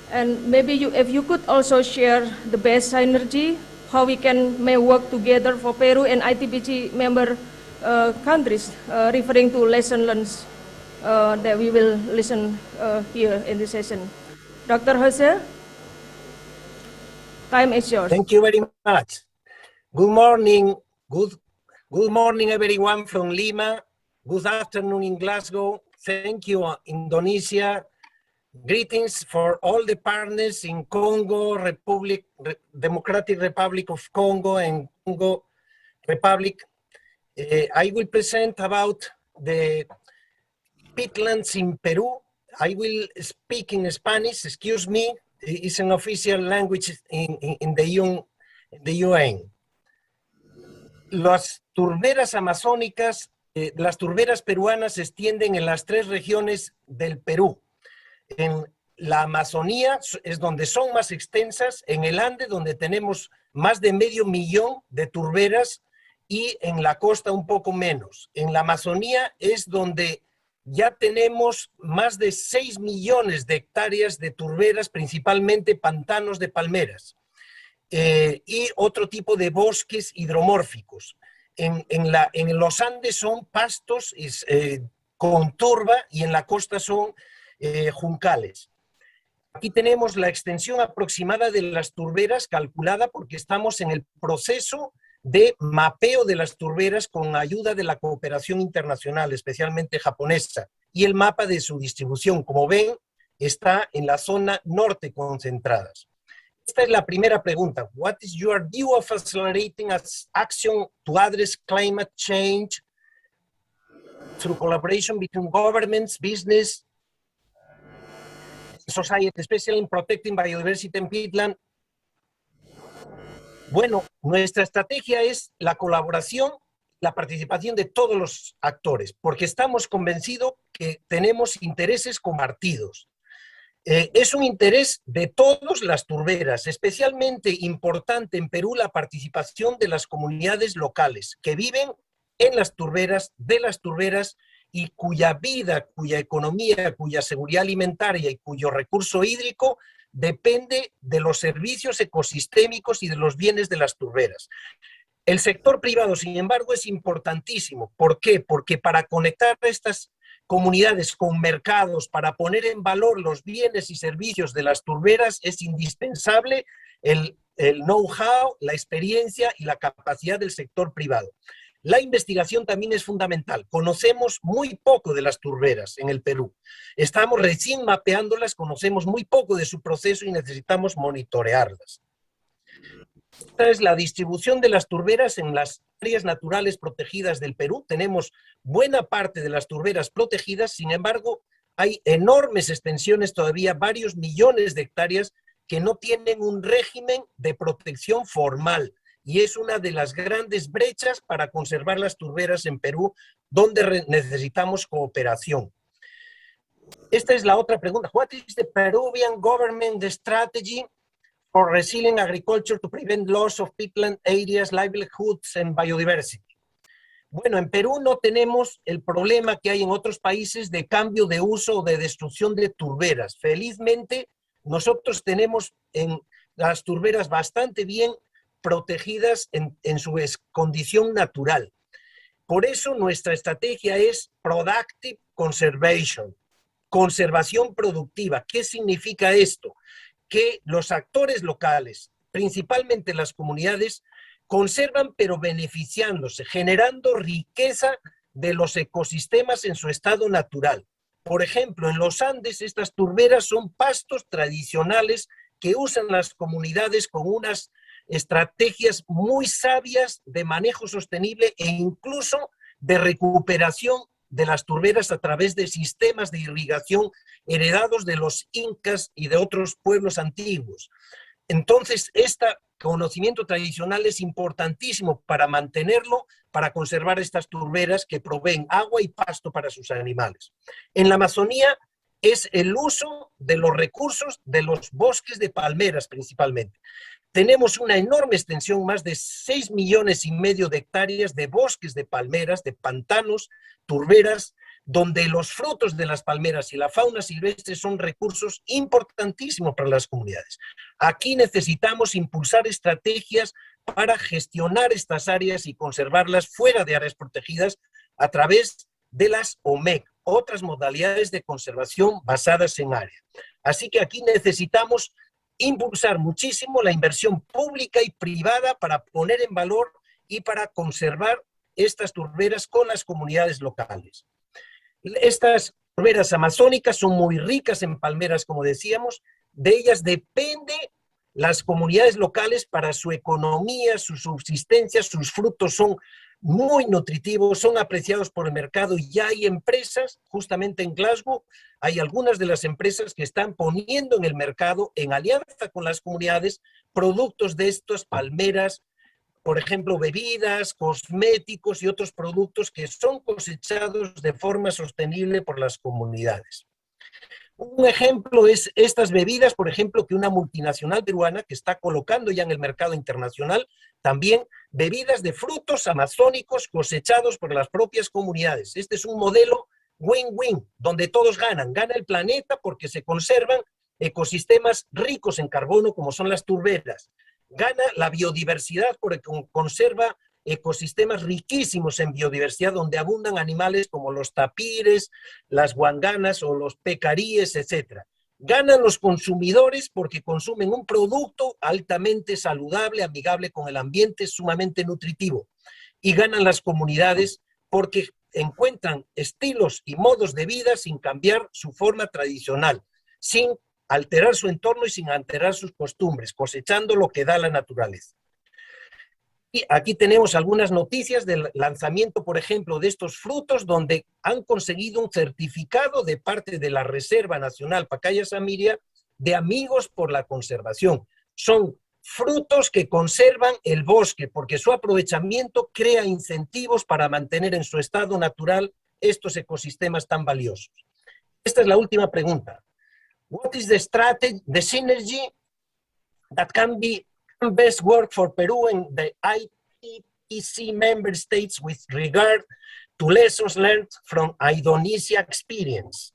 C: And maybe if you could also share the best synergy, how we may work together for Peru and ITBG member countries, referring to lesson learned that we will listen here in this session. Dr. Jose, time is yours.
J: Thank you very much. Good morning. Good morning, everyone from Lima. Good afternoon in Glasgow. Thank you, Indonesia. Greetings for all the partners in Congo, Democratic Republic of Congo and Congo Republic. I will present about the peatlands in Peru. I will speak in Spanish, excuse me, it's an official language in the UN. Las turberas amazónicas, las turberas peruanas se extienden en las 3 regiones del Perú. En la Amazonía es donde son más extensas, en el Ande donde tenemos más de 500,000 de turberas y en la costa un poco menos. En la Amazonía es donde ya tenemos más de 6 millones de hectáreas de turberas, principalmente pantanos de palmeras y otro tipo de bosques hidromórficos. En los Andes son pastos con turba y en la costa son juncales. Aquí tenemos la extensión aproximada de las turberas calculada porque estamos en el proceso de mapeo de las turberas con ayuda de la cooperación internacional, especialmente japonesa, y el mapa de su distribución, como ven, está en la zona norte concentradas. Esta es la primera pregunta. What is your view of accelerating action to address climate change through collaboration between governments, business, society, especially in protecting biodiversity and peatland? Bueno, nuestra estrategia es la colaboración, la participación de todos los actores, porque estamos convencidos que tenemos intereses compartidos. Es un interés de todas las turberas, especialmente importante en Perú la participación de las comunidades locales que viven en las turberas, de las turberas, y cuya vida, cuya economía, cuya seguridad alimentaria y cuyo recurso hídrico depende de los servicios ecosistémicos y de los bienes de las turberas. El sector privado, sin embargo, es importantísimo. ¿Por qué? Porque para conectar a estas comunidades con mercados, para poner en valor los bienes y servicios de las turberas, es indispensable el know-how, la experiencia y la capacidad del sector privado. La investigación también es fundamental. Conocemos muy poco de las turberas en el Perú. Estamos recién mapeándolas, conocemos muy poco de su proceso y necesitamos monitorearlas. Esta es la distribución de las turberas en las áreas naturales protegidas del Perú. Tenemos buena parte de las turberas protegidas, sin embargo, hay enormes extensiones todavía, varios millones de hectáreas que no tienen un régimen de protección formal. Y es una de las grandes brechas para conservar las turberas en Perú, donde necesitamos cooperación. Esta es la otra pregunta. What is the Peruvian government strategy for resilient agriculture to prevent loss of peatland areas, livelihoods and biodiversity. Bueno, en Perú no tenemos el problema que hay en otros países de cambio de uso o de destrucción de turberas. Felizmente, nosotros tenemos en las turberas bastante bien protegidas en su condición natural. Por eso nuestra estrategia es Productive Conservation, conservación productiva. ¿Qué significa esto? Que los actores locales, principalmente las comunidades, conservan pero beneficiándose, generando riqueza de los ecosistemas en su estado natural. Por ejemplo, en los Andes estas turberas son pastos tradicionales que usan las comunidades con unas estrategias muy sabias de manejo sostenible e incluso de recuperación de las turberas a través de sistemas de irrigación heredados de los incas y de otros pueblos antiguos. Entonces, este conocimiento tradicional es importantísimo para mantenerlo, para conservar estas turberas que proveen agua y pasto para sus animales. En la Amazonía es el uso de los recursos de los bosques de palmeras principalmente. Tenemos una enorme extensión, más de 6,5 millones de hectáreas de bosques de palmeras, de pantanos, turberas, donde los frutos de las palmeras y la fauna silvestre son recursos importantísimos para las comunidades. Aquí necesitamos impulsar estrategias para gestionar estas áreas y conservarlas fuera de áreas protegidas a través de las OMEC, otras modalidades de conservación basadas en área. Así que aquí necesitamos impulsar muchísimo la inversión pública y privada para poner en valor y para conservar estas turberas con las comunidades locales. Estas turberas amazónicas son muy ricas en palmeras, como decíamos, de ellas depende las comunidades locales para su economía, su subsistencia, sus frutos son muy nutritivos, son apreciados por el mercado y ya hay empresas, justamente en Glasgow, hay algunas de las empresas que están poniendo en el mercado, en alianza con las comunidades, productos de estas palmeras, por ejemplo, bebidas, cosméticos y otros productos que son cosechados de forma sostenible por las comunidades. Un ejemplo es estas bebidas, por ejemplo, que una multinacional peruana que está colocando ya en el mercado internacional, también bebidas de frutos amazónicos cosechados por las propias comunidades. Este es un modelo win-win, donde todos ganan. Gana el planeta porque se conservan ecosistemas ricos en carbono como son las turberas. Gana la biodiversidad porque conserva ecosistemas riquísimos en biodiversidad donde abundan animales como los tapires, las guanganas o los pecaríes, etc. Ganan los consumidores porque consumen un producto altamente saludable, amigable con el ambiente, sumamente nutritivo. Y ganan las comunidades porque encuentran estilos y modos de vida sin cambiar su forma tradicional, sin alterar su entorno y sin alterar sus costumbres, cosechando lo que da la naturaleza. Y aquí tenemos algunas noticias del lanzamiento, por ejemplo, de estos frutos donde han conseguido un certificado de parte de la Reserva Nacional Pacaya Samiria de Amigos por la Conservación. Son frutos que conservan el bosque porque su aprovechamiento crea incentivos para mantener en su estado natural estos ecosistemas tan valiosos. Esta es la última pregunta. What is the strategy, the synergy that can best work for Peru and the IPPC member states with regard to lessons learned from Indonesia experience?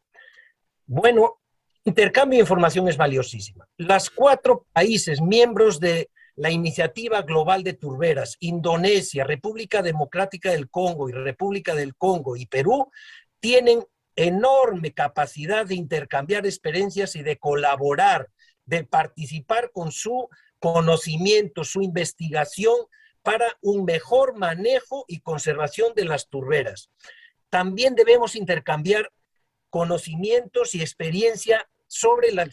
J: Bueno, intercambio de información es valiosísima. Las 4 países miembros de la Iniciativa Global de Turberas, Indonesia, República Democrática del Congo y República del Congo y Perú, tienen enorme capacidad de intercambiar experiencias y de colaborar, de participar con su conocimiento, su investigación para un mejor manejo y conservación de las turberas. También debemos intercambiar conocimientos y experiencia sobre las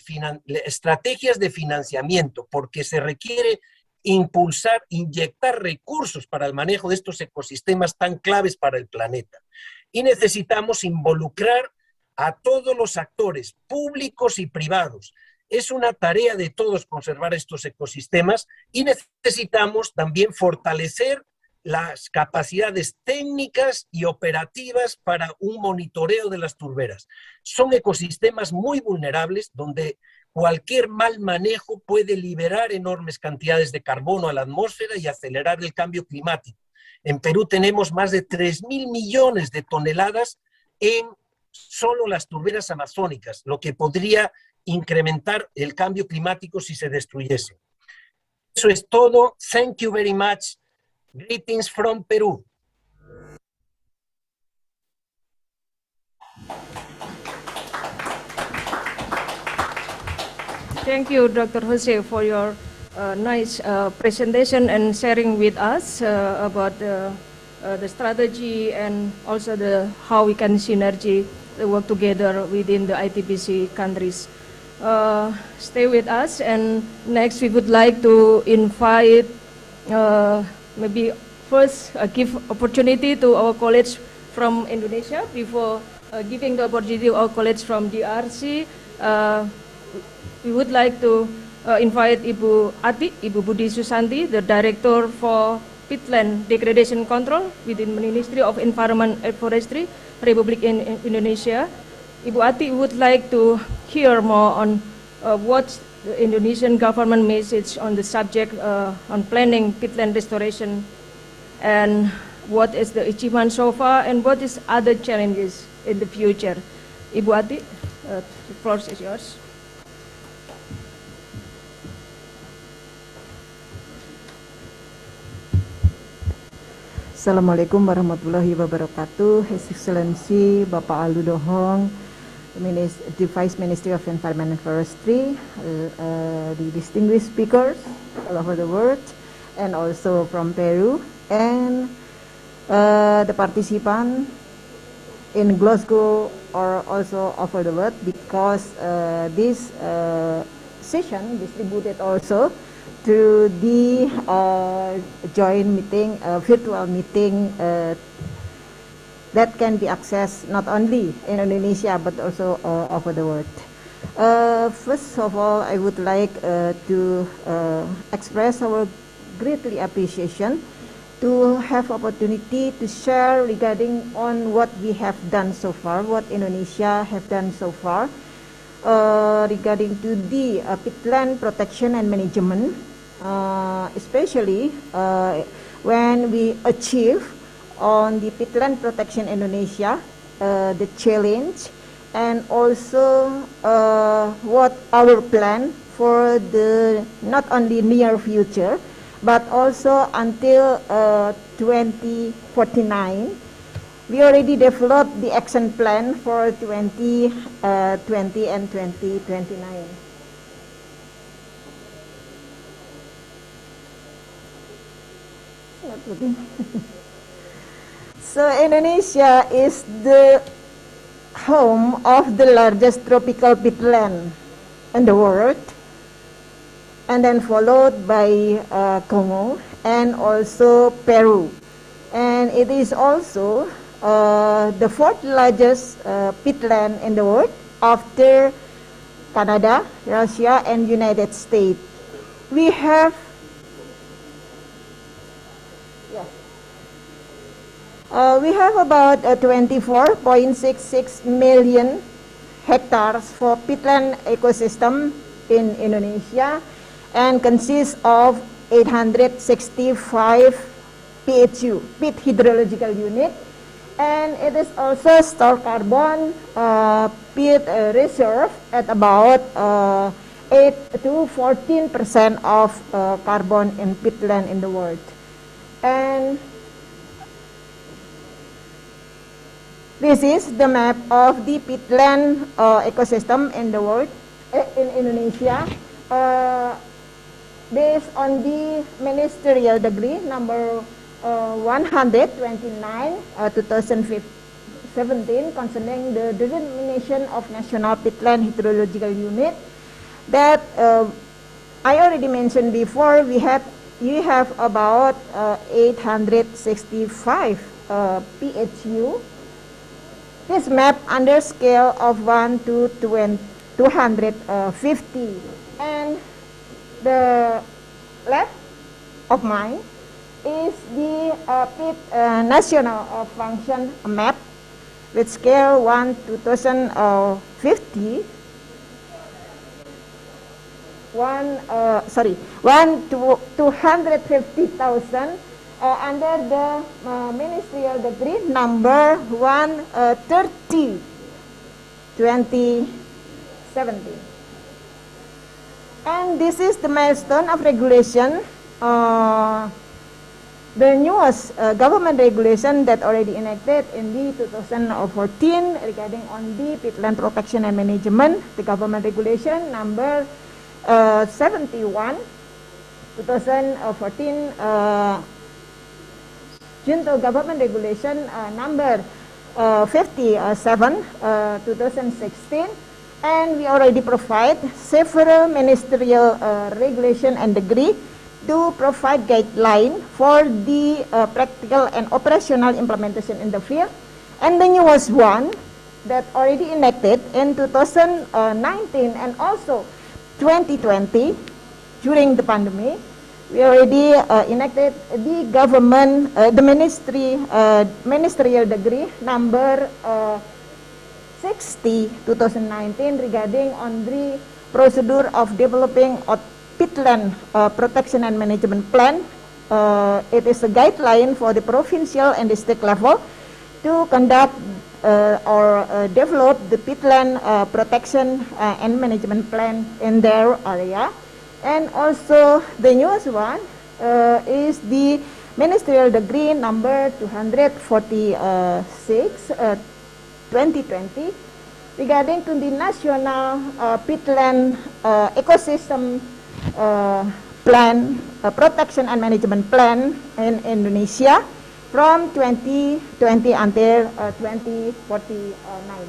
J: estrategias de financiamiento, porque se requiere impulsar, inyectar recursos para el manejo de estos ecosistemas tan claves para el planeta. Y necesitamos involucrar a todos los actores, públicos y privados. Es una tarea de todos conservar estos ecosistemas y necesitamos también fortalecer las capacidades técnicas y operativas para un monitoreo de las turberas. Son ecosistemas muy vulnerables donde cualquier mal manejo puede liberar enormes cantidades de carbono a la atmósfera y acelerar el cambio climático. En Perú tenemos más de 3.000 millones de toneladas en solo las turberas amazónicas, lo que podría incrementar el cambio climático si se destruyese. Eso es todo. Thank you very much. Greetings from Peru.
C: Thank you, Dr. Jose, for your nice presentation and sharing with us about the strategy and also how we can synergy work together within the ITPC countries. Stay with us, and next we would like to invite maybe first give opportunity to our colleagues from Indonesia before giving the opportunity to our colleagues from DRC. We would like to invite Ibu Ati, Ibu Budi Susanti, the Director for Peatland Degradation Control within Ministry of Environment and Forestry, Republic in Indonesia. Ibu Ati would like to hear more on what's the Indonesian government message on the subject on planning peatland restoration, and what is the achievement so far, and what is other challenges in the future. Ibu Ati, the floor is yours.
I: Assalamualaikum warahmatullahi wabarakatuh. His Excellency Bapak Alu Dohong, the Vice Ministry of Environment and Forestry, the distinguished speakers all over the world, and also from Peru, and the participants in Glasgow or also over the world, because this session distributed also to the joint meeting, virtual meeting that can be accessed not only in Indonesia but also over the world. First of all, I would like to express our greatly appreciation to have opportunity to share regarding on what we have done so far, what Indonesia have done so far regarding to the peatland protection and management. Especially when we achieve on the peatland protection Indonesia, the challenge, and also what our plan for the not only near future, but also until 2049. We already developed the action plan for 2020 and 2029. So Indonesia is the home of the largest tropical peatland in the world, and then followed by Congo and also Peru, and it is also the fourth largest peatland in the world after Canada, Russia, and United States. We have about 24.66 million hectares for peatland ecosystem in Indonesia, and consists of 865 PHU, peat hydrological unit, and it is also store carbon peat reserve at about 8 to 14% of carbon in peatland in the world. And this is the map of the peatland ecosystem in the world, in Indonesia, based on the ministerial decree number 129 2017 concerning the designation of national peatland hydrological unit. That I already mentioned before. You have about 865 PHU. This map under scale of 1 to 250, and the left of mine is the peat national function map with scale 1 to 2050, 250,000 under the ministerial decree number 130 2017. And this is the milestone of regulation, the newest government regulation that already enacted in the 2014 regarding on the peatland protection and management, the government regulation number 71 2014 junto government regulation number 57 2016, and we already provide several ministerial regulation and decree to provide guideline for the practical and operational implementation in the field. And the newest one that already enacted in 2019 and also 2020 during the pandemic, we already enacted the government, the ministerial decree number 60 2019 regarding on the procedure of developing a peatland protection and management plan. It is a guideline for the provincial and district level to conduct or develop the peatland protection and management plan in their area. And also the newest one is the ministerial decree number 246 2020 regarding to the national peatland ecosystem plan, protection and management plan in Indonesia from 2020 until 2049.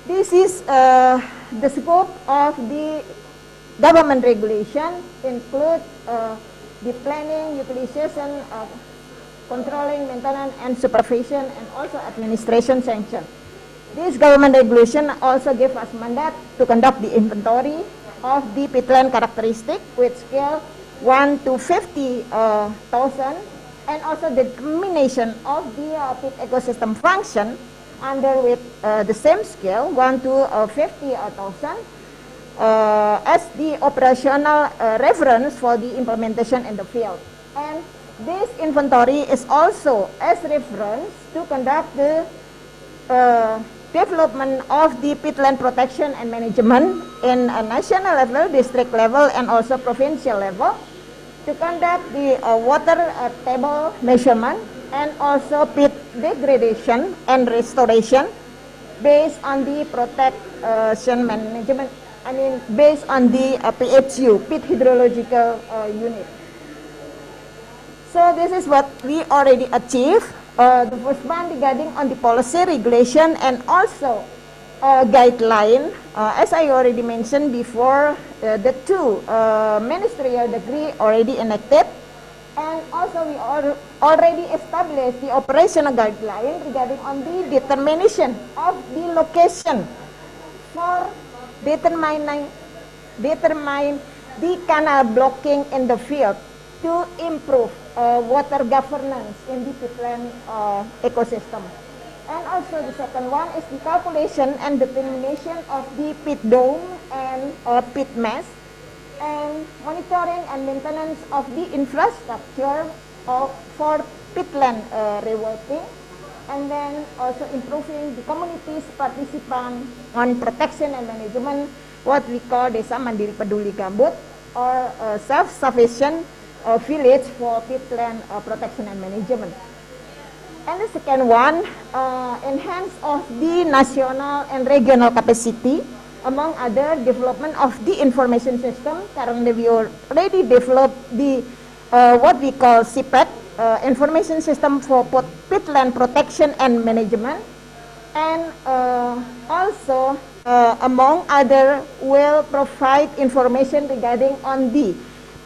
I: This is the scope of the government regulation, include the planning, utilization, controlling, maintenance, and supervision, and also administration sanction. This government regulation also gives us mandate to conduct the inventory of the peatland characteristic with scale 1 to 50,000, and also determination of the peat ecosystem function under with the same scale 1 to 50,000 as the operational reference for the implementation in the field. And this inventory is also as reference to conduct the development of the peatland protection and management in a national level, district level, and also provincial level, to conduct the water table measurement and also peat degradation and restoration based on the protection management, based on the PHU, peat hydrological unit. So this is what we already achieved. The first one regarding on the policy regulation and also guideline. As I already mentioned before, the two ministerial decree already enacted, and also we already established the operational guideline regarding on the determination of the location for determine the canal blocking in the field to improve water governance in the peatland ecosystem. And also the second one is the calculation and determination of the peat dome and peat mass, and monitoring and maintenance of the infrastructure for peatland reworking, and then also improving the community's participation on protection and management, what we call Desa Mandiri Peduli Gambut, or self-sufficient village for peatland protection and management. And the second one, enhance of the national and regional capacity, among other development of the information system. Currently we already developed the what we call CPEC, information system for peatland protection and management, and also among other will provide information regarding on the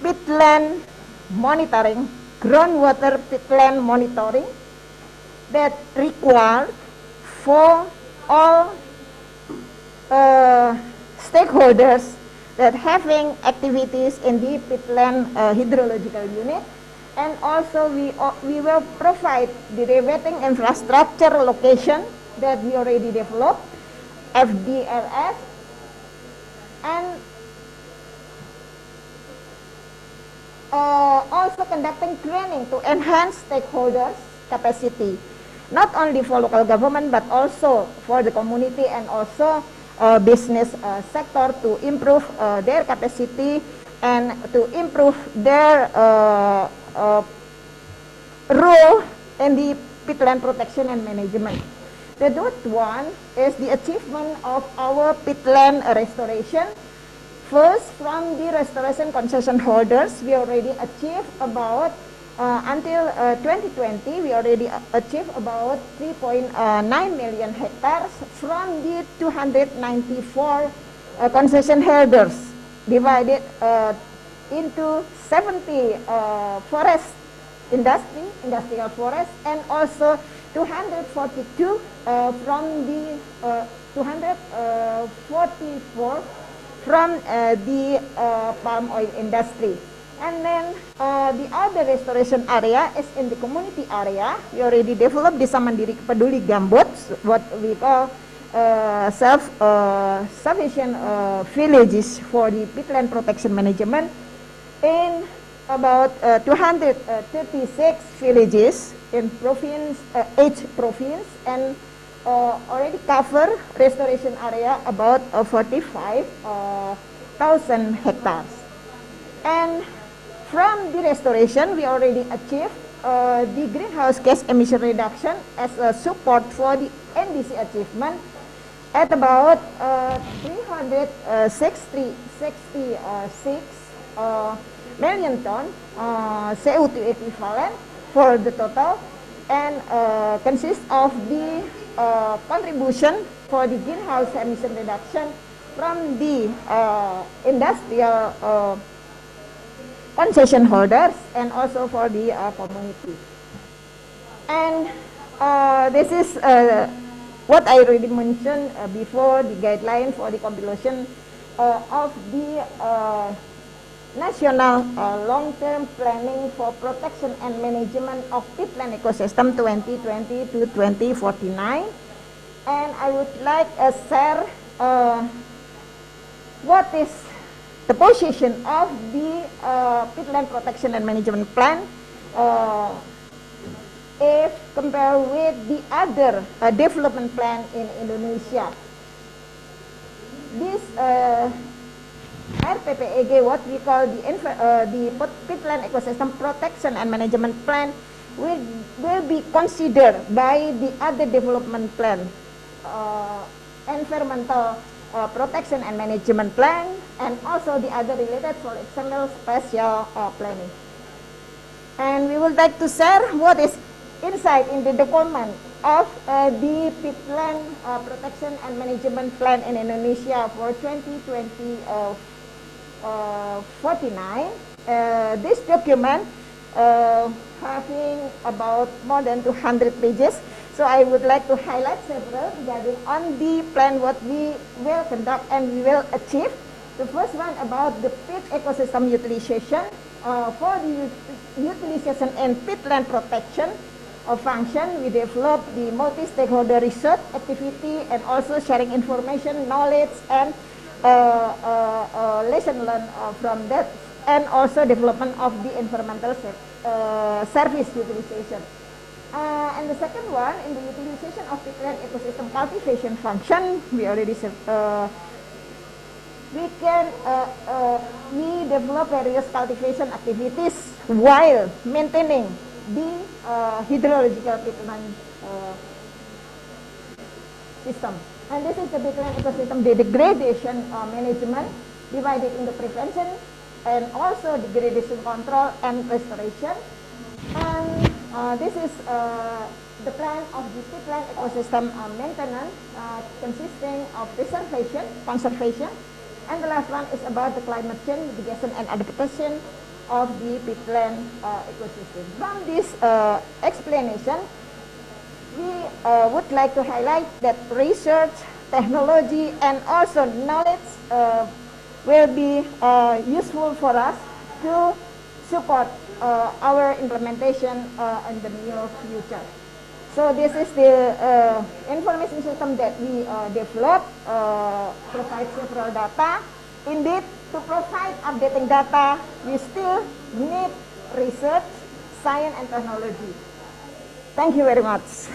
I: peatland monitoring, groundwater peatland monitoring that required for all stakeholders that having activities in the peatland hydrological unit. And also we will provide the revetting infrastructure location that we already developed, FDLS, and also conducting training to enhance stakeholders' capacity, not only for local government but also for the community and also business sector to improve their capacity and to improve their role in the peatland protection and management. The third one is the achievement of our peatland restoration. First, from the restoration concession holders, we already achieved about, until 2020, we already achieved about 3.9 million hectares from the 294 concession holders, divided into 70 forest industrial forest, and also 242 from the 244 from the palm oil industry. And then the other restoration area is in the community area. We already developed the Samandiri Peduli Gambut, what we call self-sufficient villages for the peatland protection management in about 236 villages in province, each province, and already cover restoration area about 45,000 hectares. And from the restoration, we already achieved the greenhouse gas emission reduction as a support for the NDC achievement at about 366 million ton CO2 equivalent for the total, and consists of the contribution for the greenhouse emission reduction from the industrial concession holders and also for the community. And this is what I already mentioned before, the guideline for the compilation of the National Long-Term Planning for Protection and Management of Peatland Ecosystem 2020 to 2049. And I would like to share what is the position of the Peatland Protection and Management Plan if compared with the other development plan in Indonesia. This RPPEG, what we call the Peatland Ecosystem Protection and Management Plan, will be considered by the other development plan, environmental protection and management plan, and also the other related, for example, spatial planning. And we would like to share what is inside in the document of the peatland protection and management plan in Indonesia for 2020 49. This document having about more than 200 pages. So I would like to highlight several regarding on the plan what we will conduct and we will achieve. The first one about the peat ecosystem utilization. For the utilization and peatland protection function, we develop the multi-stakeholder research activity and also sharing information, knowledge, and lesson learned from that, and also development of the environmental service utilization. And the second one, in the utilization of peatland ecosystem cultivation function, we already said we develop various cultivation activities while maintaining the hydrological peatland system. And this is the peatland ecosystem degradation management, divided into prevention and also degradation control and restoration. And this is the plan of the peatland ecosystem maintenance, consisting of preservation, conservation, and the last one is about the climate change mitigation and adaptation of the peatland ecosystem. From this explanation, we would like to highlight that research, technology, and also knowledge will be useful for us to support our implementation in the near future. So this is the information system that we developed, provide several data, Indeed, to provide updating data, we still need research, science, and technology. Thank you very much.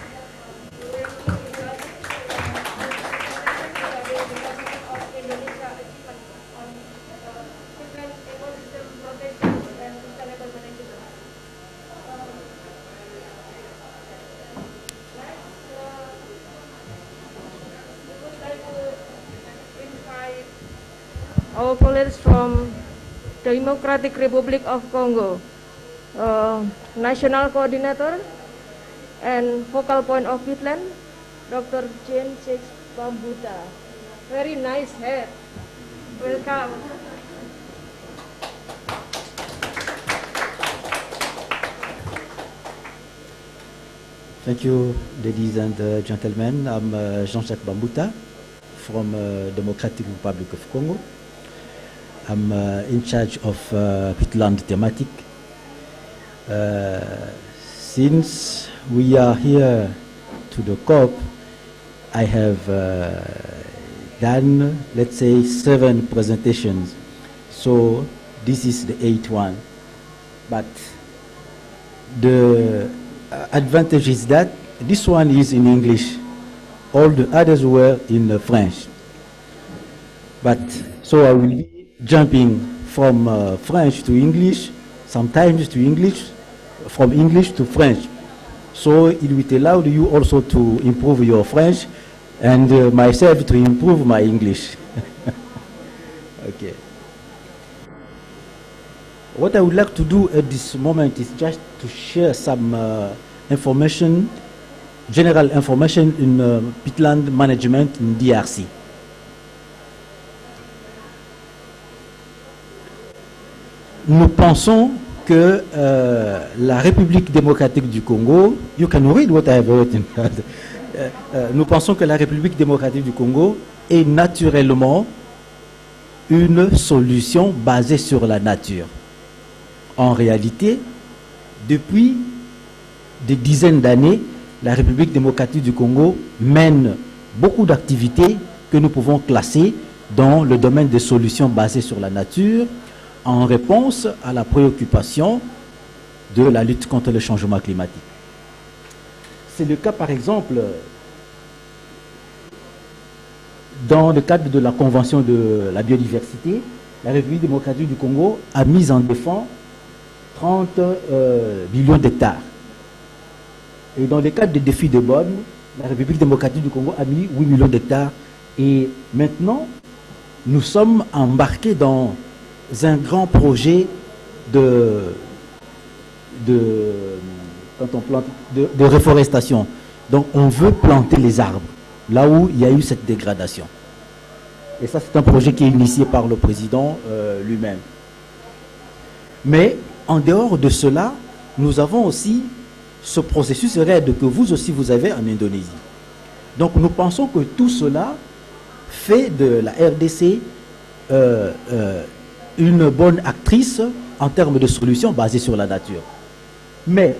C: Our colleagues from the Democratic Republic of Congo, National Coordinator and Focal Point of Wheatland, Dr. Jane Six Bambuta. Very nice hair. Welcome.
G: Thank you, ladies and gentlemen. I'm Jean-Jacques Bambuta from Democratic Republic of Congo. I'm in charge of peatland thematic. Since we are here to the COP, I have done, let's say, 7 presentations. So this is the 8th one. But the advantage is that this one is in English. All the others were in French. But so I will be jumping from French to English, sometimes to English, from English to French. So it will allow you also to improve your French and myself to improve my English. Okay. What I would like to do at this moment is just to share some information, general information in peatland management in DRC. Nous pensons que la République démocratique du Congo, you can read what I have written. Nous pensons que la République démocratique du Congo est naturellement une solution basée sur la nature. En réalité, depuis des dizaines d'années, la République démocratique du Congo mène beaucoup d'activités que nous pouvons classer dans le domaine des solutions basées sur la nature, en réponse à la préoccupation de la lutte contre le changement climatique. C'est le cas, par exemple, dans le cadre de la Convention de la biodiversité, la République démocratique du Congo a mis en défense 30 millions d'hectares. Et dans le cadre des défis de Bonn, la République démocratique du Congo a mis 8 millions d'hectares. Et maintenant, nous sommes embarqués dans un grand projet de reforestation. Donc on veut planter les arbres là où il y a eu cette dégradation. Et ça, c'est un projet qui est initié par le président lui-même. Mais en dehors de cela, nous avons aussi ce processus RED que vous aussi vous avez en Indonésie. Donc nous pensons que tout cela fait de la RDC une bonne actrice en termes de solutions basées sur la nature. Mais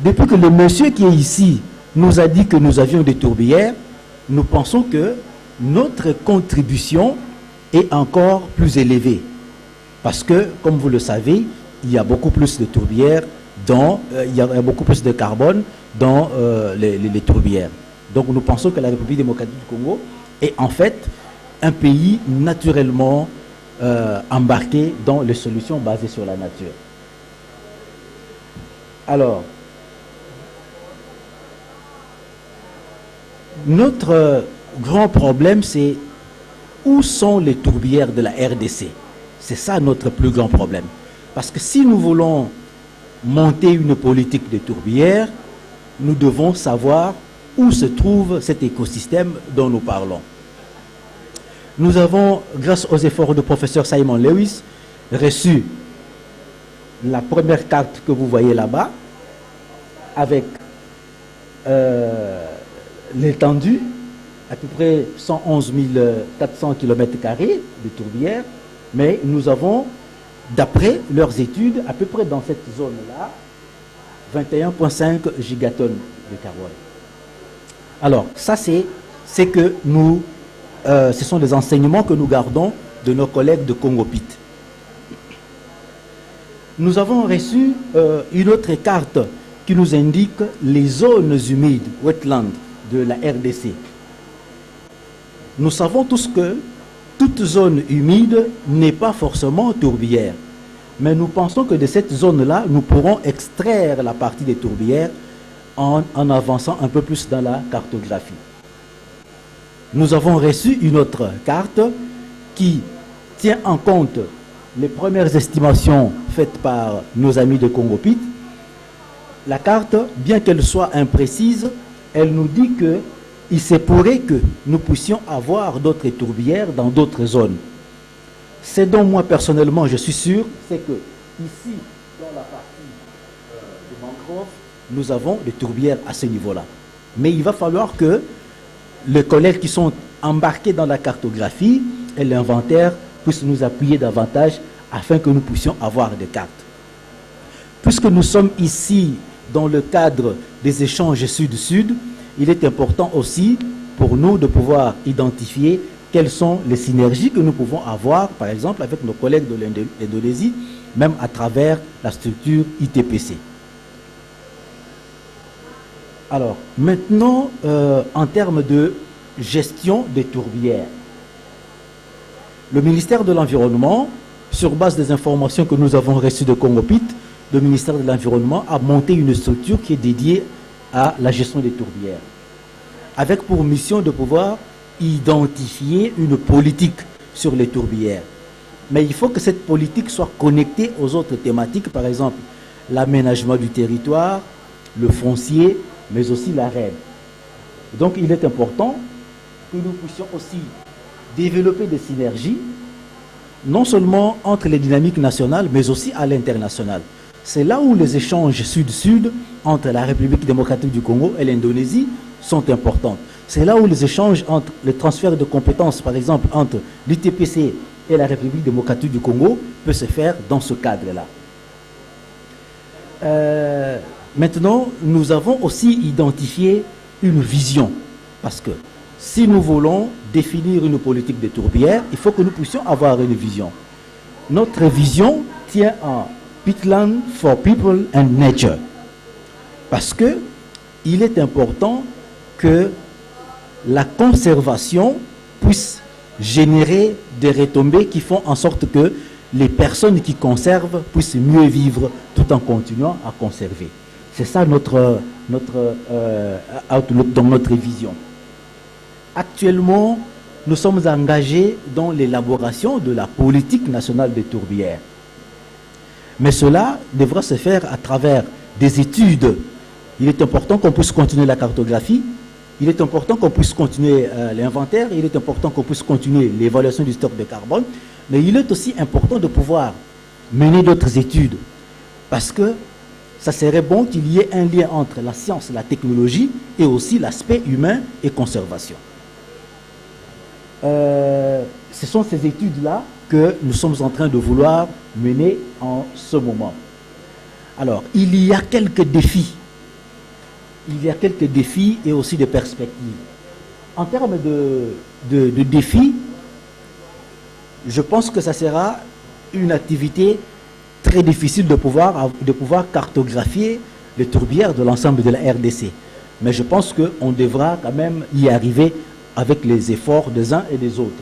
G: depuis que le monsieur qui est ici nous a dit que nous avions des tourbières, nous pensons que notre contribution est encore plus élevée. Parce que, comme vous le savez, il y a beaucoup plus de tourbières, il y a beaucoup plus de carbone dans les tourbières. Donc nous pensons que la République démocratique du Congo est en fait un pays naturellement embarqué dans les solutions basées sur la nature. Alors, notre grand problème, c'est où sont les tourbières de la RDC? C'est ça notre plus grand problème. Parce que si nous voulons monter une politique de tourbières, nous devons savoir où se trouve cet écosystème dont nous parlons. Nous avons, grâce aux efforts du professeur Simon Lewis, reçu la première carte que vous voyez là-bas, avec l'étendue, à peu près 111 400 km² de tourbières, mais nous avons, d'après leurs études, à peu près dans cette zone-là, 21,5 gigatonnes de carbone. Alors, ça c'est que nous, ce sont des enseignements que nous gardons de nos collègues de Congo-Pit. Nous avons reçu une autre carte qui nous indique les zones humides, wetlands, de la RDC. Nous savons tous que toute zone humide n'est pas forcément tourbière. Mais nous pensons que de cette zone-là, nous pourrons extraire la partie des tourbières en avançant un peu plus dans la cartographie. Nous avons reçu une autre carte qui tient en compte les premières estimations faites par nos amis de Congo-Pit. La carte, bien qu'elle soit imprécise, elle nous dit que il se pourrait que nous puissions avoir d'autres tourbières dans d'autres zones. C'est dont moi personnellement je suis sûr, c'est que ici, dans la partie de mangrove, nous avons des tourbières à ce niveau-là. Mais il va falloir que les collègues qui sont embarqués dans la cartographie et l'inventaire puissent nous appuyer davantage afin que nous puissions avoir des cartes. Puisque nous sommes ici dans le cadre des échanges sud-sud, il est important aussi pour nous de pouvoir identifier quelles sont les synergies que nous pouvons avoir, par exemple, avec nos collègues de l'Indonésie, même à travers la structure ITPC. Alors, maintenant, en termes de gestion des tourbières, le ministère de l'Environnement, sur base des informations que nous avons reçues de Congo-Pit, le ministère de l'Environnement a monté une structure qui est dédiée à la gestion des tourbières, avec pour mission de pouvoir identifier une politique sur les tourbières. Mais il faut que cette politique soit connectée aux autres thématiques, par exemple l'aménagement du territoire, le foncier, mais aussi la RED. Donc il est important que nous puissions aussi développer des synergies, non seulement entre les dynamiques nationales, mais aussi à l'international. C'est là où les échanges sud-sud entre la République démocratique du Congo et l'Indonésie sont importants. C'est là où les échanges entre les transferts de compétences, par exemple, entre l'ITPC et la République démocratique du Congo, peut se faire dans ce cadre-là. Maintenant, nous avons aussi identifié une vision, parce que si nous voulons définir une politique de tourbières, il faut que nous puissions avoir une vision. Notre vision tient en Pitland for People and Nature, parce que il est important que la conservation puisse générer des retombées qui font en sorte que les personnes qui conservent puissent mieux vivre tout en continuant à conserver. C'est ça notre outlook dans notre vision. Actuellement, nous sommes engagés dans l'élaboration de la politique nationale des tourbières. Mais cela devra se faire à travers des études. Il est important qu'on puisse continuer la cartographie, il est important qu'on puisse continuer l'inventaire, il est important qu'on puisse continuer l'évaluation du stock de carbone, mais il est aussi important de pouvoir mener d'autres études, parce que ça serait bon qu'il y ait un lien entre la science, la technologie et aussi l'aspect humain et conservation. Ce sont ces études-là que nous sommes en train de vouloir mener en ce moment. Alors, il y a quelques défis. Il y a quelques défis et aussi des perspectives. En termes de défis, je pense que ça sera une activité très difficile de pouvoir cartographier les tourbières de l'ensemble de la RDC. Mais je pense qu'on devra quand même y arriver avec les efforts des uns et des autres.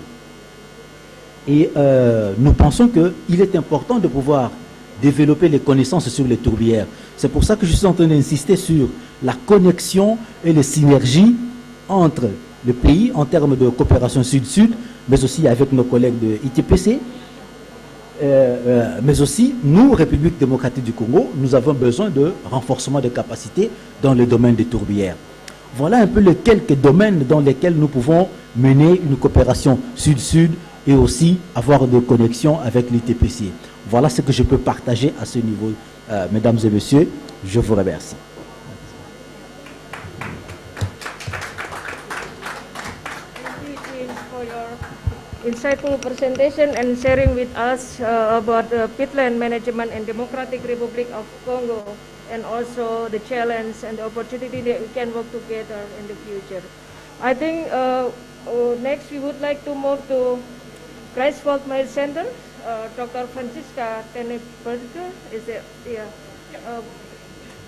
G: Et nous pensons qu'il est important de pouvoir développer les connaissances sur les tourbières. C'est pour ça que je suis en train d'insister sur la connexion et les synergies entre les pays en termes de coopération sud-sud, mais aussi avec nos collègues de ITPC, mais aussi nous, République démocratique du Congo, nous avons besoin de renforcement des capacités dans le domaine des tourbières. Voilà un peu les quelques domaines dans lesquels nous pouvons mener une coopération sud-sud et aussi avoir des connexions avec l'ITPC. Voilà ce que je peux partager à ce niveau, mesdames et messieurs. Je vous remercie.
C: Insightful presentation and sharing with us about the peatland management in Democratic Republic of Congo, and also the challenge and the opportunity that we can work together in the future. I think next we would like to move to Greifswald Mail Center, Dr. Franziska Tenneberger, is it? Yeah.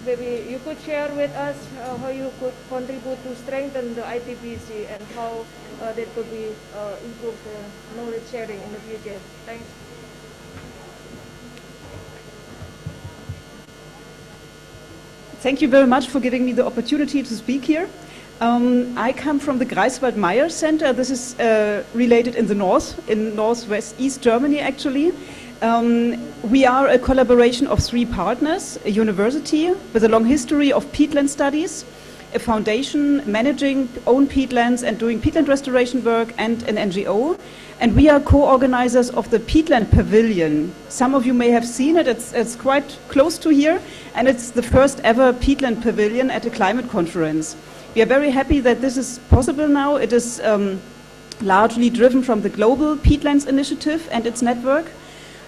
C: Maybe you could share with us how you could contribute to strengthen the ITPC and how that could be improve the knowledge sharing in the future. Thanks.
K: Thank you very much for giving me the opportunity to speak here. I come from the Greifswald Meyer Center. This is related in the north, in northwest East Germany actually. We are a collaboration of 3 partners: a university with a long history of peatland studies, a foundation managing own peatlands and doing peatland restoration work, and an NGO. And we are co-organizers of the Peatland Pavilion. Some of you may have seen it. It's quite close to here, and it's the first ever Peatland Pavilion at a climate conference. We are very happy that this is possible now. It is largely driven from the Global Peatlands Initiative and its network.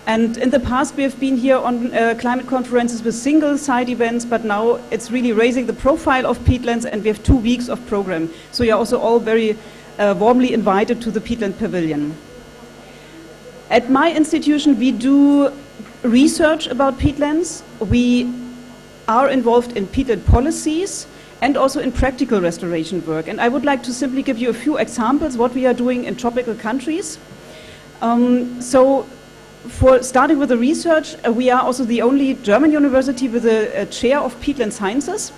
K: And in the past, we have been here on climate conferences with single side events, but now it's really raising the profile of peatlands, and we have 2 weeks of program. So you're also all very warmly invited to the Peatland Pavilion. At my institution, we do research about peatlands. We are involved in peatland policies and also in practical restoration work. And I would like to simply give you a few examples what we are doing in tropical countries. For starting with the research, we are also the only German university with a chair of peatland sciences.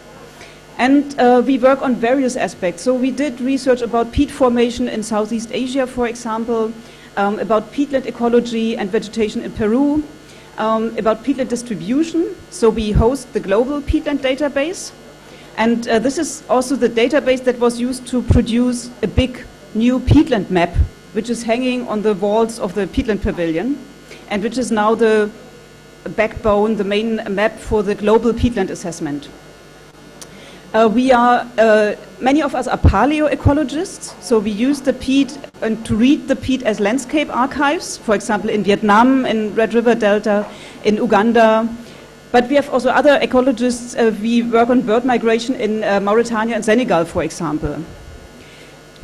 K: And we work on various aspects. So we did research about peat formation in Southeast Asia, for example, about peatland ecology and vegetation in Peru, about peatland distribution. So we host the global peatland database. And this is also the database that was used to produce a big new peatland map, which is hanging on the walls of the Peatland Pavilion, and which is now the backbone, the main map for the global peatland assessment. Many of us are paleoecologists, so we use the peat and to read the peat as landscape archives, for example in Vietnam, in Red River Delta, in Uganda. But we have also other ecologists. We work on bird migration in Mauritania and Senegal, for example.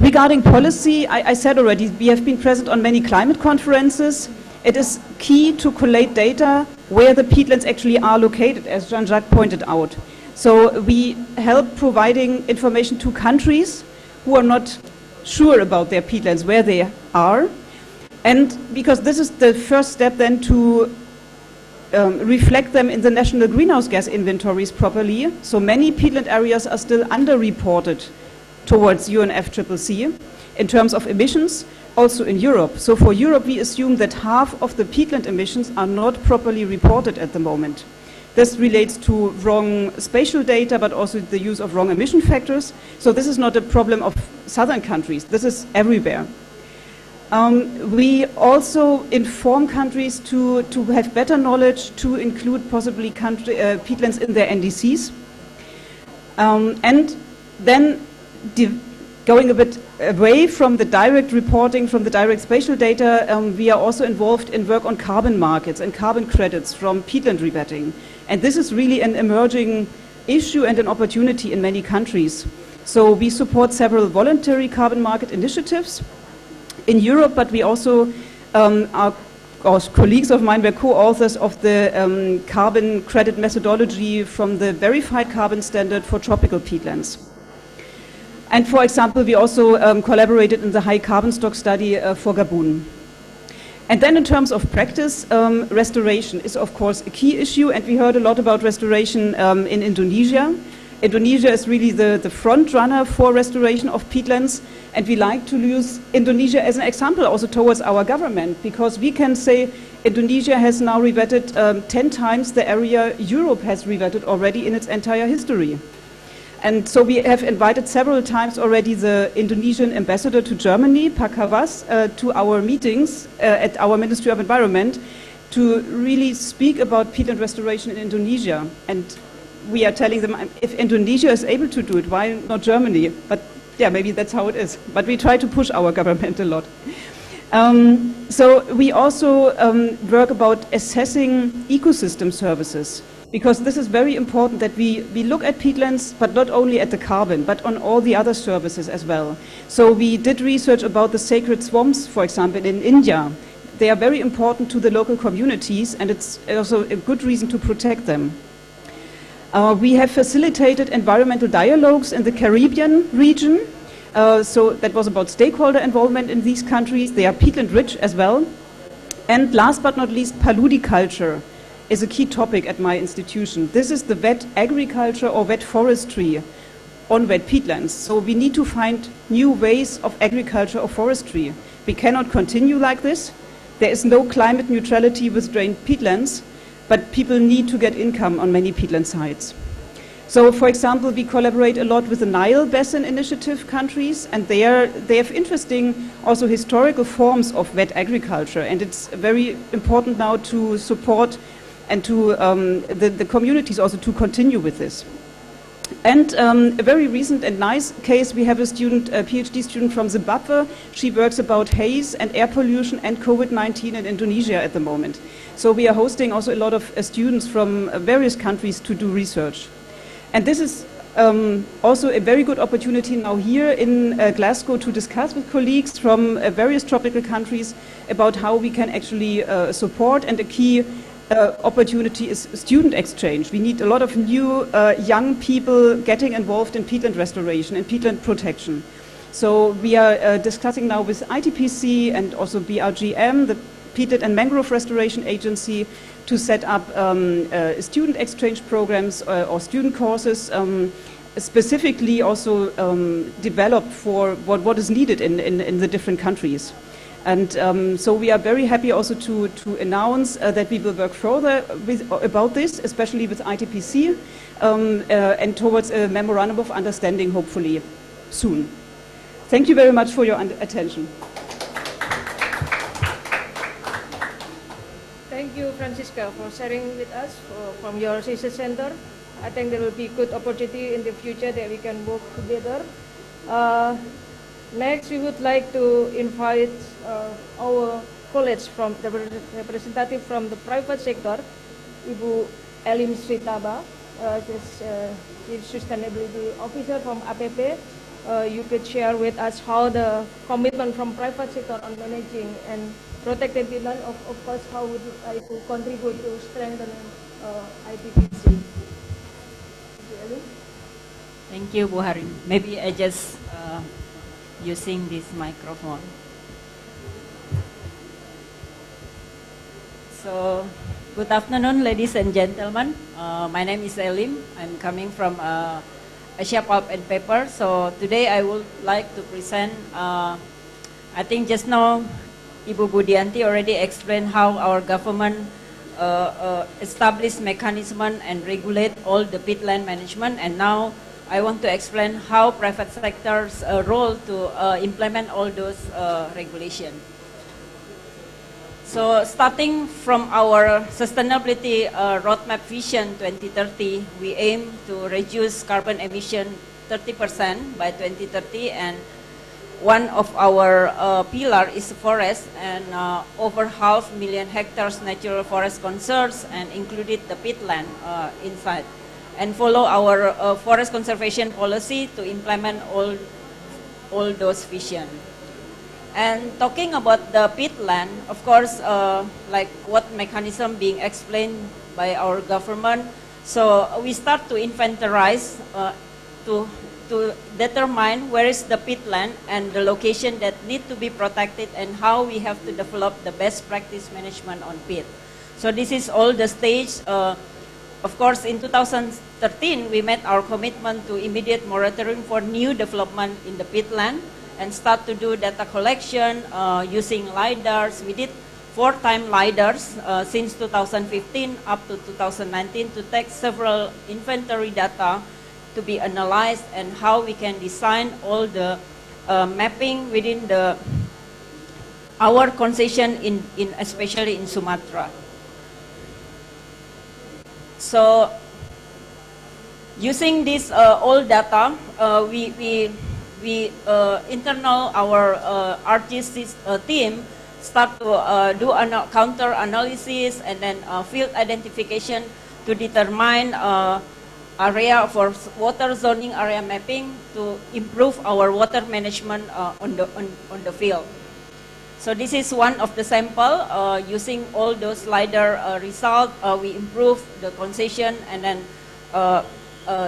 K: Regarding policy, I said already, we have been present on many climate conferences. It is key to collate data where the peatlands actually are located, as Jean-Jacques pointed out. So we help providing information to countries who are not sure about their peatlands, where they are. And because this is the first step then to reflect them in the national greenhouse gas inventories properly. So many peatland areas are still underreported towards UNFCCC in terms of emissions, also in Europe. So for Europe, we assume that half of the peatland emissions are not properly reported at the moment. This relates to wrong spatial data, but also the use of wrong emission factors. So this is not a problem of southern countries. This is everywhere. We also inform countries to have better knowledge, to include possibly peatlands in their NDCs. And then going a bit away from the direct reporting, from the direct spatial data, we are also involved in work on carbon markets and carbon credits from peatland revetting. And this is really an emerging issue and an opportunity in many countries. So we support several voluntary carbon market initiatives in Europe, but we also, our colleagues of mine were co-authors of the carbon credit methodology from the verified carbon standard for tropical peatlands. And for example, we also collaborated in the high carbon stock study for Gabon. And then in terms of practice, restoration is of course a key issue, and we heard a lot about restoration in Indonesia. Indonesia is really the front runner for restoration of peatlands, and we like to use Indonesia as an example also towards our government, because we can say Indonesia has now revetted 10 times the area Europe has revetted already in its entire history. And so we have invited several times already the Indonesian ambassador to Germany, Pak Hawas, to our meetings at our Ministry of Environment to really speak about peatland restoration in Indonesia. And we are telling them, if Indonesia is able to do it, why not Germany? But yeah, maybe that's how it is. But we try to push our government a lot. So we also work about assessing ecosystem services, because this is very important that we look at peatlands, but not only at the carbon, but on all the other services as well. So we did research about the sacred swamps, for example, in India. they are very important to the local communities, and it's also a good reason to protect them. We have facilitated environmental dialogues in the Caribbean region. So that was about stakeholder involvement in these countries. They are peatland rich as well. And last but not least, paludiculture is a key topic at my institution. This is the wet agriculture or wet forestry on wet peatlands. So we need to find new ways of agriculture or forestry. We cannot continue like this. There is no climate neutrality with drained peatlands, but people need to get income on many peatland sites. So, for example, we collaborate a lot with the Nile Basin Initiative countries, and they have interesting also historical forms of wet agriculture, and it's very important now to support and to the communities also to continue with this. And a very recent and nice case, we have a student, a PhD student from Zimbabwe. She works about haze and air pollution and COVID-19 in Indonesia at the moment. So we are hosting also a lot of students from various countries to do research. And this is also a very good opportunity now here in Glasgow to discuss with colleagues from various tropical countries about how we can actually support, and a key opportunity is student exchange. We need a lot of new young people getting involved in peatland restoration and peatland protection. So we are discussing now with ITPC and also BRGM, the Peatland and Mangrove Restoration Agency, to set up student exchange programs or student courses, specifically also developed for what is needed in the different countries. And so we are very happy also to announce that we will work further about this, especially with ITPC, and towards a memorandum of understanding, hopefully soon. Thank you very much for your attention.
C: Thank you, Francisca, for sharing with us from your research center. I think there will be good opportunity in the future that we can work together. Next, we would like to invite our colleagues from the representative from the private sector, Ibu Elim Sritaba, Chief Sustainability Officer from APP. You could share with us how the commitment from private sector on managing and protecting peatland, of course, how would you like to contribute to strengthening ITPC?
M: Thank you, Bu Harin. Maybe I just using this microphone. So, good afternoon, ladies and gentlemen. My name is Elim. I'm coming from Asia Pulp and Paper. So today I would like to present, I think just now Ibu Budianti already explained how our government establish mechanism and regulate all the peatland management, and now I want to explain how private sector's role to implement all those regulations. So starting from our sustainability roadmap vision 2030, we aim to reduce carbon emission 30% by 2030, and one of our pillar is forest, and over 500,000 hectares natural forest conserves and included the peatland inside, and follow our forest conservation policy to implement all those vision. And talking about the peatland, of course, like what mechanism being explained by our government, so we start to inventorize to determine where is the peatland and the location that need to be protected, and how we have to develop the best practice management on peat. So this is all the stage. Of course, in 2013, we met our commitment to immediate moratorium for new development in the peatland and start to do data collection using LiDARs. We did 4 times LiDARs since 2015 up to 2019 to take several inventory data to be analyzed, and how we can design all the mapping within our concession in especially in Sumatra. So using this all data, we internal our artists team start to do counter analysis and then field identification to determine area for water zoning area mapping to improve our water management on the field. So this is one of the sample. Using all those LiDAR results, we improve the concession and then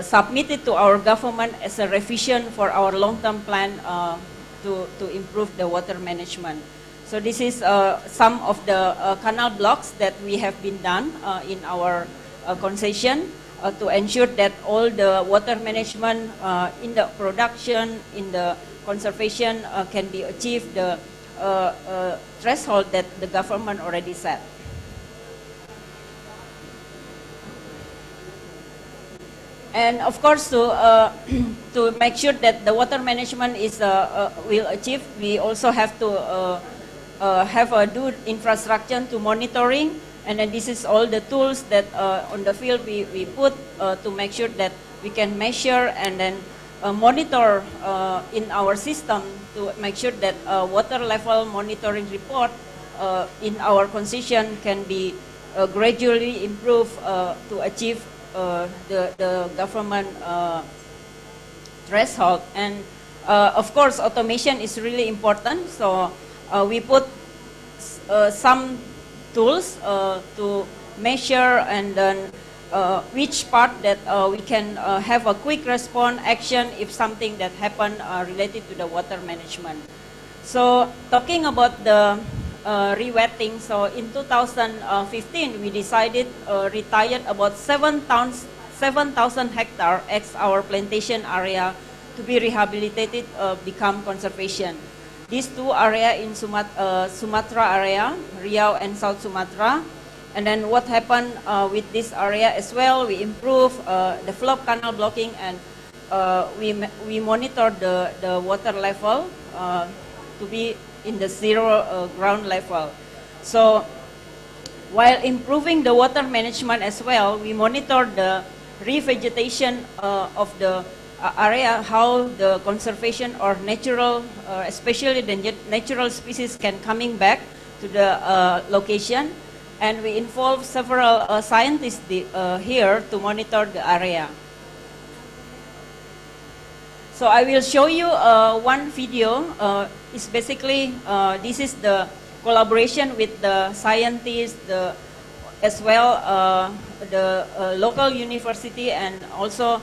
M: submit it to our government as a revision for our long-term plan to improve the water management. So this is some of the canal blocks that we have been done in our concession to ensure that all the water management in the production, in the conservation can be achieved the threshold that the government already set. And of course, to make sure that the water management is will achieve, we also have to have a do infrastructure to monitoring, and then this is all the tools that on the field we put to make sure that we can measure and then monitor in our system to make sure that water level monitoring report in our concession can be gradually improved to achieve the government threshold. And of course, automation is really important. So we put some tools to measure and then which part that we can have a quick response action if something that happened related to the water management. So talking about the rewetting, so in 2015 we decided retired about 7,000 hectares as our plantation area to be rehabilitated, become conservation. These two areas in Sumatra area, Riau and South Sumatra. And then what happened with this area as well, we improve the flow canal blocking, and we monitor the water level to be in the zero ground level. So while improving the water management as well, we monitor the revegetation of the area, how the conservation or natural, especially the natural species can coming back to the location. And we involve several scientists here to monitor the area. So I will show you one video. It's basically, this is the collaboration with the scientists, as well the local university, and also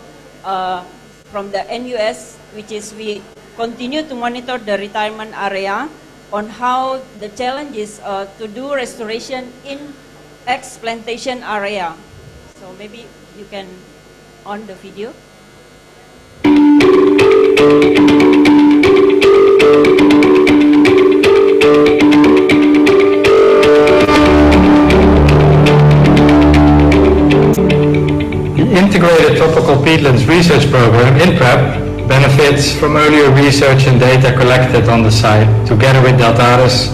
M: from the NUS, which is we continue to monitor the retirement area on how the challenges to do restoration in ex-plantation area. So maybe you can on the video.
T: The Integrated Tropical Peatlands Research Program, INPREP, benefits from earlier research and data collected on the site together with Deltares,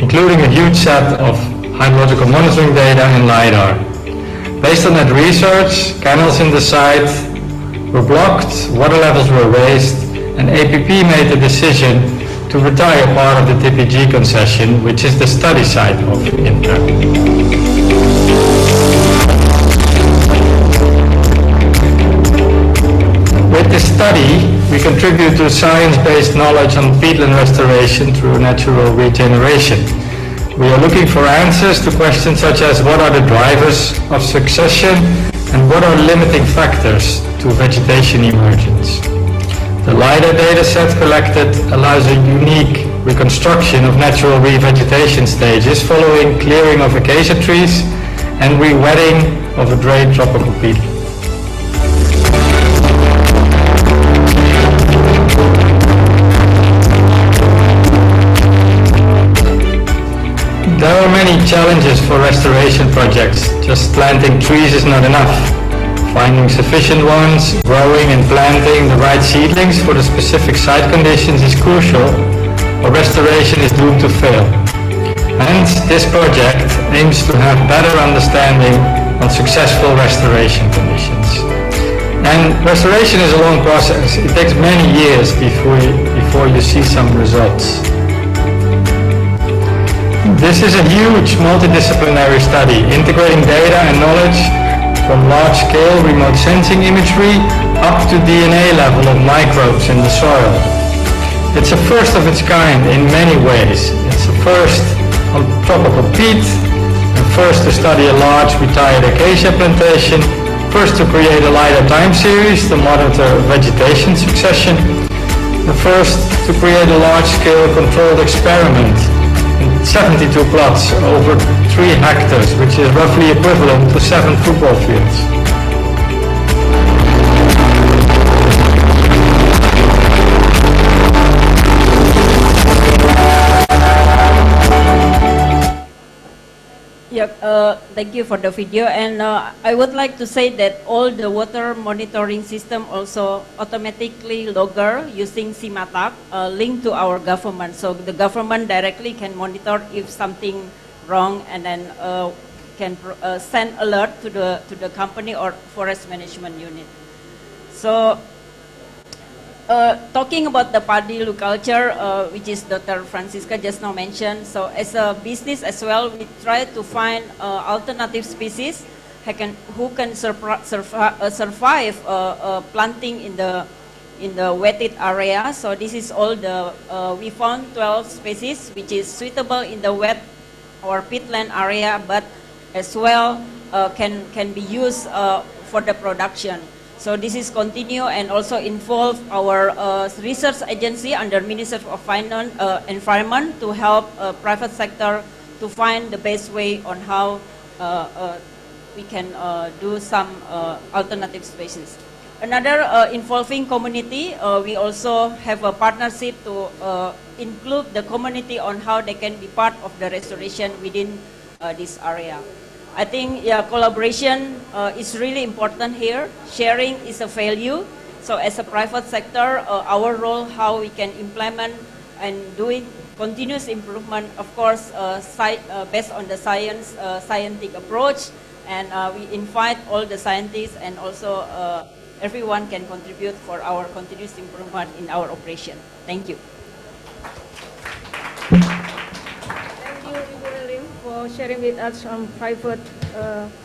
T: including a huge set of hydrological monitoring data in LiDAR. Based on that research, canals in the site were blocked, water levels were raised, and APP made the decision to retire part of the TPG concession, which is the study site of INPREP. With this study, we contribute to science-based knowledge on peatland restoration through natural regeneration. We are looking for answers to questions such as what are the drivers of succession and what are limiting factors to vegetation emergence. The LiDAR data set collected allows a unique reconstruction of natural revegetation stages following clearing of acacia trees and rewetting of a drained tropical peatland. There are many challenges for restoration projects. Just planting trees is not enough. Finding sufficient ones, growing and planting the right seedlings for the specific site conditions is crucial, or restoration is doomed to fail. Hence, this project aims to have better understanding on successful restoration conditions. And restoration is a long process. It takes many years before you see some results. This is a huge multidisciplinary study integrating data and knowledge from large-scale remote sensing imagery up to DNA level of microbes in the soil. It's a first of its kind in many ways. It's a first on tropical peat, and first to study a large retired acacia plantation, first to create a LiDAR time series to monitor vegetation succession, the first to create a large-scale controlled experiment in 72 plots over 3 hectares, which is roughly equivalent to 7 football fields.
M: Yeah, thank you for the video, and I would like to say that all the water monitoring system also automatically logger using CIMATAC linked to our government, so the government directly can monitor if something wrong, and then can send alert to the company or forest management unit. So talking about the paddy-culture, which is Dr. Francisca just now mentioned, so as a business as well, we try to find alternative species who can survive planting in the wetted area. So this is all the, we found 12 species which is suitable in the wet or peatland area, but as well can be used for the production. So this is continue and also involve our research agency under Ministry of Finance, Environment to help private sector to find the best way on how we can do some alternative species. Another involving community, we also have a partnership to include the community on how they can be part of the restoration within this area. I think collaboration is really important here. Sharing is a value. So as a private sector, our role, how we can implement and doing continuous improvement, of course, based on the scientific approach. And we invite all the scientists and also everyone can contribute for our continuous improvement in our operation. Thank you.
C: For sharing with us some private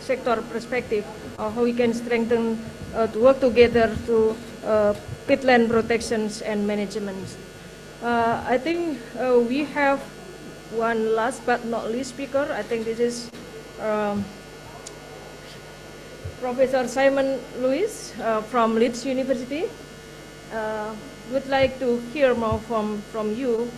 C: sector perspective of how we can strengthen to work together to peatland protections and management. I think we have one last but not least speaker. I think this is Professor Simon Lewis from Leeds University. Would like to hear more from you.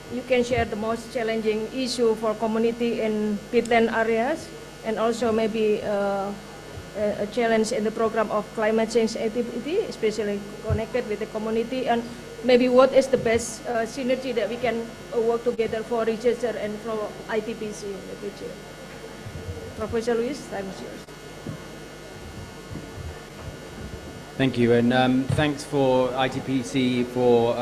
C: You can share the most challenging issue for community in peatland areas, and also maybe a challenge in the program of climate change activity, especially connected with the community, and maybe what is the best synergy that we can work together for researcher and for ITPC in the future. Professor Luis, time is yours.
S: Thank you, and thanks for ITPC for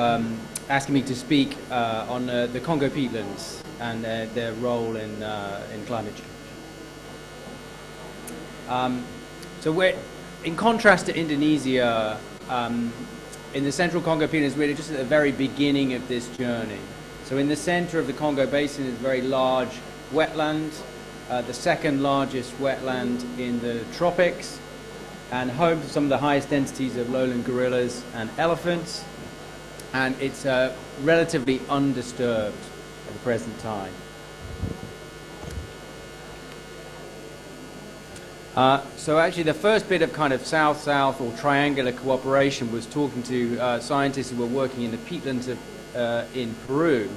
S: asking me to speak on the Congo peatlands and their role in climate change. So we're, in contrast to Indonesia, in the central Congo peatlands, we're just at the very beginning of this journey. So in the center of the Congo basin is a very large wetland, the second largest wetland in the tropics, and home to some of the highest densities of lowland gorillas and elephants. And it's relatively undisturbed at the present time. So actually the first bit of kind of south-south or triangular cooperation was talking to scientists who were working in the peatlands in Peru,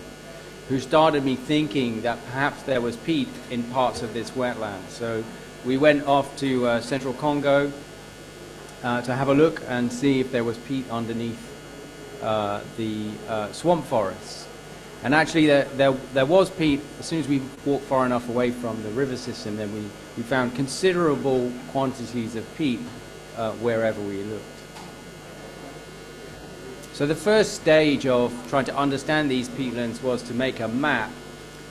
S: who started me thinking that perhaps there was peat in parts of this wetland. So we went off to central Congo to have a look and see if there was peat underneath the swamp forests. And actually there was peat. As soon as we walked far enough away from the river system, then we found considerable quantities of peat wherever we looked. So the first stage of trying to understand these peatlands was to make a map.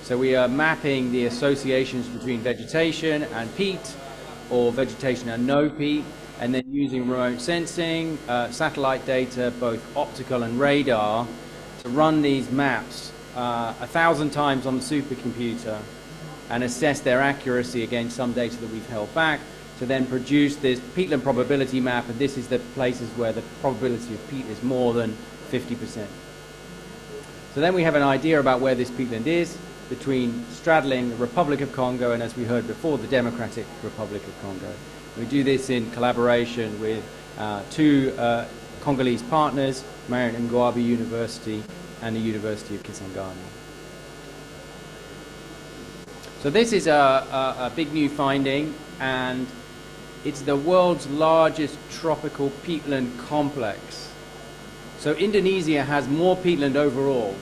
S: So we are mapping the associations between vegetation and peat, or vegetation and no peat, and then using remote sensing, satellite data, both optical and radar, to run these maps 1,000 times on the supercomputer and assess their accuracy against some data that we've held back, to then produce this peatland probability map, and this is the places where the probability of peat is more than 50%. So then we have an idea about where this peatland is, between straddling the Republic of Congo and, as we heard before, the Democratic Republic of Congo. We do this in collaboration with two Congolese partners, Marian Ngwabi University and the University of Kisangani. So this is a big new finding, and it's the world's largest tropical peatland complex. So Indonesia has more peatland overall,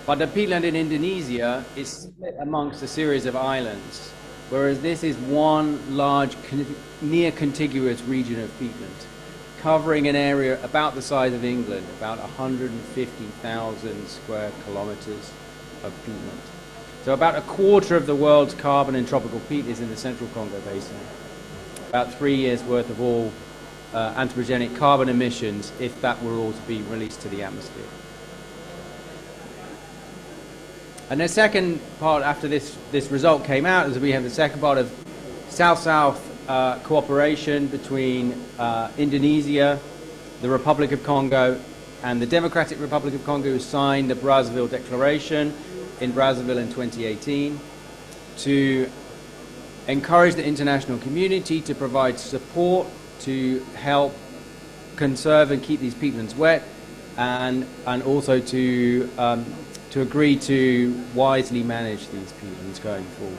S: but the peatland in Indonesia is split amongst a series of islands, whereas this is one large near contiguous region of peatland, covering an area about the size of England, about 150,000 square kilometers of peatland. So about a quarter of the world's carbon and tropical peat is in the Central Congo Basin. About 3 years worth of all anthropogenic carbon emissions, if that were all to be released to the atmosphere. And the second part after this result came out is we have the second part of South-South cooperation between Indonesia, the Republic of Congo, and the Democratic Republic of Congo, who signed the Brazzaville Declaration in Brazzaville in 2018 to encourage the international community to provide support to help conserve and keep these peatlands wet, and also to agree to wisely manage these peatlands going forward.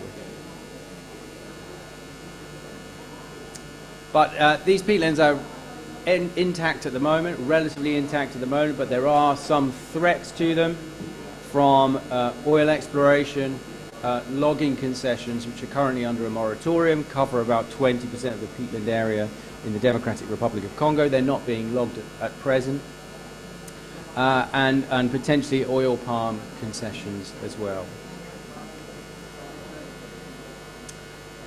S: But these peatlands are intact at the moment, relatively intact at the moment, but there are some threats to them from oil exploration, logging concessions, which are currently under a moratorium, cover about 20% of the peatland area in the Democratic Republic of Congo. They're not being logged at present. And potentially oil palm concessions as well.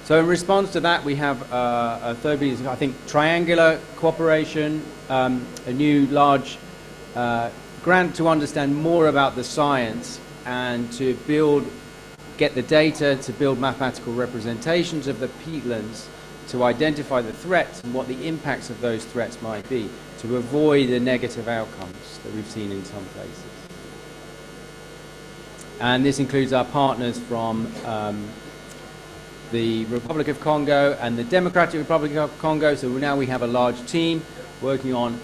S: So in response to that, we have a third, I think, triangular cooperation, a new large grant to understand more about the science and to get the data to build mathematical representations of the peatlands, to identify the threats and what the impacts of those threats might be, to avoid the negative outcomes that we've seen in some places. And this includes our partners from the Republic of Congo and the Democratic Republic of Congo. So now we have a large team working on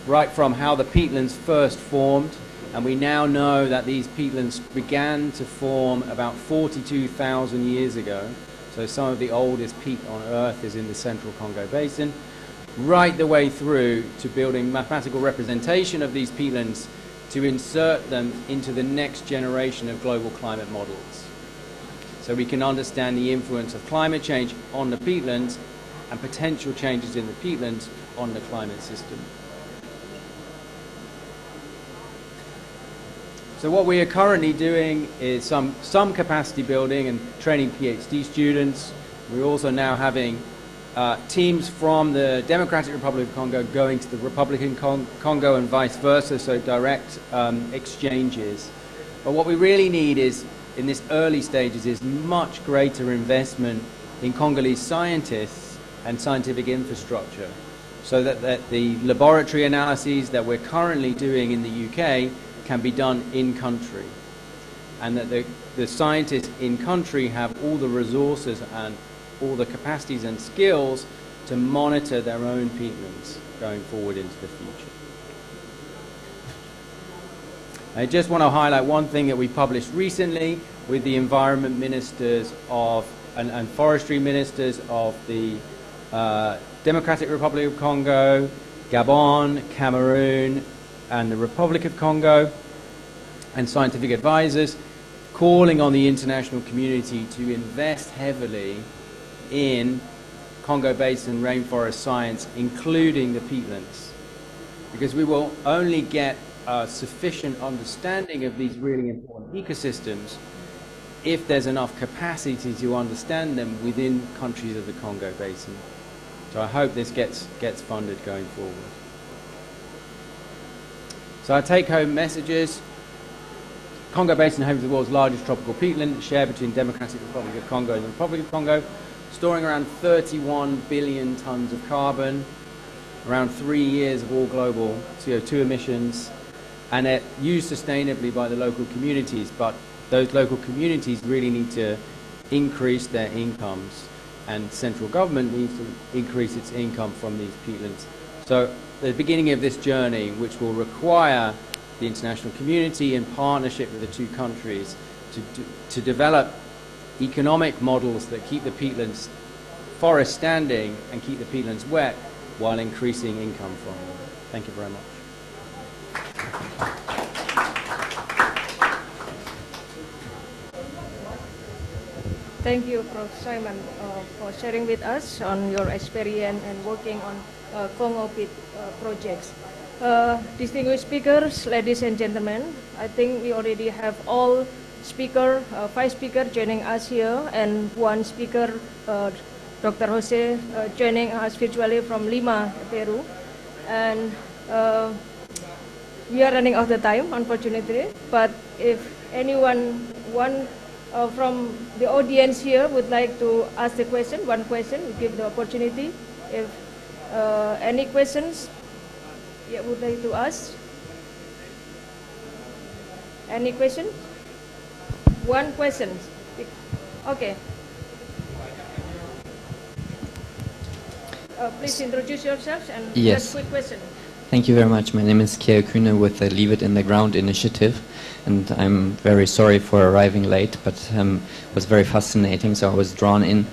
S: right from how the peatlands first formed, and we now know that these peatlands began to form about 42,000 years ago. So some of the oldest peat on Earth is in the Central Congo Basin, right the way through to building mathematical representation of these peatlands to insert them into the next generation of global climate models. So we can understand the influence of climate change on the peatlands and potential changes in the peatlands on the climate system. So what we are currently doing is some capacity building and training PhD students. We're also now having teams from the Democratic Republic of Congo going to the Republican Congo and vice versa, so direct exchanges. But what we really need is, in this early stages, is much greater investment in Congolese scientists and scientific infrastructure, so that the laboratory analyses that we're currently doing in the UK can be done in country, and that the scientists in country have all the resources and all the capacities and skills to monitor their own peatlands going forward into the future. I just want to highlight one thing that we published recently with the environment ministers and forestry ministers of the Democratic Republic of Congo, Gabon, Cameroon, and the Republic of Congo, and scientific advisors, calling on the international community to invest heavily in Congo Basin rainforest science, including the peatlands, because we will only get a sufficient understanding of these really important ecosystems if there's enough capacity to understand them within countries of the Congo Basin. So I hope this gets funded going forward. So our take-home messages: Congo Basin home to the world's largest tropical peatland, shared between Democratic Republic of Congo and the Republic of Congo, storing around 31 billion tons of carbon, around 3 years of all global CO2 emissions, and used sustainably by the local communities, but those local communities really need to increase their incomes, and central government needs to increase its income from these peatlands. So the beginning of this journey, which will require the international community in partnership with the two countries to develop economic models that keep the peatlands forest standing and keep the peatlands wet while increasing income from them. Thank you very much.
C: Thank you, Prof. Simon, for sharing with us on your experience and working on Congo peat projects. Distinguished speakers, ladies and gentlemen, I think we already have all speaker, 5 speakers joining us here, and 1 speaker, Dr. Jose, joining us virtually from Lima, Peru. And we are running out of time, unfortunately, but if anyone from the audience here would like to ask the question, one question, we give the opportunity. If any questions you would like to ask? Any question? One question. Okay. Please introduce yourselves and just quick question.
R: Thank you very much. My name is Keo Kühne with the Leave It in the Ground initiative, and I'm very sorry for arriving late, but it was very fascinating, so I was drawn in.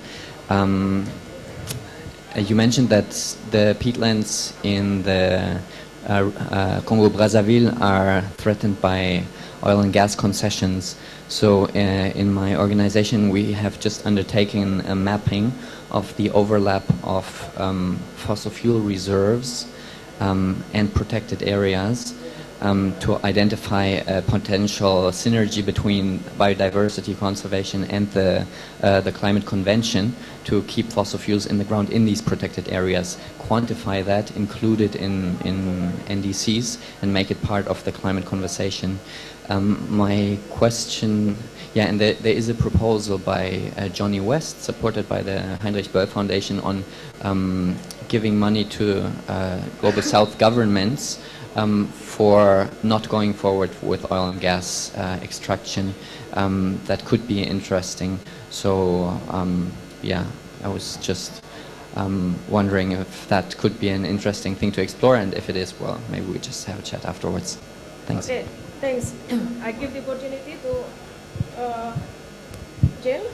R: You mentioned that the peatlands in the Congo-Brazzaville are threatened by oil and gas concessions. So in my organization, we have just undertaken a mapping of the overlap of fossil fuel reserves and protected areas to identify a potential synergy between biodiversity conservation and the climate convention to keep fossil fuels in the ground in these protected areas, quantify that, include it in NDCs, and make it part of the climate conversation. My question, and there is a proposal by Johnny West, supported by the Heinrich Böll Foundation, on giving money to Global South governments for not going forward with oil and gas extraction. That could be interesting. So, I was just wondering if that could be an interesting thing to explore, and if it is, well, maybe we just have a chat afterwards. Thanks.
C: Okay, thanks. I give the opportunity to James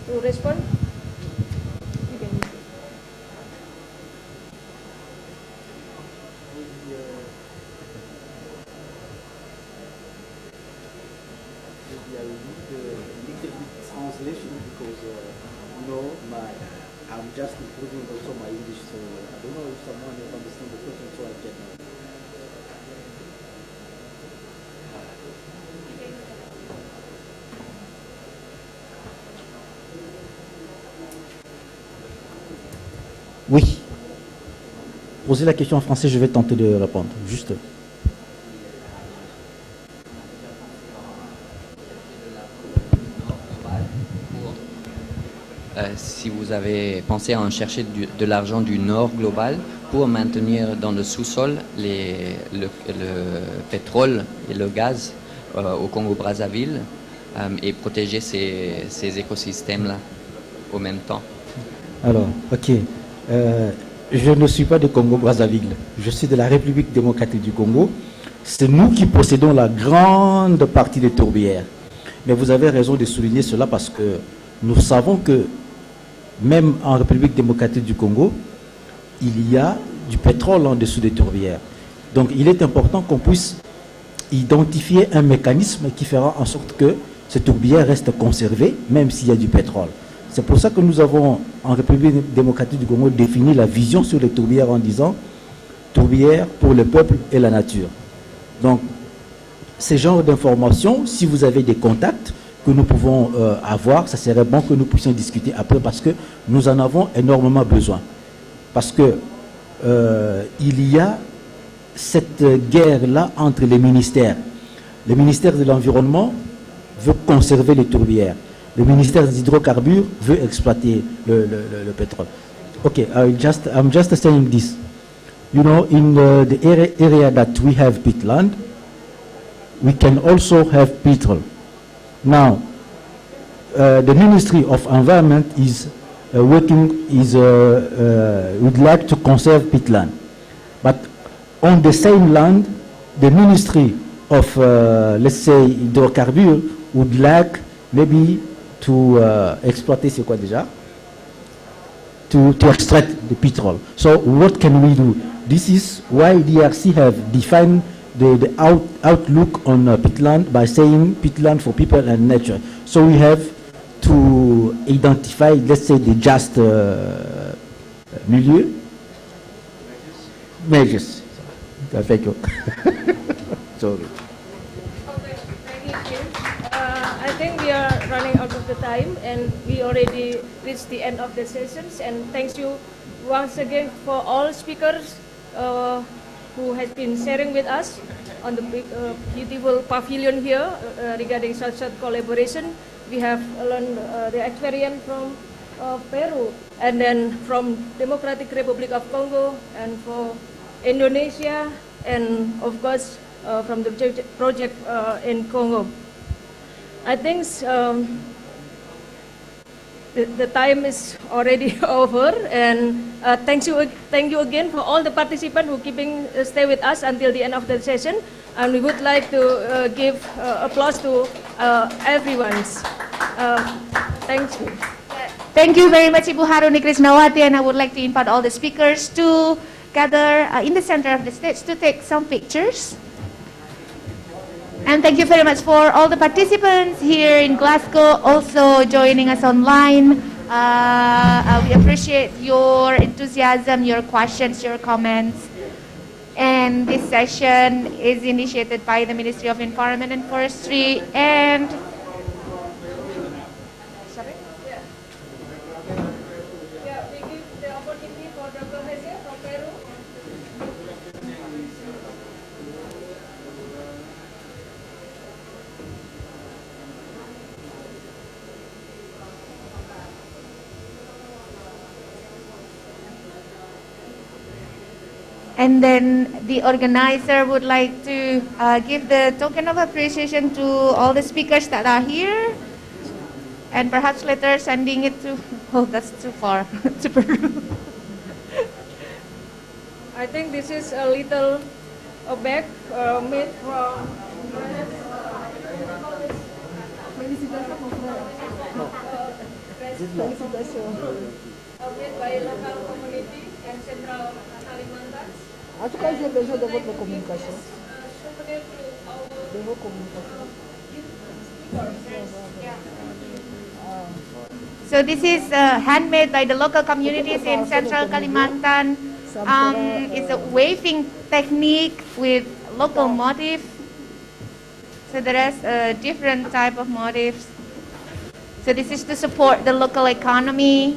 C: to respond. You can.
G: Translation, because I'm just improving also my English, so I don't know if someone will understand the question, so I get now. Oui. Posez la question en français, je vais tenter de répondre. Juste.
R: Si vous avez pensé à en chercher de l'argent du nord global pour maintenir dans le sous-sol le pétrole et le gaz au Congo-Brazzaville et protéger ces écosystèmes-là au même temps.
G: Alors, ok. Je ne suis pas du Congo-Brazzaville. Je suis de la République démocratique du Congo. C'est nous qui possédons la grande partie des tourbières. Mais vous avez raison de souligner cela parce que nous savons que même en République démocratique du Congo, il y a du pétrole en dessous des tourbières. Donc il est important qu'on puisse identifier un mécanisme qui fera en sorte que ces tourbières restent conservées, même s'il y a du pétrole. C'est pour ça que nous avons, en République démocratique du Congo, défini la vision sur les tourbières en disant « tourbières pour le peuple et la nature ». Donc, ces genres d'informations, si vous avez des contacts que nous pouvons avoir, ça serait bon que nous puissions discuter après parce que nous en avons énormément besoin. Parce que il y a cette guerre-là entre les ministères. Le ministère de l'Environnement veut conserver les tourbières. Le ministère des hydrocarbures veut exploiter le pétrole. Okay, I'm just saying this. You know, in the area that we have peatland, we can also have petrol. Now, the Ministry of Environment is would like to conserve peatland. But on the same land, the Ministry of, let's say, hydrocarbures would like maybe to exploiter, c'est quoi déjà? To extract the petrol. So what can we do? This is why DRC have defined the outlook on peatland by saying peatland for people and nature. So we have to identify, let's say, the just milieu. Measures. Thank you. Sorry.
C: I think we are running out of the time, and we already reached the end of the sessions. And thanks you once again for all speakers who has been sharing with us on the beautiful pavilion here regarding such collaboration. We have learned the experience from Peru, and then from Democratic Republic of Congo, and for Indonesia, and of course from the project in Congo. I think the time is already over, and thank you again for all the participants who stay with us until the end of the session. And we would like to give applause to everyone. Thank you.
A: Thank you very much, Ibu Haruni Krishnawati, and I would like to invite all the speakers to gather in the center of the stage to take some pictures. And thank you very much for all the participants here in Glasgow, also joining us online. We appreciate your enthusiasm, your questions, your comments. And this session is initiated by the Ministry of Environment and Forestry and And then the organizer would like to give the token of appreciation to all the speakers that are here, and perhaps later sending it to, oh, that's too far, to Peru.
C: I think this is a little bag made from made by local community and Central Kalimantan.
I: Acho que a gente já deu comunicação. Deu comunicação.
A: So this is handmade by the local communities in Central Kalimantan. It's a waving technique with local motif. So there is a different type of motifs. So this is to support the local economy,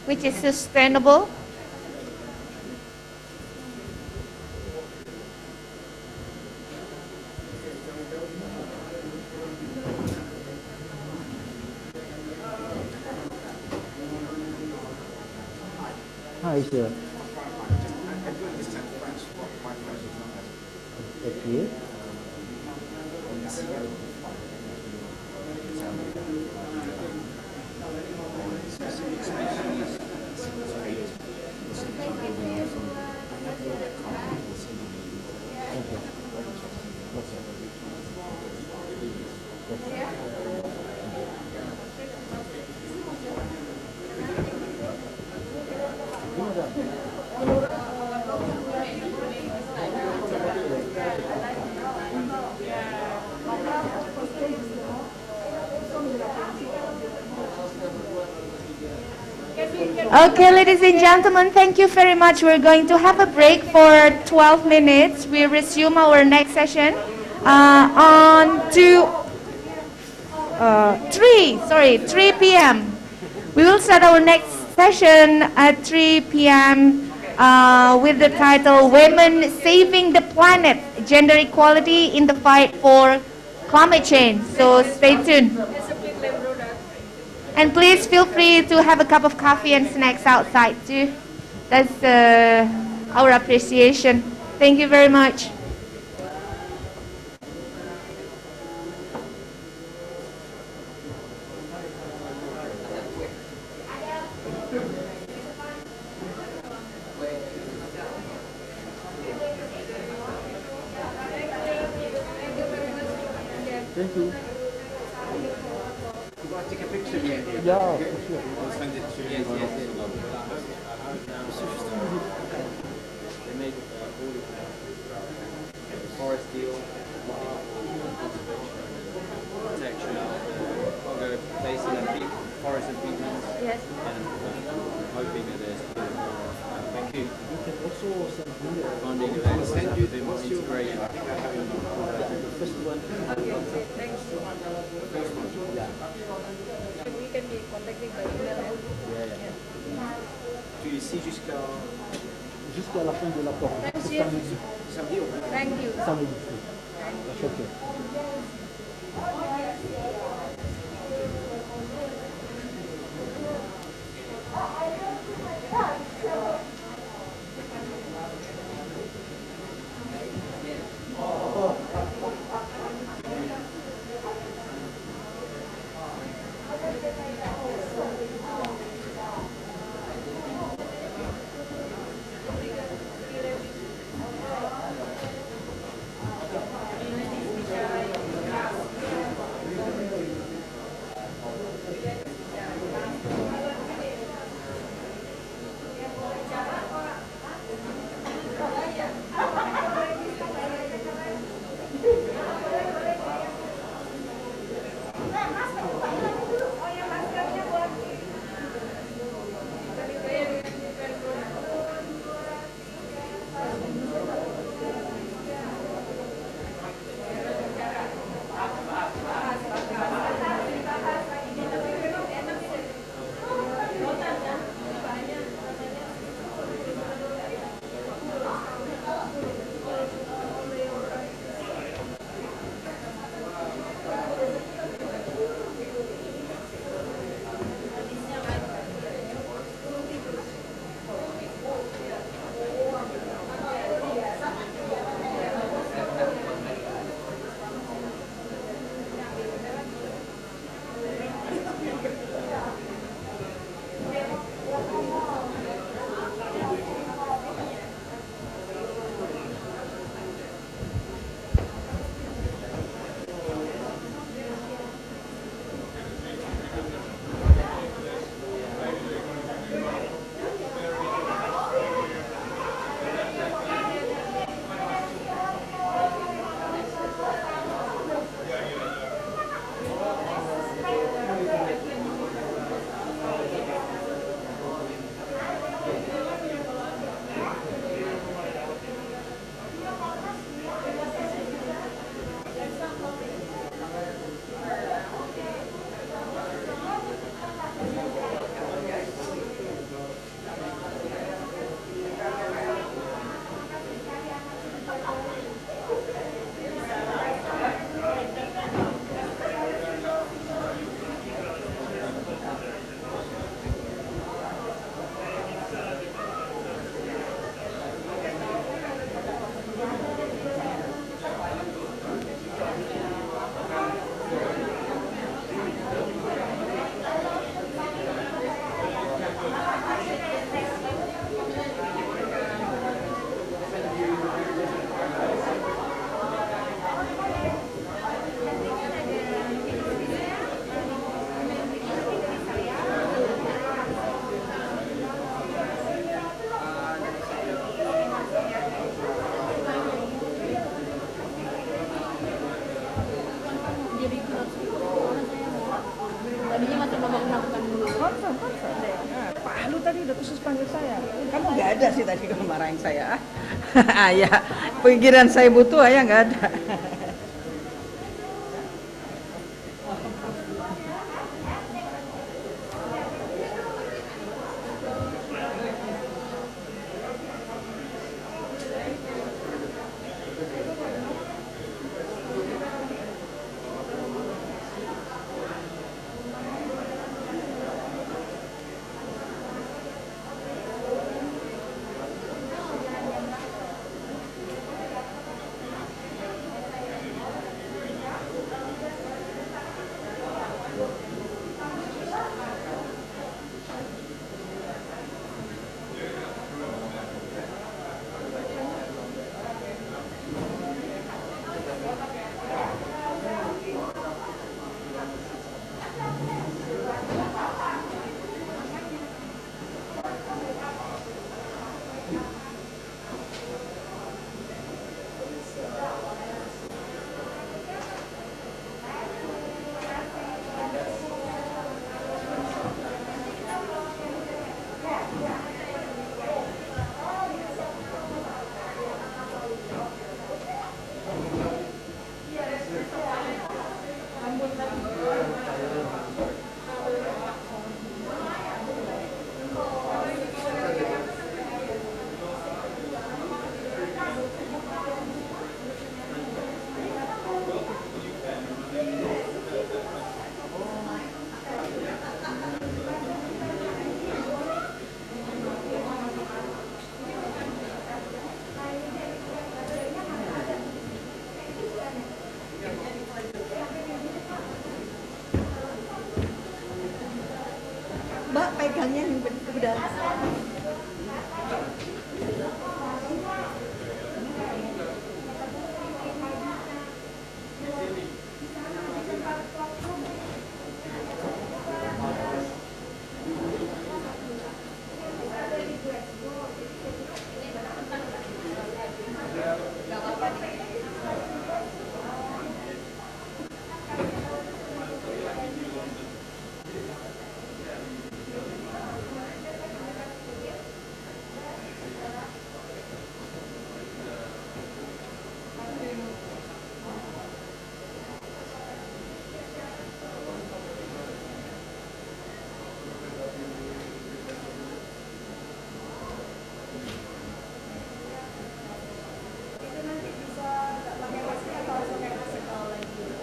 A: which is sustainable.
G: Hi, sir. Okay.
A: Okay, ladies and gentlemen, thank you very much. We're going to have a break for 12 minutes. We resume our next session on 3 p.m. We will start our next session at 3 p.m. With the title, Women Saving the Planet, Gender Equality in the Fight for Climate Change. So stay tuned. And please feel free to have a cup of coffee and snacks outside too. That's our appreciation. Thank you very much.
G: Thank you.
S: You want to take a picture?
G: Yeah, for sure.
S: We'll send it to you. They make all the forest deal, protection of the Congo basin and forest and peatlands.
O: Yes.
S: And hoping that there's thank you.
G: You can also send me
S: Finding events that have a bit more integration.
G: the first one.
C: Okay, thanks.
G: Yeah.
C: We can be contacted by email.
G: Yeah.
S: Tu es ici
G: Jusqu'à la fin de la porte.
C: Thanks, Chef.
S: samedi ou
C: Thank you.
G: Samedi. Ok.
Q: Nggak ada sih tadi kalau marahin saya. Ya, pikiran saya butuh, ya nggak ada. tangannya yang udah.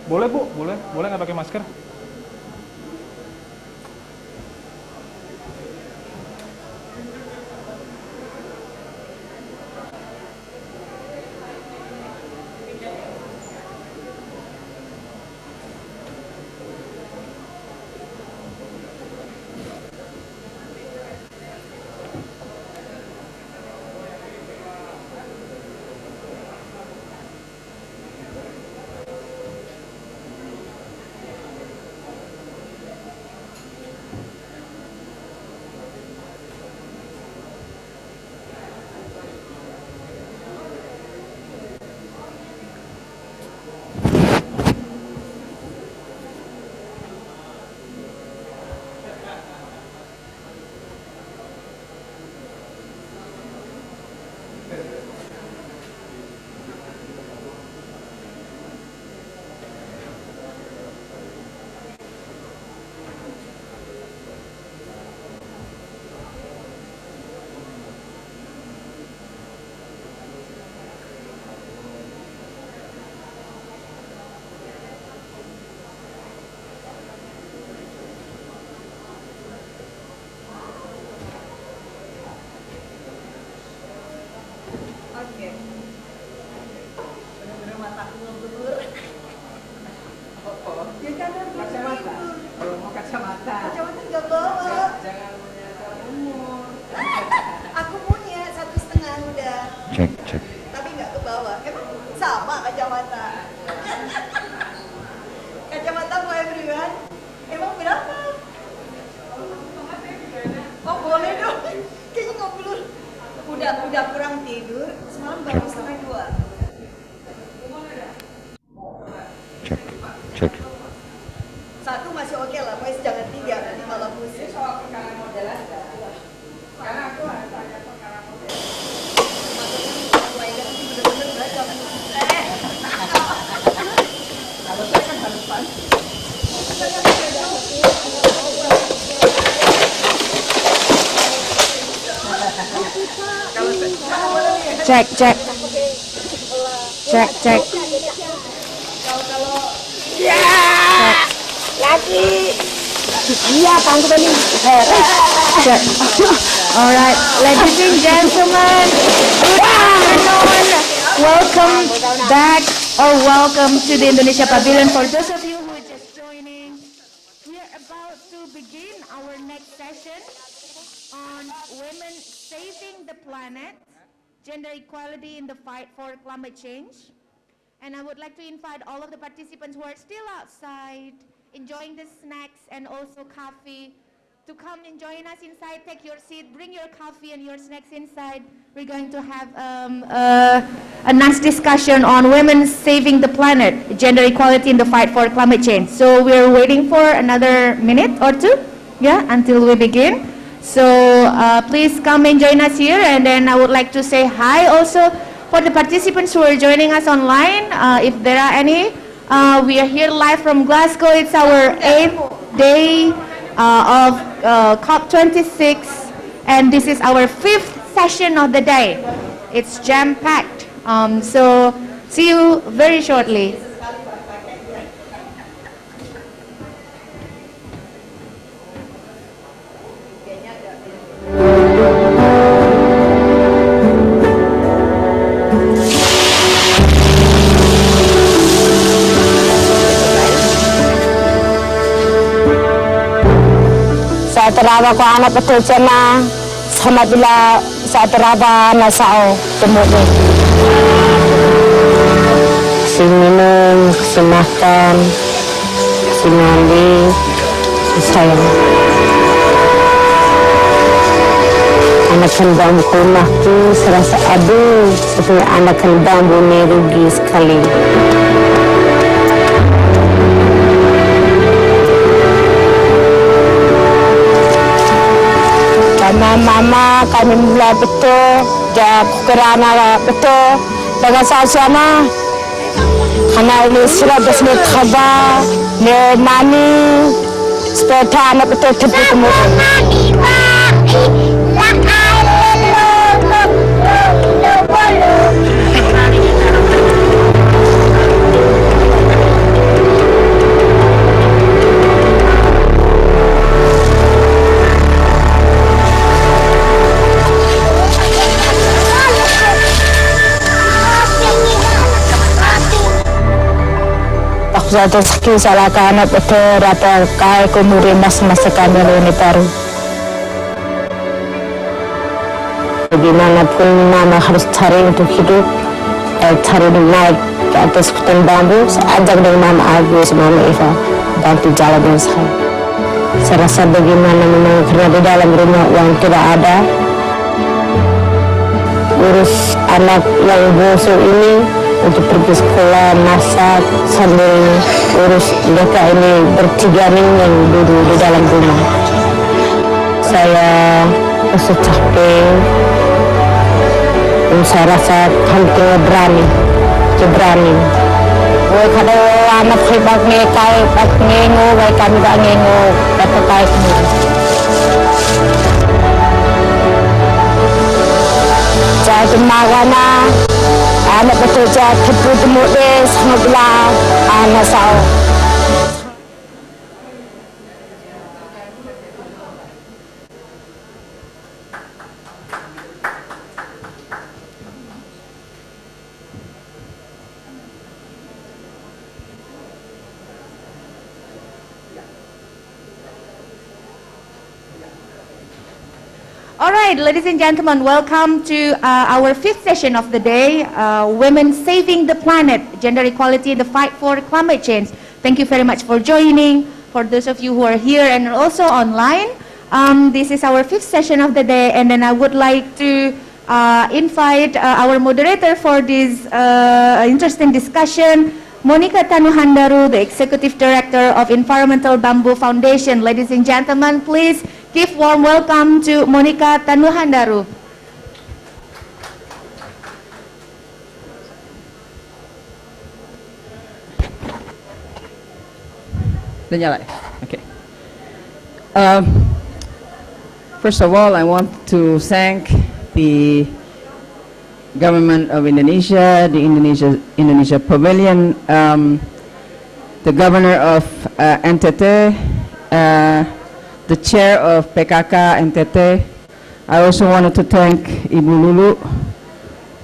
P: Boleh Bu, boleh nggak pakai masker?
E: Cek.
Q: Tapi nggak ke bawah. Emang sama kacamata. Kacamata for everyone. Emang berapa? Oh boleh dong. Kayaknya nggak perlu. Udah kurang tidur. Semalam baru 1:30.
E: Cek.
Q: Satu masih oke lah, boys jangan 3 nanti malah pusing. Soal perkara model aja. Karena aku harus tanya perkara model. Maksudnya nanti bener-bener belajar. Kalau saya kan harus pan.
A: Cek.
Q: Ya, lagi.
A: Iya, tangguh ini. Cek. Alright, ladies and gentlemen, good afternoon. Welcome back or welcome to the Indonesia Pavilion. For those of you who are just joining, we are about to begin our next session on women saving the planet, gender equality in the fight for climate change. And I would like to invite all of the participants who are still outside, enjoying the snacks and also coffee, to come and join us inside. Take your seat, bring your coffee and your snacks inside. We're going to have a nice discussion on women saving the planet, gender equality in the fight for climate change. So we're waiting for another minute or two, until we begin. So please come and join us here, and then I would like to say hi also for the participants who are joining us online. If there are any, we are here live from Glasgow. It's our 8th day of COP26, and this is our 5th session of the day. It's jam-packed. So see you very shortly.
L: sa teraba ko anak betul cina sama bila sa teraba nasao temui si minum si makan si mandi si sayang anak kandang rumah tu serasa aduh seperti anak kandang bumi rugi sekali. Mama kami mulai betul, jadi kerana betul dengan sana. Karena ini sudah besar khabar, ni nani sepeda anak betul tepi kemudian. Satu sekali salah anak betul rata kai kemudian masa kami ini baru. Bagaimanapun mama harus cari untuk hidup, cari naik ke atas hutan bambu. Ajak dengan mama Agus, mama Eva bantu jalan dengan saya. Saya rasa bagaimana memang karena di dalam rumah uang tidak ada. Urus anak yang bungsu ini untuk pergi sekolah, masak, sambil urus mereka ini bertiga nih yang duduk di dalam rumah. Saya rasa capek, dan saya rasa hampir berani. Woi kalau anak hebat ngekai, pas ngengo, woi kami tak ngengo, dapat kai kemudian. Jadi magana. Anak bekerja tepu temu deh sama bila anak sao.
A: All right, ladies and gentlemen, welcome to our fifth session of the day, Women Saving the Planet, Gender Equality in the Fight for Climate Change. Thank you very much for joining. For those of you who are here and also online, this is our fifth session of the day, and then I would like to invite our moderator for this interesting discussion, Monica Tanuhandaru, the Executive Director of Environmental Bamboo Foundation. Ladies and gentlemen, please give warm welcome to Monica Tanuhandaru.
U: Okay. First of all, I want to thank the government of Indonesia, the Indonesia Pavilion, the governor of NTT, the chair of PKK NTT. I also wanted to thank Ibu Lulu,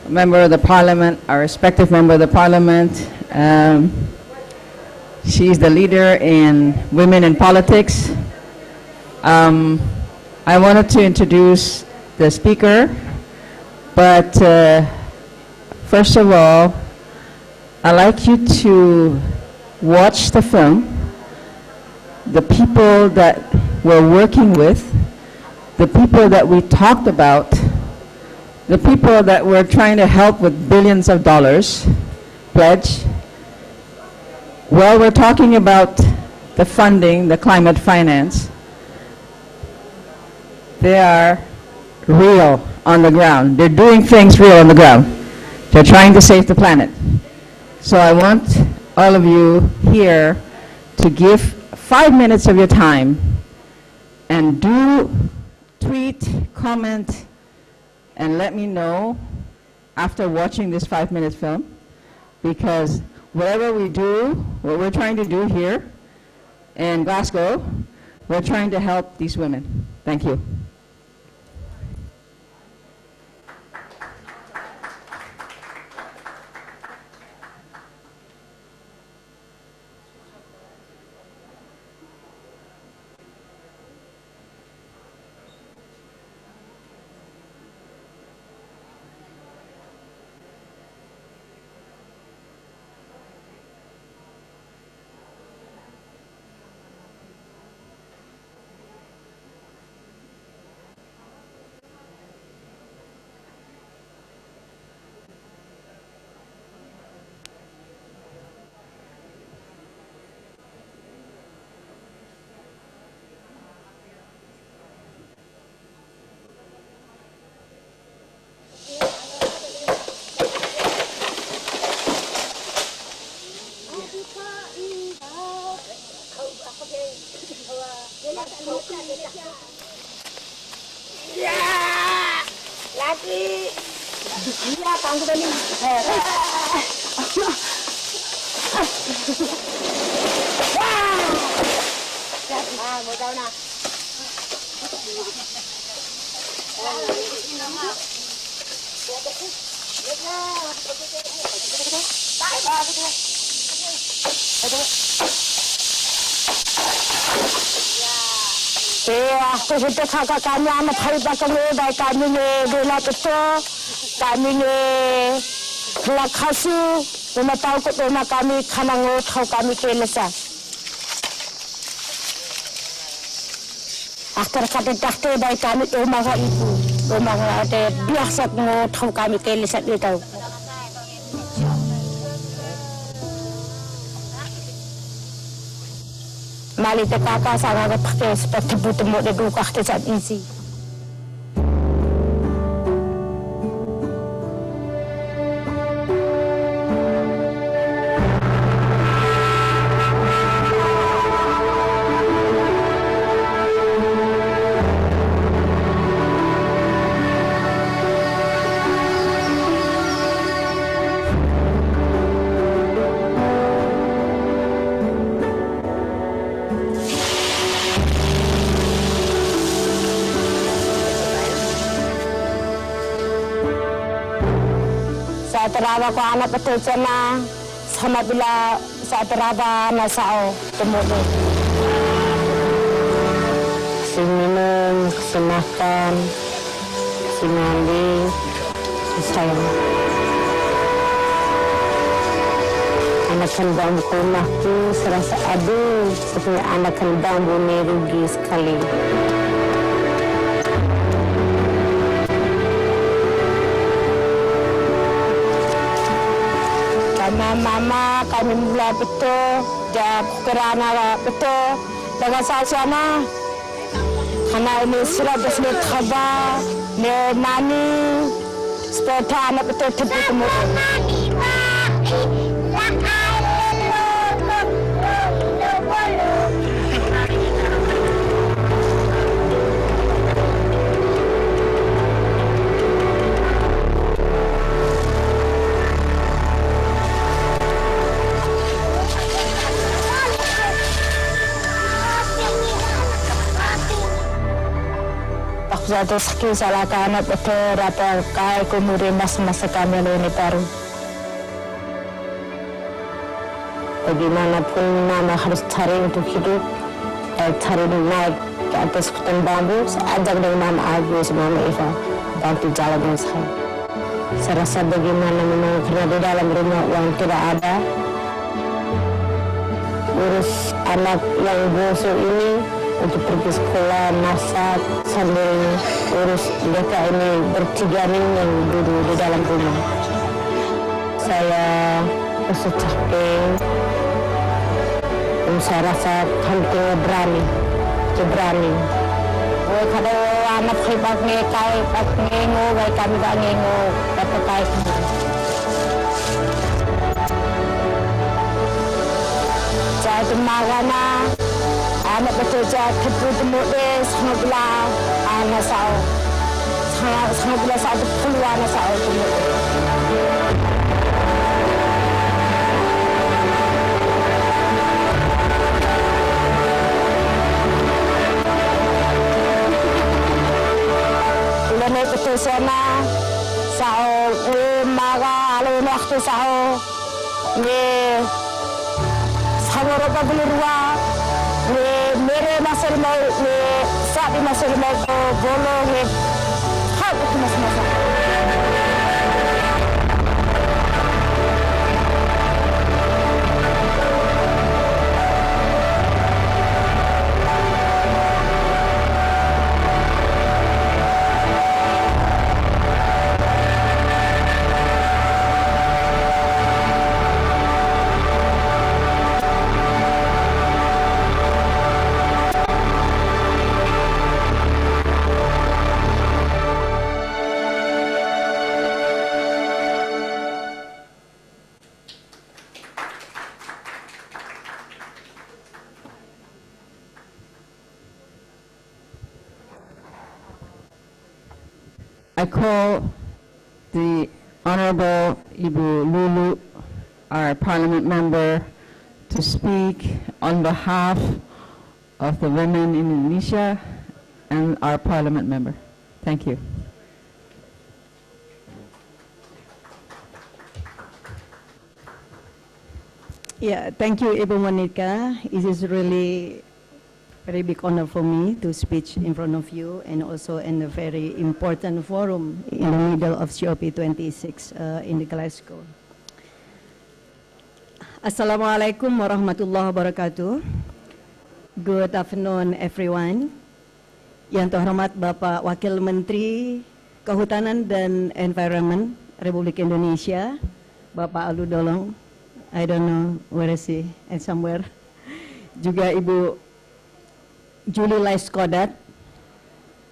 U: member of the parliament, our respective member of the parliament. She's the leader in Women in Politics. I wanted to introduce the speaker, but first of all, I'd like you to watch the film. The people that we're working with, the people that we talked about, the people that we're trying to help with billions of dollars pledge. Well, we're talking about the funding, the climate finance. They are real on the ground. They're doing things real on the ground. They're trying to save the planet. So I want all of you here to give 5 minutes of your time and do tweet, comment, and let me know after watching this 5-minute film, because whatever we do, what we're trying to do here in Glasgow, we're trying to help these women. Thank you.
L: Aku kita kakak kami anak hari pasang baik kami ni bela betul kami ni kelak kasu rumah tahu kot rumah kami kanang tahu kami kelesa. Akhir kata doktor baik kami rumah ibu rumah ada biasa tahu kami kelesa dia tahu. Mali te kakak sangat pakai seperti temu de duka te saat isi. Saya teraba ko anak betul cina sama bila saya teraba nasao temu si minum, si makan, si mandi, si sayang. Anak kan bambu rumahku serasa aduh sebenarnya anak kan bambu ni rugi sekali. Mama kami mula betul, dia kerana betul dengan sana. Karena ini sudah besar khabar, ni nani seperti anak betul tepi kemudian. Jatuh sakit salah anak betul rata kai kemudian masa kami ini baru. Bagaimanapun mama harus cari untuk hidup, cari naik ke atas hutan bambu. Ajak dengan mama Agus, mama Eva bantu jalan dengan saya. Saya rasa bagaimana memang karena di dalam rumah uang tidak ada. Urus anak yang bungsu ini untuk pergi sekolah, masak, sambil urus mereka ini bertiga nih yang duduk di dalam rumah. Saya rasa capek, saya rasa hampir berani. Kalau anak hebat ngekai, ngengo, baik kami tak ngengo, dapat baik. Saya marana. Anak betul je temu deh sama bila anak sao sama bila satu keluar anak sao temu. Bila ni betul sana sao maga lalu waktu sao ni sama orang berluar. मेरे muscle में सादी muscle में तो बोलोगे हाँ कुछ muscle
U: I call the Honorable Ibu Lulu, our parliament member, to speak on behalf of the women in Indonesia and our parliament member. Thank you.
F: Yeah, thank you, Ibu Monica. It is really very big honor for me to speak in front of you and also in a very important forum in the middle of COP26 in Glasgow. Assalamualaikum warahmatullahi wabarakatuh. Good afternoon, everyone. Yang terhormat Bapak Wakil Menteri Kehutanan dan Environment Republik Indonesia, Bapak Alu Dolong. I don't know where is he, and somewhere. Juga Ibu Julie Laiskodat.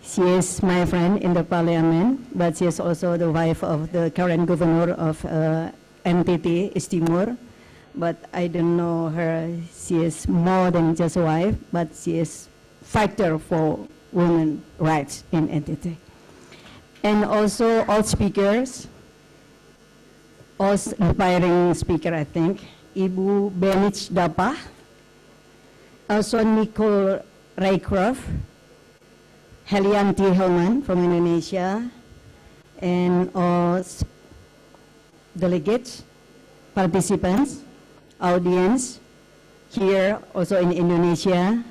F: She is my friend in the parliament, but she is also the wife of the current governor of NTT, East Timor. But I don't know her. She is more than just a wife, but she is fighter for women's rights in NTT. And also all speakers, all inspiring speaker, I think. Ibu Benich Dapa, also Nicole Raycroft, Helianti Hellman from Indonesia, and all delegates, participants, audience here also in Indonesia.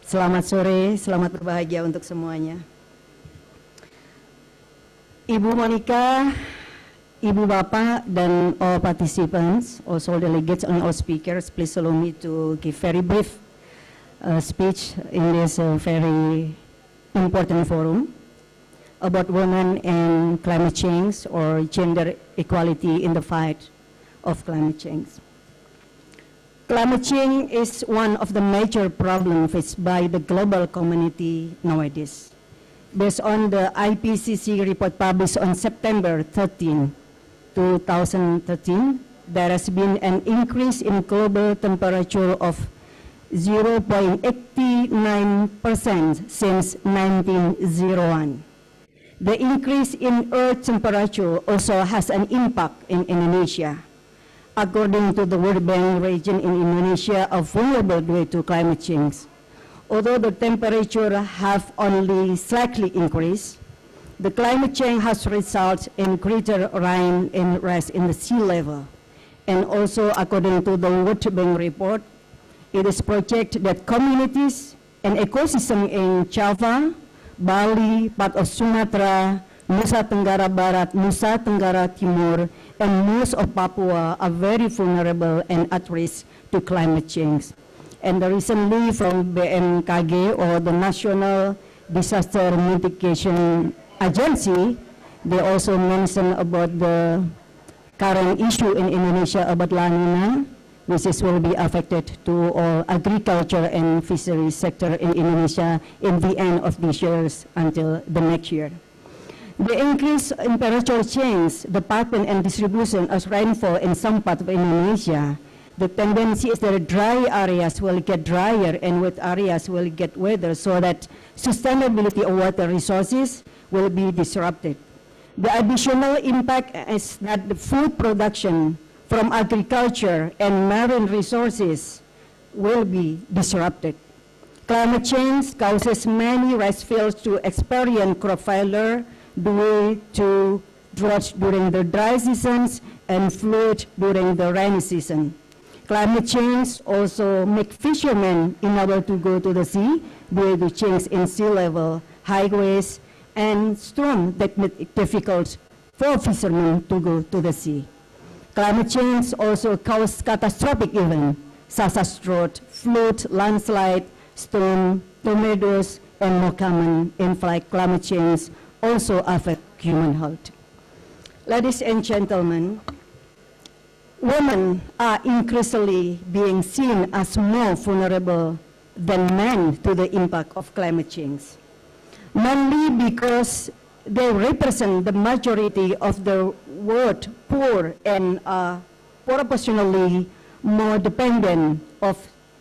F: Selamat sore, selamat berbahagia untuk semuanya. Ibu Monica, Ibu Bapak, dan all participants, also delegates and all speakers, please allow me to give very brief speech in this very important forum about women and climate change or gender equality in the fight of climate change. Climate change is one of the major problems faced by the global community nowadays. Based on the IPCC report published on September 13, 2013, there has been an increase in global temperature of 0.89% since 1901. The increase in Earth temperature also has an impact in Indonesia. According to the World Bank, region in Indonesia are vulnerable due to climate change. Although the temperature have only slightly increased, the climate change has resulted in greater rise in the sea level. And also, according to the World Bank report, it is projected that communities and ecosystems in Java, Bali, part of Sumatra, Nusa Tenggara Barat, Nusa Tenggara Timur, and most of Papua are very vulnerable and at risk to climate change. And recently from BMKG, or the National Disaster Mitigation Agency, they also mentioned about the current issue in Indonesia about La Nina, which will be affected to all agriculture and fisheries sector in Indonesia in the end of this year until the next year. The increase in temperature change the pattern and distribution of rainfall in some parts of Indonesia. The tendency is that dry areas will get drier and wet areas will get wetter, so that sustainability of water resources will be disrupted. The additional impact is that the food production from agriculture and marine resources will be disrupted. Climate change causes many rice fields to experience crop failure due to droughts during the dry seasons and flood during the rainy season. Climate change also makes fishermen unable to go to the sea due to change in sea level, high waves, and storms that make it difficult for fishermen to go to the sea. Climate change also causes catastrophic events such as drought, flood, landslide, storm, tornadoes, and more common in-flight climate change also affect human health. Ladies and gentlemen, women are increasingly being seen as more vulnerable than men to the impact of climate change, mainly because they represent the majority of the world poor and are proportionally more dependent of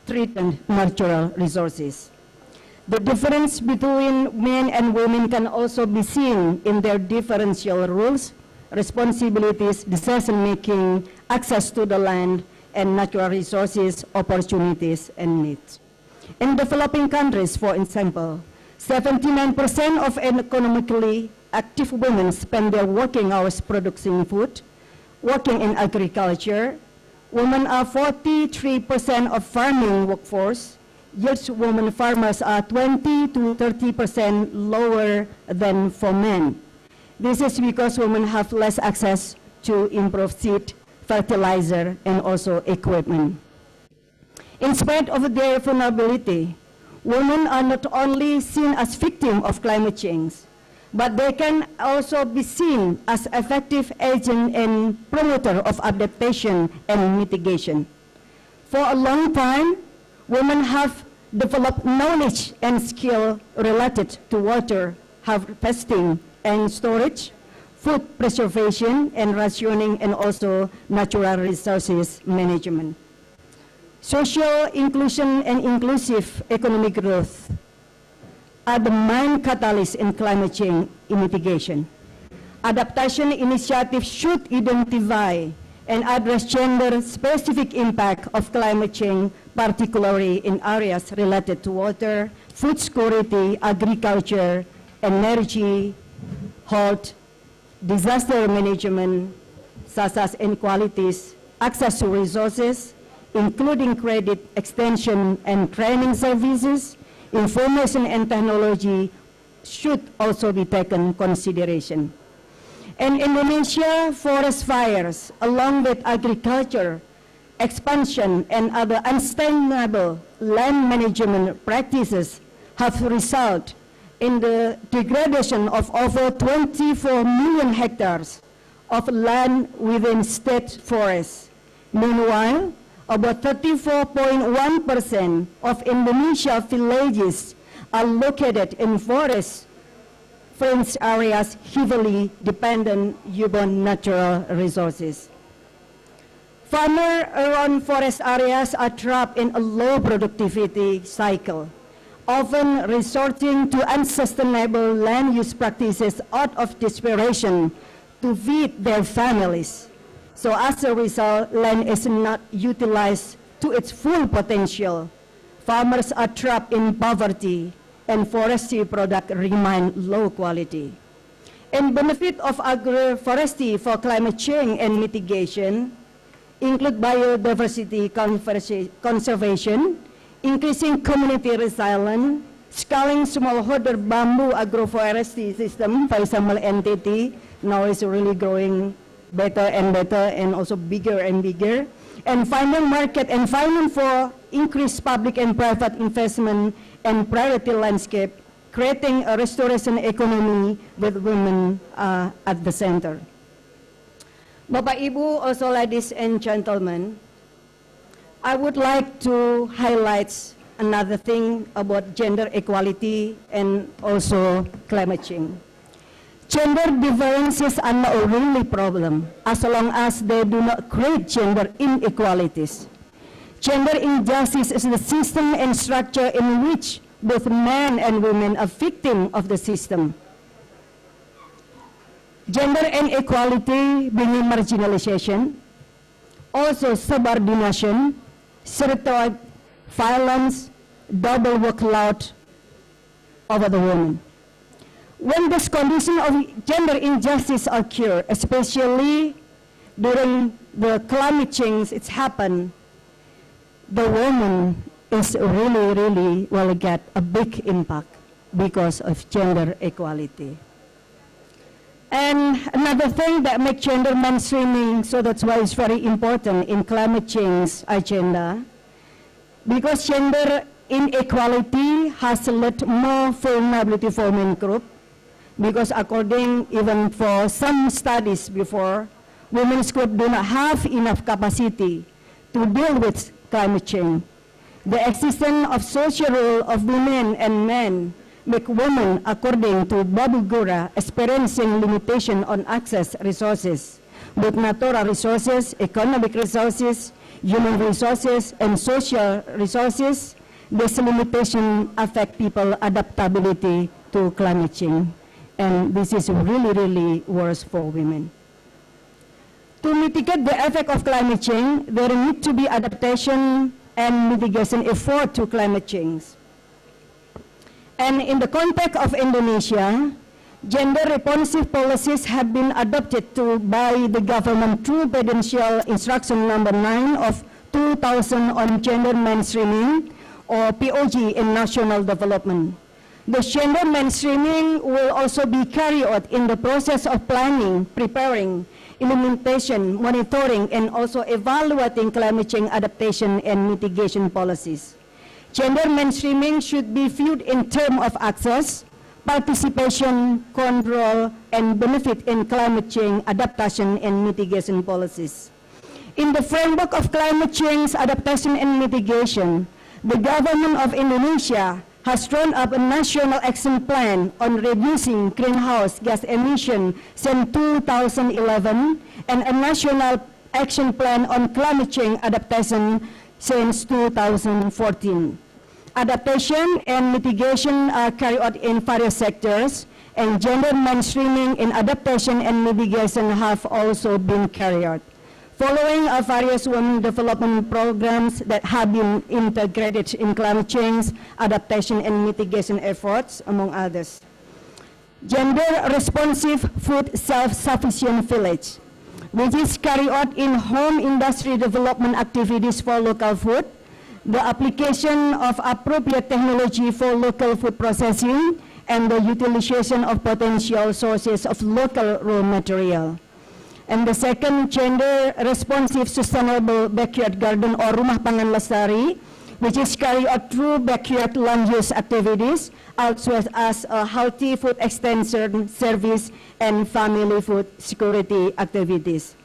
F: threatened natural resources. The difference between men and women can also be seen in their differential roles, responsibilities, decision-making, access to the land, and natural resources, opportunities, and needs. In developing countries, for example, 79% of economically active women spend their working hours producing food, working in agriculture. Women are 43% of farming workforce, yet women farmers are 20 to 30% lower than for men. This is because women have less access to improved seed, fertilizer, and also equipment. In spite of their vulnerability, women are not only seen as victims of climate change, but they can also be seen as effective agent and promoter of adaptation and mitigation. For a long time, women have developed knowledge and skill related to water harvesting and storage, food preservation and rationing, and also natural resources management. Social inclusion and inclusive economic growth are the main catalysts in climate change mitigation. Adaptation initiatives should identify and address gender-specific impact of climate change, particularly in areas related to water, food security, agriculture, energy, health, disaster management, such as inequalities, access to resources, including credit extension and training services, information and technology should also be taken consideration. In Indonesia, forest fires, along with agriculture, expansion, and other unsustainable land management practices have resulted in the degradation of over 24 million hectares of land within state forests. Meanwhile, about 34.1% of Indonesia villages are located in forest-fringed areas heavily dependent upon natural resources. Farmers around forest areas are trapped in a low productivity cycle, often resorting to unsustainable land use practices out of desperation to feed their families. So as a result, land is not utilized to its full potential. Farmers are trapped in poverty, and forestry products remain low quality. And benefit of agroforestry for climate change and mitigation include biodiversity conservation, increasing community resilience, scaling smallholder bamboo agroforestry system, for example, NTT, now is really growing better and better and also bigger and bigger, and finding market and finding for increased public and private investment and priority landscape, creating a restoration economy with women at the center. Bapak Ibu, also ladies and gentlemen, I would like to highlight another thing about gender equality and also climate change. Gender differences are not a really problem as long as they do not create gender inequalities. Gender injustice is the system and structure in which both men and women are victims of the system. Gender inequality being marginalization, also subordination, stereotype, violence, double workload over the woman. When this condition of gender injustice occur, especially during the climate change, it's happened, the woman is really will get a big impact because of gender equality. And another thing that makes gender mainstreaming, so that's why it's very important in climate change agenda, because gender inequality has led more vulnerability for women group, because according even for some studies before, women's group do not have enough capacity to deal with climate change. The existence of social role of women and men make women, according to Babu Gura, experiencing limitation on access resources, both natural resources, economic resources, human resources, and social resources. This limitation affect people adaptability to climate change. And this is really worse for women. To mitigate the effect of climate change, there need to be adaptation and mitigation effort to climate change. And in the context of Indonesia, gender responsive policies have been adopted by the government through Presidential Instruction Number 9 of 2000 on gender mainstreaming, or POG, in national development. The gender mainstreaming will also be carried out in the process of planning, preparing, implementation, monitoring, and also evaluating climate change adaptation and mitigation policies. Gender mainstreaming should be viewed in terms of access, participation, control, and benefit in climate change adaptation and mitigation policies. In the framework of climate change adaptation and mitigation, the government of Indonesia has drawn up a national action plan on reducing greenhouse gas emissions since 2011 and a national action plan on climate change adaptation since 2014. Adaptation and mitigation are carried out in various sectors, and gender mainstreaming in adaptation and mitigation have also been carried out. Following are various women development programs that have been integrated in climate change, adaptation, and mitigation efforts, among others. Gender-responsive food self-sufficient village, which is carried out in home industry development activities for local food, the application of appropriate technology for local food processing, and the utilization of potential sources of local raw material. And the second, gender-responsive sustainable backyard garden or rumah pangan lestari, which is carried out through backyard land use activities, as well as a healthy food extension service and family food security activities.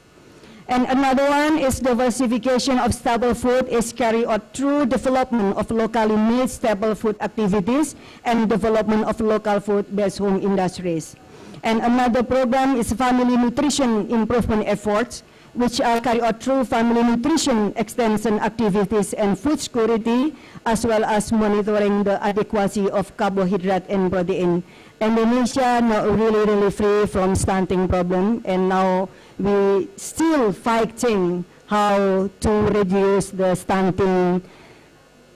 F: And another one is diversification of staple food is carried out through development of locally made staple food activities and development of local food-based home industries. And another program is family nutrition improvement efforts, which are carried out through family nutrition extension activities and food security, as well as monitoring the adequacy of carbohydrate and protein. Indonesia not really free from stunting problem, and now we still fighting how to reduce the stunting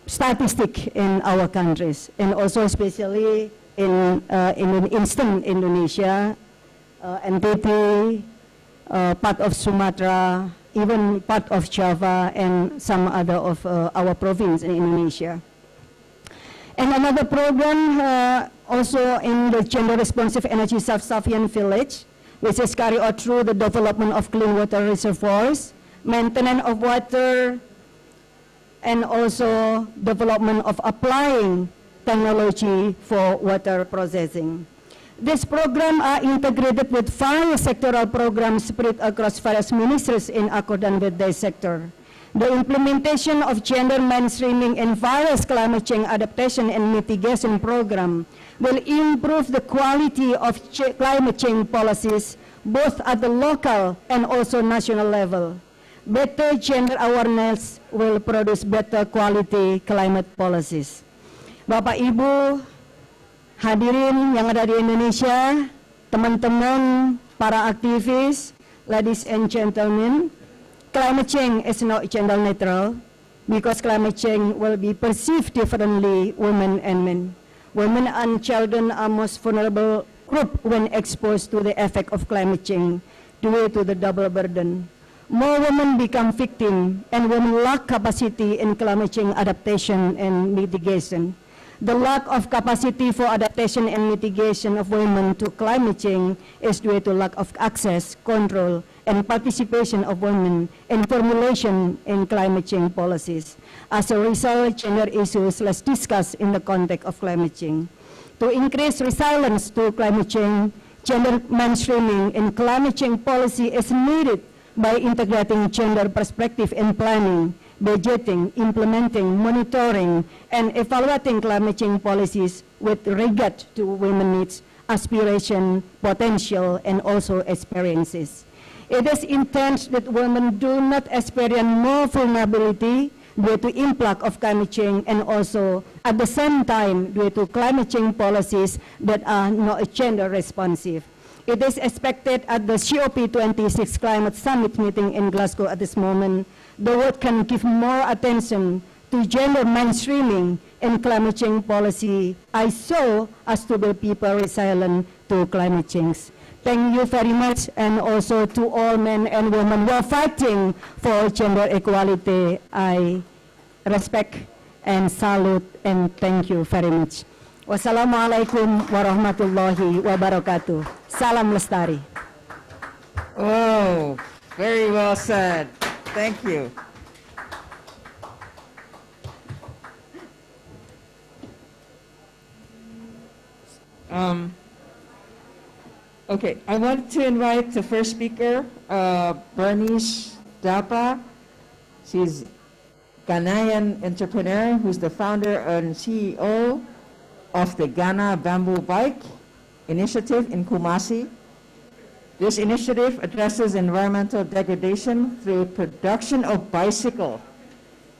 F: statistic in our countries, and also especially in Eastern Indonesia, NTT, part of Sumatra, even part of Java, and some other of our province in Indonesia. And another program also in the gender responsive energy self-sufficient village, which is carried out through the development of clean water reservoirs, maintenance of water, and also development of applying technology for water processing. These programs are integrated with various sectoral programs spread across various ministries in accordance with their sector. The implementation of gender mainstreaming in various climate change adaptation and mitigation programs will improve the quality of climate change policies both at the local and also national level. Better gender awareness will produce better quality climate policies. Bapak Ibu hadirin yang ada di Indonesia, teman-teman, para aktivis, ladies and gentlemen, climate change is not gender neutral because climate change will be perceived differently women and men. Women and children are most vulnerable group when exposed to the effect of climate change due to the double burden. More women become victims, and women lack capacity in climate change adaptation and mitigation. The lack of capacity for adaptation and mitigation of women to climate change is due to lack of access, control, and participation of women in formulation in climate change policies. As a result, gender issues less discussed in the context of climate change. To increase resilience to climate change, gender mainstreaming in climate change policy is needed by integrating gender perspective in planning, budgeting, implementing, monitoring, and evaluating climate change policies with regard to women's needs, aspiration, potential, and also experiences. It is intended that women do not experience more vulnerability due to impact of climate change, and also at the same time due to climate change policies that are not gender responsive. It is expected at the COP26 Climate Summit meeting in Glasgow at this moment, the world can give more attention to gender mainstreaming in climate change policy, so as to be people resilient to climate change. Thank you very much, and also to all men and women who are fighting for gender equality. I respect and salute and thank you very much. Wassalamualaikum warahmatullahi wabarakatuh. Salam Lestari.
Q: Oh, very well said. Thank you. Okay, I want to invite the first speaker, Bernice Dapa. She's Ghanaian entrepreneur who's the founder and CEO of the Ghana Bamboo Bike Initiative in Kumasi. This initiative addresses environmental degradation through production of bicycle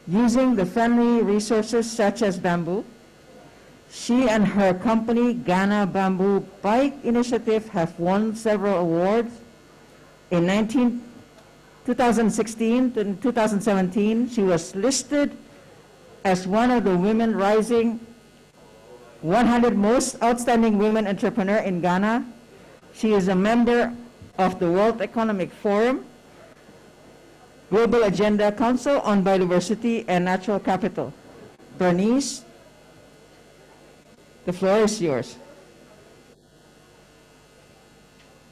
Q: using the friendly resources such as bamboo. She and her company, Ghana Bamboo Bike Initiative, have won several awards. In 2016 to 2017, she was listed as one of the Women Rising 100 Most Outstanding Women Entrepreneur in Ghana. She is a member of the World Economic Forum, Global Agenda Council on Biodiversity and Natural Capital. Bernice, the floor is yours.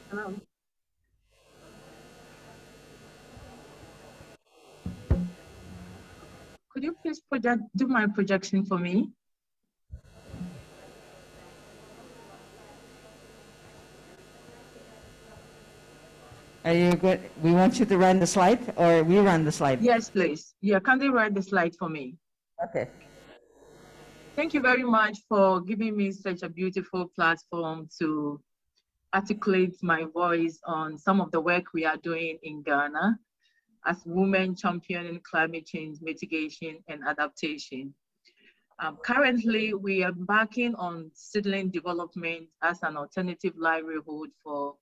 D: Hello. Could you please do my projection for me?
Q: Are you good? We want you to run the slide, or we run the slide?
D: Yes, please. Yeah, can they write the slide for me?
Q: Okay.
D: Thank you very much for giving me such a beautiful platform to articulate my voice on some of the work we are doing in Ghana as women championing climate change mitigation and adaptation. Currently, we are embarking on seedling development as an alternative livelihood for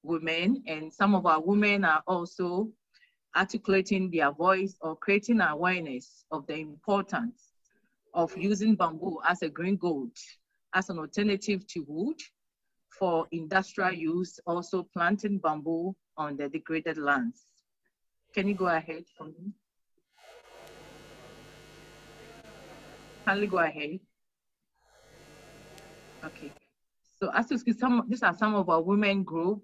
D: women, and some of our women are also articulating their voice or creating awareness of the importance of using bamboo as a green gold, as an alternative to wood for industrial use, also planting bamboo on the degraded lands. Can you go ahead for me? Can you go ahead? Okay. So as you see, these are some of our women group,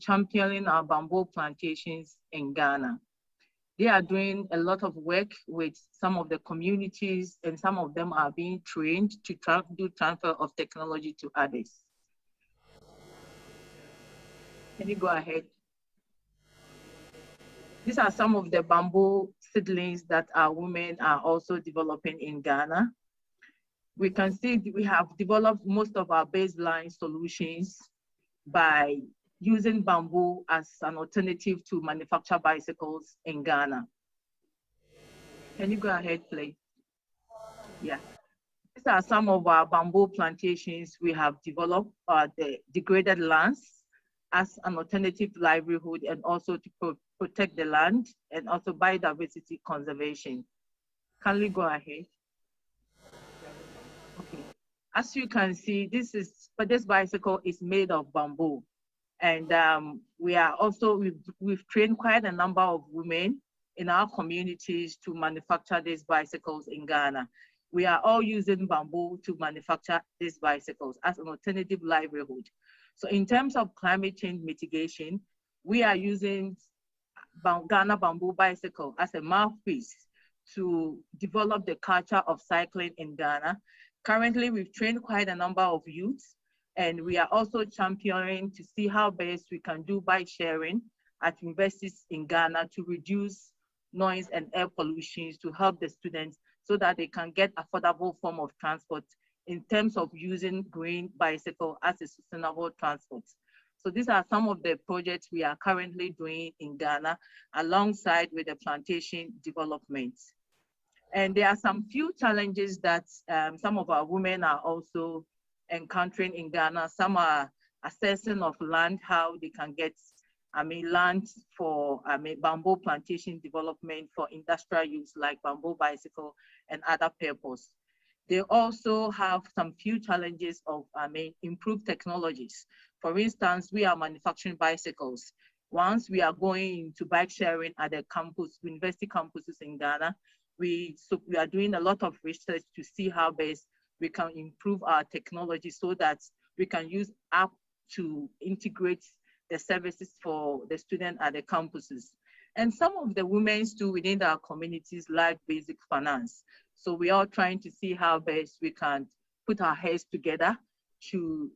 D: championing our bamboo plantations in Ghana. They are doing a lot of work with some of the communities, and some of them are being trained to do transfer of technology to others. Can you go ahead? These are some of the bamboo seedlings that our women are also developing in Ghana. We can see we have developed most of our baseline solutions by using bamboo as an alternative to manufacture bicycles in Ghana. Can you go ahead, please? Yeah. These are some of our bamboo plantations we have developed, the degraded lands as an alternative livelihood, and also to protect the land, and also biodiversity conservation. Can we go ahead? Okay. As you can see, this bicycle is made of bamboo. And we've trained quite a number of women in our communities to manufacture these bicycles in Ghana. We are all using bamboo to manufacture these bicycles as an alternative livelihood. So in terms of climate change mitigation, we are using Ghana Bamboo Bicycle as a mouthpiece to develop the culture of cycling in Ghana. Currently, we've trained quite a number of youths, and we are also championing to see how best we can do bike sharing at universities in Ghana to reduce noise and air pollution, to help the students so that they can get affordable form of transport in terms of using green bicycle as a sustainable transport. So these are some of the projects we are currently doing in Ghana alongside with the plantation development. And there are some few challenges that some of our women are also encountering in Ghana. Some are assessing of land, how they can get land for bamboo plantation development for industrial use like bamboo bicycle and other purpose. They also have some few challenges of improved technologies. For instance, we are manufacturing bicycles. Once we are going to bike sharing at the campus, university campuses in Ghana, we are doing a lot of research to see how best we can improve our technology so that we can use app to integrate the services for the students at the campuses. And some of the women too within our communities like basic finance. So we are trying to see how best we can put our heads together to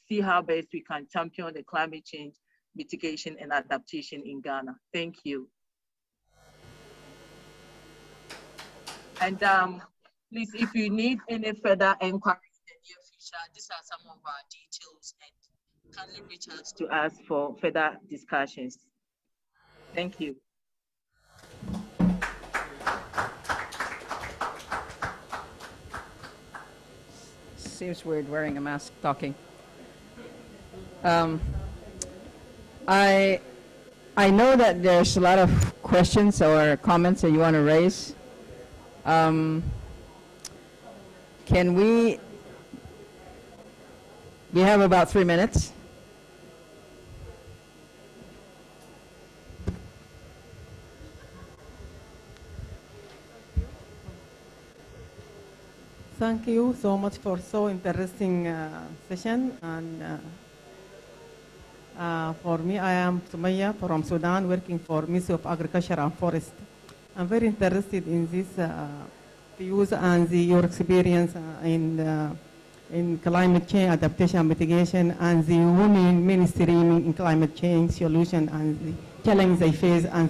D: see how best we can champion the climate change mitigation and adaptation in Ghana. Thank you. And please, if you need any further inquiry in the near future, these are some of our details, and kindly reach out to us for further discussions. Thank you.
Q: Seems weird wearing a mask talking. I know that there's a lot of questions or comments that you want to raise. Can we have about 3 minutes.
B: Thank you so much for so interesting session. And for me, I am Sumaya from Sudan, working for Ministry of Agriculture and Forest. I'm very interested in this views and your experience in climate change adaptation mitigation and the women mainstreaming in climate change solution and the challenge they face, and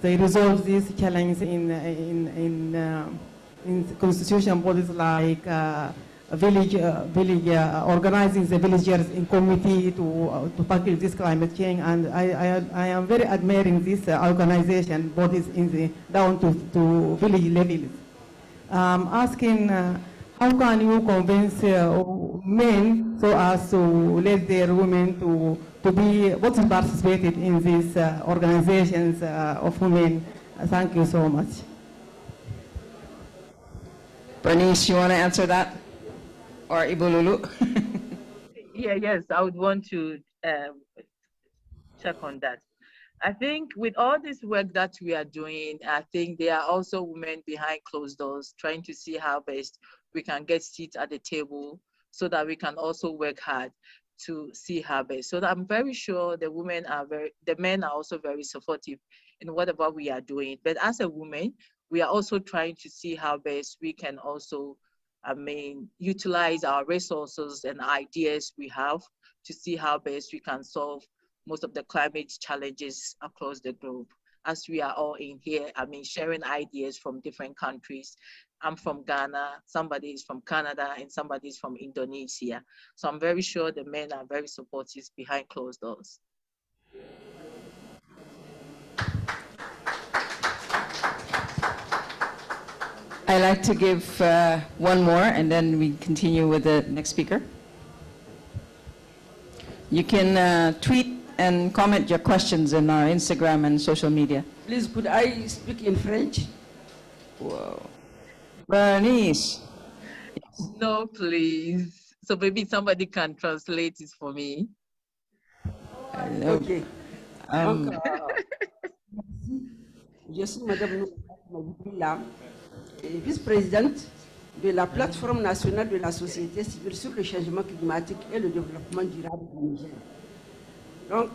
B: they resolve this challenge in constitution bodies like organizing the villagers in committee to tackle this climate change. And I am very admiring this organization bodies down to village levels. Asking how can you convince men so as to let their women to be participated in these organizations of women? Thank you so much.
Q: Bernice, you want to answer that? Or Ibululu?
D: Yes, I would want to check on that. I think with all this work that we are doing, I think there are also women behind closed doors trying to see how best we can get seats at the table so that we can also work hard to see how best. So that I'm very sure the men are also very supportive in whatever we are doing. But as a woman, we are also trying to see how best we can also, utilize our resources and ideas we have to see how best we can solve most of the climate challenges across the globe. As we are all in here, sharing ideas from different countries. I'm from Ghana, somebody is from Canada, and somebody is from Indonesia. So I'm very sure the men are very supportive behind closed doors.
Q: I'd like to give one more, and then we continue with the next speaker. You can tweet and comment your questions in our Instagram and social media.
H: Please, could I speak in French?
Q: Whoa. Bernice.
D: No, please. So maybe somebody can translate it for me.
H: Okay. Je suis Madame Noubila, vice-présidente de la plateforme nationale de la société civile sur le changement climatique et le développement durable du Niger. Donc,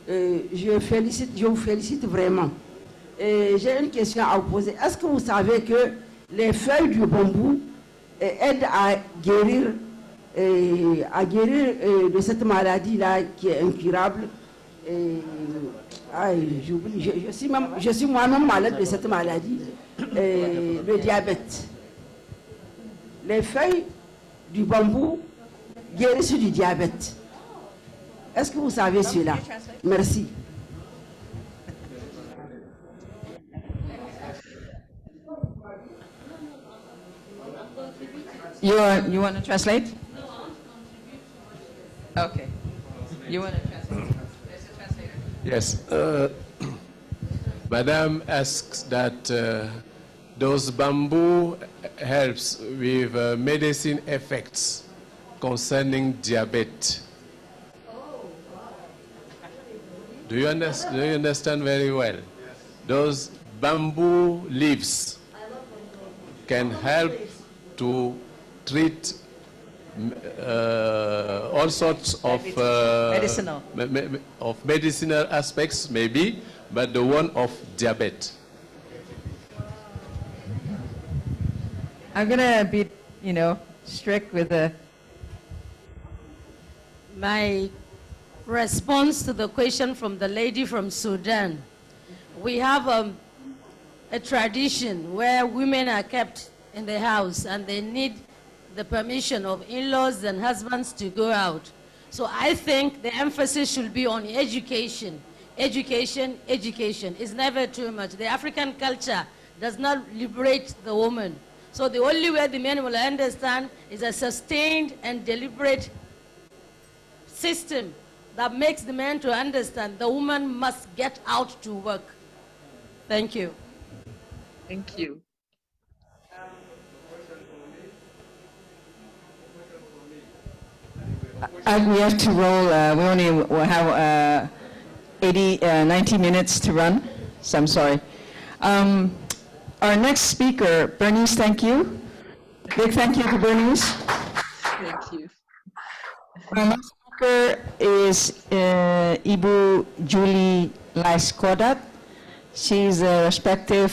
H: je vous félicite vraiment. Et j'ai une question à vous poser. Est-ce que vous savez que les feuilles du bambou aident à guérir de cette maladie-là qui est incurable? J'oublie, je suis moi-même malade de cette maladie, le diabète. Les feuilles du bambou guérissent du diabète. Est-ce que vous savez cela? Merci.
U: You want to translate? Okay. You want to translate? There's a translator.
N: Yes. Madam asks that does bamboo helps with medicine effects concerning diabetes? Do you understand very well? Those bamboo leaves can help to treat all sorts of medicinal aspects, maybe, but the one of diabetes.
Q: I'm gonna be, strict with the.
V: My response to the question from the lady from Sudan. We have a tradition where women are kept in the house and they need the permission of in-laws and husbands to go out. So I think the emphasis should be on education. Education, education is never too much. The African culture does not liberate the woman. So the only way the men will understand is a sustained and deliberate system that makes the man to understand the woman must get out to work. Thank you.
D: Thank you.
U: We have to roll. We only have 90 minutes to run, so I'm sorry. Our next speaker, Bernice, thank you. Big thank you to Bernice.
D: Thank you.
U: Our next speaker is Ibu Julie Laiskodat. She's a respective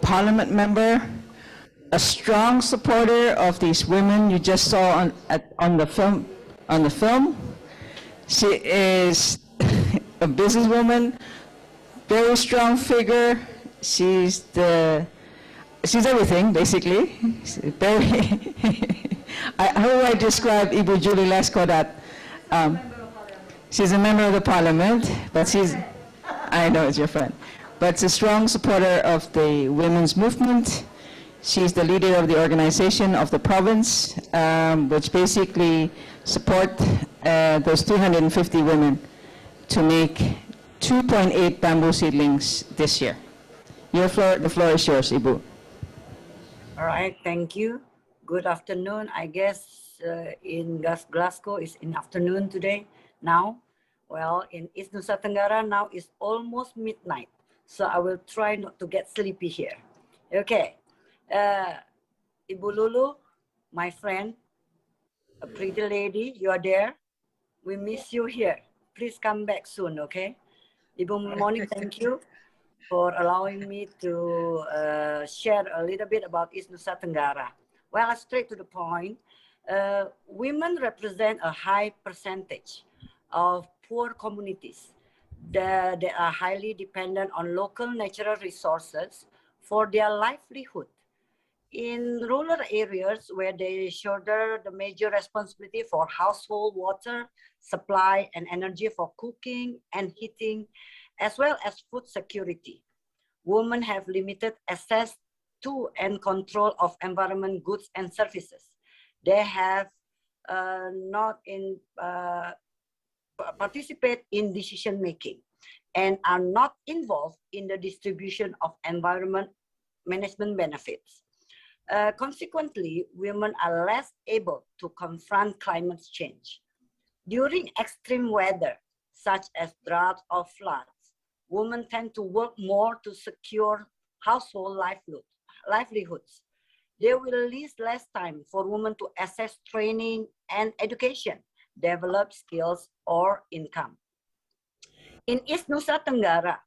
U: parliament member, a strong supporter of these women you just saw on the film. She is a businesswoman, very strong figure. She's everything, basically. How do I describe Ibu Julie Laiskodat? She's a member of the parliament, but I know it's your friend, but she's a strong supporter of the women's movement. She's the leader of the organization of the province, which basically support those 350 women to make 2.8 bamboo seedlings this year. The floor is yours, Ibu.
W: All right, thank you. Good afternoon. I guess in Glasgow it's in afternoon today now. Well, in East Nusa Tenggara now it's almost midnight. So I will try not to get sleepy here. Okay. Ibu Lulu, my friend, a pretty lady, you are there. We miss you here. Please come back soon, okay? Ibu Moni, thank you for allowing me to share a little bit about East Nusa Tenggara. Well, straight to the point, women represent a high percentage of poor communities that are highly dependent on local natural resources for their livelihood. In rural areas where they shoulder the major responsibility for household water supply and energy for cooking and heating, as well as food security, women have limited access to and control of environment goods and services. They have not participate in decision making and are not involved in the distribution of environment management benefits. Consequently, women are less able to confront climate change. During extreme weather, such as drought or floods, women tend to work more to secure household livelihoods. There will leave less time for women to access training and education, develop skills or income. In East Nusa Tenggara,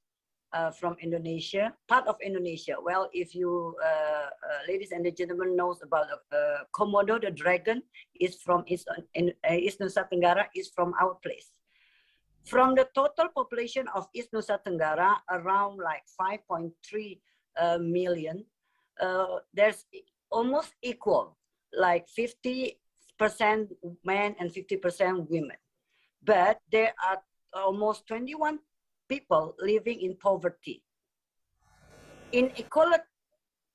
W: from Indonesia, part of Indonesia. Well, if you, ladies and gentlemen, knows about Komodo the dragon is from East Nusa Tenggara, is from our place. From the total population of East Nusa Tenggara, around like 5.3 million, there's almost equal, like 50% men and 50% women. But there are almost 21 people living in poverty. Inequality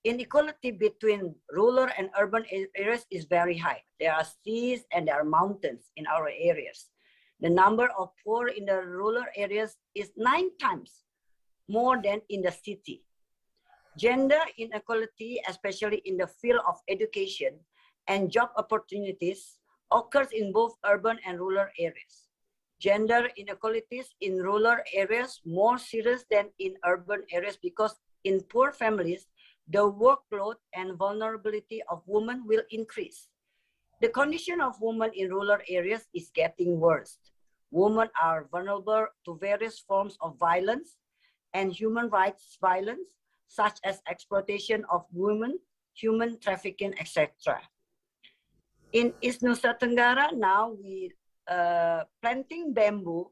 W: Inequality between rural and urban areas is very high. There are seas and there are mountains in our areas. The number of poor in the rural areas is 9 times more than in the city. Gender inequality, especially in the field of education and job opportunities, occurs in both urban and rural areas. Gender inequalities in rural areas more serious than in urban areas because in poor families, the workload and vulnerability of women will increase. The condition of women in rural areas is getting worse. Women are vulnerable to various forms of violence and human rights violence, such as exploitation of women, human trafficking, etc. In East Nusa Tenggara, now planting bamboo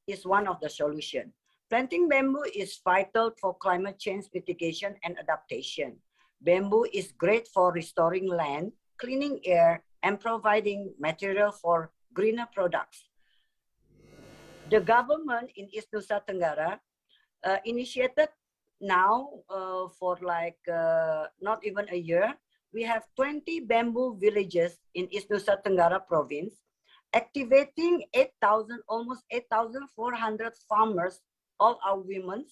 W: is one of the solutions. Planting bamboo is vital for climate change mitigation and adaptation. Bamboo is great for restoring land, cleaning air, and providing material for greener products. The government in East Nusa Tenggara initiated now for like not even a year, we have 20 bamboo villages in East Nusa Tenggara province, activating almost 8,400 farmers, all are women,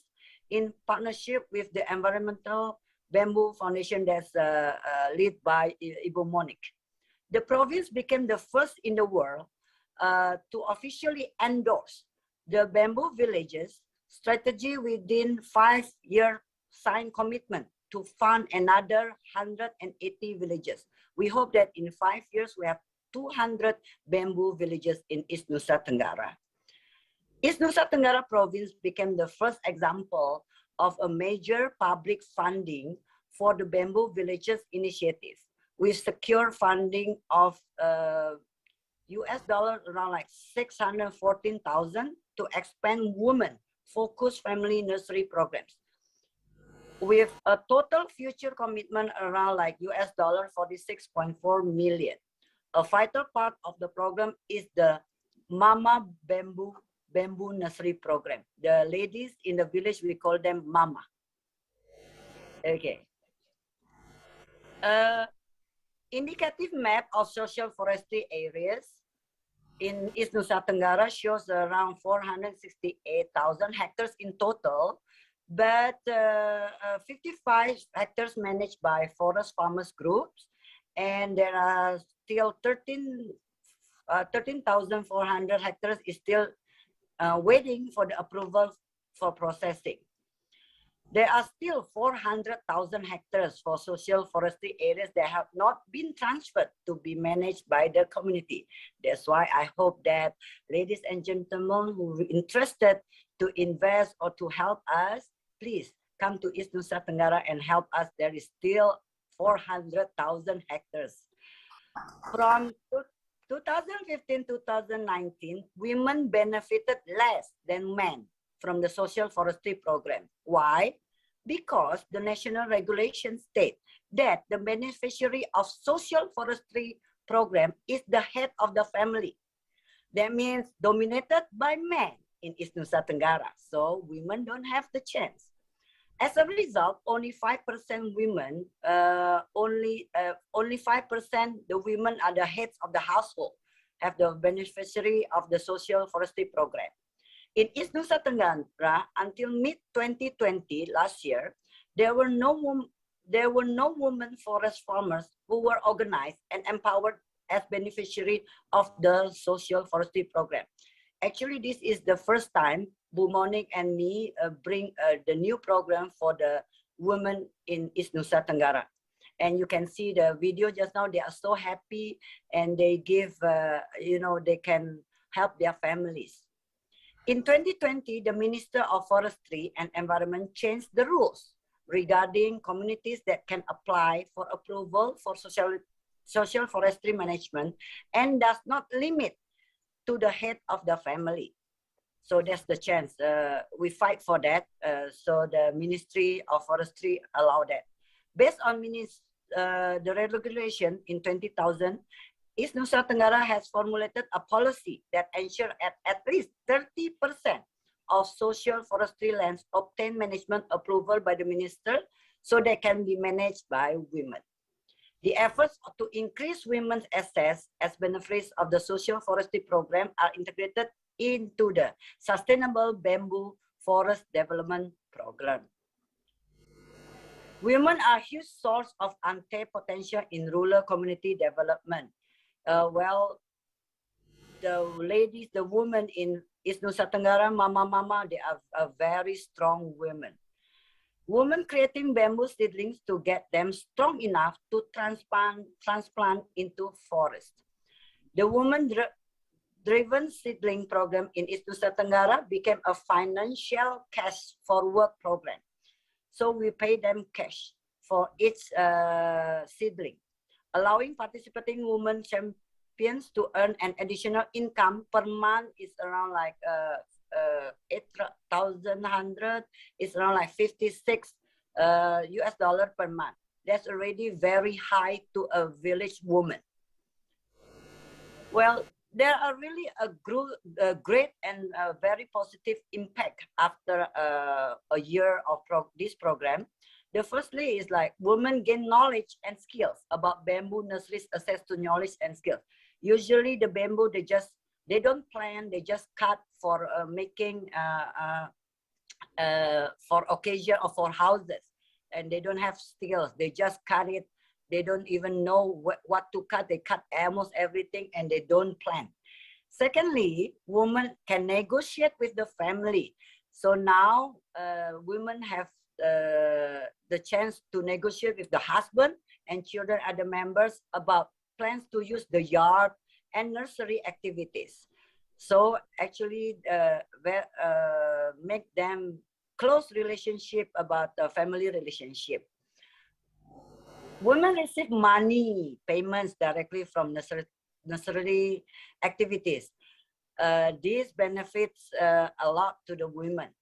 W: in partnership with the Environmental Bamboo Foundation that's led by Ibu Monique. The province became the first in the world to officially endorse the bamboo villages strategy within 5-year signed commitment to fund another 180 villages. We hope that in 5 years we have 200 bamboo villages in East Nusa Tenggara. East Nusa Tenggara province became the first example of a major public funding for the bamboo villages initiative. We secure funding of US dollar around like 614,000 to expand women-focused family nursery programs. With a total future commitment around like US dollar 46.4 million. A vital part of the program is the Mama Bamboo Nursery Program. The ladies in the village, we call them Mama. Okay. Indicative map of social forestry areas in East Nusa Tenggara shows around 468,000 hectares in total, but 55 hectares managed by forest farmers groups, and there are still 13,400 hectares is still waiting for the approval for processing. There are still 400,000 hectares for social forestry areas that have not been transferred to be managed by the community. That's why I hope that ladies and gentlemen who are interested to invest or to help us, please come to East Nusa Tenggara and help us. There is still 400,000 hectares. From 2015-2019, women benefited less than men from the social forestry program. Why? Because the national regulations state that the beneficiary of social forestry program is the head of the family. That means dominated by men in East Nusa Tenggara. So women don't have the chance. As a result, only 5% women, only 5% the women are the heads of the household, have the beneficiary of the social forestry program. In East Nusa Tenggara, until mid-2020 last year, there were no women forest farmers who were organized and empowered as beneficiary of the social forestry program. Actually, this is the first time Bu Monique and me bring the new program for the women in East Nusa Tenggara. And you can see the video just now, they are so happy and they give, they can help their families. In 2020, the Minister of Forestry and Environment changed the rules regarding communities that can apply for approval for social forestry management and does not limit to the head of the family. So that's the chance. We fight for that. So the Ministry of Forestry allow that. Based on the regulation in 20,000, East Nusa Tenggara has formulated a policy that ensures at least 30% of social forestry lands obtain management approval by the minister so they can be managed by women. The efforts to increase women's access as beneficiaries of the social forestry program are integrated into the Sustainable Bamboo Forest Development Program. Women are a huge source of untapped potential in rural community development. Well, the ladies, the women in East Nusa Tenggara, Mama, they are very strong women. Women creating bamboo seedlings to get them strong enough to transplant into forest. The woman-driven seedling program in East Nusa Tenggara became a financial cash for work program. So we pay them cash for each seedling, allowing participating women champions to earn an additional income per month is around like 8,100, is around like 56 US dollar per month. That's already very high to a village woman. Well, there are really a great and very positive impact after a year of this program. The firstly is like women gain knowledge and skills about bamboo nurseries, access to knowledge and skills. Usually the bamboo, they don't plant, they just cut for making, for occasion or for houses. And they don't have skills, they just cut it. They don't even know what to cut. They cut almost everything and they don't plant. Secondly, women can negotiate with the family. So now women have the chance to negotiate with the husband and children, other members about plans to use the yard and nursery activities. So actually make them close relationship about the family relationship. Women receive money payments directly from nursery activities. This benefits a lot to the women.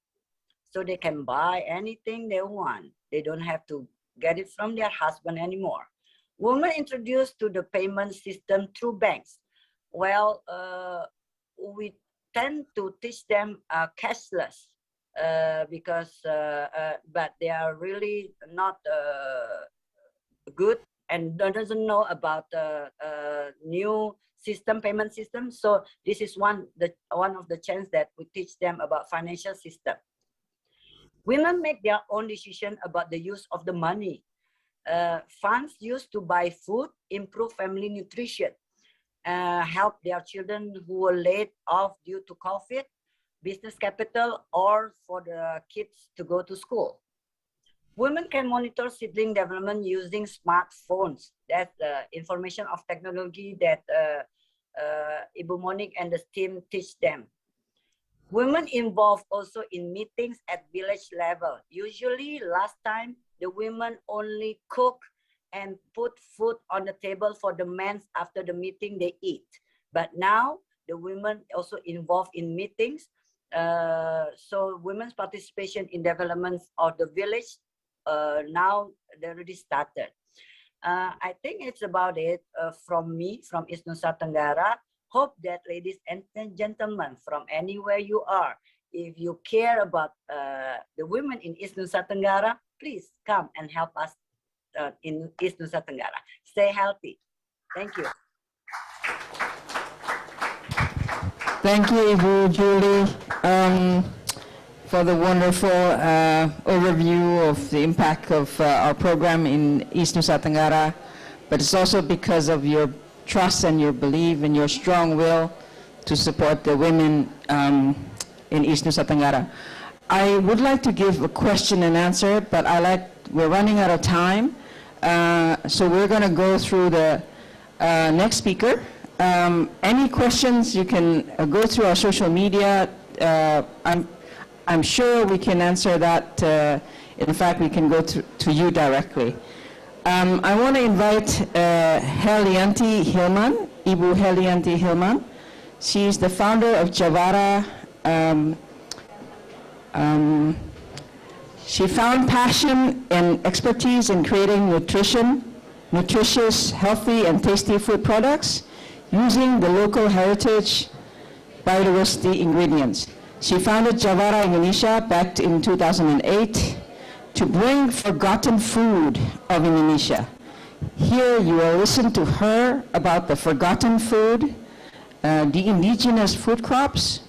W: So they can buy anything they want. They don't have to get it from their husband anymore. Women introduced to the payment system through banks. Well, we tend to teach them cashless because, but they are really not good and doesn't know about the new payment system. So this is one of the chance that we teach them about financial system. Women make their own decision about the use of the money. Funds used to buy food, improve family nutrition, help their children who were laid off due to COVID, business capital, or for the kids to go to school. Women can monitor seedling development using smartphones. That's the information of technology that Ibu Monique and the team teach them. Women involved also in meetings at village level. Usually last time, the women only cook and put food on the table for the men after the meeting they eat. But now the women also involved in meetings. So women's participation in developments of the village now they already started. I think it's about it from me, from East Nusa Tenggara. Hope that ladies and gentlemen from anywhere you are, if you care about the women in East Nusa Tenggara, please come and help us in East Nusa Tenggara. Stay healthy. Thank you.
U: Thank you, Ibu Julie, for the wonderful overview of the impact of our program in East Nusa Tenggara. But it's also because of your trust and your belief and your strong will to support the women in East Nusa Tenggara. I would like to give a question and answer, but we're running out of time. So we're going to go through the next speaker. Any questions, you can go through our social media. I'm sure we can answer that. In fact, we can go to you directly. I want to invite Helianti Hilman, Ibu Helianti Hilman. She's the founder of Javara. She found passion and expertise in creating nutritious, healthy, and tasty food products using the local heritage biodiversity ingredients. She founded Javara Indonesia back in 2008 to to bring forgotten food of Indonesia. Here you will listen to her about the forgotten food, the indigenous food crops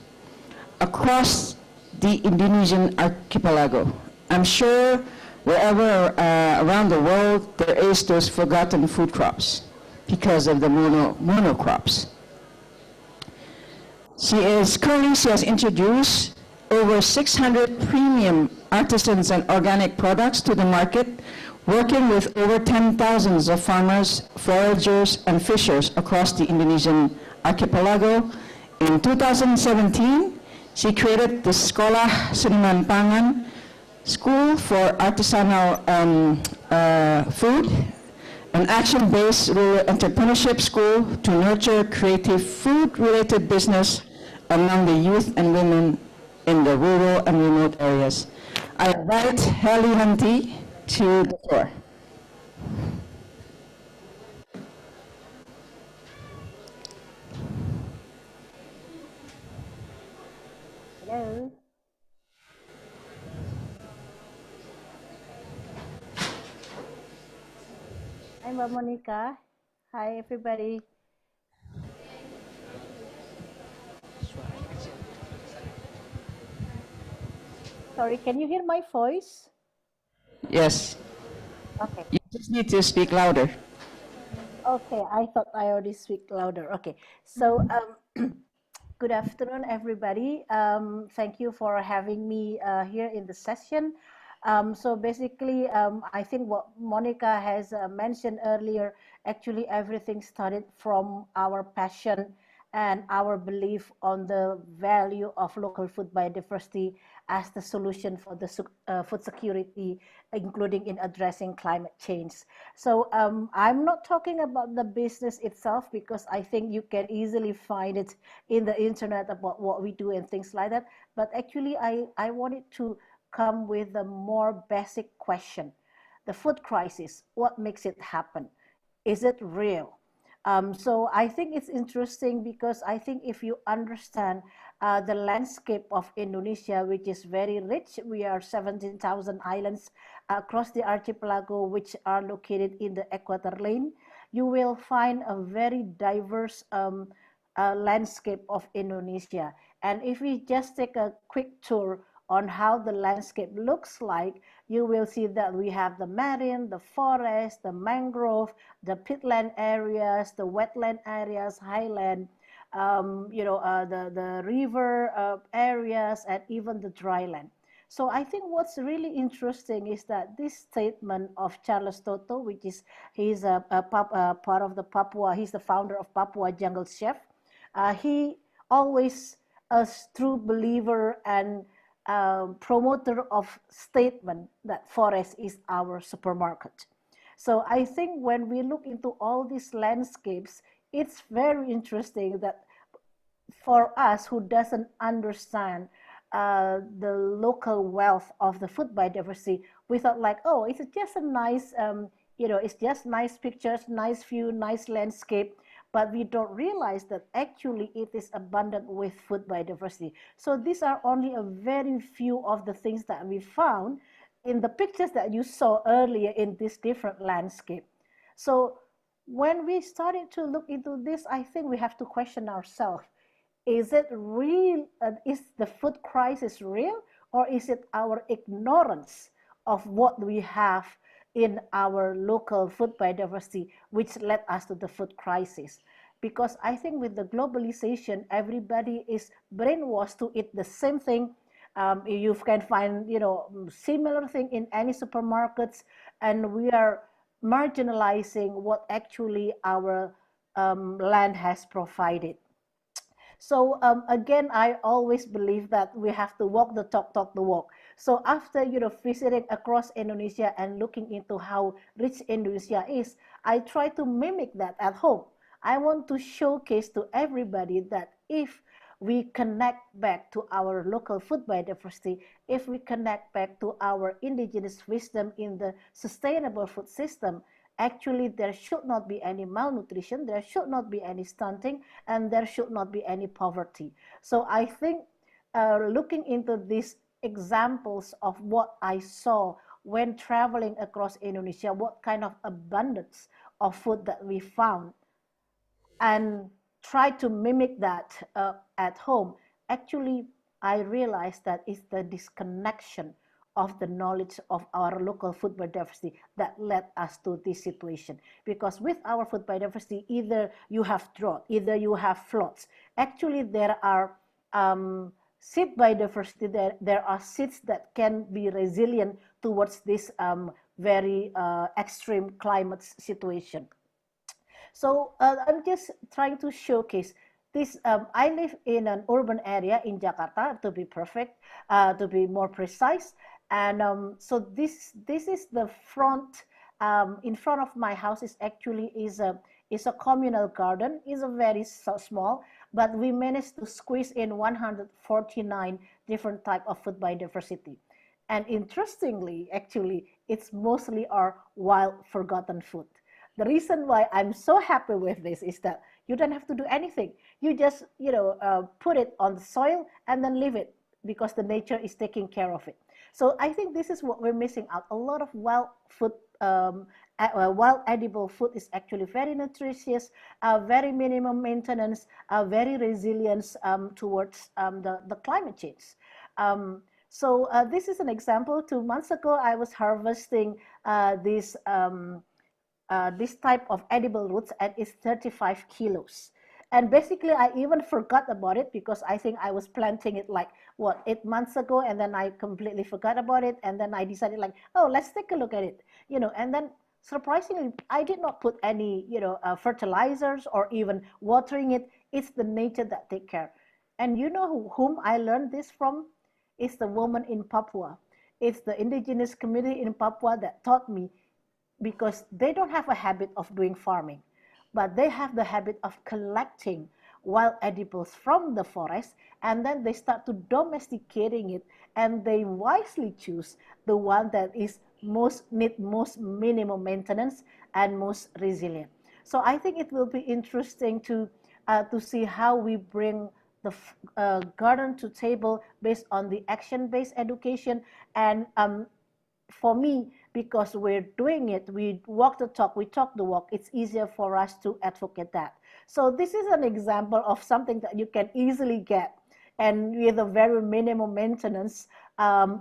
U: across the Indonesian archipelago. I'm sure wherever around the world there is those forgotten food crops because of the monocrops. She has introduced over 600 premium artisans and organic products to the market, working with over 10,000 of farmers, foragers, and fishers across the Indonesian archipelago. In 2017, she created the Sekolah Seniman Pangan School for Artisanal Food, an action-based rural entrepreneurship school to nurture creative food-related business among the youth and women in the rural and remote areas. I invite Heli Hanti to the floor.
J: Hello. I'm Monica. Hi, everybody. Sorry, can you hear my voice?
U: Yes.
J: Okay.
U: You just need to speak louder.
J: Okay, I thought I already speak louder. Okay, so good afternoon, everybody. Thank you for having me here in the session. So basically, I think what Monica has mentioned earlier, actually everything started from our passion and our belief on the value of local food biodiversity as the solution for the food security, including in addressing climate change. So I'm not talking about the business itself because I think you can easily find it in the internet about what we do and things like that. But actually, I wanted to come with a more basic question. The food crisis, what makes it happen? Is it real? So I think it's interesting because I think if you understand the landscape of Indonesia, which is very rich, we are 17,000 islands across the archipelago, which are located in the equator lane, you will find a very diverse landscape of Indonesia. And if we just take a quick tour on how the landscape looks like, you will see that we have the marine, the forest, the mangrove, the peatland areas, the wetland areas, highland, the river areas, and even the dryland. So I think what's really interesting is that this statement of Charles Toto, which is he's a part of the Papua, he's the founder of Papua Jungle Chef. He always a true believer and promoter of statement that forest is our supermarket. So I think when we look into all these landscapes, it's very interesting that for us who doesn't understand the local wealth of the food biodiversity, we thought like, oh, it's just a nice, it's just nice pictures, nice view, nice landscape. But we don't realize that actually it is abundant with food biodiversity. So these are only a very few of the things that we found in the pictures that you saw earlier in this different landscape. So when we started to look into this, I think we have to question ourselves. Is it real? Is the food crisis real? Or is it our ignorance of what we have in our local food biodiversity, which led us to the food crisis? Because I think with the globalization, everybody is brainwashed to eat the same thing. You can find, similar thing in any supermarkets, and we are marginalizing what actually our land has provided. So again, I always believe that we have to walk the talk, talk the walk. So after visiting across Indonesia and looking into how rich Indonesia is, I try to mimic that at home. I want to showcase to everybody that if we connect back to our local food biodiversity, if we connect back to our indigenous wisdom in the sustainable food system, actually there should not be any malnutrition, there should not be any stunting, and there should not be any poverty. So I think looking into these examples of what I saw when traveling across Indonesia, what kind of abundance of food that we found, and try to mimic that at home. Actually, I realized that it's the disconnection of the knowledge of our local food biodiversity that led us to this situation. Because with our food biodiversity, either you have drought, either you have floods. Actually, there are seed biodiversity, there are seeds that can be resilient towards this very extreme climate situation. So I'm just trying to showcase this. I live in an urban area in Jakarta, to be perfect, to be more precise. And so this is the front. In front of my house is actually is a communal garden. It's a very small, but we managed to squeeze in 149 different type of food biodiversity. And interestingly, actually, it's mostly our wild forgotten food. The reason why I'm so happy with this is that you don't have to do anything. You just, put it on the soil and then leave it, because the nature is taking care of it. So I think this is what we're missing out. A lot of wild food, wild edible food is actually very nutritious, very minimum maintenance, very resilient towards the climate change. So this is an example. 2 months ago, I was harvesting this type of edible roots, and it's 35 kilos. And basically, I even forgot about it, because I think I was planting it like, 8 months ago, and then I completely forgot about it. And then I decided like, oh, let's take a look at it, and then surprisingly, I did not put any, fertilizers or even watering it. It's the nature that take care. And you know whom I learned this from? It's the woman in Papua. It's the indigenous community in Papua that taught me, because they don't have a habit of doing farming, but they have the habit of collecting wild edibles from the forest, and then they start to domesticating it, and they wisely choose the one that is most minimum maintenance and most resilient. So I think it will be interesting to see how we bring the garden to table based on the action-based education. And for me, because we're doing it, we walk the talk, we talk the walk, it's easier for us to advocate that. So this is an example of something that you can easily get, and with a very minimum maintenance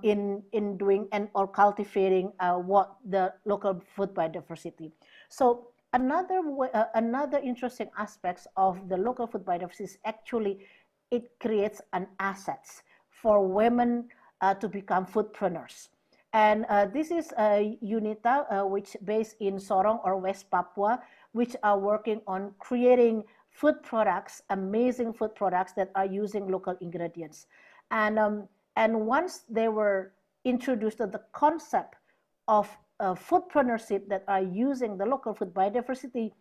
J: in doing and or cultivating what the local food biodiversity. So another interesting aspects of the local food biodiversity is actually it creates an assets for women to become foodpreneurs. And this is UNITA, which based in Sorong or West Papua, which are working on creating food products, amazing food products that are using local ingredients. And once they were introduced to the concept of foodpreneurship that are using the local food biodiversity,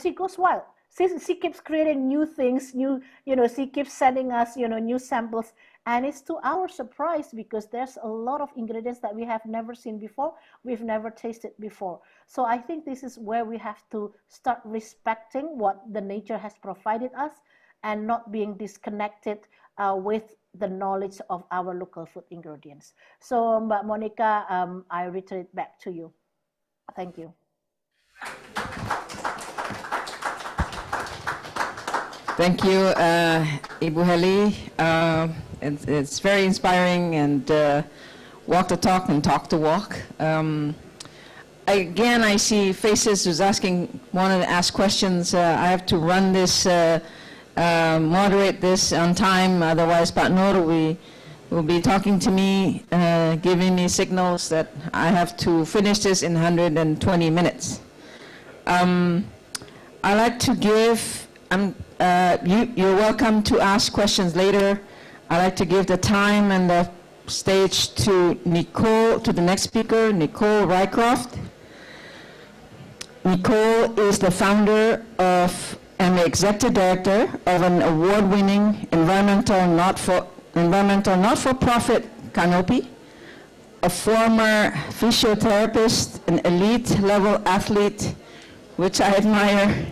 J: she goes wild. She keeps creating new things, she keeps sending us, new samples. And it's to our surprise, because there's a lot of ingredients that we have never seen before, we've never tasted before. So I think this is where we have to start respecting what the nature has provided us, and not being disconnected with the knowledge of our local food ingredients. So Mbak Monica, I return it back to you. Thank you.
U: Thank you, Ibu Heli. It's very inspiring, and walk the talk and talk the walk. Again, I see faces who's wanted to ask questions. I have to run this, moderate this on time, otherwise Pak Nur will be talking to me, giving me signals that I have to finish this in 120 minutes. I like to give, you're welcome to ask questions later. I'd like to give the time and the stage to Nicole, to the next speaker, Nicole Rycroft. Nicole is the founder of and the executive director of an award-winning environmental not-for-profit Canopy, a former physiotherapist, an elite-level athlete, which I admire.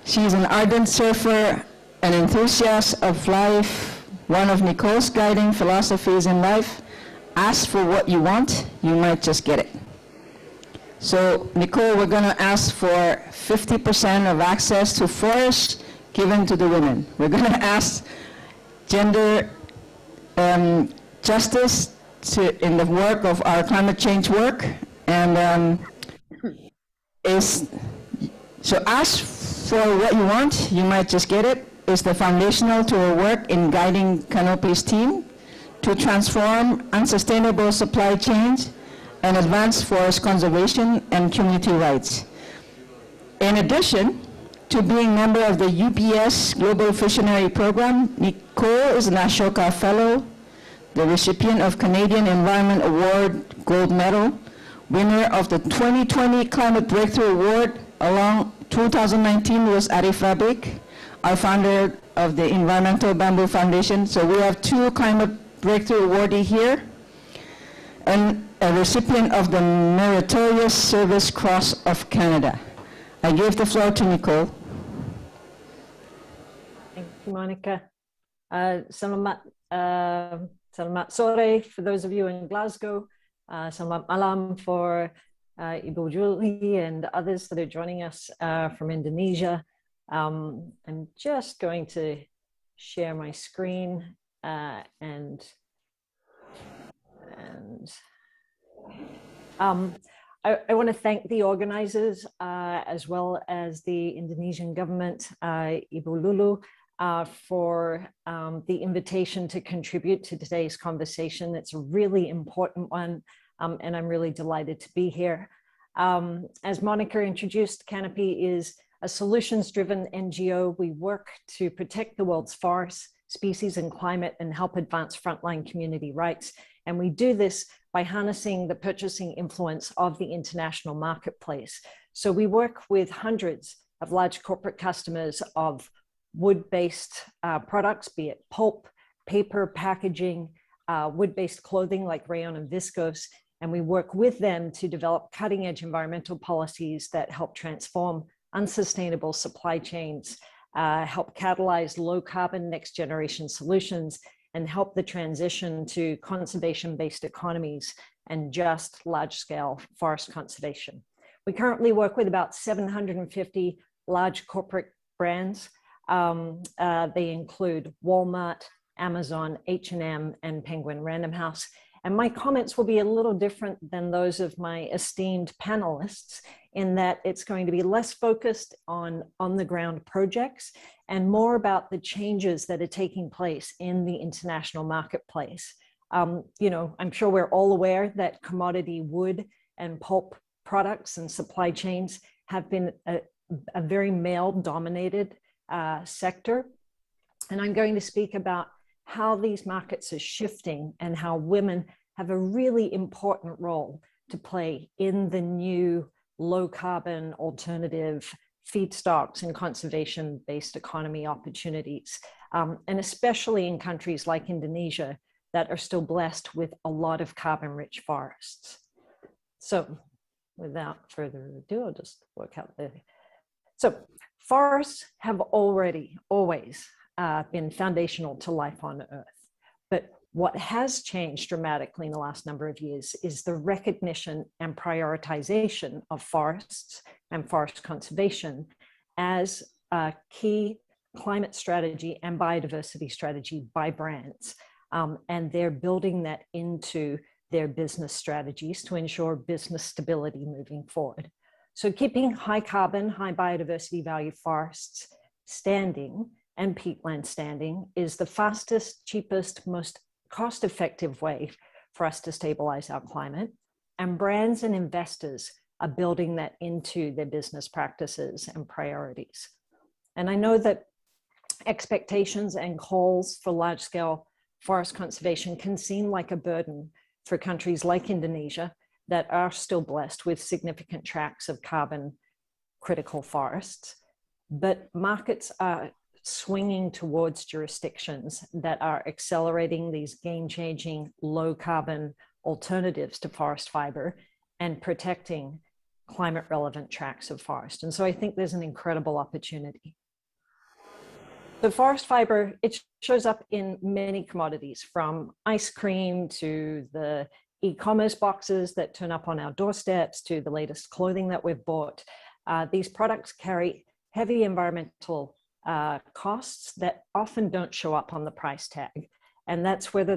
U: She's an ardent surfer, an enthusiast of life. One of Nicole's guiding philosophies in life ask for what you want, you might just get it. So, Nicole, we're going to ask for 50% of access to forests given to the women. We're going to ask gender justice in the work of our climate change work, and so ask for what you want, you might just get it, is the foundational to our work in guiding Canopy's team to transform unsustainable supply chains and advance forest conservation and community rights. In addition to being member of the UBS Global Visionary Program, Nicole is an Ashoka Fellow, the recipient of Canadian Environment Award Gold Medal, winner of the 2020 Climate Breakthrough Award. Along 2019 was Arif Rabik, our founder of the Environmental Bamboo Foundation. So we have 2 Climate Breakthrough awardee here, and a recipient of the Meritorious Service Cross of Canada. I give the floor to Nicole.
K: Thank you, Monica. Selamat sore for those of you in Glasgow. Selamat malam for Ibu Julie and others that are joining us from Indonesia. I'm just going to share my screen I want to thank the organizers as well as the Indonesian government, Ibu Lulu, for the invitation to contribute to today's conversation. It's a really important one, and I'm really delighted to be here. As Monica introduced, Canopy is a solutions-driven NGO. We work to protect the world's forests, species, and climate, and help advance frontline community rights. And we do this by harnessing the purchasing influence of the international marketplace. So we work with hundreds of large corporate customers of wood-based products, be it pulp, paper, packaging, wood-based clothing like rayon and viscose, and we work with them to develop cutting-edge environmental policies that help transform unsustainable supply chains, help catalyze low-carbon next-generation solutions, and help the transition to conservation-based economies and just large-scale forest conservation. We currently work with about 750 large corporate brands. They include Walmart, Amazon, H&M, and Penguin Random House. And my comments will be a little different than those of my esteemed panelists in that it's going to be less focused on the-ground projects and more about the changes that are taking place in the international marketplace. You know, I'm sure we're all aware that commodity wood and pulp products and supply chains have been a very male-dominated sector. And I'm going to speak about how these markets are shifting and how women have a really important role to play in the new low-carbon alternative feedstocks and conservation-based economy opportunities, and especially in countries like Indonesia that are still blessed with a lot of carbon-rich forests. So without further ado, I'll just work out the... So forests have always been foundational to life on Earth. But what has changed dramatically in the last number of years is the recognition and prioritization of forests and forest conservation as a key climate strategy and biodiversity strategy by brands. And they're building that into their business strategies to ensure business stability moving forward. So keeping high carbon, high biodiversity value forests standing and peatland standing is the fastest, cheapest, most cost-effective way for us to stabilize our climate. And brands and investors are building that into their business practices and priorities. And I know that expectations and calls for large-scale forest conservation can seem like a burden for countries like Indonesia that are still blessed with significant tracts of carbon critical forests. But markets are swinging towards jurisdictions that are accelerating these game-changing low-carbon alternatives to forest fiber and protecting climate-relevant tracts of forest. And so I think there's an incredible opportunity. The forest fiber, it shows up in many commodities, from ice cream to the e-commerce boxes that turn up on our doorsteps to the latest clothing that we've bought. These products carry heavy environmental costs that often don't show up on the price tag. And that's whether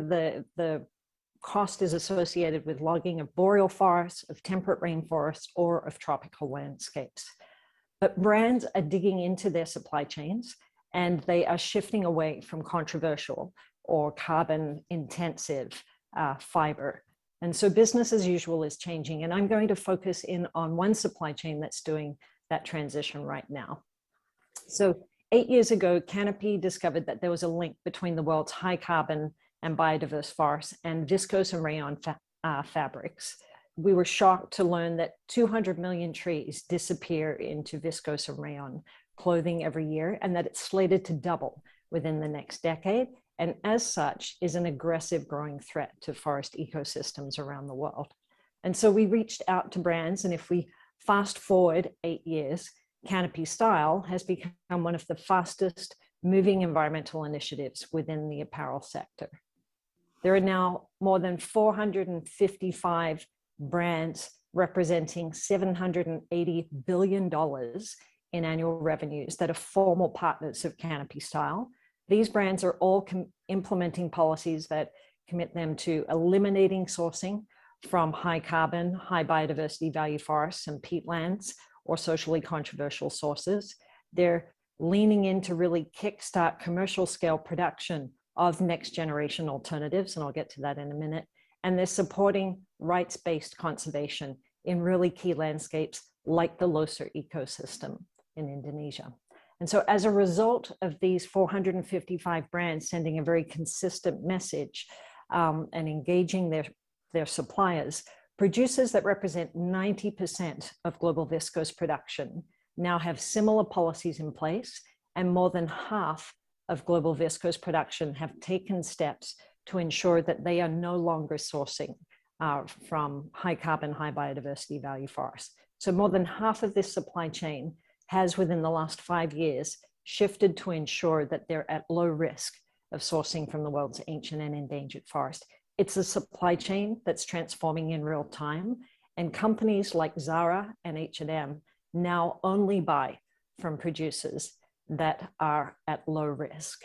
K: the cost is associated with logging of boreal forests, of temperate rainforests, or of tropical landscapes. But brands are digging into their supply chains, and they are shifting away from controversial or carbon intensive fiber. And so business as usual is changing. And I'm going to focus in on one supply chain that's doing that transition right now. So 8 years ago, Canopy discovered that there was a link between the world's high carbon and biodiverse forests and viscose and rayon fabrics. We were shocked to learn that 200 million trees disappear into viscose and rayon clothing every year, and that it's slated to double within the next decade, and as such is an aggressive growing threat to forest ecosystems around the world. And so we reached out to brands, and if we fast forward 8 years, Canopy Style has become one of the fastest moving environmental initiatives within the apparel sector. There are now more than 455 brands representing $780 billion in annual revenues that are formal partners of Canopy Style. These brands are all implementing policies that commit them to eliminating sourcing from high carbon, high biodiversity value forests and peatlands or socially controversial sources. They're leaning in to really kickstart commercial scale production of next generation alternatives, and I'll get to that in a minute. And they're supporting rights-based conservation in really key landscapes like the Loser ecosystem in Indonesia. And so as a result of these 455 brands sending a very consistent message and engaging their suppliers, producers that represent 90% of global viscose production now have similar policies in place, and more than half of global viscose production have taken steps to ensure that they are no longer sourcing from high carbon, high biodiversity value forests. So more than half of this supply chain has within the last 5 years shifted to ensure that they're at low risk of sourcing from the world's ancient and endangered forest. It's a supply chain that's transforming in real time, and companies like Zara and H&M now only buy from producers that are at low risk.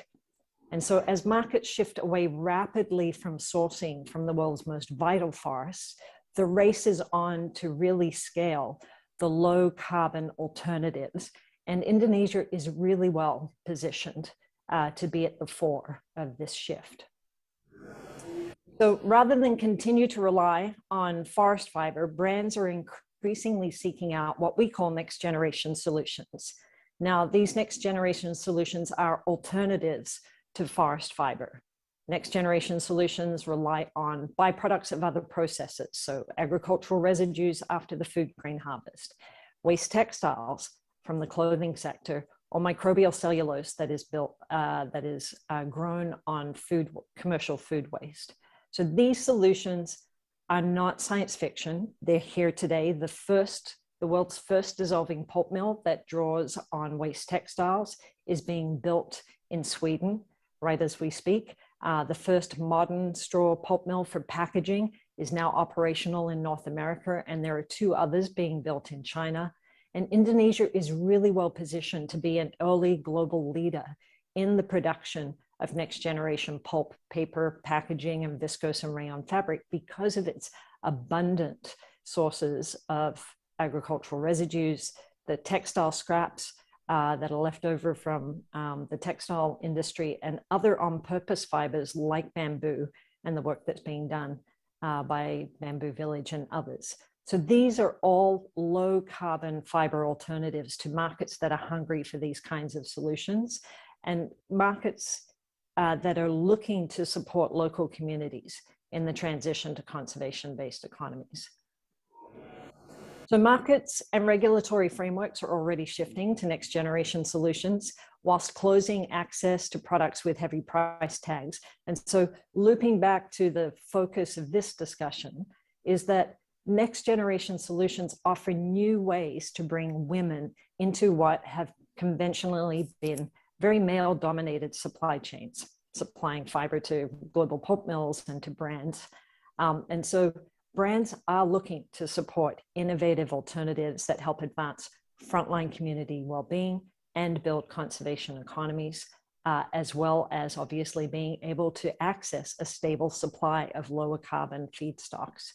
K: And so as markets shift away rapidly from sourcing from the world's most vital forests, the race is on to really scale the low carbon alternatives. And Indonesia is really well positioned to be at the fore of this shift. So rather than continue to rely on forest fiber, brands are increasingly seeking out what we call next generation solutions. Now, these next generation solutions are alternatives to forest fiber. Next generation solutions rely on byproducts of other processes, so agricultural residues after the food grain harvest, waste textiles from the clothing sector, or microbial cellulose that is grown on commercial food waste. So these solutions are not science fiction. They're here today. The world's first dissolving pulp mill that draws on waste textiles is being built in Sweden right as we speak. The first modern straw pulp mill for packaging is now operational in North America, and there are 2 others being built in China. And Indonesia is really well positioned to be an early global leader in the production of next generation pulp, paper, packaging, and viscose and rayon fabric because of its abundant sources of agricultural residues, the textile scraps that are left over from the textile industry, and other on-purpose fibers like bamboo and the work that's being done by Bamboo Village and others. So these are all low carbon fiber alternatives to markets that are hungry for these kinds of solutions, and markets that are looking to support local communities in the transition to conservation-based economies. So markets and regulatory frameworks are already shifting to next generation solutions whilst closing access to products with heavy price tags. And so looping back to the focus of this discussion is that next generation solutions offer new ways to bring women into what have conventionally been very male-dominated supply chains, supplying fiber to global pulp mills and to brands. And so brands are looking to support innovative alternatives that help advance frontline community well-being and build conservation economies, as well as obviously being able to access a stable supply of lower carbon feedstocks.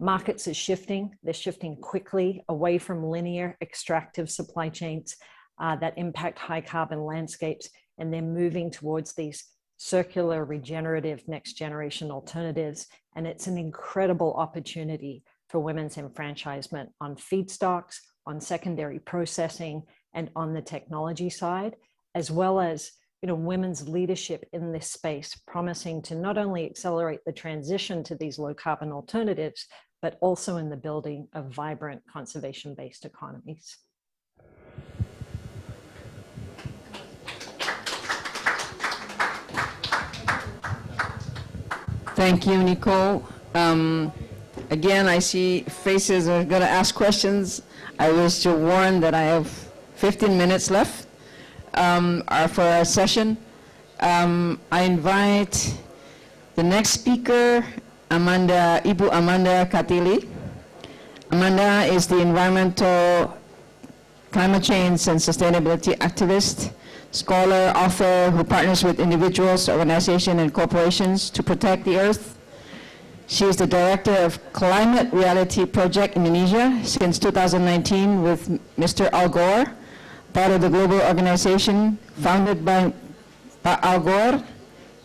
K: Markets are shifting. They're shifting quickly away from linear extractive supply chains that impact high carbon landscapes, and they're moving towards these circular, regenerative, next generation alternatives. And it's an incredible opportunity for women's enfranchisement on feedstocks, on secondary processing, and on the technology side, as well as women's leadership in this space, promising to not only accelerate the transition to these low carbon alternatives, but also in the building of vibrant conservation-based economies.
U: Thank you, Nicole. Again, I see faces are going to ask questions. I wish to warn that I have 15 minutes left for our session. I invite the next speaker, Ibu Amanda Katili. Amanda is the environmental, climate change and sustainability activist, scholar, author who partners with individuals, organizations, and corporations to protect the earth. She is the director of Climate Reality Project Indonesia since 2019 with Mr. Al Gore, part of the global organization founded by Al Gore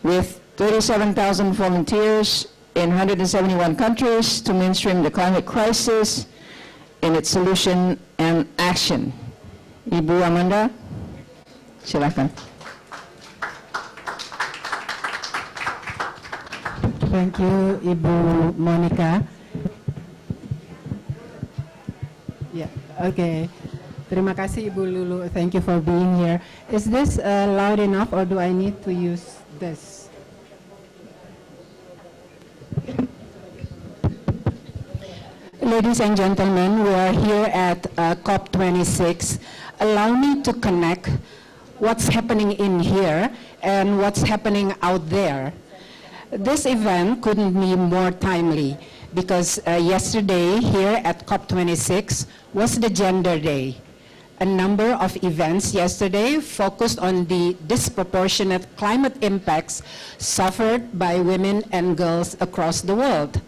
U: with 37,000 volunteers in 171 countries to mainstream the climate crisis in its solution and action. Ibu Amanda, silakan.
B: Thank you, Ibu Monica. Yeah, okay. Terima kasih, Ibu Lulu. Thank you for being here. Is this loud enough, or do I need to use this? Ladies and gentlemen, we are here at COP26. Allow me to connect what's happening in here and what's happening out there. This event couldn't be more timely because yesterday here at COP26 was the Gender Day. A number of events yesterday focused on the disproportionate climate impacts suffered by women and girls across the world.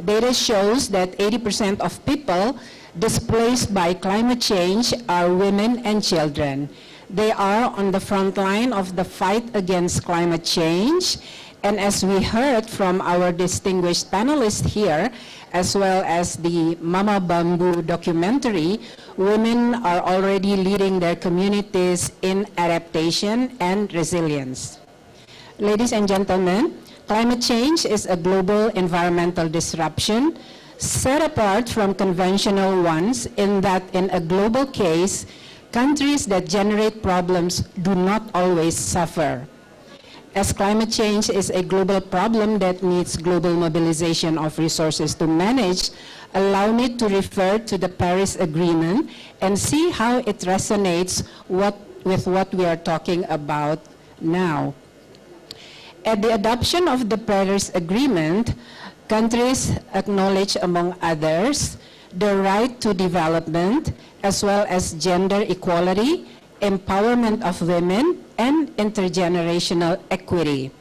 B: Data shows that 80% of people displaced by climate change are women and children. They are on the front line of the fight against climate change. And as we heard from our distinguished panelists here, as well as the Mama Bamboo documentary, women are already leading their communities in adaptation and resilience. Ladies and gentlemen, climate change is a global environmental disruption set apart from conventional ones in that in a global case, countries that generate problems do not always suffer. As climate change is a global problem that needs global mobilization of resources to manage, allow me to refer to the Paris Agreement and see how it resonates with what we are talking about now. At the adoption of the Paris Agreement, countries acknowledge, among others, the right to development, as well as gender equality, empowerment of women, and intergenerational equity.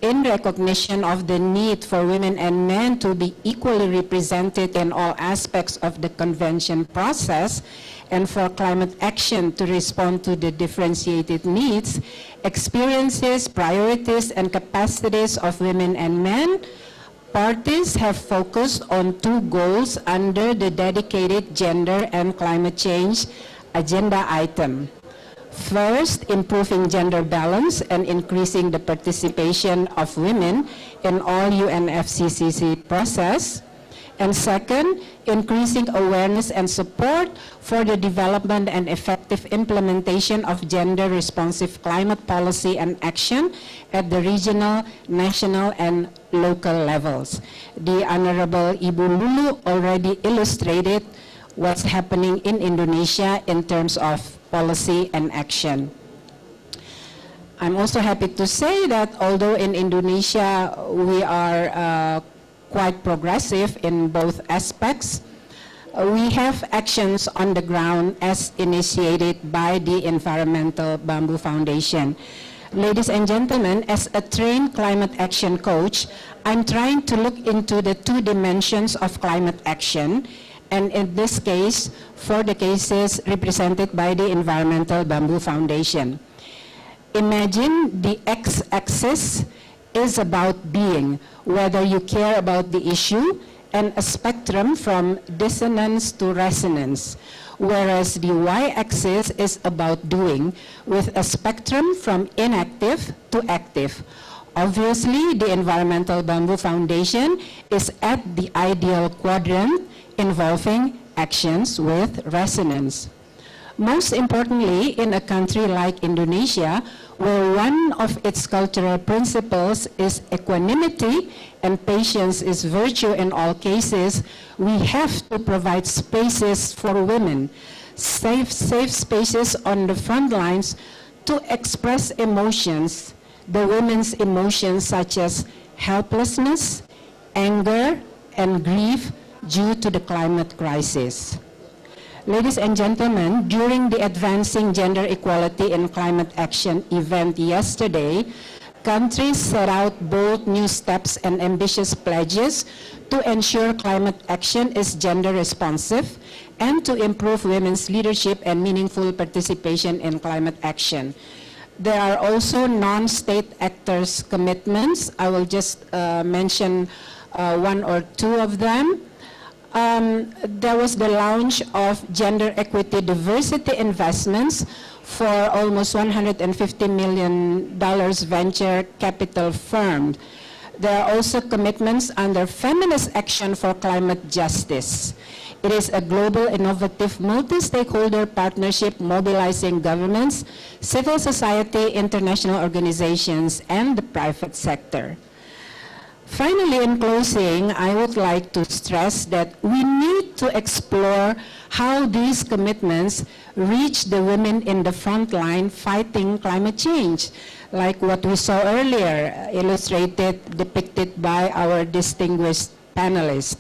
B: In recognition of the need for women and men to be equally represented in all aspects of the convention process, and for climate action to respond to the differentiated needs, experiences, priorities, and capacities of women and men, parties have focused on two goals under the dedicated gender and climate change agenda item. First, improving gender balance and increasing the participation of women in all UNFCCC process. And second, increasing awareness and support for the development and effective implementation of gender-responsive climate policy and action at the regional, national, and local levels. The Honorable Ibu Lulu already illustrated what's happening in Indonesia in terms of policy and action.
M: I'm also happy to say that although in Indonesia we are quite progressive in both aspects, we have actions on the ground as initiated by the Environmental Bamboo Foundation. Ladies and gentlemen, as a trained climate action coach, I'm trying to look into the two dimensions of climate action, and in this case, for the cases represented by the Environmental Bamboo Foundation. Imagine the x-axis is about being, whether you care about the issue, and a spectrum from dissonance to resonance, whereas the y-axis is about doing, with a spectrum from inactive to active. Obviously, the Environmental Bamboo Foundation is at the ideal quadrant involving actions with resonance. Most importantly, in a country like Indonesia, where one of its cultural principles is equanimity and patience is virtue in all cases, we have to provide spaces for women, safe spaces on the front lines to express emotions, the women's emotions such as helplessness, anger, and grief due to the climate crisis. Ladies and gentlemen, during the Advancing Gender Equality in Climate Action event yesterday, countries set out bold new steps and ambitious pledges to ensure climate action is gender responsive and to improve women's leadership and meaningful participation in climate action. There are also non-state actors' commitments. I will just mention one or two of them. There was the launch of gender equity diversity investments for almost $150 million venture capital firm. There are also commitments under Feminist Action for Climate Justice. It is a global, innovative, multi-stakeholder partnership mobilizing governments, civil society, international organizations, and the private sector. Finally, in closing, I would like to stress that we need to explore how these commitments reach the women in the front line fighting climate change, like what we saw earlier, illustrated, depicted by our distinguished panelists.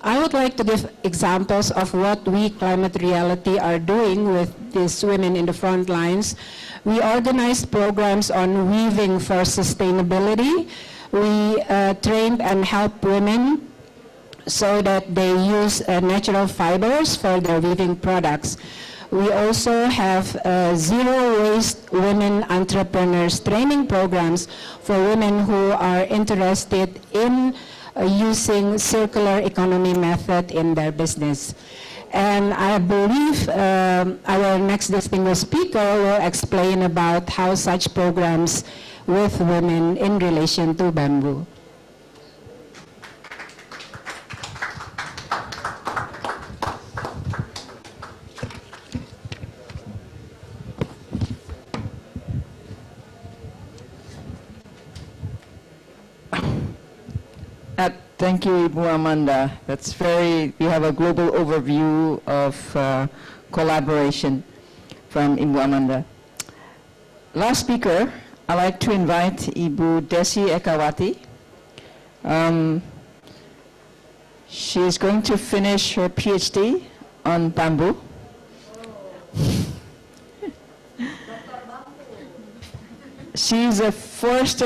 M: I would like to give examples of what we, Climate Reality, are doing with these women in the front lines. We organized programs on weaving for sustainability. We trained and helped women so that they use natural fibers for their weaving products. We also have zero waste women entrepreneurs training programs for women who are interested in using circular economy method in their business. And I believe our next distinguished speaker will explain about how such programs with women in relation to bamboo.
U: Thank you, Ibu Amanda. That's we have a global overview of collaboration from Ibu Amanda. Last speaker, I'd like to invite Ibu Desi Ekawati. She is going to finish her PhD on bamboo. She's a forest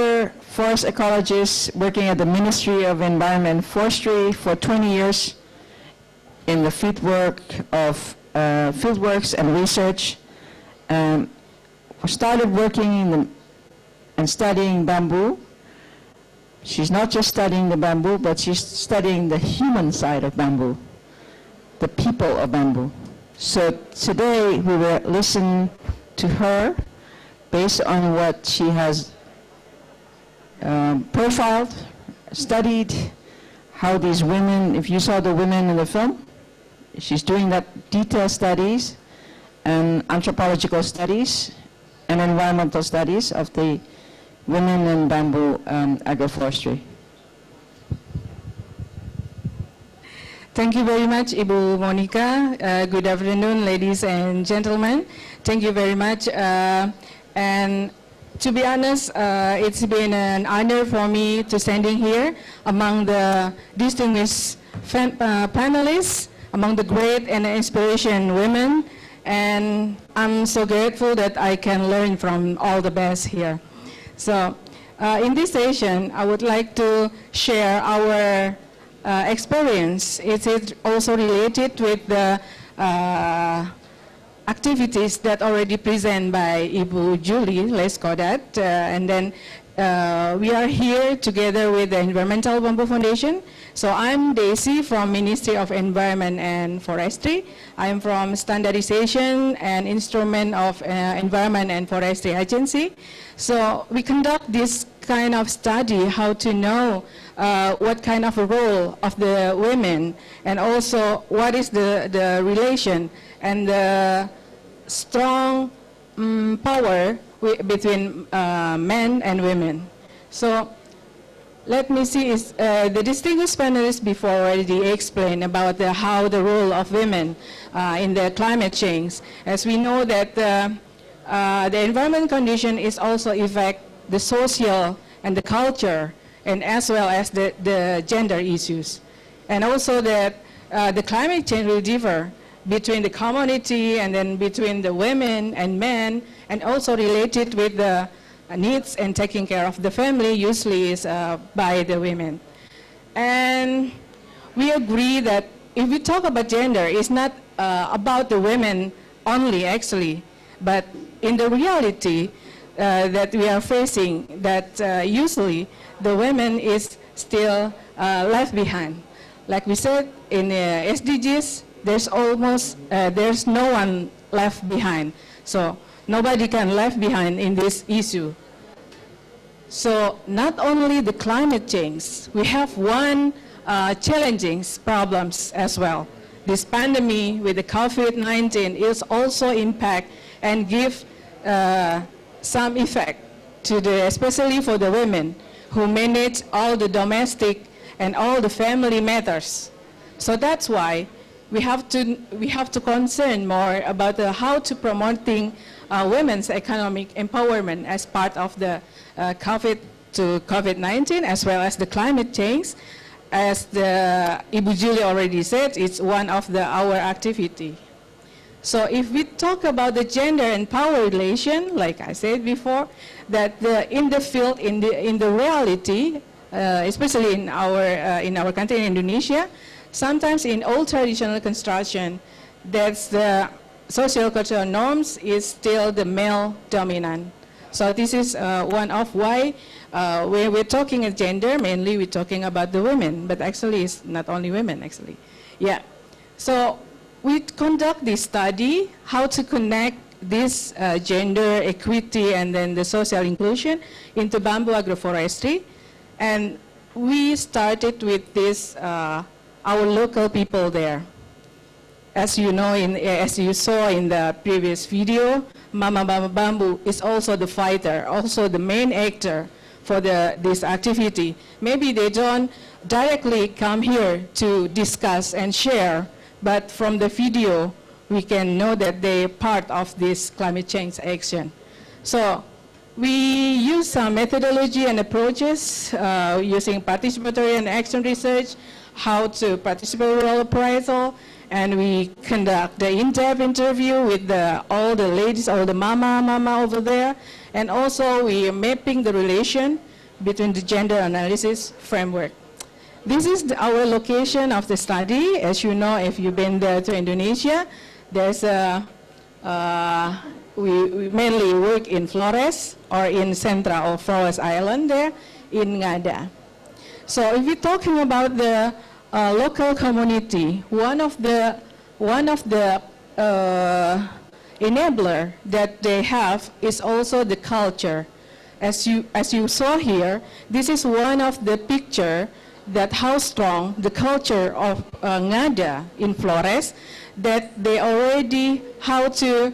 U: ecologist working at the Ministry of Environment and Forestry for 20 years in the fieldworks and research. Started working and studying bamboo. She's not just studying the bamboo, but she's studying the human side of bamboo, the people of bamboo. So today we will listen to her based on what she has profiled, studied, how these women, if you saw the women in the film, she's doing that detailed studies and anthropological studies and environmental studies of the women in bamboo agroforestry.
R: Thank you very much, Ibu Monica. Good afternoon, ladies and gentlemen. Thank you very much. And to be honest, it's been an honor for me to standing here among the distinguished panelists, among the great and inspiration women, and I'm so grateful that I can learn from all the best here. So in this session, I would like to share our experience. It is also related with the activities that already presented by Ibu Julie, let's call that, and then we are here together with the Environmental Bamboo Foundation. So I'm Daisy from Ministry of Environment and Forestry. I'm from Standardization and Instrument of Environment and Forestry Agency. So we conduct this kind of study, how to know what kind of a role of the women, and also what is the relation and the strong power between men and women. So let me see, the distinguished panelists before already explained about how the role of women in the climate change. As we know that the environment condition is also affect the social and the culture, and as well as the gender issues. And also that the climate change will differ between the community and then between the women and men, and also related with the needs and taking care of the family usually is by the women. And we agree that if we talk about gender, it's not about the women only actually, but in the reality that we are facing, that usually the women is still left behind. Like we said in SDGs, there's no one left behind. So nobody can left behind in this issue. So not only the climate change, we have one challenging problems as well. This pandemic with the COVID-19 is also impact and give some effect to especially for the women who manage all the domestic and all the family matters. So that's why we have to concern more about how to promoting women's economic empowerment as part of the COVID-19 as well as the climate change. As Ibu Julie already said, it's one of our activity. So if we talk about the gender and power relation, like I said before, that in the field, in the reality, especially in our country, in Indonesia, sometimes in old traditional construction, that's the social cultural norms is still the male dominant. So this is one of why when we're talking of gender, mainly we're talking about the women, but actually it's not only women actually. Yeah. So we conduct this study, how to connect this gender equity and then the social inclusion into bamboo agroforestry. And we started with this, our local people there. As you know, as you saw in the previous video, Mama Bamboo is also the fighter, also the main actor for this activity. Maybe they don't directly come here to discuss and share, but from the video, we can know that they're part of this climate change action. So we use some methodology and approaches using participatory and action research, how to participate role appraisal, and we conduct the in-depth interview with all the ladies, all the mama over there, and also we are mapping the relation between the gender analysis framework. This is our location of the study. As you know, if you've been there to Indonesia, there's we mainly work in Flores or in Central or Flores Island there in Ngada. So if we're talking about the local community, one of the enabler that they have is also the culture. As you saw here, this is one of the picture that how strong the culture of Ngada in Flores, that they already how to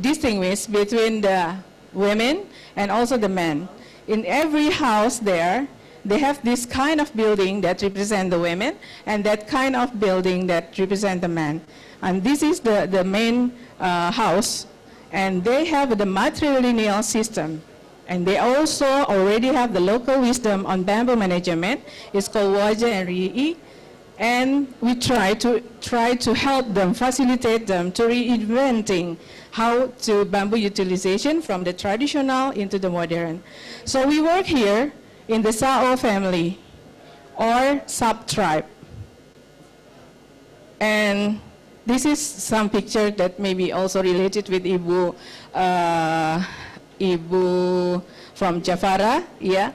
R: distinguish between the women and also the men. In every house there, they have this kind of building that represent the women and that kind of building that represent the men. And this is the main house And they have the matrilineal system. And they also already have the local wisdom on bamboo management. It's called Waja and Ri'i. And we try to help them, facilitate them to reinventing how to bamboo utilization from the traditional into the modern. So we work here in the Sao family or sub-tribe. And this is some picture that may be also related with Ibu from Jafara, yeah,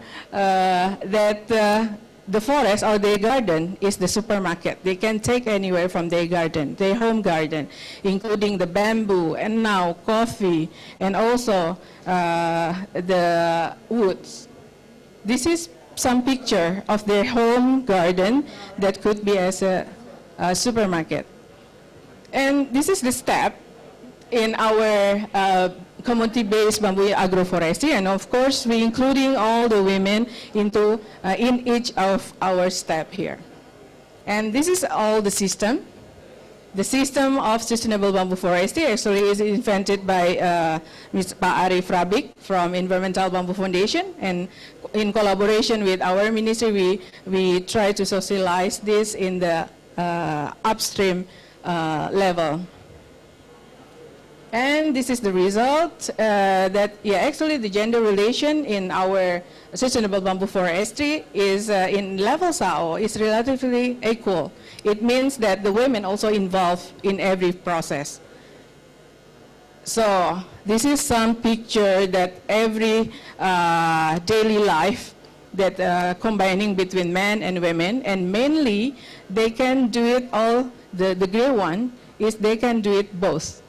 R: the forest or their garden is the supermarket. They can take anywhere from their garden, their home garden, including the bamboo and now coffee and also the woods. This is some picture of their home garden that could be as a supermarket. And this is the step in our community-based bamboo agroforestry, and of course we including all the women into in each of our step here. And this is all the system. The system of sustainable bamboo forestry actually is invented by Ms. Pa Arif Rabik from Environmental Bamboo Foundation, and in collaboration with our ministry we try to socialize this in the upstream level. And this is the result actually the gender relation in our sustainable bamboo forestry is in level SAO is relatively equal. It means that the women also involved in every process. So this is some picture that every daily life that combining between men and women, and mainly they can do it all, the gray one is they can do it both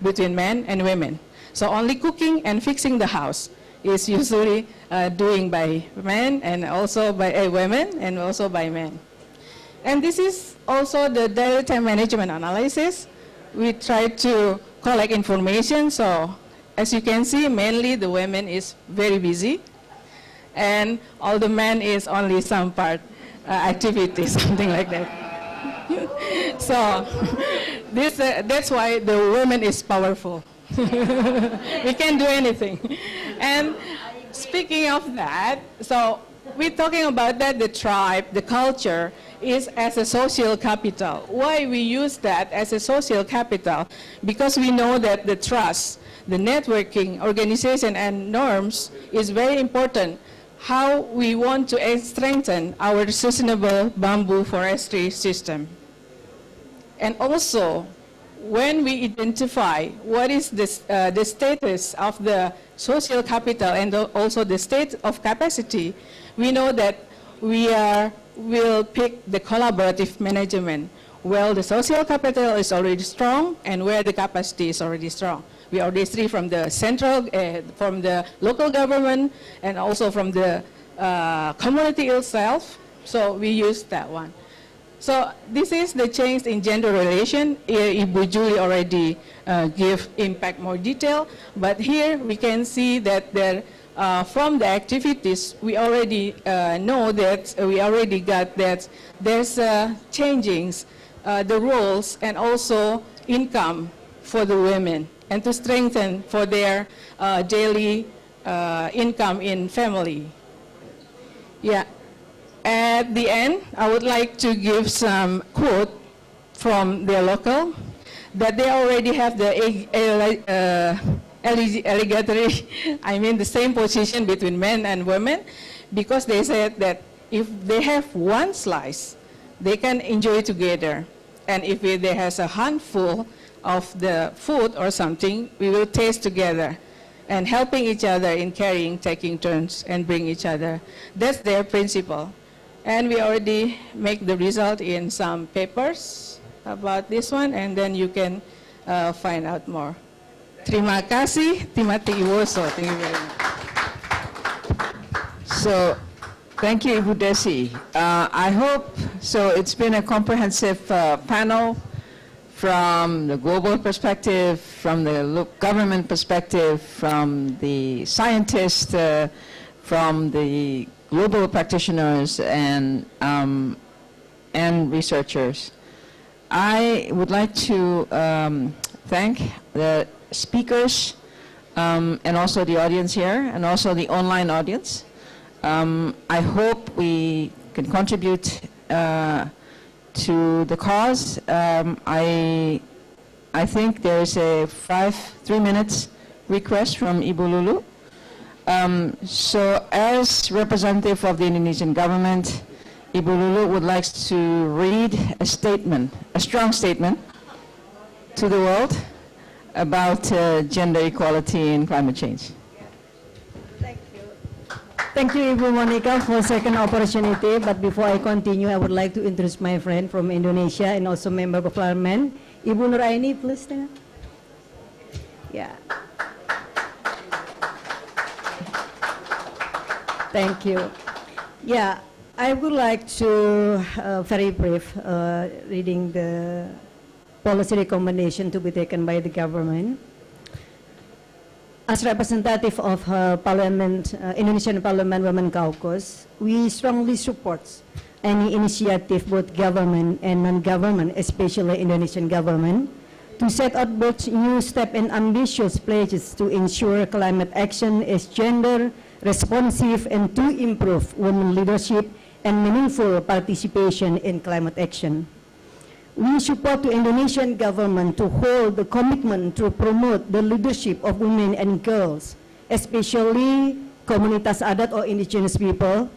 R: between men and women. So only cooking and fixing the house is usually doing by men and also by women and also by men. And this is also the daily time management analysis. We try to collect information. So as you can see, mainly the women is very busy, and all the men is only some part activity, something like that. So that's why the woman is powerful. We can do anything. And speaking of that, so we're talking about that the tribe, the culture is as a social capital. Why we use that as a social capital? Because we know that the trust, the networking, organization, and norms is very important. How we want to strengthen our sustainable bamboo forestry system. And also, when we identify what is the status of the social capital and also the state of capacity, we know that we'll pick the collaborative management. Well, the social capital is already strong, and where the capacity is already strong. We already see from the central, from the local government, and also from the community itself. So we use that one. So this is the change in gender relation. Ibu Julie already give impact more detail, but here we can see that there, from the activities, we already know that we already got that there's changing the roles and also income for the women, and to strengthen for their daily income in family. Yeah. At the end, I would like to give some quote from their local, that they already have the allegatory, I mean the same position between men and women, because they said that if they have one slice, they can enjoy together. And if there has a handful of the food or something, we will taste together, and helping each other in carrying, taking turns, and bring each other. That's their principle. And we already make the result in some papers about this one, and then you can find out more. Terima kasih, Timothy Iwoso. Thank you very much.
U: So, thank you, Ibu Desi. I hope, so it's been a comprehensive panel from the global perspective, from the government perspective, from the scientists, from the global practitioners and researchers. I would like to thank the speakers, and also the audience here, and also the online audience. I hope we can contribute to the cause. I think there is a 3 minutes request from Ibu Lulu. So as representative of the Indonesian government, Ibu Lulu would like to read a statement, a strong statement to the world about gender equality and climate change.
F: Thank you, Ibu Monica, for second opportunity. But before I continue, I would like to introduce my friend from Indonesia and also member of parliament, Ibu Nuraini, please stand. Yeah. Thank you. Yeah, I would like to, very brief, reading the policy recommendation to be taken by the government. As representative of Parliament, Indonesian Parliament Women Caucus, we strongly support any initiative, both government and non-government, especially Indonesian government, to set out both new steps and ambitious pledges to ensure climate action is gender responsive and to improve women leadership and meaningful participation in climate action. We support the Indonesian government to hold the commitment to promote the leadership of women and girls, especially komunitas adat or indigenous people,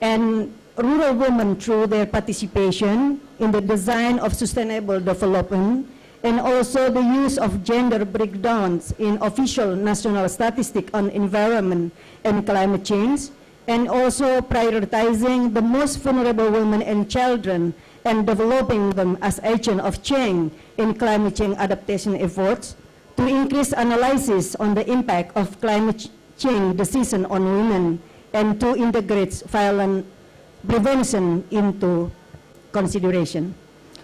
F: and rural women through their participation in the design of sustainable development, and also the use of gender breakdowns in official national statistics on environment and climate change, and also prioritizing the most vulnerable women and children and developing them as agents of change in climate change adaptation efforts, to increase analysis on the impact of climate change decisions on women, and to integrate violence prevention into consideration.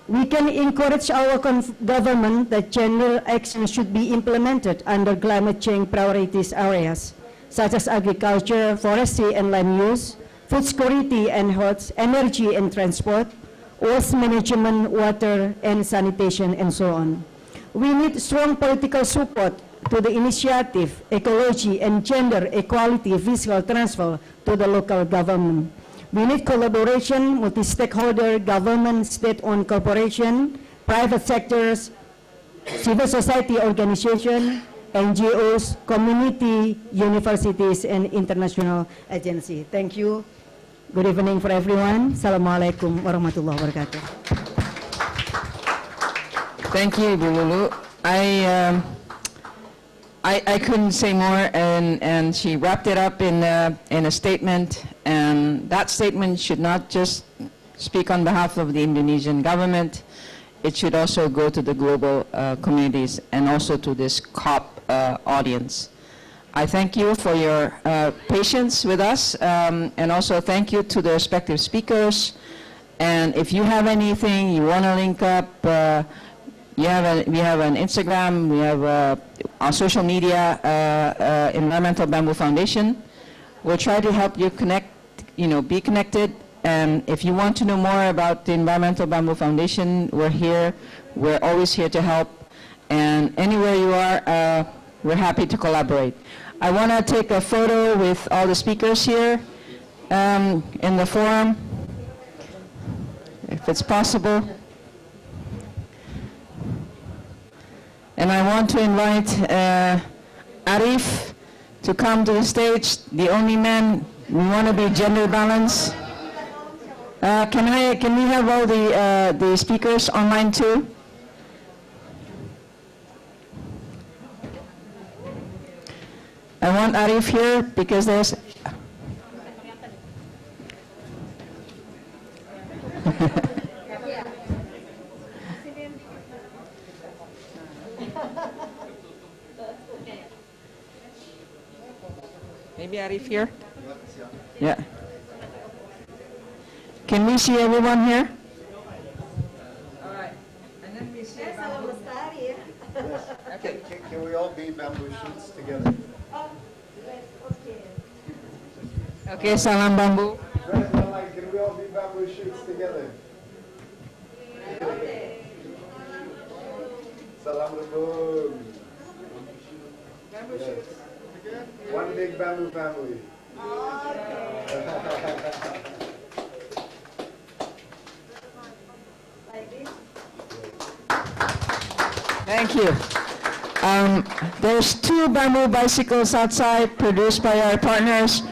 F: We can encourage our government that gender action should be implemented under climate change priorities areas, such as agriculture, forestry and land use, food security and health, energy and transport, waste management, water and sanitation, and so on. We need strong political support to the initiative, ecology and gender equality fiscal transfer to the local government. We need collaboration, multi-stakeholder, government, state-owned corporation, private sectors, civil society organization, NGOs, community, universities, and international agencies. Thank you. Good evening for everyone. Assalamualaikum warahmatullahi wabarakatuh.
U: Thank you, Ibu Lulu. I couldn't say more, and she wrapped it up in a statement, and that statement should not just speak on behalf of the Indonesian government, it should also go to the global communities and also to this COP audience. I thank you for your patience with us, and also thank you to the respective speakers. And if you have anything you want to link up, we have an Instagram, we have our social media, Environmental Bamboo Foundation. We'll try to help you connect, be connected. And if you want to know more about the Environmental Bamboo Foundation, we're here. We're always here to help. And anywhere you are, we're happy to collaborate. I want to take a photo with all the speakers here in the forum, if it's possible. And I want to invite Arif to come to the stage, the only man. We want to be gender balanced. Can we have all the speakers online too? I want Arif here because there's... Maybe Arif here? Yeah. Can we see everyone here?
I: All right. And then we see
O: Okay. Can we all be bamboo shoots together?
U: Okay, salam bambu.
O: Can we all be bamboo shoots together? Salam bambu. One big bamboo family.
Q: Thank you. There's 2 bamboo bicycles outside produced by our partners.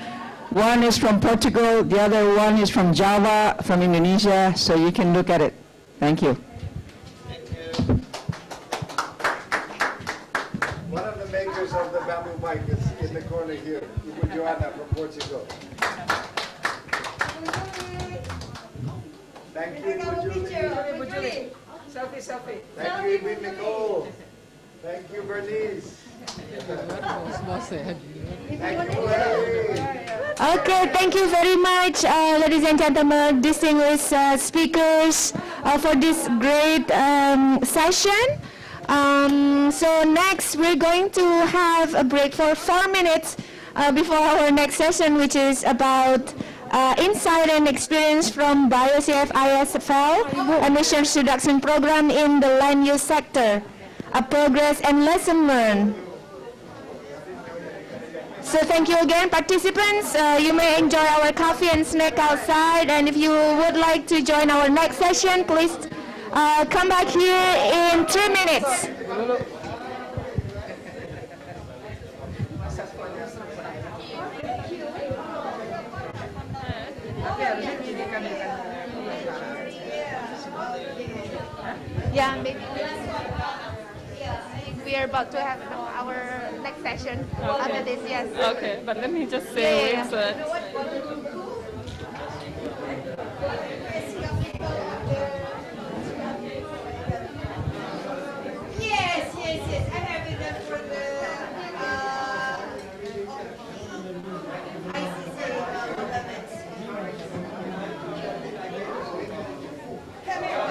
Q: One is from Portugal, the other one is from Java, from Indonesia, so you can look at it. Thank you.
O: One of the makers of the bamboo mic is in the corner here, Ibu Joanna from Portugal. Thank you, Ibu Julie.
I: Selfie, selfie.
O: Thank you, Ibu Nicole. Thank you, Bernice.
A: Okay, thank you very much, ladies and gentlemen, distinguished speakers, for this great session. So next, we're going to have a break for 4 minutes before our next session, which is about insight and experience from BioCF ISFL Emissions Reduction Program in the land use sector, a progress and lesson learned. So thank you again, participants. You may enjoy our coffee and snack outside, and if you would like to join our next session, please come back here in 3 minutes. Yeah, maybe. We are about to have our next session after this, yes.
C: Okay, but let me just say
I: Yes, I have it for the ICC limits. Come here.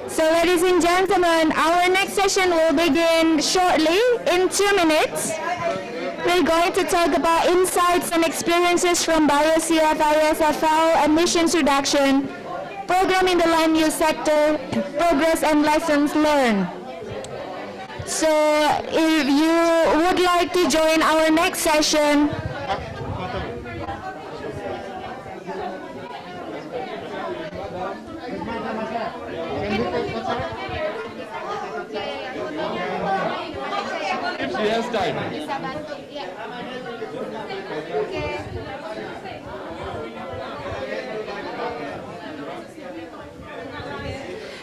A: So ladies and gentlemen, our next session will begin shortly in 2 minutes. We're going to talk about insights and experiences from BioCF ISFL Emissions Reduction Program in the land use sector, progress and lessons learned. So if you would like to join our next session,
N: If she has time.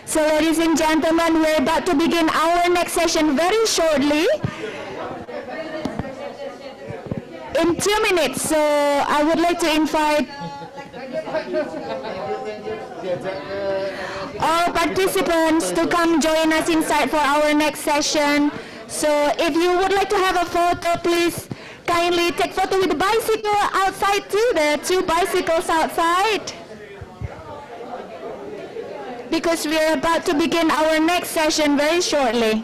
A: So ladies and gentlemen, we're about to begin our next session very shortly. In 2 minutes, so I would like to invite all participants to come join us inside for our next session. So if you would like to have a photo, please kindly take photo with the bicycle outside too. There are 2 bicycles outside. Because we are about to begin our next session very shortly.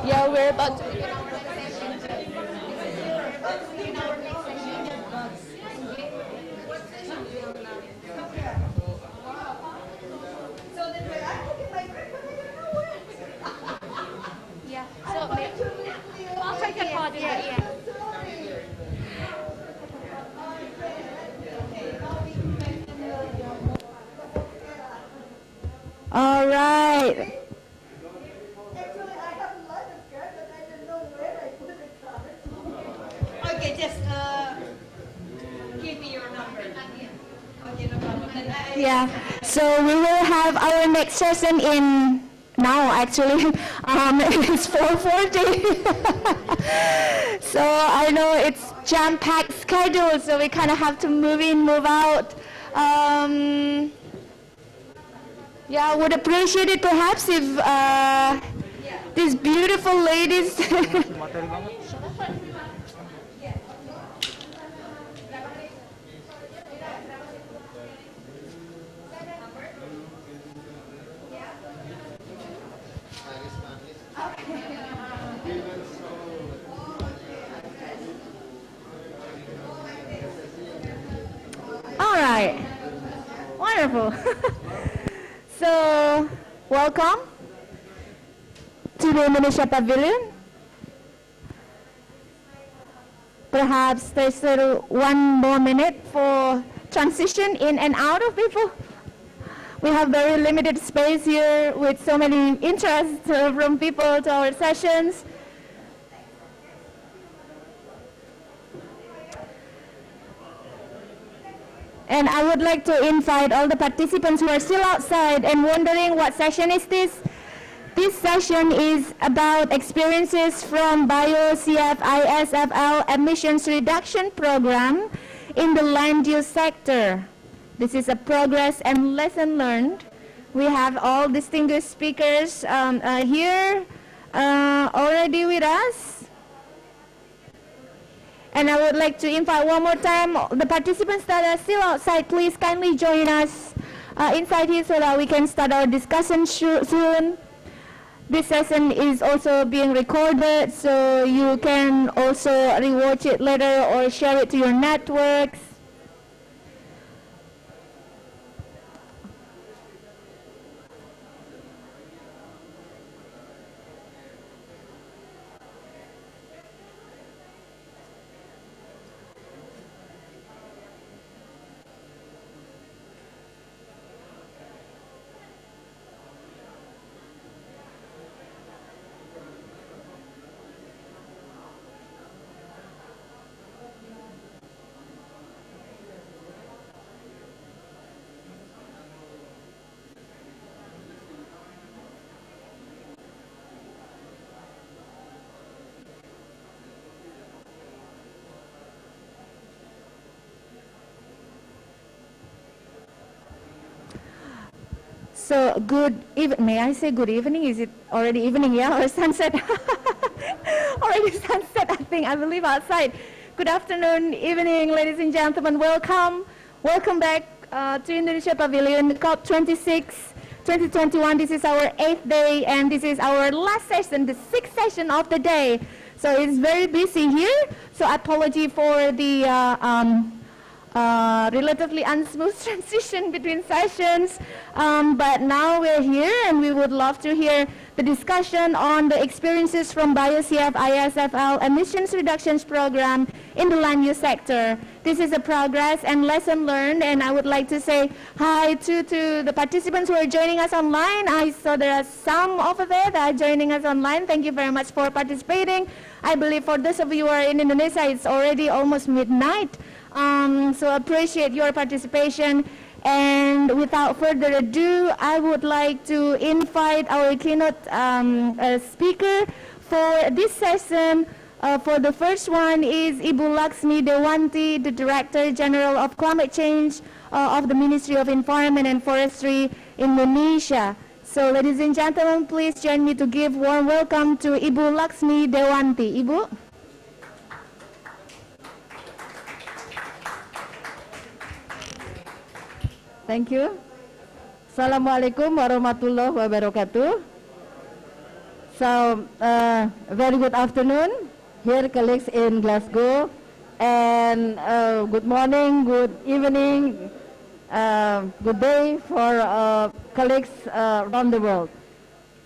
A: Yeah, we're about to begin our next session. Yeah, so I'll take a card. Yeah. All right.
I: Okay, just give me your number. Okay, no problem.
A: Yeah, so we will have our next session in now actually. It's 4:40. So I know it's jam-packed schedule, so we kind of have to move in, move out. Yeah, I would appreciate it perhaps if these beautiful ladies All right. Wonderful. So, welcome to the Indonesia Pavilion. Perhaps there's still 1 more minute for transition in and out of people. We have very limited space here with so many interests from people to our sessions. And I would like to invite all the participants who are still outside and wondering what session is this. This session is about experiences from BioCF-ISFL emissions reduction program in the land use sector. This is a progress and lesson learned. We have all distinguished speakers here already with us. And I would like to invite one more time the participants that are still outside, please kindly join us inside here so that we can start our discussion soon. This session is also being recorded, so you can also rewatch it later or share it to your networks. So may I say good evening? Is it already evening, yeah, or sunset? Already sunset, I believe outside. Good afternoon, evening, ladies and gentlemen. Welcome back to Indonesia Pavilion COP26 2021. This is our 8th day, and this is our last session, the 6th session of the day. So it's very busy here. So apology for the relatively unsmooth transition between sessions, but now we're here and we would love to hear the discussion on the experiences from BioCF-ISFL emissions reductions program in the land use sector. This is a progress and lesson learned, and I would like to say hi to the participants who are joining us online. I saw there are some over there that are joining us online. Thank you very much for participating. I believe for those of you who are in Indonesia, it's already almost midnight. So appreciate your participation, and without further ado, I would like to invite our keynote speaker for this session. For the first one is Ibu Laksmi Dewanti, the Director General of Climate Change of the Ministry of Environment and Forestry, Indonesia. So ladies and gentlemen, please join me to give warm welcome to Ibu Laksmi Dewanti. Ibu.
G: Thank you. Assalamualaikum warahmatullahi wabarakatuh. So, very good afternoon here, colleagues in Glasgow, and good morning, good evening, good day for colleagues around the world.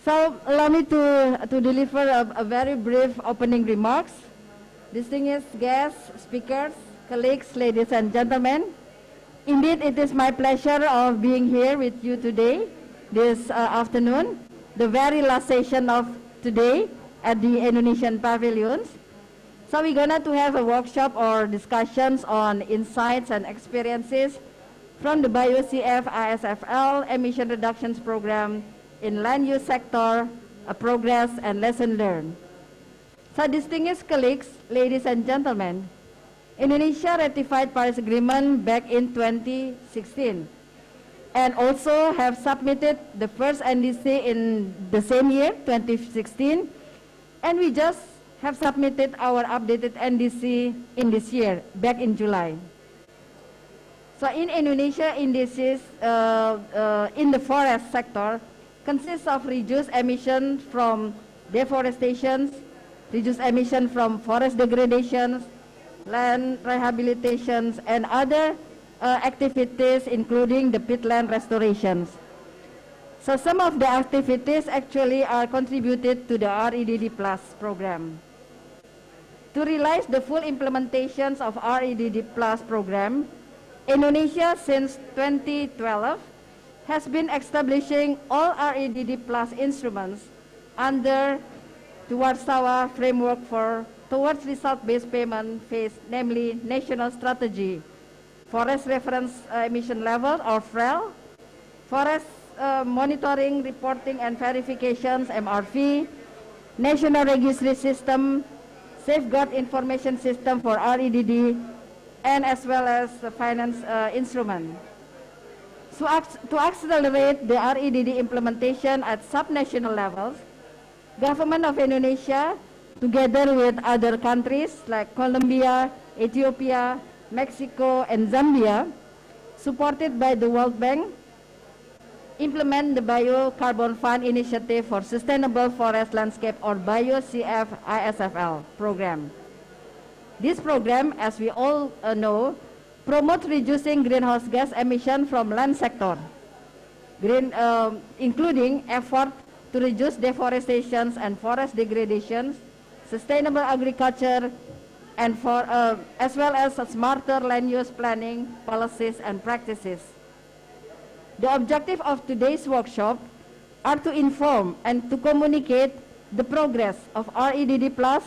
G: So, allow me to deliver a very brief opening remarks. Distinguished guests, speakers, colleagues, ladies and gentlemen. Indeed, it is my pleasure of being here with you today, this afternoon, the very last session of today at the Indonesian pavilions. So we're gonna to have a workshop or discussions on insights and experiences from the BioCF-ISFL emission reductions program in land use sector, a progress and lesson learned. So distinguished colleagues, ladies and gentlemen, Indonesia ratified Paris Agreement back in 2016 and also have submitted the first NDC in the same year, 2016, and we just have submitted our updated NDC in this year, back in July. So in Indonesia, indices in the forest sector consists of reduced emissions from deforestation, reduce emission from forest degradations, land rehabilitations, and other activities including the peatland restorations. So some of the activities actually are contributed to the REDD Plus program. To realize the full implementations of REDD Plus program, Indonesia since 2012 has been establishing all REDD Plus instruments under the Warsaw Framework towards result-based payment phase, namely National Strategy, Forest Reference Emission Level or FREL, Forest Monitoring, Reporting and Verifications, MRV, National Registry System, Safeguard Information System for REDD, and as well as the finance instrument. So to accelerate the REDD implementation at subnational levels, Government of Indonesia, together with other countries like Colombia, Ethiopia, Mexico, and Zambia, supported by the World Bank, implement the Biocarbon Fund Initiative for Sustainable Forest Landscape or BioCF-ISFL program. This program, as we all know, promotes reducing greenhouse gas emission from land sector, including effort to reduce deforestation and forest degradations, sustainable agriculture, and as well as smarter land use planning policies and practices. The objective of today's workshop are to inform and to communicate the progress of REDD Plus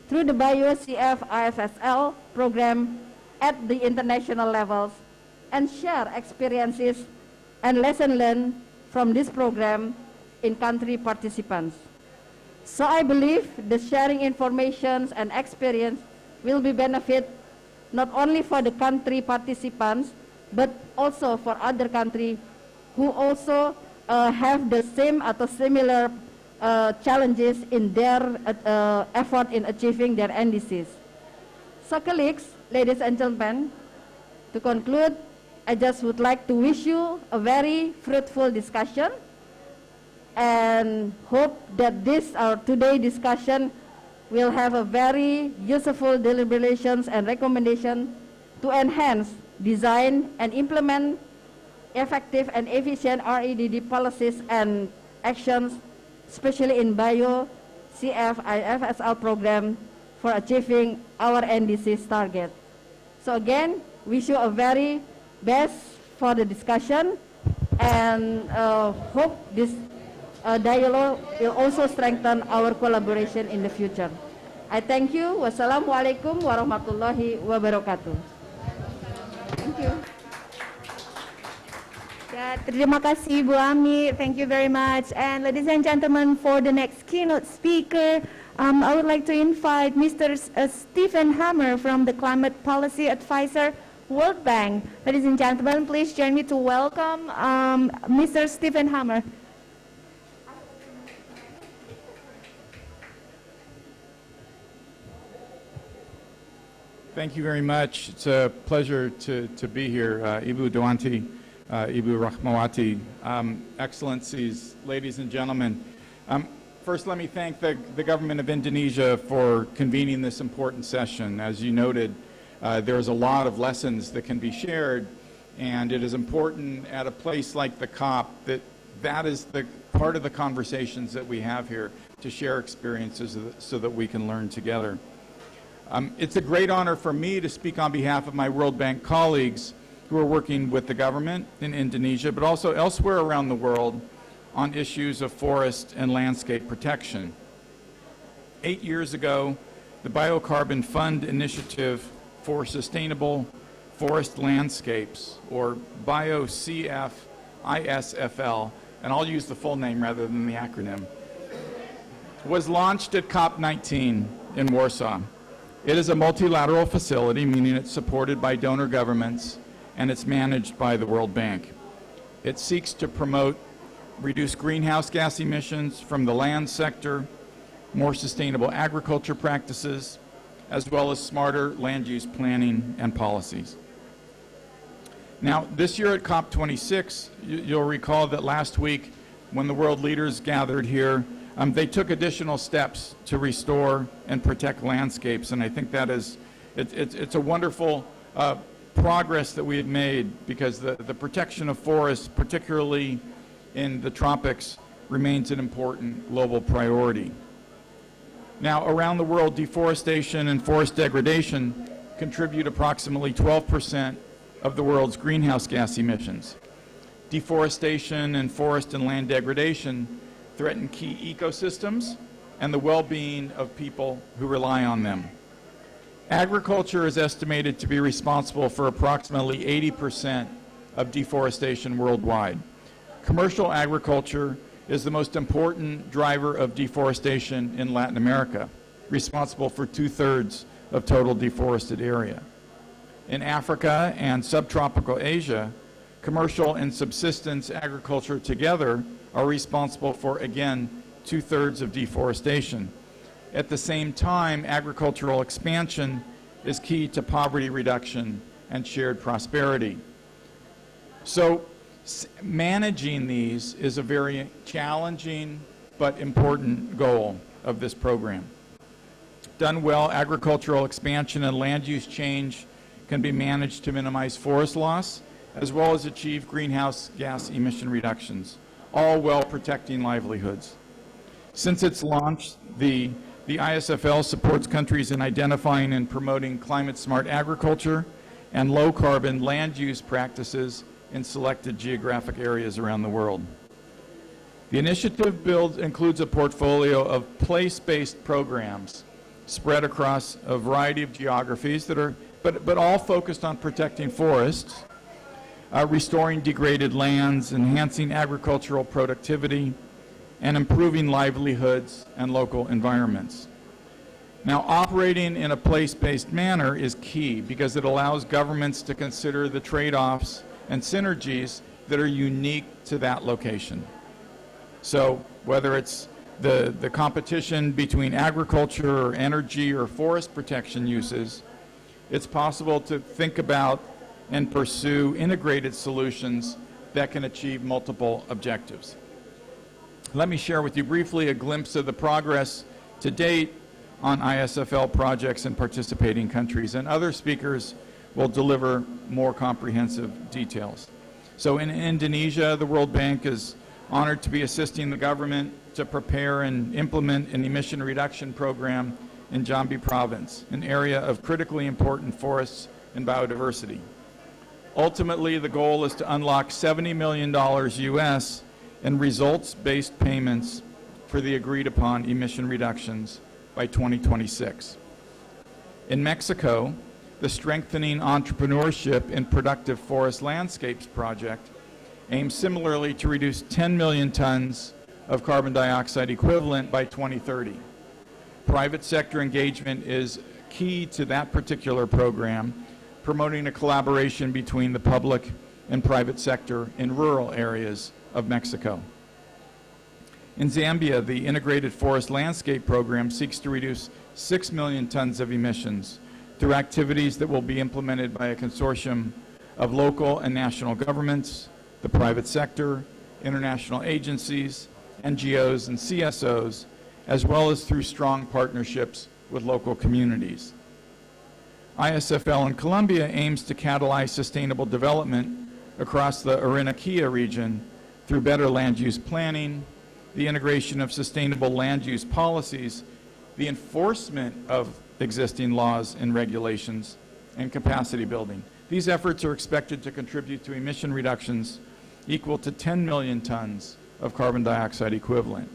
G: through the BioCF-ISFL program at the international levels and share experiences and lessons learned from this program in country participants. So I believe the sharing information and experience will be benefit not only for the country participants, but also for other countries who also have the same or similar challenges in their effort in achieving their NDCs. So colleagues, ladies and gentlemen, to conclude, I just would like to wish you a very fruitful discussion and hope that our today discussion will have a very useful deliberations and recommendation to enhance, design, and implement effective and efficient REDD policies and actions, especially in BioCF-ISFL program for achieving our NDC's target. So again, wish you a very best for the discussion and hope this dialogue will also strengthen our collaboration in the future. I thank you. Wassalamualaikum warahmatullahi wabarakatuh. Thank you.
A: Yeah, terima kasih Bu Ami. Thank you very much. And ladies and gentlemen, for the next keynote speaker, I would like to invite Mr. Stephen Hammer from the Climate Policy Advisor, World Bank. Ladies and gentlemen, please join me to welcome Mr. Stephen Hammer.
P: Thank you very much. It's a pleasure to be here. Ibu Dewanti, Ibu Rahmawati, Excellencies, ladies and gentlemen. First, let me thank the government of Indonesia for convening this important session. As you noted, there's a lot of lessons that can be shared, and it is important at a place like the COP that is the part of the conversations that we have here to share experiences so that we can learn together. It's a great honor for me to speak on behalf of my World Bank colleagues who are working with the government in Indonesia, but also elsewhere around the world on issues of forest and landscape protection. 8 years ago, the Biocarbon Fund Initiative for Sustainable Forest Landscapes, or BioCF-ISFL, and I'll use the full name rather than the acronym, was launched at COP19 in Warsaw. It is a multilateral facility, meaning it's supported by donor governments, and it's managed by the World Bank. It seeks to promote reduced greenhouse gas emissions from the land sector, more sustainable agriculture practices, as well as smarter land use planning and policies. Now, this year at COP26, you'll recall that last week when the world leaders gathered here, They took additional steps to restore and protect landscapes, and I think that is, it's a wonderful progress that we have made, because the protection of forests, particularly in the tropics, remains an important global priority. Now, around the world, deforestation and forest degradation contribute approximately 12% of the world's greenhouse gas emissions. Deforestation and forest and land degradation threaten key ecosystems and the well-being of people who rely on them. Agriculture is estimated to be responsible for approximately 80% of deforestation worldwide. Commercial agriculture is the most important driver of deforestation in Latin America, responsible for 2/3 of total deforested area. In Africa and subtropical Asia, commercial and subsistence agriculture together are responsible for, again, 2/3 of deforestation. At the same time, agricultural expansion is key to poverty reduction and shared prosperity. So, managing these is a very challenging but important goal of this program. Done well, agricultural expansion and land use change can be managed to minimize forest loss, as well as achieve greenhouse gas emission reductions, all while protecting livelihoods. Since its launch, the ISFL supports countries in identifying and promoting climate-smart agriculture and low-carbon land use practices in selected geographic areas around the world. The initiative includes a portfolio of place-based programs spread across a variety of geographies that are, but all focused on protecting forests, restoring degraded lands, enhancing agricultural productivity, and improving livelihoods and local environments. Now, operating in a place-based manner is key because it allows governments to consider the trade-offs and synergies that are unique to that location. So whether it's the competition between agriculture or energy or forest protection uses, it's possible to think about and pursue integrated solutions that can achieve multiple objectives. Let me share with you briefly a glimpse of the progress to date on ISFL projects in participating countries, and other speakers will deliver more comprehensive details. So in Indonesia, the World Bank is honored to be assisting the government to prepare and implement an emission reduction program in Jambi province, an area of critically important forests and biodiversity. Ultimately, the goal is to unlock $70 million US in results-based payments for the agreed-upon emission reductions by 2026. In Mexico, the Strengthening Entrepreneurship in Productive Forest Landscapes project aims similarly to reduce 10 million tons of carbon dioxide equivalent by 2030. Private sector engagement is key to that particular program, promoting a collaboration between the public and private sector in rural areas of Mexico. In Zambia, the Integrated Forest Landscape Program seeks to reduce 6 million tons of emissions through activities that will be implemented by a consortium of local and national governments, the private sector, international agencies, NGOs, and CSOs, as well as through strong partnerships with local communities. ISFL in Colombia aims to catalyze sustainable development across the Orinoquia region through better land use planning, the integration of sustainable land use policies, the enforcement of existing laws and regulations, and capacity building. These efforts are expected to contribute to emission reductions equal to 10 million tons of carbon dioxide equivalent.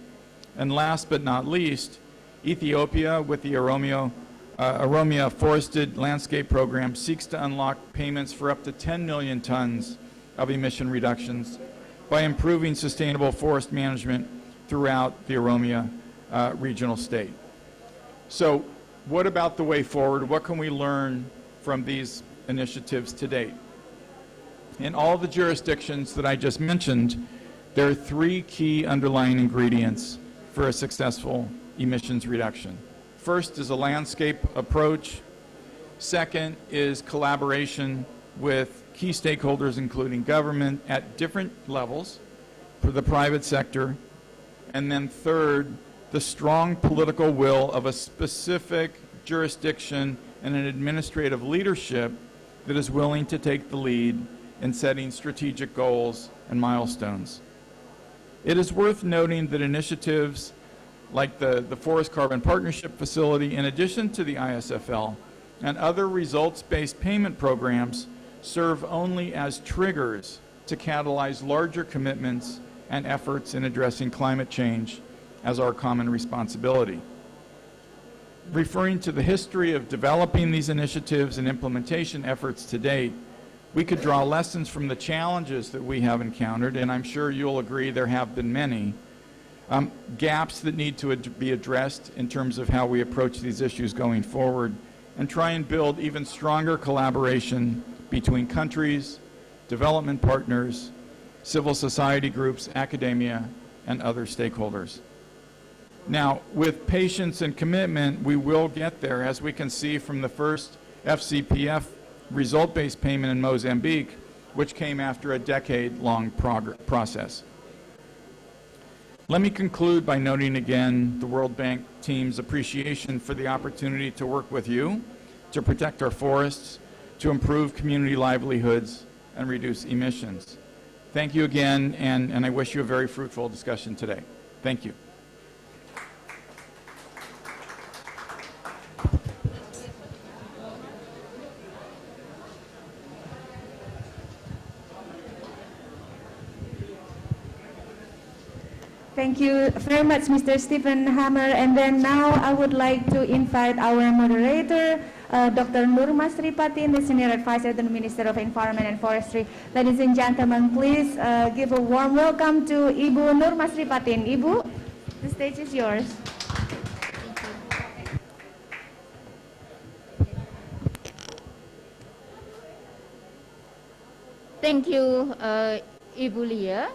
P: And last but not least, Ethiopia, with the Oromia Forested Landscape Program, seeks to unlock payments for up to 10 million tons of emission reductions by improving sustainable forest management throughout the Oromia regional state. So what about the way forward? What can we learn from these initiatives to date? In all the jurisdictions that I just mentioned, there are three key underlying ingredients for a successful emissions reduction. First is a landscape approach. Second is collaboration with key stakeholders, including government at different levels for the private sector. And then third the strong political will of a specific jurisdiction and an administrative leadership that is willing to take the lead in setting strategic goals and milestones. It is worth noting that initiatives like the Forest Carbon Partnership Facility, in addition to the ISFL, and other results-based payment programs serve only as triggers to catalyze larger commitments and efforts in addressing climate change as our common responsibility. Referring to the history of developing these initiatives and implementation efforts to date, we could draw lessons from the challenges that we have encountered, and I'm sure you'll agree there have been many, gaps that need to be addressed in terms of how we approach these issues going forward, and try and build even stronger collaboration between countries, development partners, civil society groups, academia, and other stakeholders. Now, with patience and commitment, we will get there, as we can see from the first FCPF result-based payment in Mozambique, which came after a decade-long process. Let me conclude by noting again the World Bank team's appreciation for the opportunity to work with you to protect our forests, to improve community livelihoods, and reduce emissions. Thank you again, and I wish you a very fruitful discussion today. Thank you.
A: Thank you very much, Mr. Stephen Hammer. And then now I would like to invite our moderator, Dr. Nur Masri Patin, the Senior Advisor to the Minister of Environment and Forestry. Ladies and gentlemen, please give a warm welcome to Ibu Nur Masri Patin. Ibu, the stage is yours.
E: Thank you, Ibu Lia.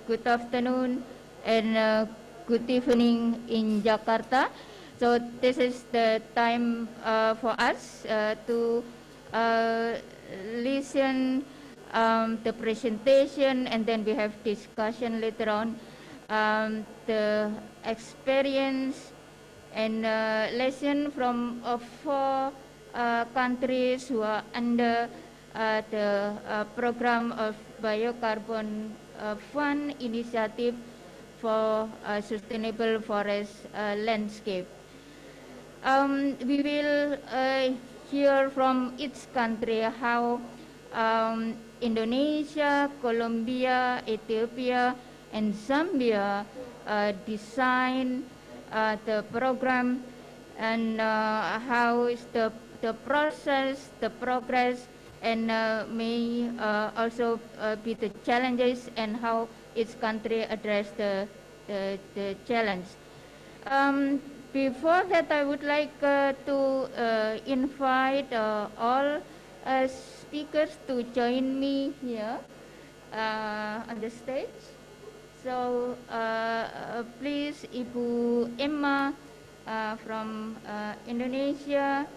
E: Good afternoon and good evening in Jakarta. So this is the time for us to listen the presentation, and then we have discussion later on. The experience and lesson from 4 countries who are under the program of Biocarbon Fund Initiative for Sustainable Forest Landscape. We will hear from each country how Indonesia, Colombia, Ethiopia, and Zambia design the program, and how is the process, the progress, and may also be the challenges and how each country address the challenge. Before that, I would like to invite all speakers to join me here on the stage. So please, Ibu Emma from Indonesia,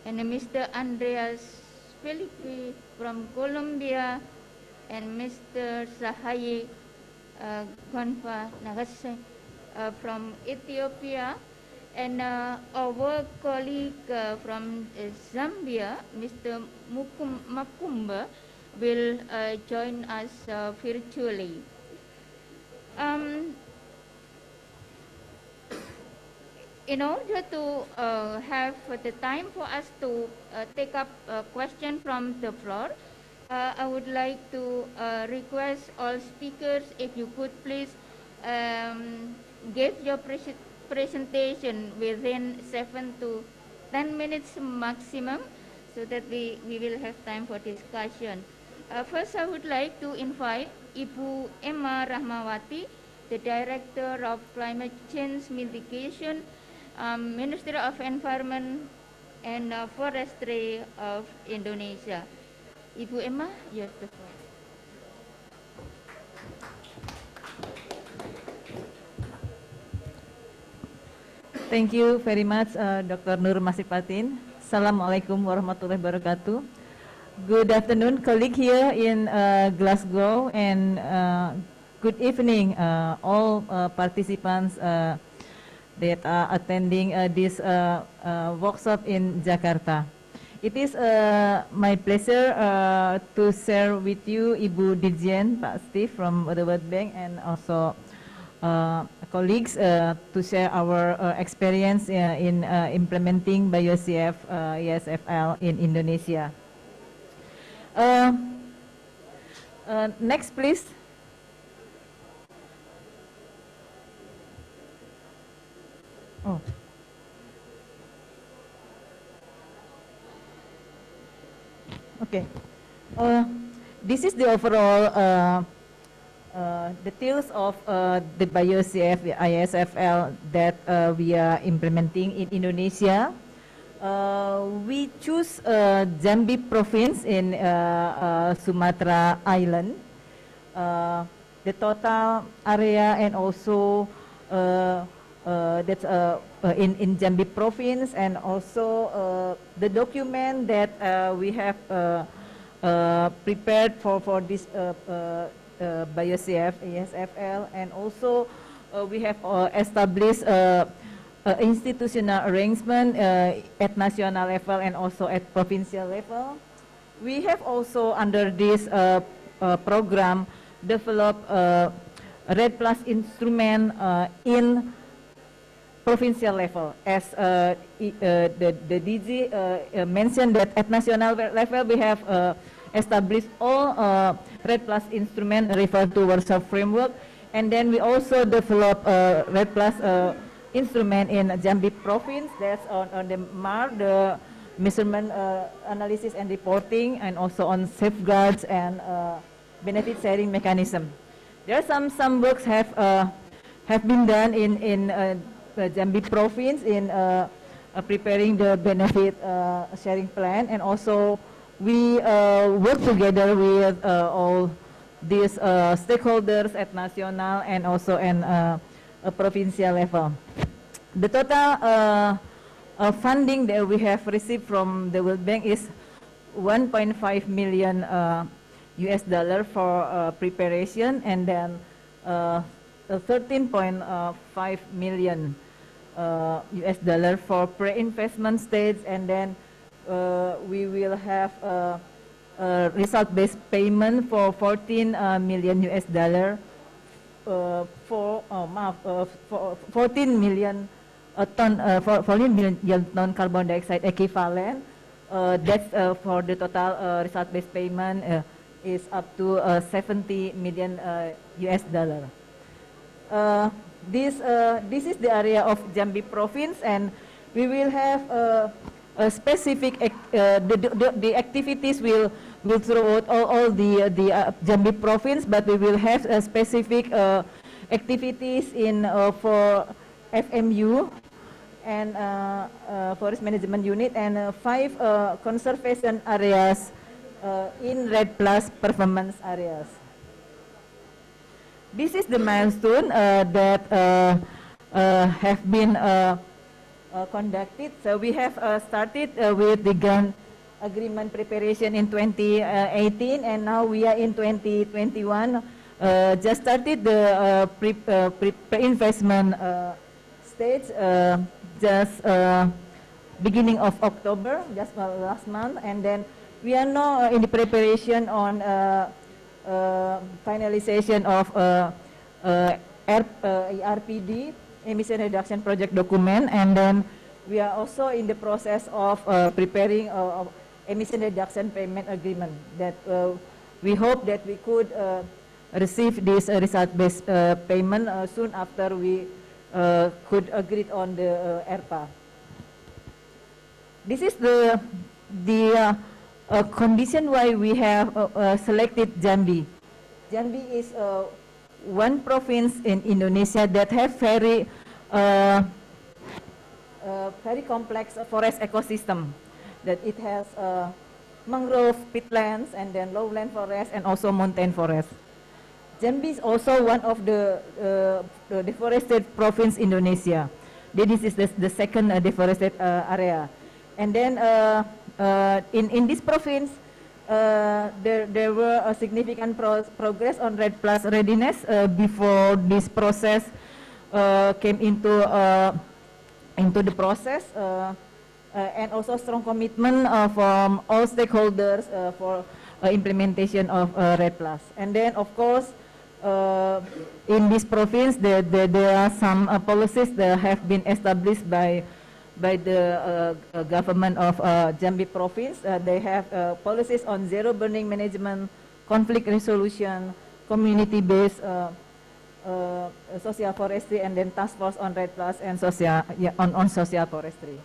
E: and Mr. Andreas Felipe from Colombia, and Mr. Sahaye Gonfa Nagase from Ethiopia, and our colleague from Zambia, Mr. Makumba, will join us virtually. In order to have the time for us to take up a question from the floor, I would like to request all speakers, if you could please give your presentation within 7 to 10 minutes maximum, so that we will have time for discussion. First, I would like to invite Ibu Emma Rahmawati, the Director of Climate Change Mitigation, Ministry of Environment and Forestry of Indonesia. Ibu Emma, you have the floor.
S: Thank you very much, Dr. Nur Masri Patin. Assalamualaikum warahmatullahi wabarakatuh. Good afternoon, colleague here in Glasgow, and good evening, all participants that are attending this workshop in Jakarta. It is my pleasure to share with you Ibu Dirjen, Pak Steve from the World Bank, and also colleagues to share our experience in implementing BioCF ESFL in Indonesia. Next, please. Oh. Okay. This is the overall details of the BioCF ISFL that we are implementing in Indonesia. We choose Jambi province in Sumatra Island. The total area and also that's in Jambi province, and also the document that we have prepared for this BioCF ESFL, and also we have established institutional arrangement at national level and also at provincial level. We have also under this program developed Red Plus instrument in provincial level. As the DG mentioned that at national level we have established all Red Plus instrument referred to workshop framework, and then we also develop Red Plus instrument in Jambi province. That's on the MAR, the measurement analysis and reporting, and also on safeguards and benefit sharing mechanism. There are some works have been done in Jambi province in preparing the benefit sharing plan, and also we work together with all these stakeholders at national and also in a provincial level. The total funding that we have received from the World Bank is 1.5 million US dollar for preparation, and then 13.5 million US dollar for pre-investment stage, and then we will have result-based payment for 14 million US dollar for 14 million ton 14 million ton carbon dioxide equivalent. That's for the total result-based payment is up to 70 million US dollar. This is the area of Jambi province, and we will have a specific the activities will throughout all the Jambi province, but we will have a specific activities in for FMU and forest management unit, and 5 conservation areas in Red Plus performance areas. This is the milestone that have been conducted. So we have started with the grant agreement preparation in 2018, and now we are in 2021. Just started the pre-investment stage just beginning of October, just last month, and then we are now in the preparation on finalization of ERPD, emission reduction project document, and then we are also in the process of preparing emission reduction payment agreement that we hope that we could receive this result-based payment soon after we could agree on the ERPA. This is the condition why we have selected Jambi. Jambi is one province in Indonesia that have very complex forest ecosystem. That it has mangrove, peatlands, and then lowland forest, and also mountain forest. Jambi is also one of the deforested province in Indonesia. This is the second deforested area. And then in this province, there were a significant progress on Red Plus readiness before this process came into into the process, and also strong commitment from all stakeholders for implementation of RED+. And then, of course, in this province, there are some policies that have been established by the government of Jambi province. They have policies on zero burning management, conflict resolution, community-based social forestry, and then task force on RED+ and on social forestry.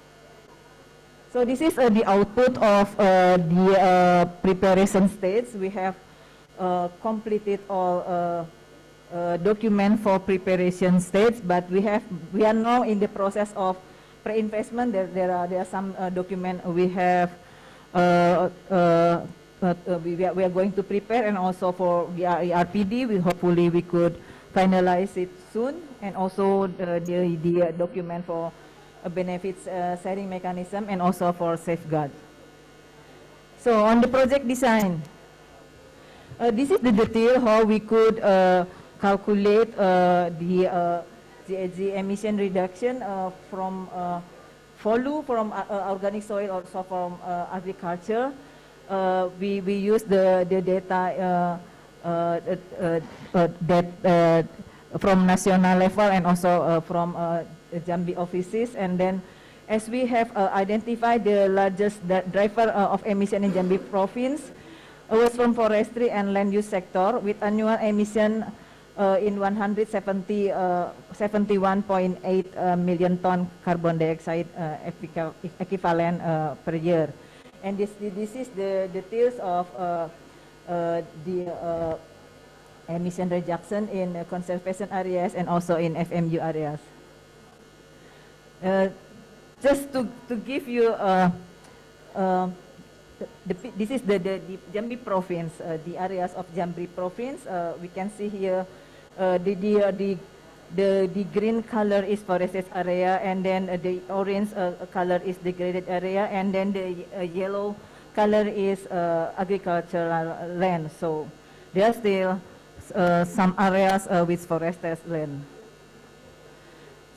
S: So this is the output of the preparation stage. We have completed all document for preparation stage, but we are now in the process of pre-investment. There are some document we have we are going to prepare, and also for the RPD, hopefully we could finalize it soon, and also the document for a benefits sharing mechanism, and also for safeguard. So on the project design, this is the detail how we could calculate the emission reduction from FOLU, from organic soil, also from agriculture. We use the data that from national level, and also from Jambi offices. And then, as we have identified the largest driver of emission in Jambi province, was from forestry and land use sector, with annual emission in 171.8 million ton carbon dioxide equivalent per year. And this is the details of the emission reduction in conservation areas and also in FMU areas. Just to give you this is the Jambi province, the areas of Jambi province. We can see here the green color is forested area, and then the orange color is degraded area, and then the yellow color is agricultural land. So there are still some areas with forested land.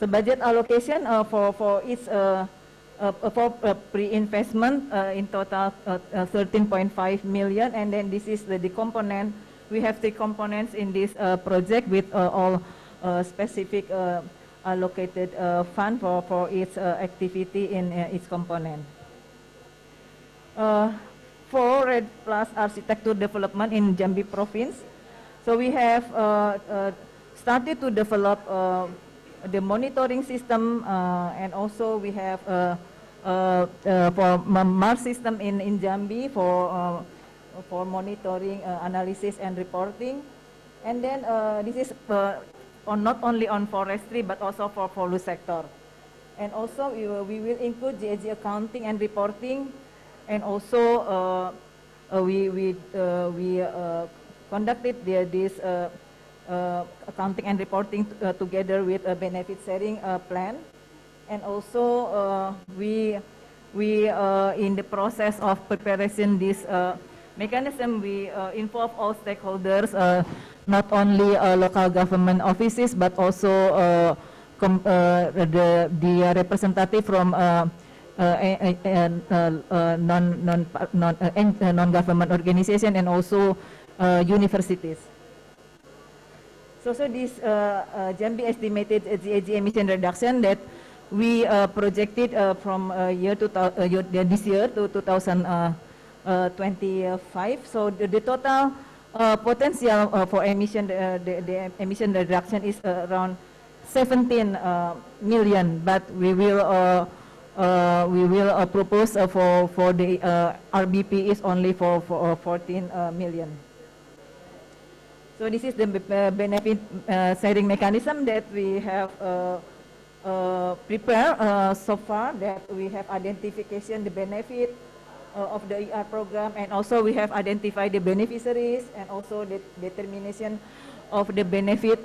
S: So budget allocation for its for pre-investment in total 13.5 million, and then this is the component. We have the components in this project with all specific allocated fund for its activity in its component. For RED+ architecture development in Jambi province, so we have started to develop the monitoring system, and also we have for MAR system in Jambi for monitoring, analysis, and reporting. And then this is not only on forestry but also for FOLU sector. And also we will include GAG accounting and reporting, and also we conducted this accounting and reporting together with a benefit sharing plan. And also we in the process of preparation this mechanism, we involve all stakeholders, not only local government offices but also the representative from non-government organization, and also universities. So this Jambi estimated GAG emission reduction that we projected from this year to 2025. So the total potential for emission, the emission reduction is around 17 million, but we will propose for the RBP is only for 14 million. So this is the benefit sharing mechanism that we have prepared so far, that we have identification the benefit of the ER program, and also we have identified the beneficiaries, and also the determination of the benefit,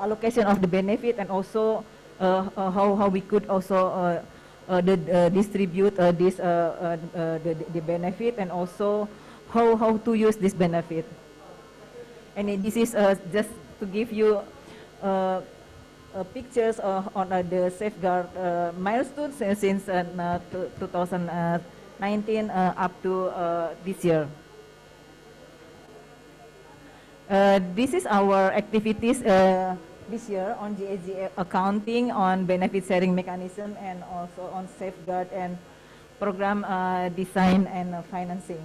S: allocation of the benefit, and also how we could also distribute this the benefit, and also how to use this benefit. And this is just to give you pictures on the safeguard milestones since 2019 up to this year. This is our activities this year on GAG accounting, on benefit sharing mechanism, and also on safeguard and program design and financing.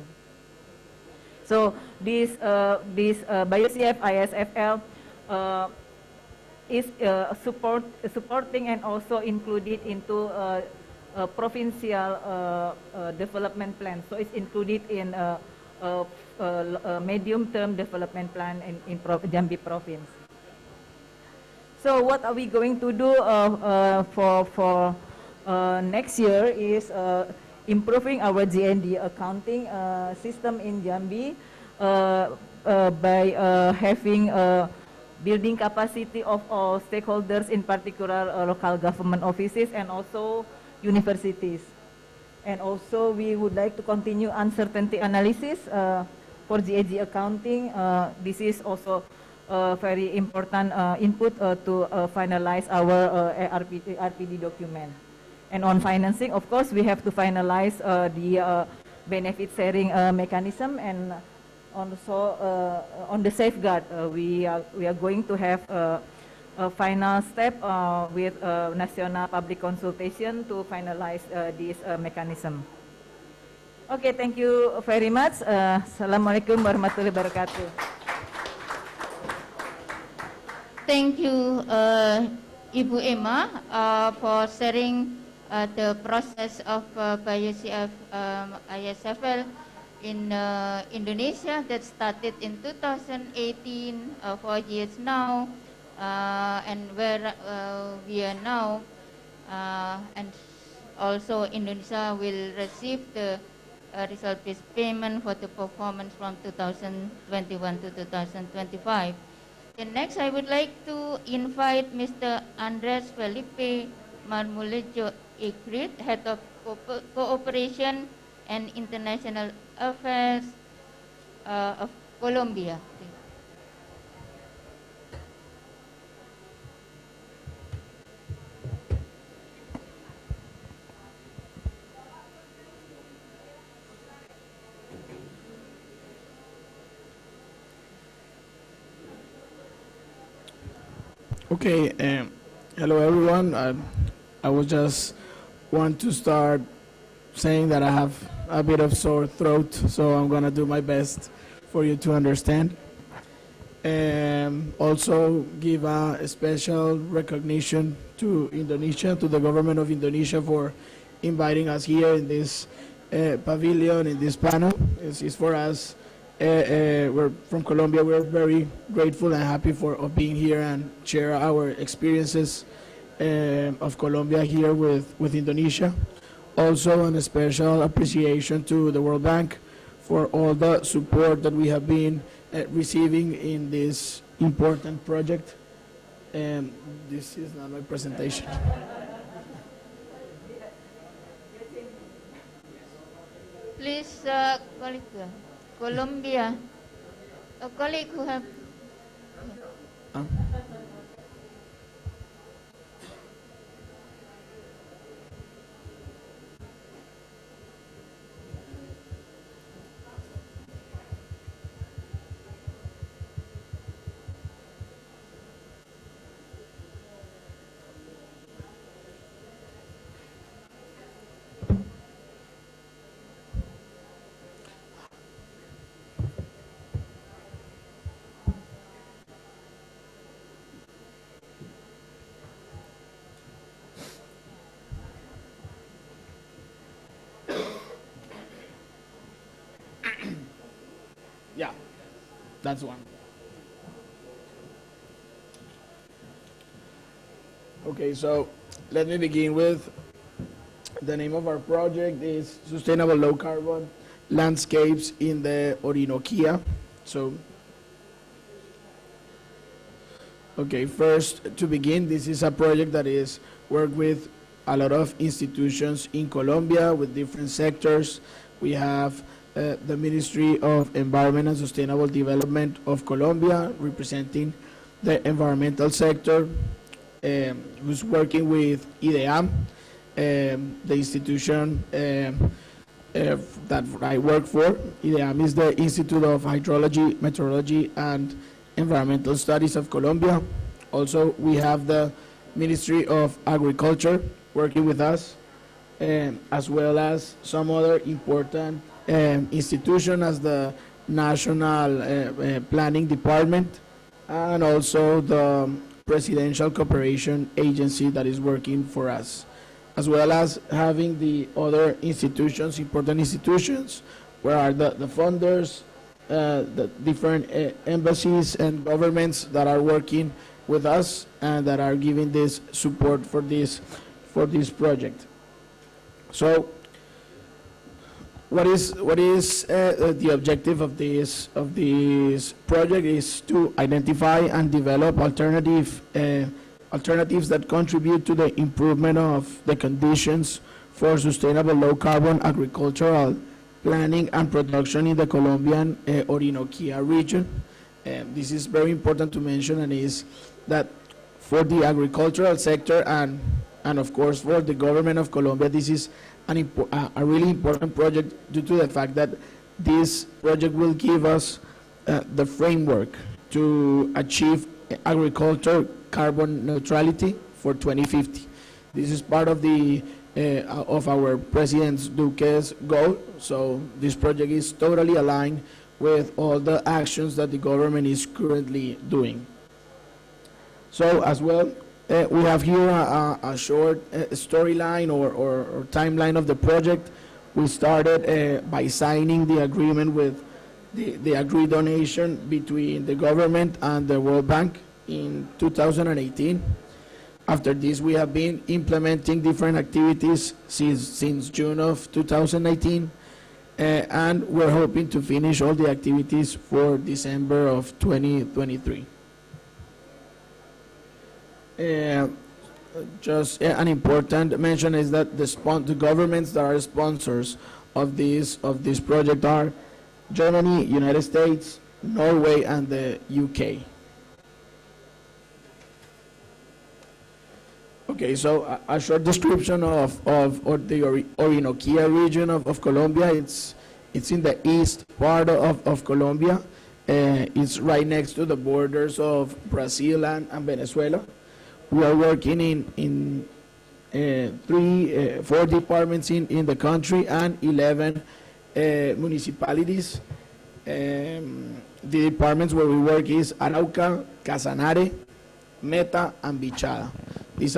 S: So this BioCF ISFL is supporting and also included into provincial development plan. So it's included in medium-term development plan in Jambi province. So what are we going to do for next year is improving our GND accounting system in Jambi by having building capacity of all stakeholders, in particular local government offices and also universities. And also we would like to continue uncertainty analysis for GAG accounting. This is also very important input to finalize our RPD document. And on financing, of course, we have to finalize the benefit sharing mechanism, and also on the safeguard, we are going to have a final step with national public consultation to finalize this mechanism. Okay, thank you very much. Assalamualaikum warahmatullahi wabarakatuh.
E: Thank you, Ibu Emma, for sharing the process of BioCF ISFL in Indonesia that started in 2018, 4 years now, and where we are now, and also Indonesia will receive the result-based payment for the performance from 2021 to 2025. And next, I would like to invite Mr. Andres Felipe Marmolejo Ikrit, Head of Cooperation and International Affairs of Colombia.
H: Okay, hello everyone. I would just want to start saying that I have a bit of sore throat, so I'm gonna do my best for you to understand. Also give a special recognition to Indonesia, to the government of Indonesia, for inviting us here in this pavilion, in this panel. It's for us. We're from Colombia. We're very grateful and happy of being here and share our experiences of Colombia here with Indonesia. Also, a special appreciation to the World Bank for all the support that we have been receiving in this important project. This is not my presentation.
E: Please, colleague, Colombia, a colleague who have.
H: Yeah, that's one. Okay, so let me begin with the name of our project is Sustainable Low Carbon Landscapes in the Orinoquia. So, okay, first to begin, this is a project that is worked with a lot of institutions in Colombia with different sectors. We have the Ministry of Environment and Sustainable Development of Colombia, representing the environmental sector. who's working with IDEAM, the institution that I work for. IDEAM is the Institute of Hydrology, Meteorology, and Environmental Studies of Colombia. Also, we have the Ministry of Agriculture working with us, as well as some other important institutions as the National Planning Department, and also the Presidential Cooperation Agency that is working for us, as well as having the other institutions, important institutions, where are the funders, the different embassies and governments that are working with us and that are giving this support for this project. So, what is the objective of this project is to identify and develop alternatives that contribute to the improvement of the conditions for sustainable low-carbon agricultural planning and production in the Colombian Orinoquia region. This is very important to mention, and is that for the agricultural sector and of course for the government of Colombia, this is a really important project due to the fact that this project will give us the framework to achieve agriculture carbon neutrality for 2050. This is part of the of our President Duque's goal. So this project is totally aligned with all the actions that the government is currently doing. So as well, we have here a short storyline or timeline of the project. We started by signing the agreement with the agreed donation between the government and the World Bank in 2018. After this, we have been implementing different activities since June of 2019, and we're hoping to finish all the activities for December of 2023. Just an important mention is that the governments that are sponsors of this project are Germany, United States, Norway, and the UK. Okay, so a short description of the Orinoquia region of Colombia. It's in the east part of Colombia. It's right next to the borders of Brazil and Venezuela. We are working in 4 departments in the country and 11 municipalities. The departments where we work is Arauca, Casanare, Meta, and Bichada. These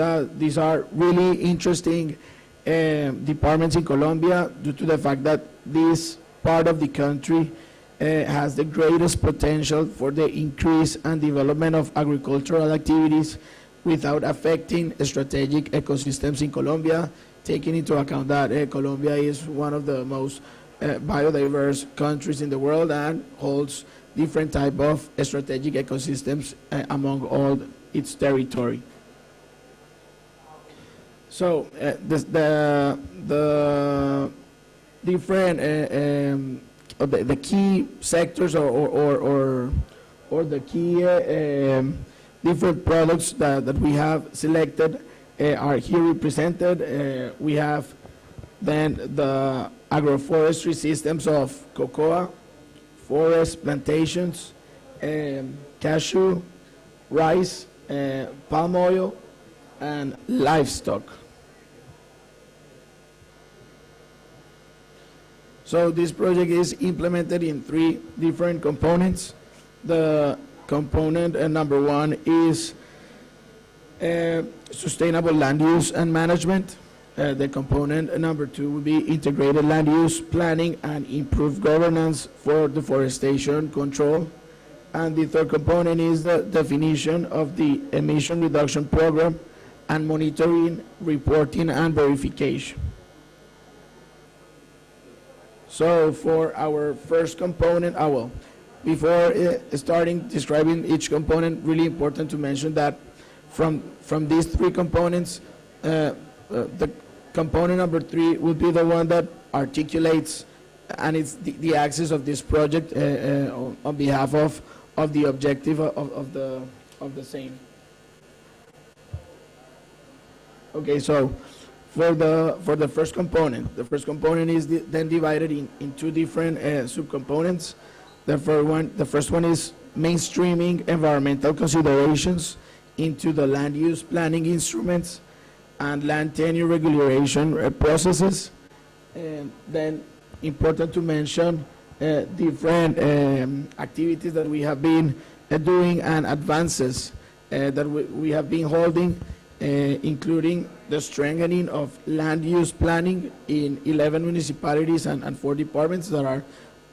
H: are really interesting departments in Colombia due to the fact that this part of the country has the greatest potential for the increase and development of agricultural activities without affecting strategic ecosystems in Colombia, taking into account that Colombia is one of the most biodiverse countries in the world and holds different type of strategic ecosystems among all its territory. So the different the key sectors or the key different products that we have selected are here represented. We have then the agroforestry systems of cocoa, forest plantations, cashew, rice, palm oil, and livestock. So this project is implemented in 3 different components. The component number 1 is sustainable land use and management. The component number 2 will be integrated land use planning and improved governance for deforestation control. And the 3rd component is the definition of the emission reduction program and monitoring, reporting, and verification. So for our first component, before starting describing each component, really important to mention that from these 3 components, the component number 3 will be the one that articulates and it's the axis of this project on behalf of the objective of the same. Okay, so for the first component is then divided in two different subcomponents. The first one is mainstreaming environmental considerations into the land use planning instruments and land tenure regulation processes. And then important to mention different activities that we have been doing and advances that we have been holding, including the strengthening of land use planning in 11 municipalities and 4 departments that are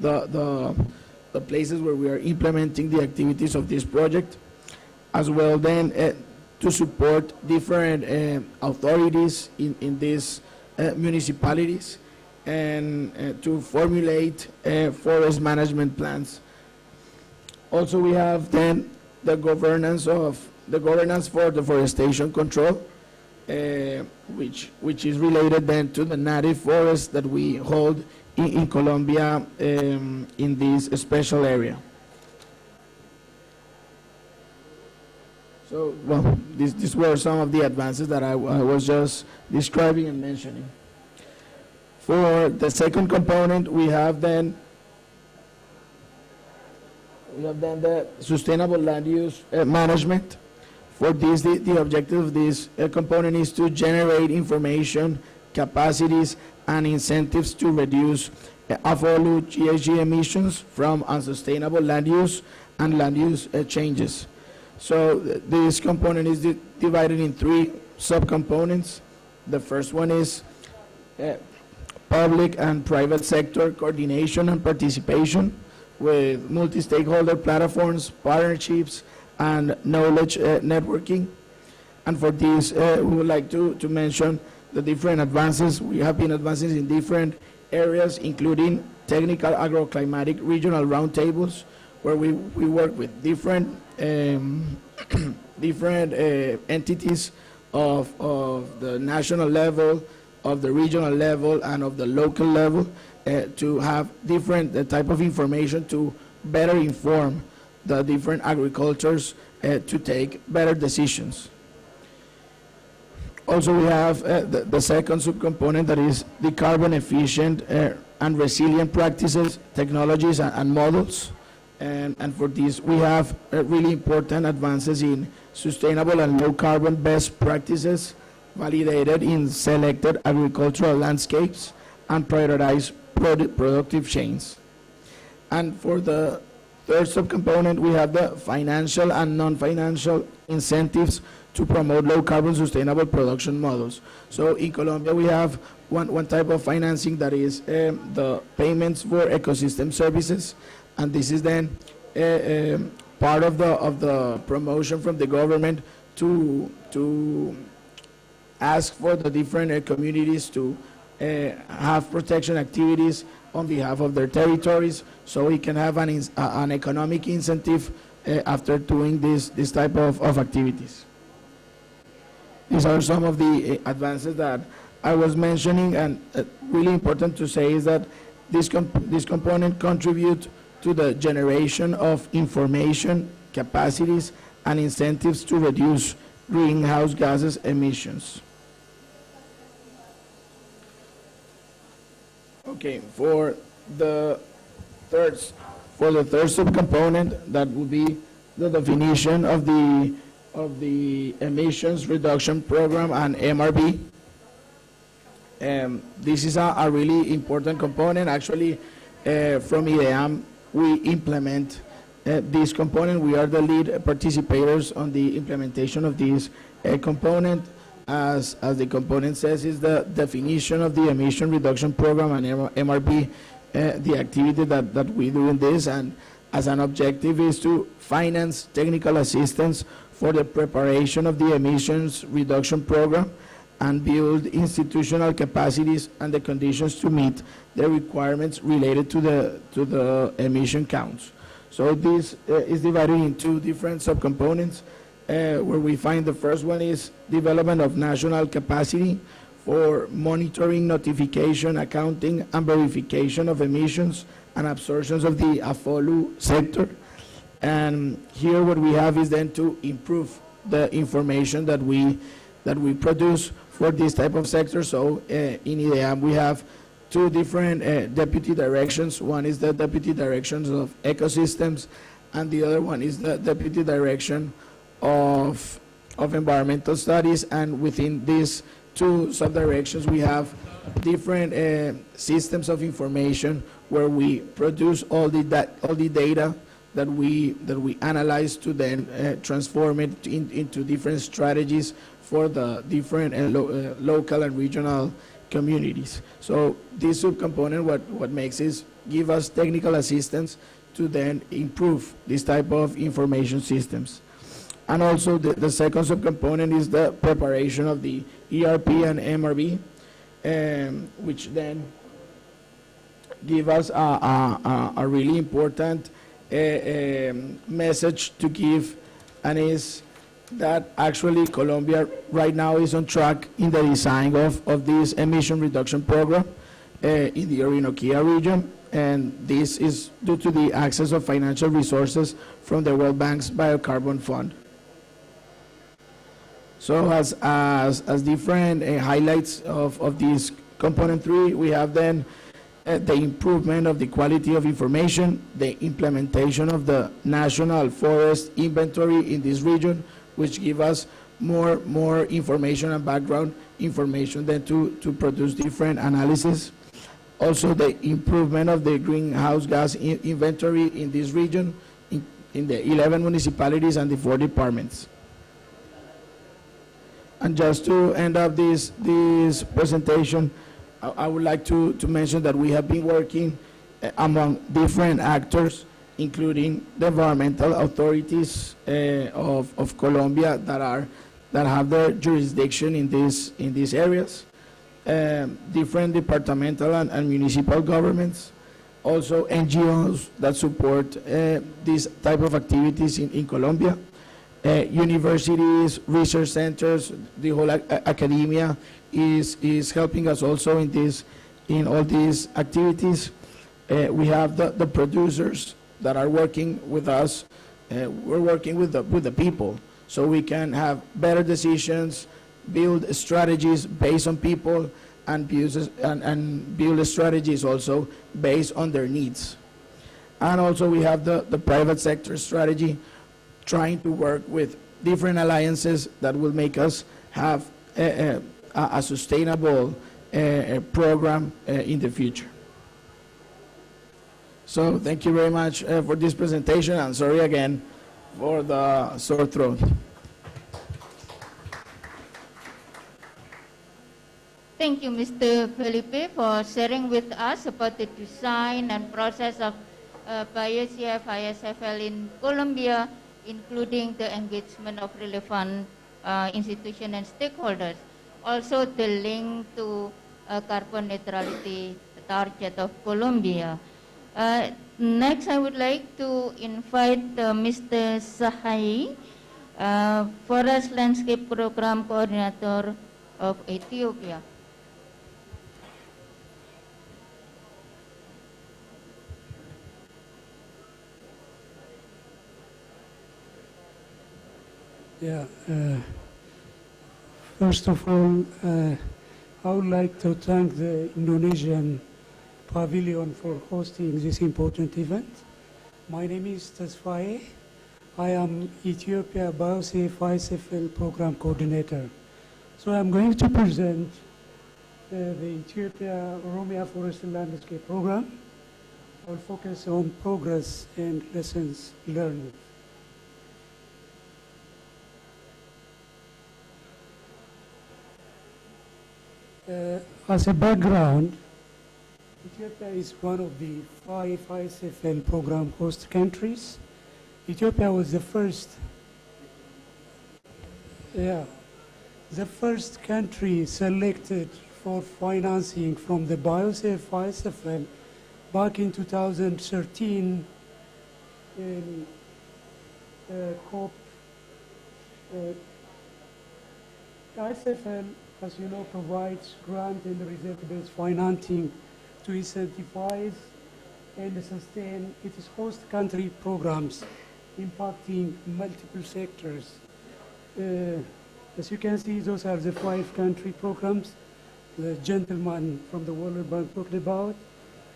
H: the places where we are implementing the activities of this project, as well then to support different authorities in these municipalities and to formulate forest management plans. Also, we have then the governance for deforestation control, which is related then to the native forests that we hold in Colombia in this special area. So, well, these were some of the advances that I was just describing and mentioning. For the second component, we have then the sustainable land use management. For this, the objective of this component is to generate information, capacities, and incentives to reduce AFOLU GHG emissions from unsustainable land use and land use changes. So this component is divided in 3 subcomponents. The first one is public and private sector coordination and participation with multi-stakeholder platforms, partnerships, and knowledge networking. And for this, we would like to mention the different advances. We have been advancing in different areas, including technical agroclimatic regional roundtables, where we work with different entities of the national level, of the regional level, and of the local level to have different type of information to better inform the different agricultures to take better decisions. Also, we have the second subcomponent, that is the carbon efficient and resilient practices, technologies, and models. And for this, we have really important advances in sustainable and low carbon best practices validated in selected agricultural landscapes and prioritized productive chains. And for the third subcomponent, we have the financial and non-financial incentives to promote low carbon sustainable production models. So in Colombia, we have one type of financing that is the payments for ecosystem services, and this is then part of the promotion from the government to ask for the different communities to have protection activities on behalf of their territories, so we can have an economic incentive after doing this type of activities. These are some of the advances that I was mentioning, and really important to say is that this component contribute to the generation of information, capacities, and incentives to reduce greenhouse gases emissions. Okay, for the third subcomponent, that would be the definition of the emissions reduction program and MRB. This is a really important component. Actually, from IDEAM, we implement this component. We are the lead participators on the implementation of this component. As the component says, is the definition of the emission reduction program and MRB, the activity that we do in this, and as an objective is to finance technical assistance for the preparation of the emissions reduction program and build institutional capacities and the conditions to meet the requirements related to the emission counts. So this is divided into 2 different subcomponents, where we find the first one is development of national capacity for monitoring, notification, accounting, and verification of emissions and absorptions of the AFOLU sector. And here what we have is then to improve the information that we produce for this type of sector. So in IDEAM, we have two different deputy directions. One is the deputy directions of ecosystems, and the other one is the deputy direction of environmental studies. And within these two subdirections, we have different systems of information where we produce all the data that we analyze to then transform it into different strategies for the different local and regional communities. So this subcomponent, what makes is give us technical assistance to then improve this type of information systems. And also the second subcomponent is the preparation of the ERP and MRB, which then give us a really important message to give, and is that actually Colombia right now is on track in the design of this emission reduction program in the Orinoquia region, and this is due to the access of financial resources from the World Bank's Biocarbon Fund. So as different highlights of this component 3, we have then the improvement of the quality of information, the implementation of the national forest inventory in this region, which give us more information and background information then to produce different analysis. Also the improvement of the greenhouse gas inventory in this region, in the 11 municipalities and the 4 departments. And just to end up this presentation, I would like to mention that we have been working among different actors, including the environmental authorities of Colombia that have their jurisdiction in these areas, different departmental and municipal governments, also NGOs that support these type of activities in Colombia, universities, research centers, the whole academia is helping us also in all these activities. We have the producers that are working with us. We're working with the people, so we can have better decisions, build strategies based on people, and build strategies also based on their needs. And also we have the private sector strategy, trying to work with different alliances that will make us have a sustainable program in the future. So thank you very much for this presentation, and sorry again for the sore throat.
E: Thank you, Mr. Felipe, for sharing with us about the design and process of BioCF-ISFL in Colombia, including the engagement of relevant institutions and stakeholders. Also the link to carbon neutrality target of Colombia. Next, I would like to invite Mr. Sahai, Forest Landscape Program Coordinator of Ethiopia.
L: Yeah. First of all, I would like to thank the Indonesian Pavilion for hosting this important event. My name is Tasfaye. I am Ethiopia BioCF-ISFL Program Coordinator. So I'm going to present the Ethiopia Oromia Forest and Landscape Program. I'll focus on progress and lessons learned. As a background, Ethiopia is one of the 5 ISFL program host countries. Ethiopia was the first country selected for financing from the BioCF-ISFL back in 2013 in COP. ISFL, as you know, provides grant and reserve-based financing to incentivize and sustain its host country programs impacting multiple sectors. As you can see, those are the 5 country programs the gentleman from the World Bank talked about.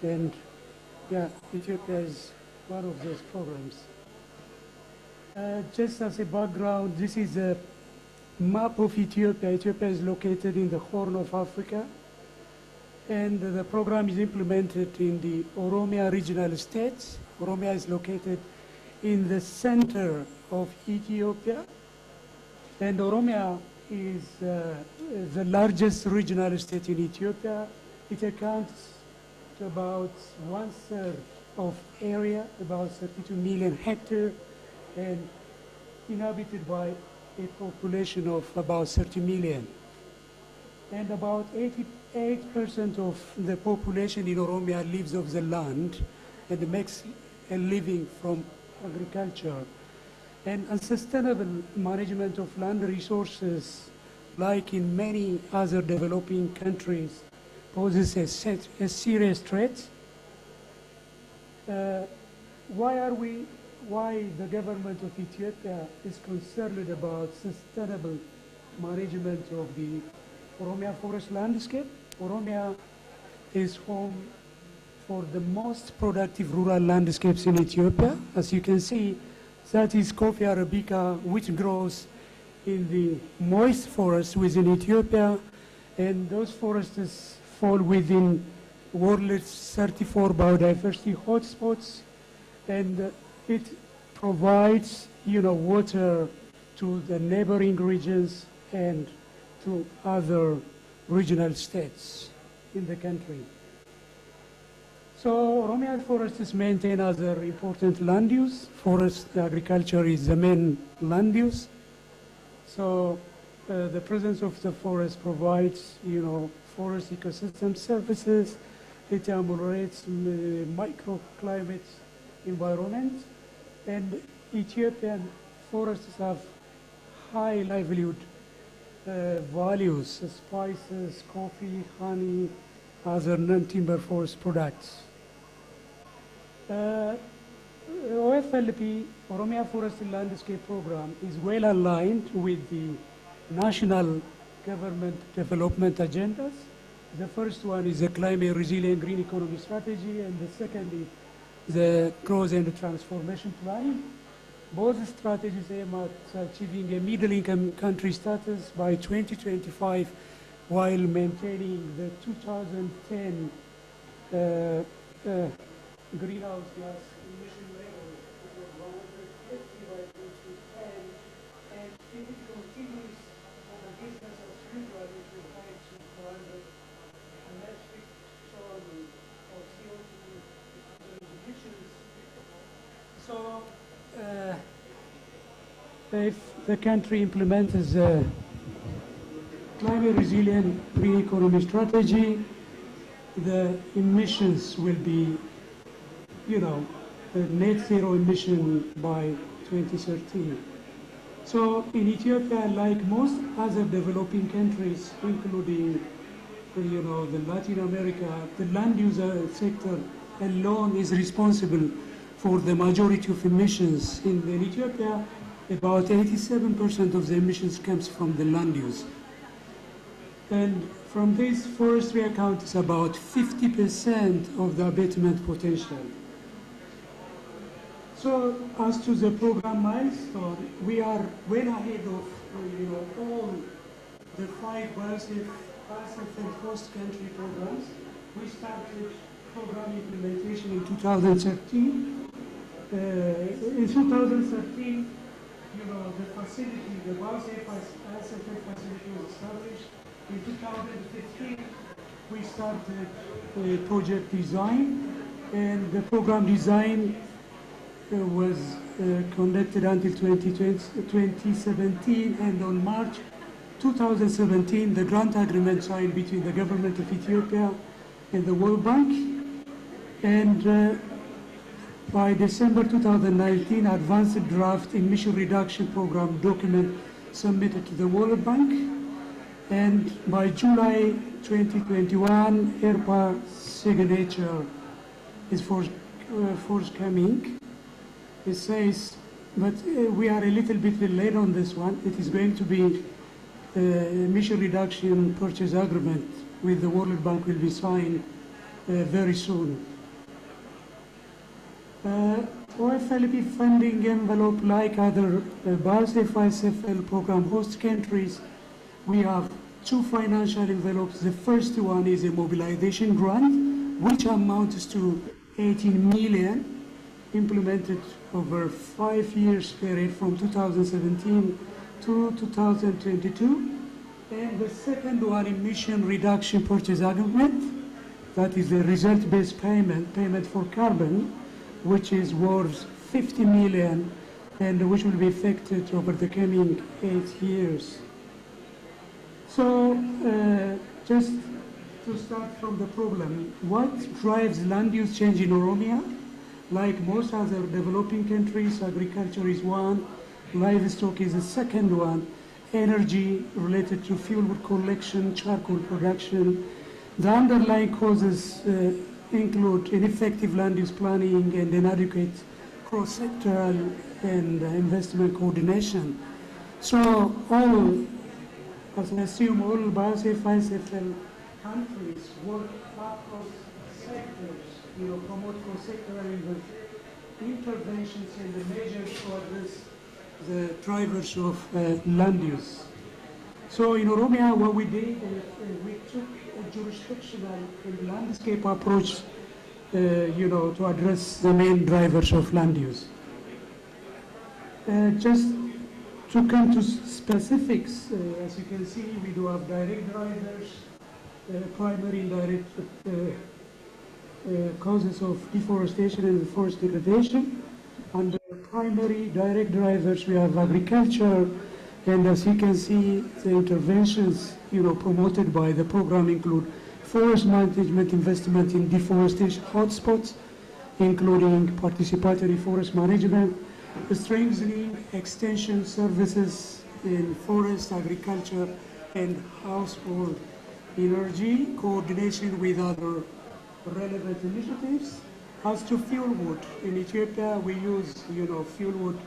L: And yeah, Ethiopia is one of those programs. Just as a background, this is a map of Ethiopia. Ethiopia is located in the Horn of Africa. And the program is implemented in the Oromia regional states. Oromia is located in the center of Ethiopia. And Oromia is the largest regional state in Ethiopia. It accounts to about 1/3 of area, about 32 million hectares, and inhabited by a population of about 30 million. And about 88% of the population in Oromia lives off the land and makes a living from agriculture. And unsustainable management of land resources, like in many other developing countries, poses a serious threat. Why the government of Ethiopia is concerned about sustainable management of the Oromia forest landscape? Oromia is home for the most productive rural landscapes in Ethiopia. As you can see, that is coffee arabica, which grows in the moist forests within Ethiopia, and those forests fall within world's 34 biodiversity hotspots, and it provides, water to the neighboring regions and to other regional states in the country. So Oromia forests maintain other important land use. Forest agriculture is the main land use. So the presence of the forest provides, forest ecosystem services. It ameliorates microclimate environment. And Ethiopian forests have high livelihood values, spices, coffee, honey, other non-timber forest products. OFLP, Oromia Forest Landscape Program, is well aligned with the national government development agendas. The first one is the climate resilient green economy strategy, and the second is the growth and transformation plan. Both strategies aim at achieving a middle-income country status by 2025 while maintaining the 2010 greenhouse gas emission level of 150 by 2010, and if it continues for the business as usual, it will head to 400 metric ton of CO2 emissions. So, if the country implements a climate resilient green economy strategy, the emissions will be, net zero emission by 2030. So in Ethiopia, like most other developing countries, including, the Latin America, the land use sector alone is responsible for the majority of emissions. In Ethiopia, about 87% of the emissions comes from the land use. And from this, forestry accounts about 50% of the abatement potential. So as to the program milestone, we are well ahead of all the 5 biosafe and host country programs. We started program implementation in 2013. In 2013, the facility, the biosafe asset facility was established. In 2015, we started project design, and the program design was conducted until 2017, and on March 2017, the grant agreement signed between the government of Ethiopia and the World Bank, and by December 2019, advanced draft emission reduction program document submitted to the World Bank, and by July 2021, ERPA signature is forthcoming. It says, but we are a little bit late on this one. It is going to be emission reduction purchase agreement with the World Bank will be signed very soon. OFLP funding envelope, like other BARSEF-ISFL program host countries, we have two financial envelopes. The first one is a mobilization grant, which amounts to 18 million, implemented over 5 years period from 2017 to 2022. And the second one, emission reduction purchase agreement, that is a result-based payment for carbon, which is worth 50 million and which will be effected over the coming 8 years. So just to start from the problem, what drives land use change in Oromia? Like most other developing countries, agriculture is one, livestock is the second one, energy related to fuel wood collection, charcoal production. The underlying causes include ineffective land use planning and inadequate cross-sectoral and investment coordination. So all, as I assume, all BASF-ISFL countries work across sectors, promote cross-sectoral interventions and the measures to address the drivers of land use. So in Oromia, what we did, we took a jurisdictional and landscape approach, to address the main drivers of land use. Just to come to specifics, as you can see, we do have direct drivers, primary and indirect causes of deforestation and forest degradation. Under primary direct drivers, we have agriculture, and as you can see, the interventions promoted by the program include forest management investment in deforestation hotspots, including participatory forest management, strengthening extension services in forest, agriculture, and household energy, coordination with other relevant initiatives. As to fuel wood, in Ethiopia we use fuel wood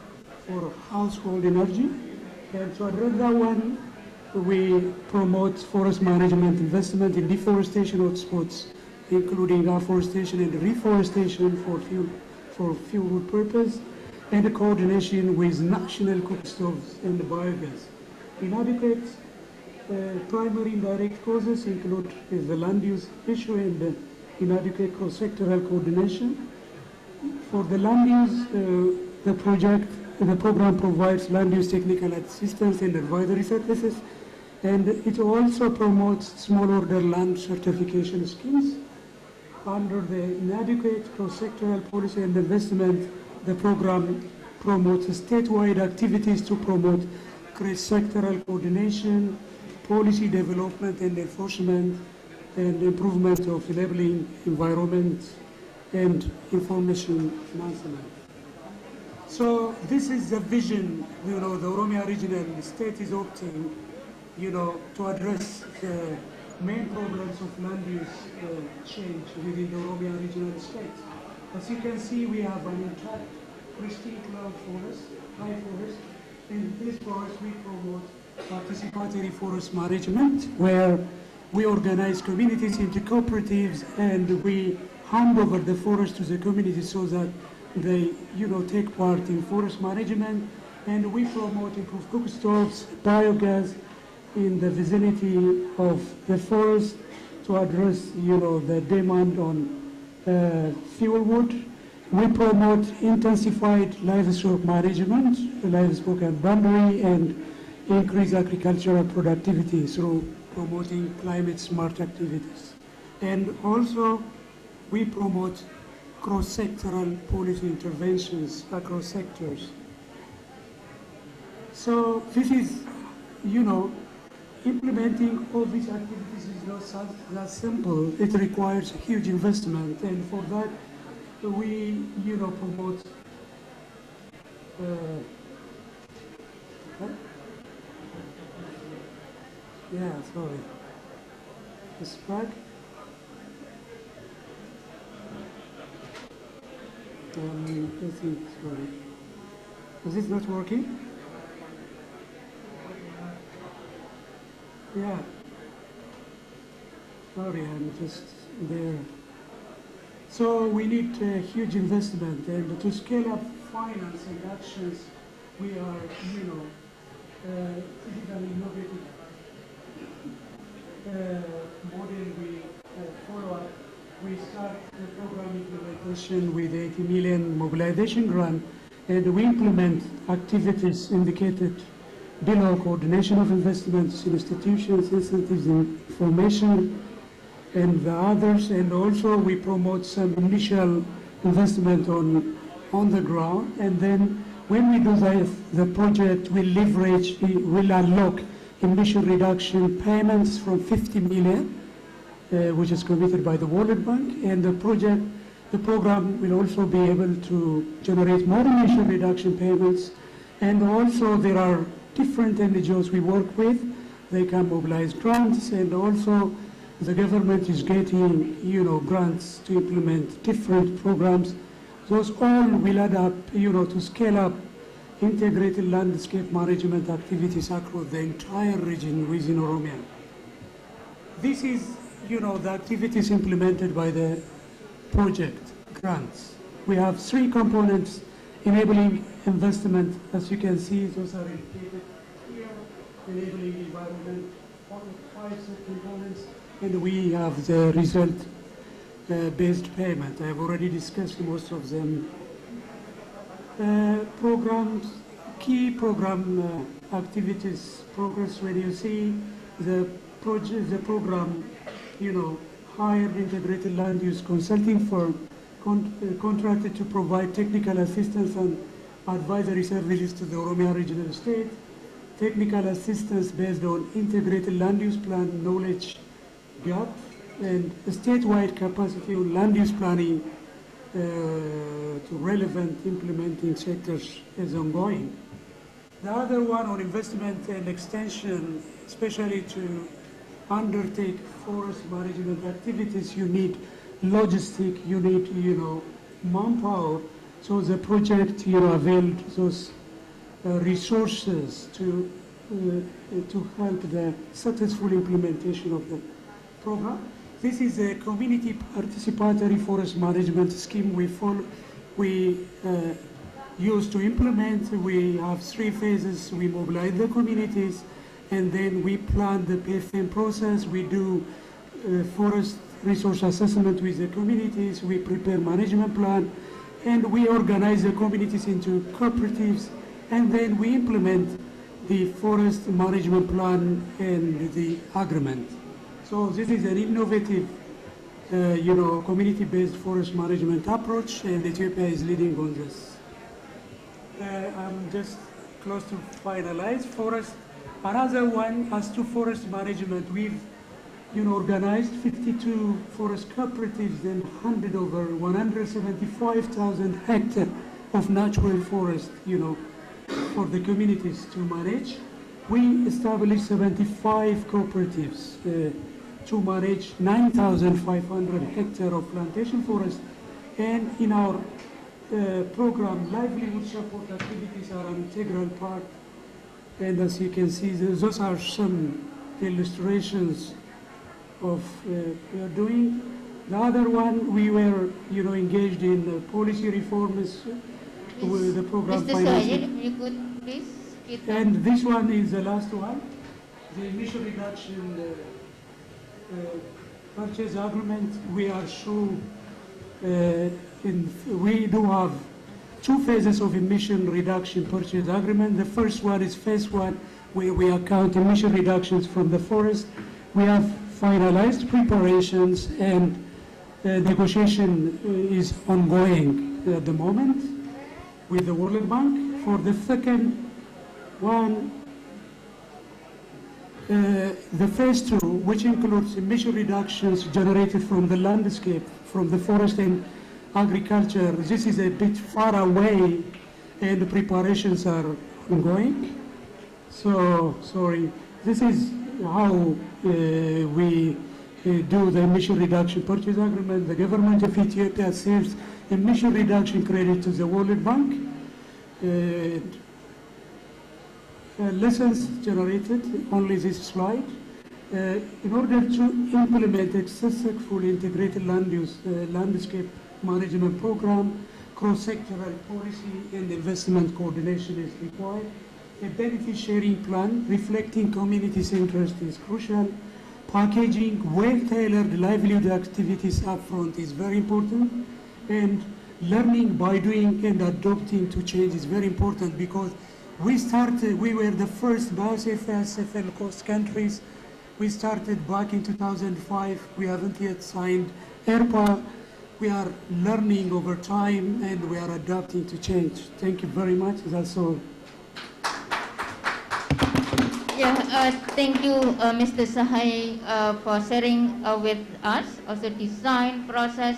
L: for household energy, and to address that one, we promote forest management investment in deforestation hotspots, including afforestation and reforestation for fuel wood purpose, and the coordination with national cook stoves and biogas. Inadequate primary indirect causes include the land use issue and inadequate cross-sectoral coordination. For the land use, the program provides land use technical assistance and advisory services, and it also promotes small order land certification schemes. Under the inadequate cross-sectoral policy and investment, the program promotes statewide activities to promote cross-sectoral coordination, policy development and enforcement, and improvement of enabling environment and information management. So this is the vision, the Oromia regional state is opting, to address the main problems of land use change within the Oromia regional state. As you can see, we have an intact, pristine cloud forest, high forest. In this forest, we promote participatory forest management, where we organize communities into cooperatives and we hand over the forest to the community so that they, take part in forest management, and we promote improved cook stoves, biogas in the vicinity of the forest to address, the demand on fuel wood. We promote intensified livestock management, livestock and boundary, and increase agricultural productivity through promoting climate smart activities. And also, we promote cross-sectoral policy interventions across sectors. So this is, implementing all these activities is not that simple. It requires huge investment, and for that, we, promote yeah, sorry. It's back. I think, sorry. Is it not working? Yeah. Sorry, I'm just there. So we need huge investment, and to scale up finance and actions, we are, typically innovative model we follow up. We start the program implementation with 80 million mobilization grant, and we implement activities indicated below: coordination of investments, institutions, incentives, information, and the others. And also we promote some initial investment on the ground, and then when we do the project, we leverage, we'll unlock emission reduction payments from 50 million, which is committed by the World Bank, and the program will also be able to generate more emission reduction payments. And also there are different NGOs we work with. They can mobilize grants, and also the government is getting, grants to implement different programs. Those all will add up, to scale up integrated landscape management activities across the entire region within Oromia. This is, the activities implemented by the project grants. We have 3 components enabling investment. As you can see, those are indicated here. Enabling environment, 5 components, and we have the result-based payment. I have already discussed most of them. Programs, key program activities, progress. When you see the project, the program, hired integrated land use consulting firm, contracted to provide technical assistance and advisory services to the Oromia regional state, technical assistance based on integrated land use plan knowledge gap, and statewide capacity on land use planning to relevant implementing sectors is ongoing. The other one on investment and extension, especially to undertake forest management activities, you need logistic, you need, manpower. So the project, availed those resources to help the successful implementation of the program. This is a community participatory forest management scheme we use to implement. We have 3 phases. We mobilize the communities, and then we plan the PFM process. We do forest resource assessment with the communities. We prepare management plan, and we organize the communities into cooperatives, and then we implement the forest management plan and the agreement. So this is an innovative, community-based forest management approach, and Ethiopia is leading on this. I'm just close to finalize forest. Another one, as to forest management, we've, organized 52 forest cooperatives and handed over 175,000 hectares of natural forest, for the communities to manage. We established 75 cooperatives to manage 9,500 hectares of plantation forest. And in our program, livelihood support activities are an integral part. And as you can see, those are some illustrations of we are doing. The other one, we were, engaged in policy reforms with the program financing.
E: If you could please speak up.
L: And this one is the last one, the emission reduction purchase agreement. We are we do have 2 phases of emission reduction purchase agreement. The first one is phase 1, where we account emission reductions from the forest. We have finalized preparations, and negotiation is ongoing at the moment with the World Bank. For the second one, the phase 2, which includes emission reductions generated from the landscape, from the forest and agriculture, this is a bit far away, and the preparations are ongoing. So, sorry, this is how we do the emission reduction purchase agreement. The government of Ethiopia saves emission reduction credit to the World Bank. Lessons generated, only this slide. In order to implement a successful integrated land use landscape management program, cross-sectoral policy and investment coordination is required. A benefit sharing plan reflecting communities' interest is crucial. Packaging well-tailored livelihood activities upfront is very important. And learning by doing and adopting to change is very important, because we were the first SFL coast countries. We started back in 2005. We haven't yet signed ERPA. We are learning over time and we are adapting to change. Thank you very much. That's all.
E: Yeah, thank you, Mr. Sahai, for sharing with us also design process,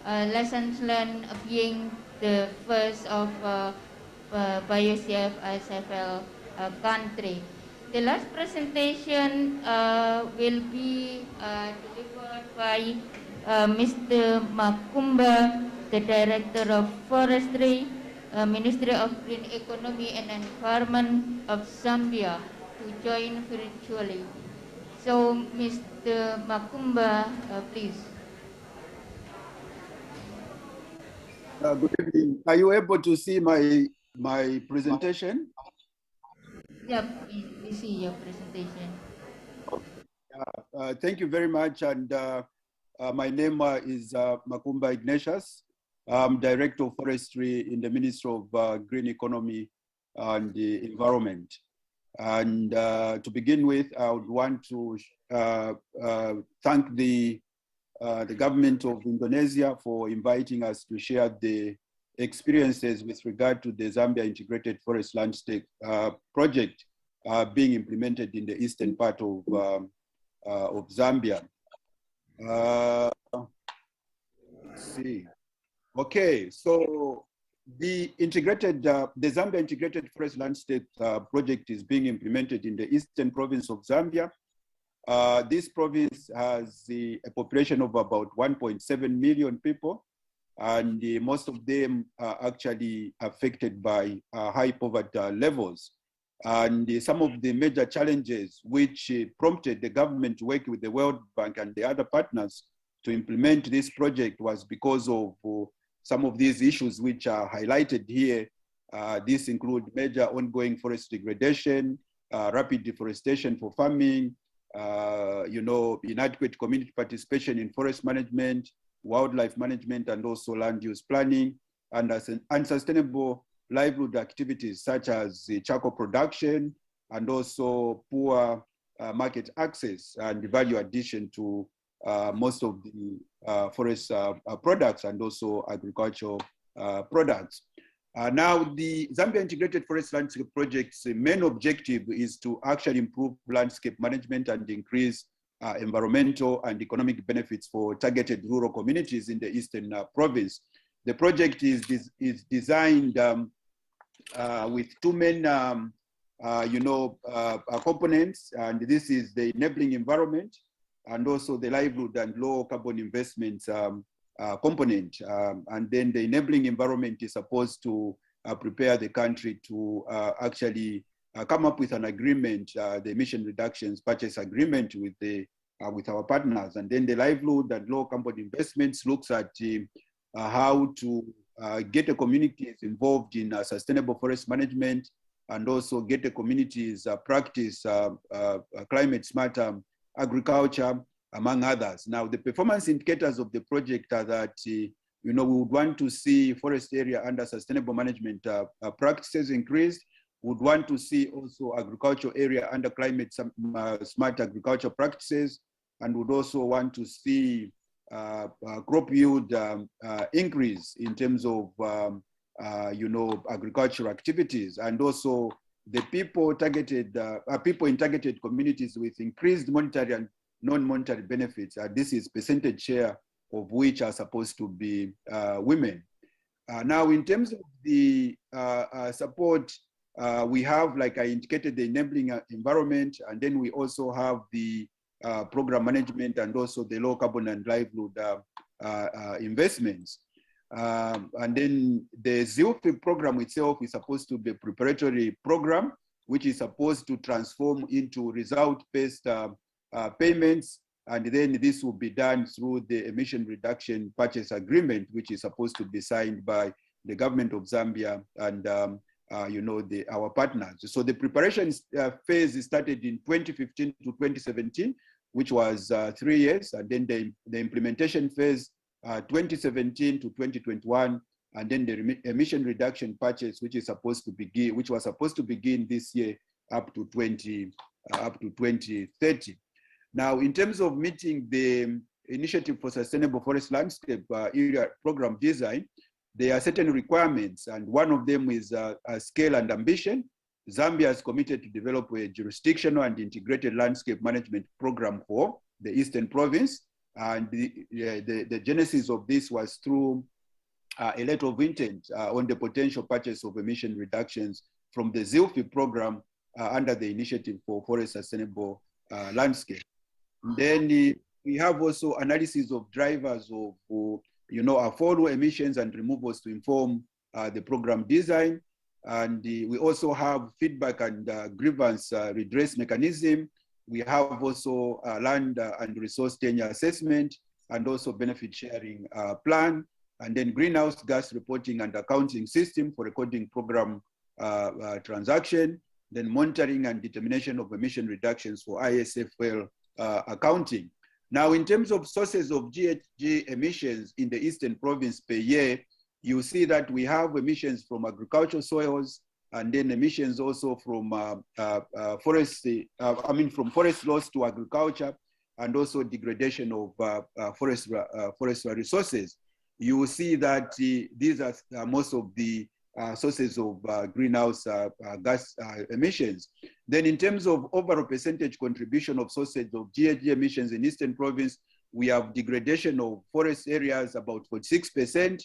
E: lessons learned being the first of BioCF SFL country. The last presentation will be delivered by Mr. Makumba, the Director of Forestry, Ministry of Green Economy and Environment of Zambia, to join virtually. So, Mr. Makumba, please.
D: Good evening. Are you able to see my presentation?
E: Yeah, we see your presentation.
D: Thank you very much. And my name is Makumba Ignatius. I'm Director of Forestry in the Ministry of Green Economy and the Environment. And to begin with, I would want to thank the government of Indonesia for inviting us to share the experiences with regard to the Zambia Integrated Forest Landscape project being implemented in the eastern part of Zambia. Let's see. Okay, so the Zambia Integrated Forest Landscape project is being implemented in the eastern province of Zambia. This province has a population of about 1.7 million people, and most of them are actually affected by high poverty levels. And some of the major challenges which prompted the government to work with the World Bank and the other partners to implement this project was because of some of these issues which are highlighted here. These include major ongoing forest degradation, rapid deforestation for farming, inadequate community participation in forest management, wildlife management, and also land use planning, and unsustainable livelihood activities such as charcoal production, and also poor market access and value addition to most of the forest products and also agricultural products. Now, the Zambia Integrated Forest Landscape Project's main objective is to actually improve landscape management and increase environmental and economic benefits for targeted rural communities in the eastern province. The project is designed with two main components, and this is the enabling environment and also the livelihood and low carbon investments component. And then the enabling environment is supposed to prepare the country to actually come up with an agreement, the emission reductions purchase agreement with our partners. And then the livelihood and low carbon investments looks at how to get the communities involved in sustainable forest management, and also get the communities practice climate smart agriculture, among others. Now, the performance indicators of the project are that we would want to see forest area under sustainable management practices increased. Would want to see also agricultural area under climate smart agriculture practices, and would also want to see crop yield increase in terms of agricultural activities, and also the people in targeted communities with increased monetary and non-monetary benefits. This is percentage share of which are supposed to be women. Now, in terms of the support, we have, like I indicated, the enabling environment, and then we also have the program management and also the low carbon and livelihood investments. And then the ZILFI program itself is supposed to be a preparatory program, which is supposed to transform into result-based payments, and then this will be done through the emission reduction purchase agreement, which is supposed to be signed by the government of Zambia and our partners. So the preparation phase started in 2015 to 2017, which was 3 years, and then the implementation phase 2017 to 2021, and then the emission reduction purchase, which was supposed to begin this year up to 2030. Now, in terms of meeting the Initiative for Sustainable Forest Landscape Area Program Design, there are certain requirements, and one of them is scale and ambition. Zambia is committed to develop a jurisdictional and integrated landscape management program for the Eastern Province, and the genesis of this was through a letter of intent on the potential purchase of emission reductions from the ZILFI program under the Initiative for Forest Sustainable Landscape. Then we have also analysis of drivers of affordable emissions and removals to inform the program design. And we also have feedback and grievance redress mechanism. We have also land and resource tenure assessment, and also benefit sharing plan, and then greenhouse gas reporting and accounting system for recording program transaction, then monitoring and determination of emission reductions for ISFL accounting. Now, in terms of sources of GHG emissions in the Eastern Province per year, you see that we have emissions from agricultural soils, and then emissions also from forest loss to agriculture, and also degradation of forest resources. You will see that these are most of the sources of greenhouse gas emissions. Then in terms of overall percentage contribution of sources of GHG emissions in Eastern Province, we have degradation of forest areas about 46%.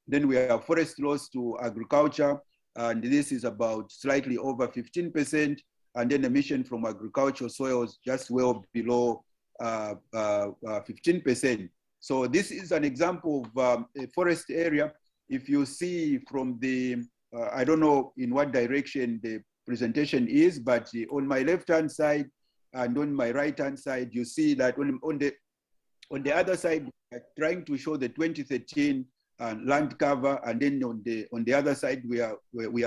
D: Then we have forest loss to agriculture, and this is about slightly over 15%. And then emission from agricultural soils just well below 15%. So this is an example of a forest area. If you see from the, I don't know in what direction the presentation is, but on my left-hand side and on my right-hand side, you see that on the other side, we are trying to show the 2013 land cover, and then on the other side, we are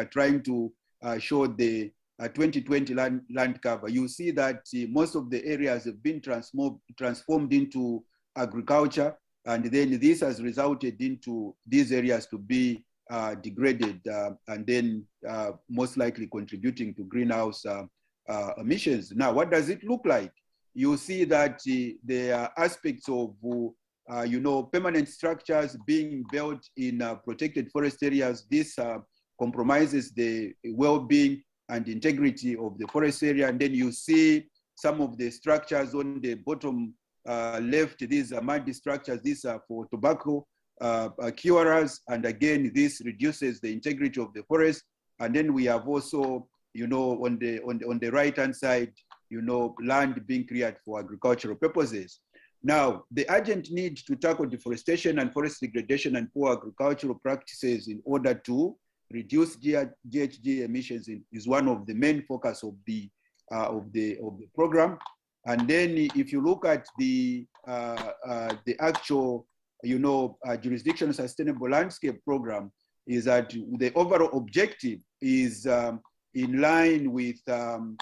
D: trying to show the 2020 land cover. You see that most of the areas have been transformed into agriculture, and then this has resulted into these areas to be degraded, and then most likely contributing to greenhouse emissions. Now, what does it look like? You see that there are aspects of permanent structures being built in protected forest areas. This compromises the well-being and integrity of the forest area. And then you see some of the structures on the bottom left. These are mud structures. These are for tobacco curers. And again, this reduces the integrity of the forest. And then we have also, on the right-hand side, land being cleared for agricultural purposes. Now, the urgent need to tackle deforestation and forest degradation and poor agricultural practices in order to reduce GHG emissions is one of the main focus of the program. And then, if you look at the actual, jurisdiction sustainable landscape program, is that the overall objective is in line with the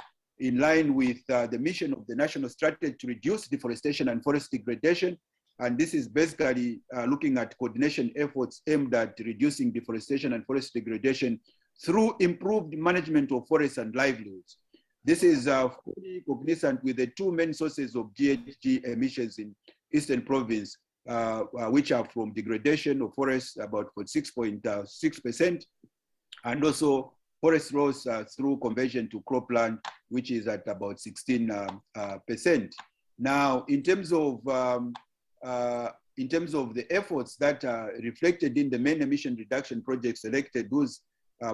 D: mission of the national strategy to reduce deforestation and forest degradation. And this is basically looking at coordination efforts aimed at reducing deforestation and forest degradation through improved management of forests and livelihoods. This is fully cognizant with the two main sources of GHG emissions in Eastern Province, which are from degradation of forests, about 6.6%, and also forest loss through conversion to cropland, which is at about 16%. Now, in terms of the efforts that are reflected in the main emission reduction projects selected, those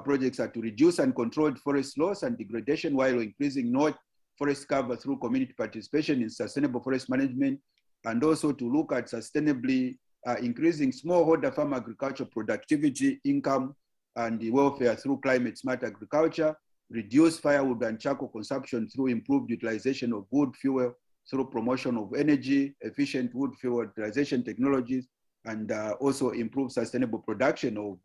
D: projects are to reduce uncontrolled forest loss and degradation while increasing forest cover through community participation in sustainable forest management, and also to look at sustainably increasing smallholder farm agriculture productivity, income, and the welfare through climate smart agriculture, reduce firewood and charcoal consumption through improved utilization of wood fuel through promotion of energy, efficient wood fuel utilization technologies, and also improve sustainable production of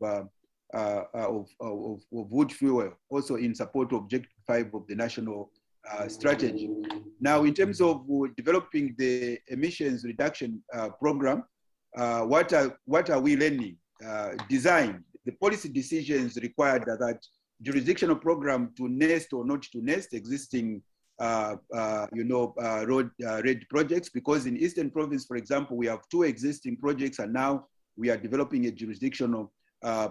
D: wood fuel, also in support of Objective 5 of the national strategy. Now, in terms of developing the emissions reduction program, what are we learning? Design, the policy decisions required that jurisdictional program to nest or not to nest existing road projects, because in Eastern Province, for example, we have 2 existing projects, and now we are developing a jurisdictional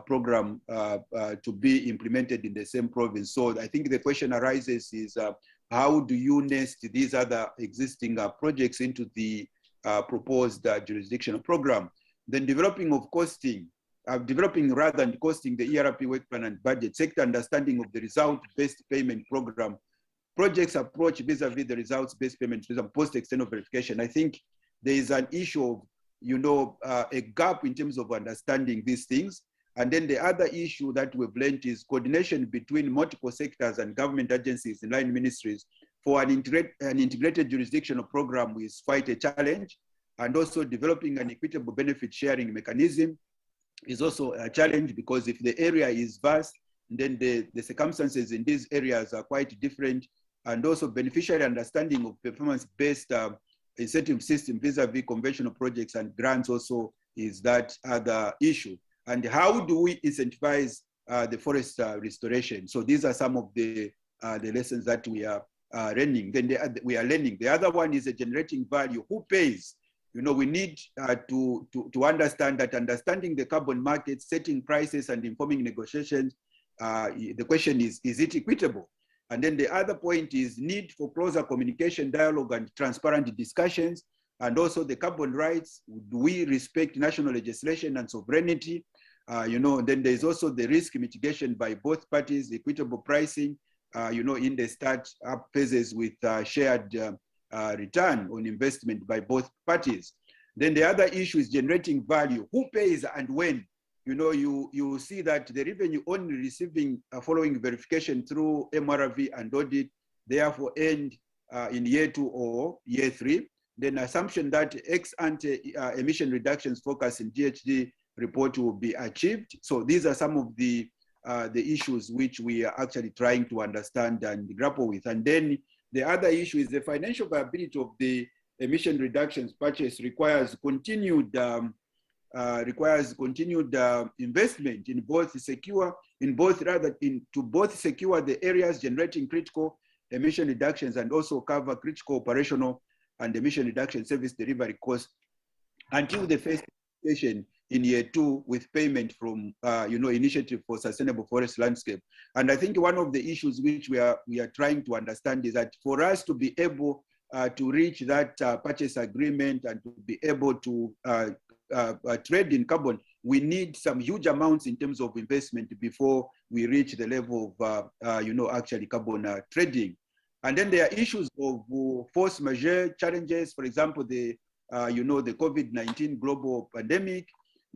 D: program to be implemented in the same province. So I think the question arises is how do you nest these other existing projects into the proposed jurisdictional program? Then developing of costing, developing rather than costing the ERP work plan and budget, sector understanding of the result-based payment program, projects approach vis-a-vis the results-based payment program, post-external verification. I think there is an issue of, a gap in terms of understanding these things. And then the other issue that we've learned is coordination between multiple sectors and government agencies in line ministries for an integrated jurisdictional program is quite a challenge. And also developing an equitable benefit sharing mechanism is also a challenge, because if the area is vast, then the circumstances in these areas are quite different. And also beneficiary understanding of performance-based incentive system vis-a-vis conventional projects and grants also is that other issue. And how do we incentivize the forest restoration? So these are some of the lessons that we are learning. We are learning. The other one is generating value. Who pays? We need to understand that understanding the carbon market, setting prices and informing negotiations, the question is it equitable? And then the other point is need for closer communication, dialogue, and transparent discussions. And also the carbon rights, do we respect national legislation and sovereignty? Then there's also the risk mitigation by both parties, equitable pricing, in the start-up phases with shared return on investment by both parties. Then the other issue is generating value. Who pays and when? You see that the revenue only receiving following verification through MRV and audit, therefore end in year 2 or year 3. Then assumption that ex-ante emission reductions focus in GHG report will be achieved. So these are some of the issues which we are actually trying to understand and grapple with. And then the other issue is the financial viability of the emission reductions purchase requires continued investment in both to both secure the areas generating critical emission reductions and also cover critical operational and emission reduction service delivery costs until the first station in year 2 with payment from Initiative for Sustainable Forest Landscape. And I think one of the issues which we are trying to understand is that for us to be able to reach that purchase agreement and to be able to trade in carbon, we need some huge amounts in terms of investment before we reach the level of actually carbon trading. And then there are issues of force majeure challenges, for example, the COVID-19 global pandemic.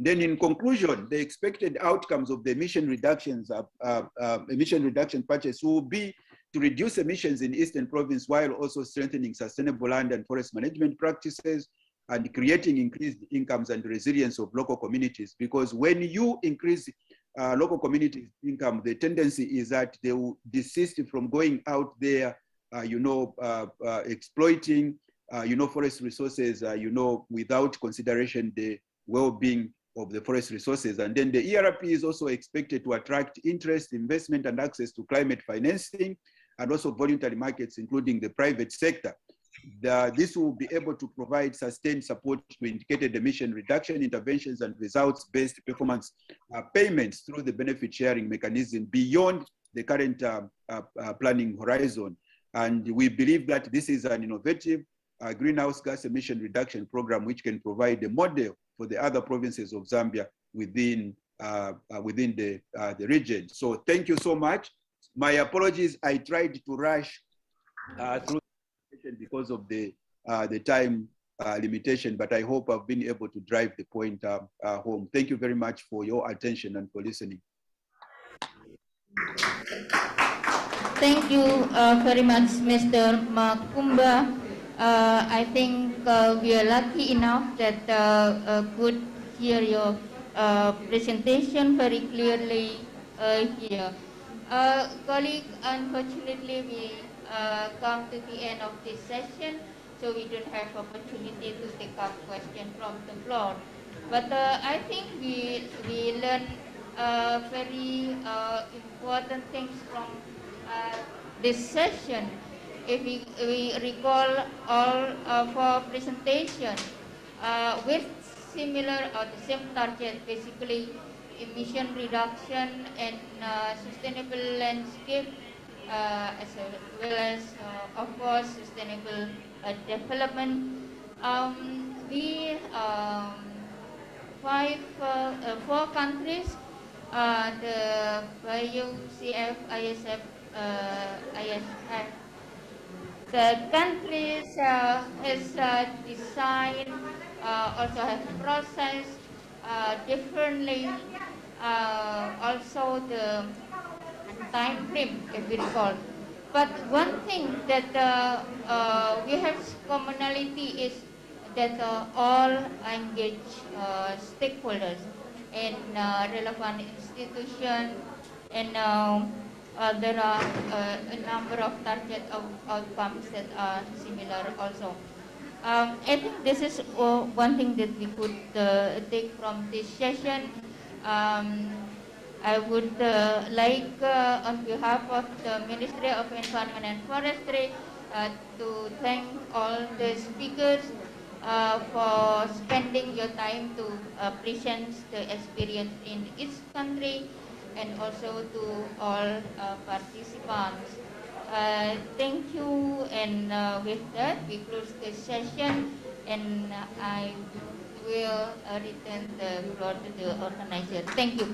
D: Then in conclusion, the expected outcomes of the emission reduction purchase will be to reduce emissions in Eastern Province while also strengthening sustainable land and forest management practices and creating increased incomes and resilience of local communities. Because when you increase local community income, the tendency is that they will desist from going out there, exploiting, forest resources, without consideration the well-being of the forest resources. And then the ERP is also expected to attract interest, investment, and access to climate financing, and also voluntary markets, including the private sector. This will be able to provide sustained support to indicated emission reduction interventions and results-based performance payments through the benefit sharing mechanism beyond the current planning horizon. And we believe that this is an innovative greenhouse gas emission reduction program which can provide a model for the other provinces of Zambia within the region. So thank you so much. My apologies, I tried to rush through because of the time limitation, but I hope I've been able to drive the point home. Thank you very much for your attention and for listening.
E: Thank you very much, Mr. Makumba. I think we are lucky enough that could hear your presentation very clearly here. Colleague, unfortunately we come to the end of this session, so we don't have opportunity to take up questions from the floor. But I think we learned very important things from this session. If we recall all of our presentation with similar or the same target, basically emission reduction and sustainable landscape, as well as of course sustainable development. We 4 countries, the BIO, CF, ISF, ISF. The countries has designed, also have processed differently, also the time frame, if we recall. But one thing that we have commonality is that all engage stakeholders and relevant institutions, and there are a number of target outcomes that are similar also. I think this is one thing that we could take from this session. I would like, on behalf of the Ministry of Environment and Forestry, to thank all the speakers for spending your time to present the experience in each country, and also to all participants. Thank you, and with that we close the session, and I will return the floor to the organizer. Thank you.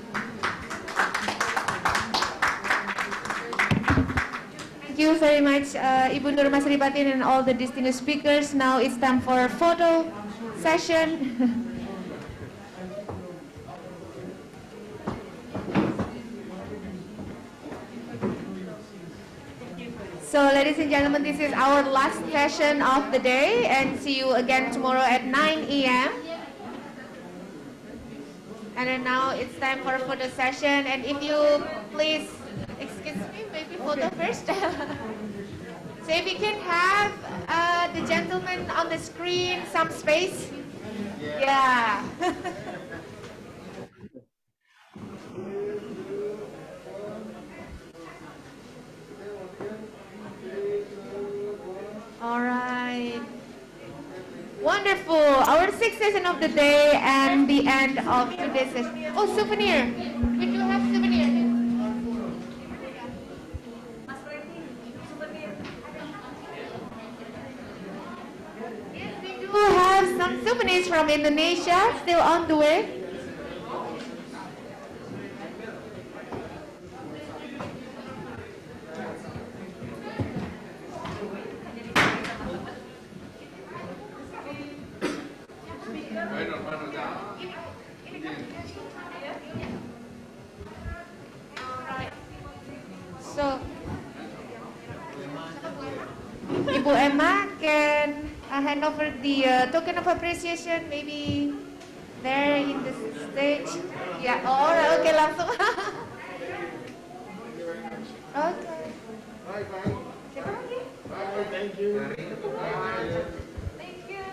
A: Thank you very much, Ibu Nur Masripatin and all the distinguished speakers. Now it's time for a photo session. So, ladies and gentlemen, this is our last session of the day, and see you again tomorrow at 9 a.m. And then now it's time for a photo session, and if you please, excuse me, maybe photo first. So if you can have the gentleman on the screen some space. Yeah. All right. Wonderful. Our sixth session of the day and the end of today's session. Oh, souvenir. We do have souvenir. Yes, we do have some souvenirs from Indonesia still on the way. So, Ibu Emma can hand over the token of appreciation, maybe there in the stage. Yeah, oh, okay, langsung. Okay.
O: Bye-bye. Bye, thank you.
A: Thank you.